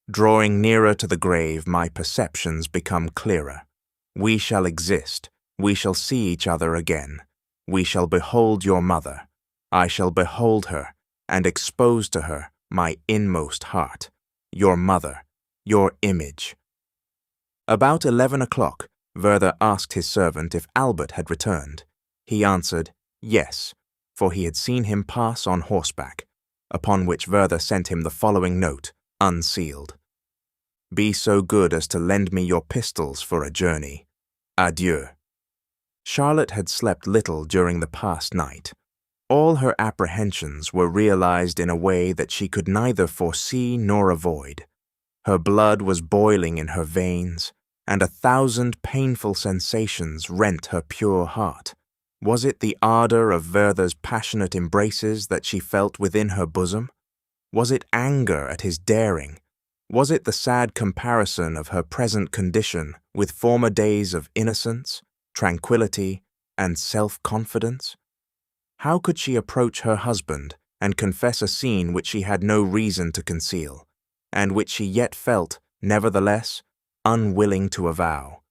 Drawing nearer to the grave, my perceptions become clearer. We shall exist, we shall see each other again. We shall behold your mother. I shall behold her and expose to her my inmost heart, your mother, your image. About 11 o'clock, Werther asked his servant if Albert had returned. He answered, yes, for he had seen him pass on horseback, upon which Werther sent him the following note, unsealed. Be so good as to lend me your pistols for a journey. Adieu. Charlotte had slept little during the past night. All her apprehensions were realized in a way that she could neither foresee nor avoid. Her blood was boiling in her veins, and 1,000 painful sensations rent her pure heart. Was it the ardor of Werther's passionate embraces that she felt within her bosom? Was it anger at his daring? Was it the sad comparison of her present condition with former days of innocence, tranquility, and self-confidence? How could she approach her husband and confess a scene which she had no reason to conceal, and which she yet felt nevertheless, unwilling to avow.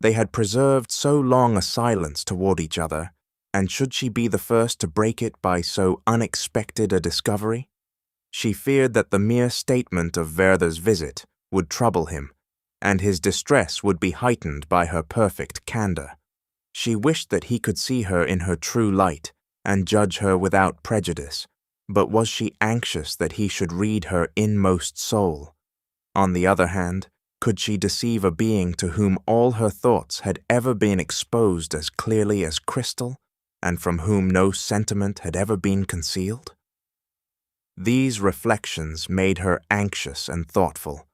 They had preserved so long a silence toward each other, and should she be the first to break it by so unexpected a discovery? She feared that the mere statement of Werther's visit would trouble him, and his distress would be heightened by her perfect candor. She wished that he could see her in her true light and judge her without prejudice, but was she anxious that he should read her inmost soul? On the other hand, could she deceive a being to whom all her thoughts had ever been exposed as clearly as crystal, and from whom no sentiment had ever been concealed? These reflections made her anxious and thoughtful.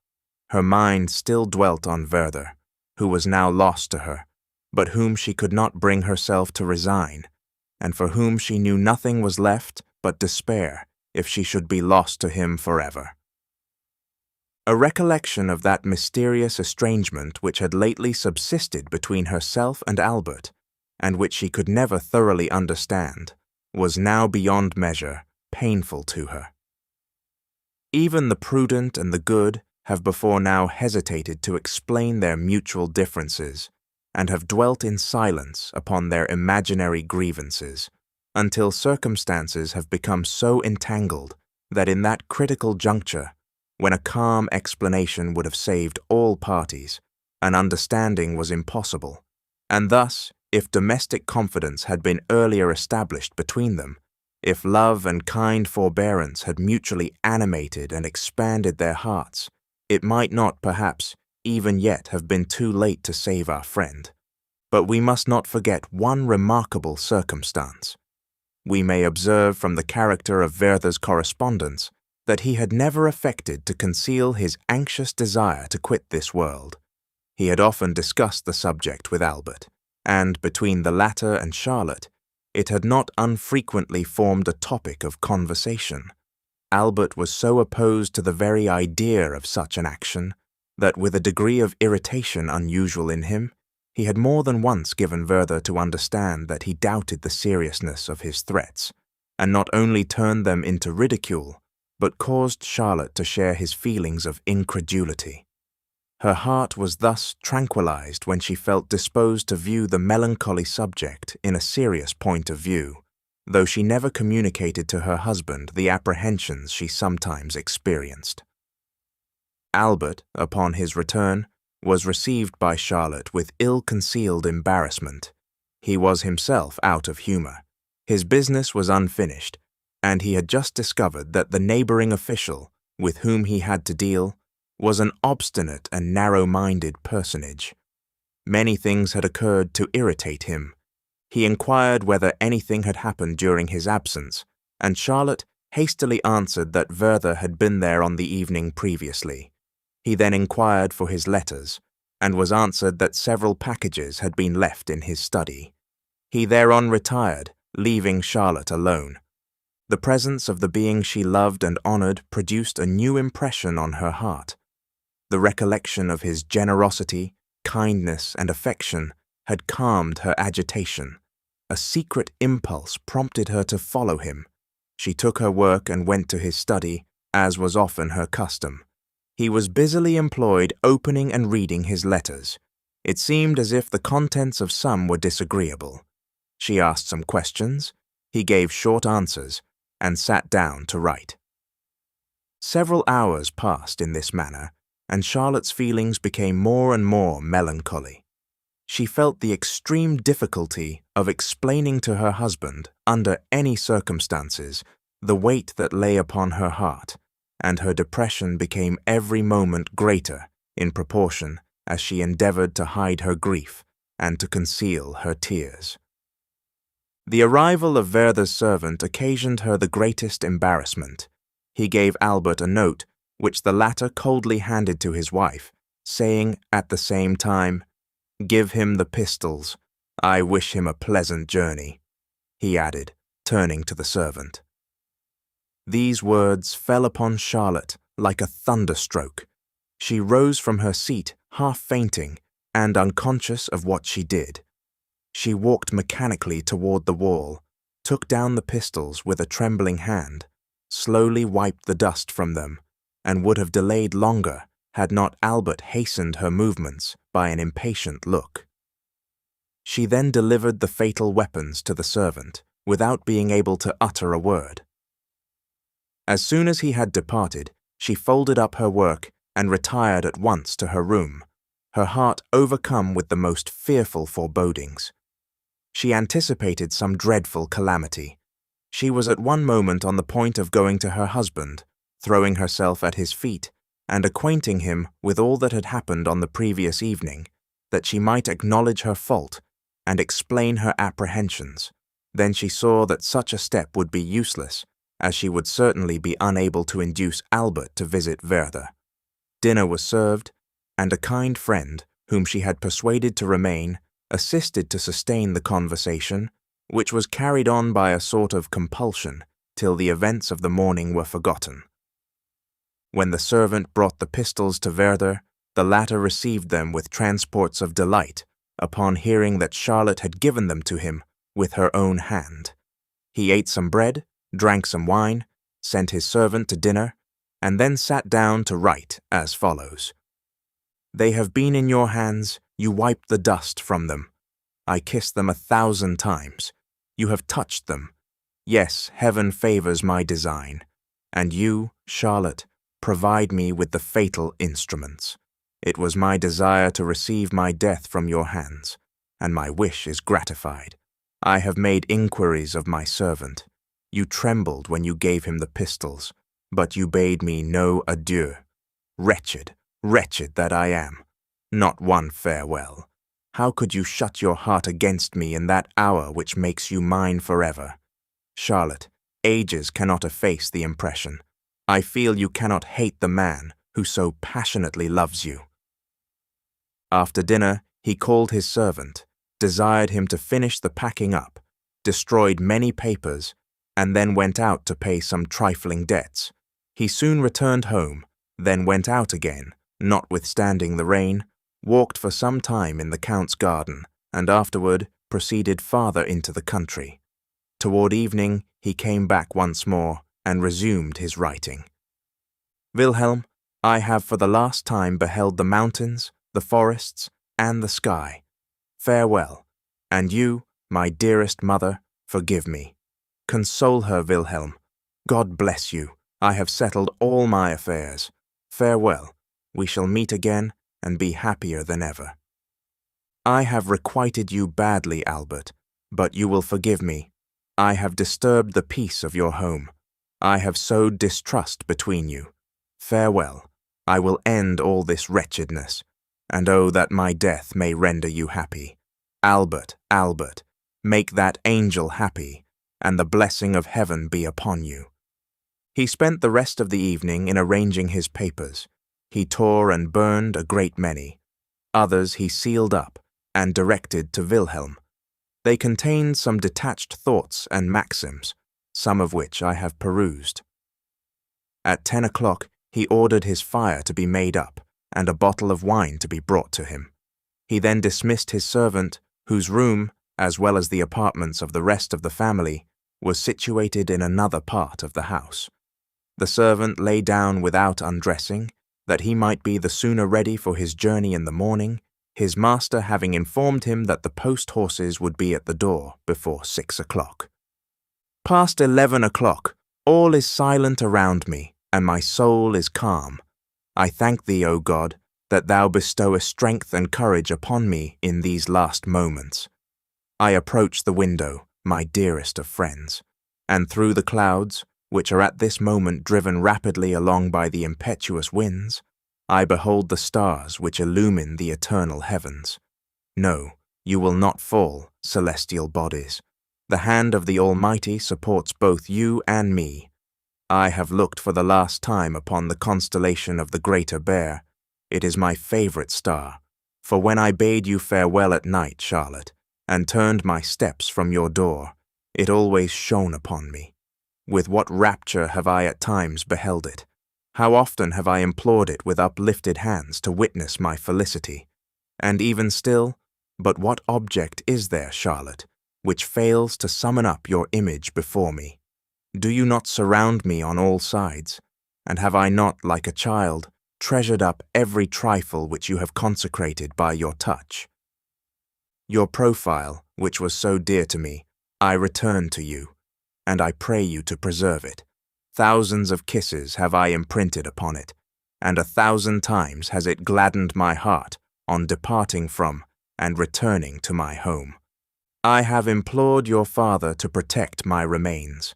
Her mind still dwelt on Werther, who was now lost to her, but whom she could not bring herself to resign, and for whom she knew nothing was left but despair if she should be lost to him forever. A recollection of that mysterious estrangement which had lately subsisted between herself and Albert, and which she could never thoroughly understand, was now beyond measure painful to her. Even the prudent and the good have before now hesitated to explain their mutual differences, and have dwelt in silence upon their imaginary grievances, until circumstances have become so entangled that in that critical juncture, when a calm explanation would have saved all parties, an understanding was impossible, and thus, if domestic confidence had been earlier established between them, if love and kind forbearance had mutually animated and expanded their hearts, it might not, perhaps, even yet have been too late to save our friend. But we must not forget one remarkable circumstance. We may observe from the character of Werther's correspondence that he had never affected to conceal his anxious desire to quit this world. He had often discussed the subject with Albert, and between the latter and Charlotte, it had not unfrequently formed a topic of conversation. Albert was so opposed to the very idea of such an action that, with a degree of irritation unusual in him, he had more than once given Werther to understand that he doubted the seriousness of his threats, and not only turned them into ridicule, but caused Charlotte to share his feelings of incredulity. Her heart was thus tranquilized when she felt disposed to view the melancholy subject in a serious point of view, though she never communicated to her husband the apprehensions she sometimes experienced. Albert, upon his return, was received by Charlotte with ill-concealed embarrassment. He was himself out of humor. His business was unfinished, and he had just discovered that the neighboring official, with whom he had to deal, was an obstinate and narrow-minded personage. Many things had occurred to irritate him. He inquired whether anything had happened during his absence, and Charlotte hastily answered that Werther had been there on the evening previously. He then inquired for his letters, and was answered that several packages had been left in his study. He thereon retired, leaving Charlotte alone. The presence of the being she loved and honored produced a new impression on her heart. The recollection of his generosity, kindness, and affection had calmed her agitation. A secret impulse prompted her to follow him. She took her work and went to his study, as was often her custom. He was busily employed opening and reading his letters. It seemed as if the contents of some were disagreeable. She asked some questions, he gave short answers, and sat down to write. Several hours passed in this manner, and Charlotte's feelings became more and more melancholy. She felt the extreme difficulty of explaining to her husband, under any circumstances, the weight that lay upon her heart, and her depression became every moment greater in proportion as she endeavored to hide her grief and to conceal her tears. The arrival of Werther's servant occasioned her the greatest embarrassment. He gave Albert a note, which the latter coldly handed to his wife, saying at the same time, "Give him the pistols. I wish him a pleasant journey," he added, turning to the servant. These words fell upon Charlotte like a thunderstroke. She rose from her seat, half fainting, and unconscious of what she did. She walked mechanically toward the wall, took down the pistols with a trembling hand, slowly wiped the dust from them, and would have delayed longer had not Albert hastened her movements by an impatient look. She then delivered the fatal weapons to the servant, without being able to utter a word. As soon as he had departed, she folded up her work and retired at once to her room, her heart overcome with the most fearful forebodings. She anticipated some dreadful calamity. She was at one moment on the point of going to her husband, throwing herself at his feet, and acquainting him with all that had happened on the previous evening, that she might acknowledge her fault and explain her apprehensions. Then she saw that such a step would be useless, as she would certainly be unable to induce Albert to visit Werther. Dinner was served, and a kind friend, whom she had persuaded to remain, assisted to sustain the conversation, which was carried on by a sort of compulsion till the events of the morning were forgotten. When the servant brought the pistols to Werther, the latter received them with transports of delight upon hearing that Charlotte had given them to him with her own hand. He ate some bread, drank some wine, sent his servant to dinner, and then sat down to write as follows. They have been in your hands, you wiped the dust from them. I kissed them 1,000 times. You have touched them. Yes, heaven favors my design. And you, Charlotte, provide me with the fatal instruments. It was my desire to receive my death from your hands, and my wish is gratified. I have made inquiries of my servant. You trembled when you gave him the pistols, but you bade me no adieu. Wretched, wretched that I am. Not one farewell. How could you shut your heart against me in that hour which makes you mine forever? Charlotte, ages cannot efface the impression. I feel you cannot hate the man who so passionately loves you. After dinner, he called his servant, desired him to finish the packing up, destroyed many papers, and then went out to pay some trifling debts. He soon returned home, then went out again, notwithstanding the rain, walked for some time in the Count's garden, and afterward proceeded farther into the country. Toward evening, he came back once more and resumed his writing. Wilhelm, I have for the last time beheld the mountains, the forests, and the sky. Farewell, and you, my dearest mother, forgive me. Console her, Wilhelm. God bless you. I have settled all my affairs. Farewell. We shall meet again and be happier than ever. I have requited you badly, Albert, but you will forgive me. I have disturbed the peace of your home. I have sowed distrust between you. Farewell. I will end all this wretchedness, and oh, that my death may render you happy. Albert, Albert, make that angel happy, and the blessing of heaven be upon you. He spent the rest of the evening in arranging his papers. He tore and burned a great many. Others he sealed up and directed to Wilhelm. They contained some detached thoughts and maxims, some of which I have perused. At 10 o'clock he ordered his fire to be made up and a bottle of wine to be brought to him. He then dismissed his servant, whose room, as well as the apartments of the rest of the family, was situated in another part of the house. The servant lay down without undressing, that he might be the sooner ready for his journey in the morning, his master having informed him that the post-horses would be at the door before 6 o'clock. Past 11 o'clock, all is silent around me, and my soul is calm. I thank thee, O God, that thou bestowest strength and courage upon me in these last moments. I approach the window, my dearest of friends, and through the clouds, which are at this moment driven rapidly along by the impetuous winds, I behold the stars which illumine the eternal heavens. No, you will not fall, celestial bodies. The hand of the Almighty supports both you and me. I have looked for the last time upon the constellation of the Greater Bear. It is my favorite star, for when I bade you farewell at night, Charlotte, and turned my steps from your door, it always shone upon me. With what rapture have I at times beheld it! How often have I implored it with uplifted hands to witness my felicity! And even still, but what object is there, Charlotte, which fails to summon up your image before me? Do you not surround me on all sides? And have I not, like a child, treasured up every trifle which you have consecrated by your touch. Your profile, which was so dear to me, I return to you, and I pray you to preserve it. Thousands of kisses have I imprinted upon it, and 1,000 times has it gladdened my heart on departing from and returning to my home. I have implored your father to protect my remains.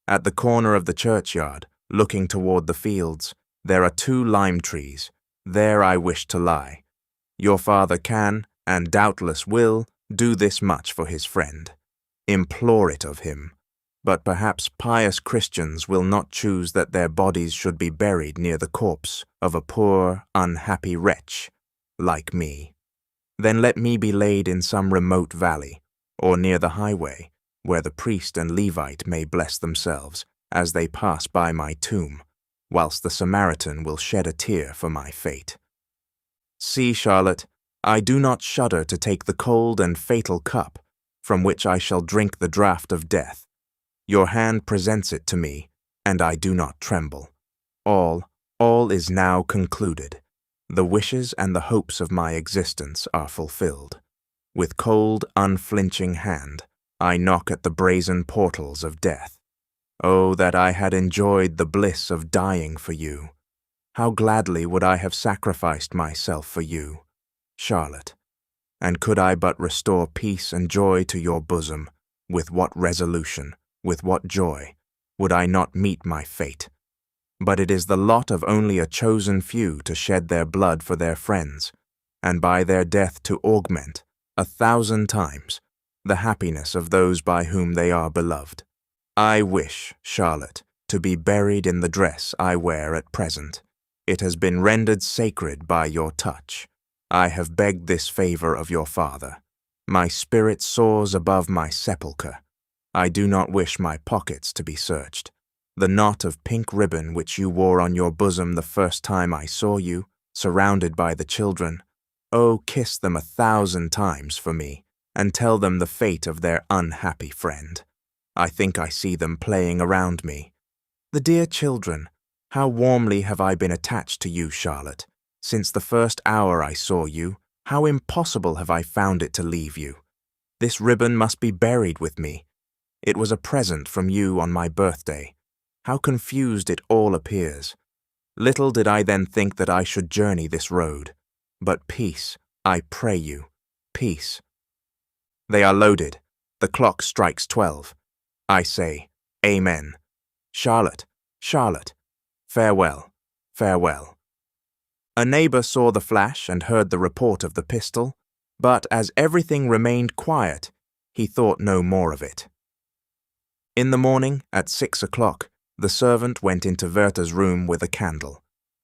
At the corner of the churchyard, looking toward the fields, there are 2 lime trees. There I wish to lie. Your father can, and doubtless will, do this much for his friend. Implore it of him. But perhaps pious Christians will not choose that their bodies should be buried near the corpse of a poor, unhappy wretch like me. Then let me be laid in some remote valley, or near the highway, where the priest and Levite may bless themselves as they pass by my tomb, whilst the Samaritan will shed a tear for my fate. See, Charlotte, I do not shudder to take the cold and fatal cup, from which I shall drink the draught of death. Your hand presents it to me, and I do not tremble. All is now concluded. The wishes and the hopes of my existence are fulfilled. With cold, unflinching hand, I knock at the brazen portals of death. Oh, that I had enjoyed the bliss of dying for you! How gladly would I have sacrificed myself for you, Charlotte! And could I but restore peace and joy to your bosom, with what resolution, with what joy, would I not meet my fate? But it is the lot of only a chosen few to shed their blood for their friends, and by their death to augment, 1,000 times, the happiness of those by whom they are beloved. I wish, Charlotte, to be buried in the dress I wear at present. It has been rendered sacred by your touch. I have begged this favor of your father. My spirit soars above my sepulchre. I do not wish my pockets to be searched. The knot of pink ribbon which you wore on your bosom the first time I saw you, surrounded by the children, oh, kiss them 1,000 times for me, and tell them the fate of their unhappy friend. I think I see them playing around me. The dear children, how warmly have I been attached to you, Charlotte. Since the first hour I saw you, how impossible have I found it to leave you. This ribbon must be buried with me. It was a present from you on my birthday. How confused it all appears. Little did I then think that I should journey this road. But peace, I pray you, peace. They are loaded. The clock strikes 12. I say, Amen. Charlotte, Charlotte, farewell, farewell. A neighbor saw the flash and heard the report of the pistol, but as everything remained quiet, he thought no more of it. In the morning, at 6 o'clock, the servant went into Werther's room with a candle.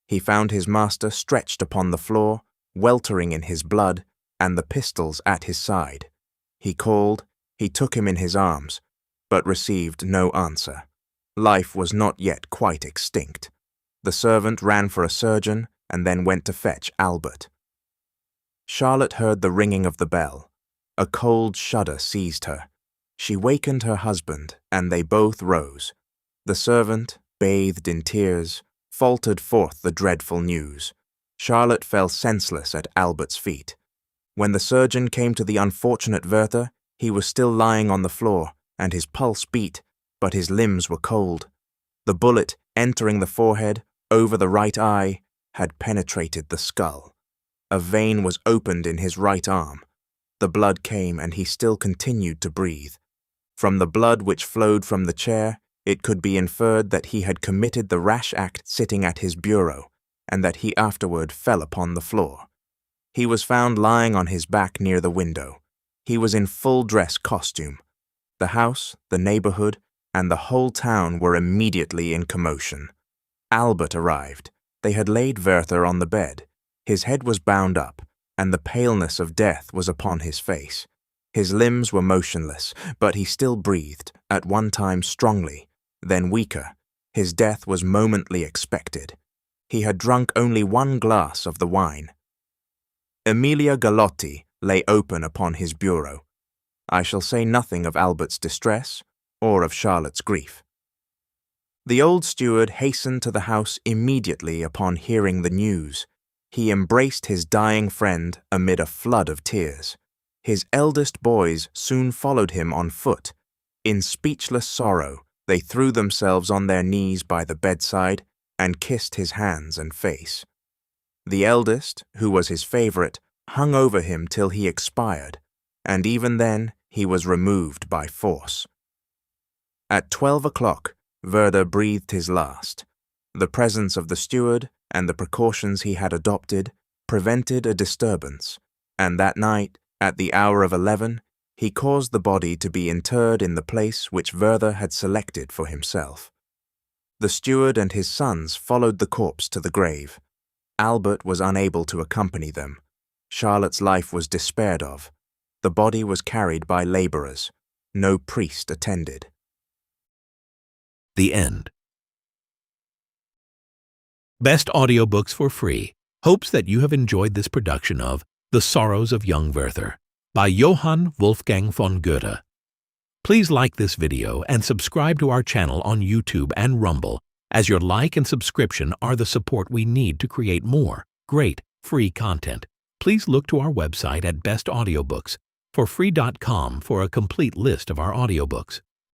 He found his master stretched upon the floor, weltering in his blood, and the pistols at his side. He called, he took him in his arms, but received no answer. Life was not yet quite extinct. The servant ran for a surgeon and then went to fetch Albert. Charlotte heard the ringing of the bell. A cold shudder seized her. She wakened her husband, and they both rose. The servant, bathed in tears, faltered forth the dreadful news. Charlotte fell senseless at Albert's feet. When the surgeon came to the unfortunate Werther, he was still lying on the floor, and his pulse beat, but his limbs were cold. The bullet, entering the forehead, over the right eye, had penetrated the skull. A vein was opened in his right arm. The blood came, and he still continued to breathe. From the blood which flowed from the chair, it could be inferred that he had committed the rash act sitting at his bureau, and that he afterward fell upon the floor. He was found lying on his back near the window. He was in full dress costume. The house, the neighborhood, and the whole town were immediately in commotion. Albert arrived. They had laid Werther on the bed. His head was bound up, and the paleness of death was upon his face. His limbs were motionless, but he still breathed, at one time strongly, then weaker. His death was momently expected. He had drunk only 1 glass of the wine. Emilia Galotti lay open upon his bureau. I shall say nothing of Albert's distress or of Charlotte's grief. The old steward hastened to the house immediately upon hearing the news. He embraced his dying friend amid a flood of tears. His eldest boys soon followed him on foot. In speechless sorrow, they threw themselves on their knees by the bedside and kissed his hands and face. The eldest, who was his favorite, hung over him till he expired, and even then he was removed by force. At 12 o'clock, Werther breathed his last. The presence of the steward and the precautions he had adopted prevented a disturbance, and that night, at the hour of 11, he caused the body to be interred in the place which Werther had selected for himself. The steward and his sons followed the corpse to the grave. Albert was unable to accompany them. Charlotte's life was despaired of. The body was carried by laborers. No priest attended. The end. Best Audiobooks for Free hopes that you have enjoyed this production of The Sorrows of Young Werther by Johann Wolfgang von Goethe. Please like this video and subscribe to our channel on YouTube and Rumble, as your like and subscription are the support we need to create more great free content. Please look to our website at bestaudiobooks for free.com for a complete list of our audiobooks.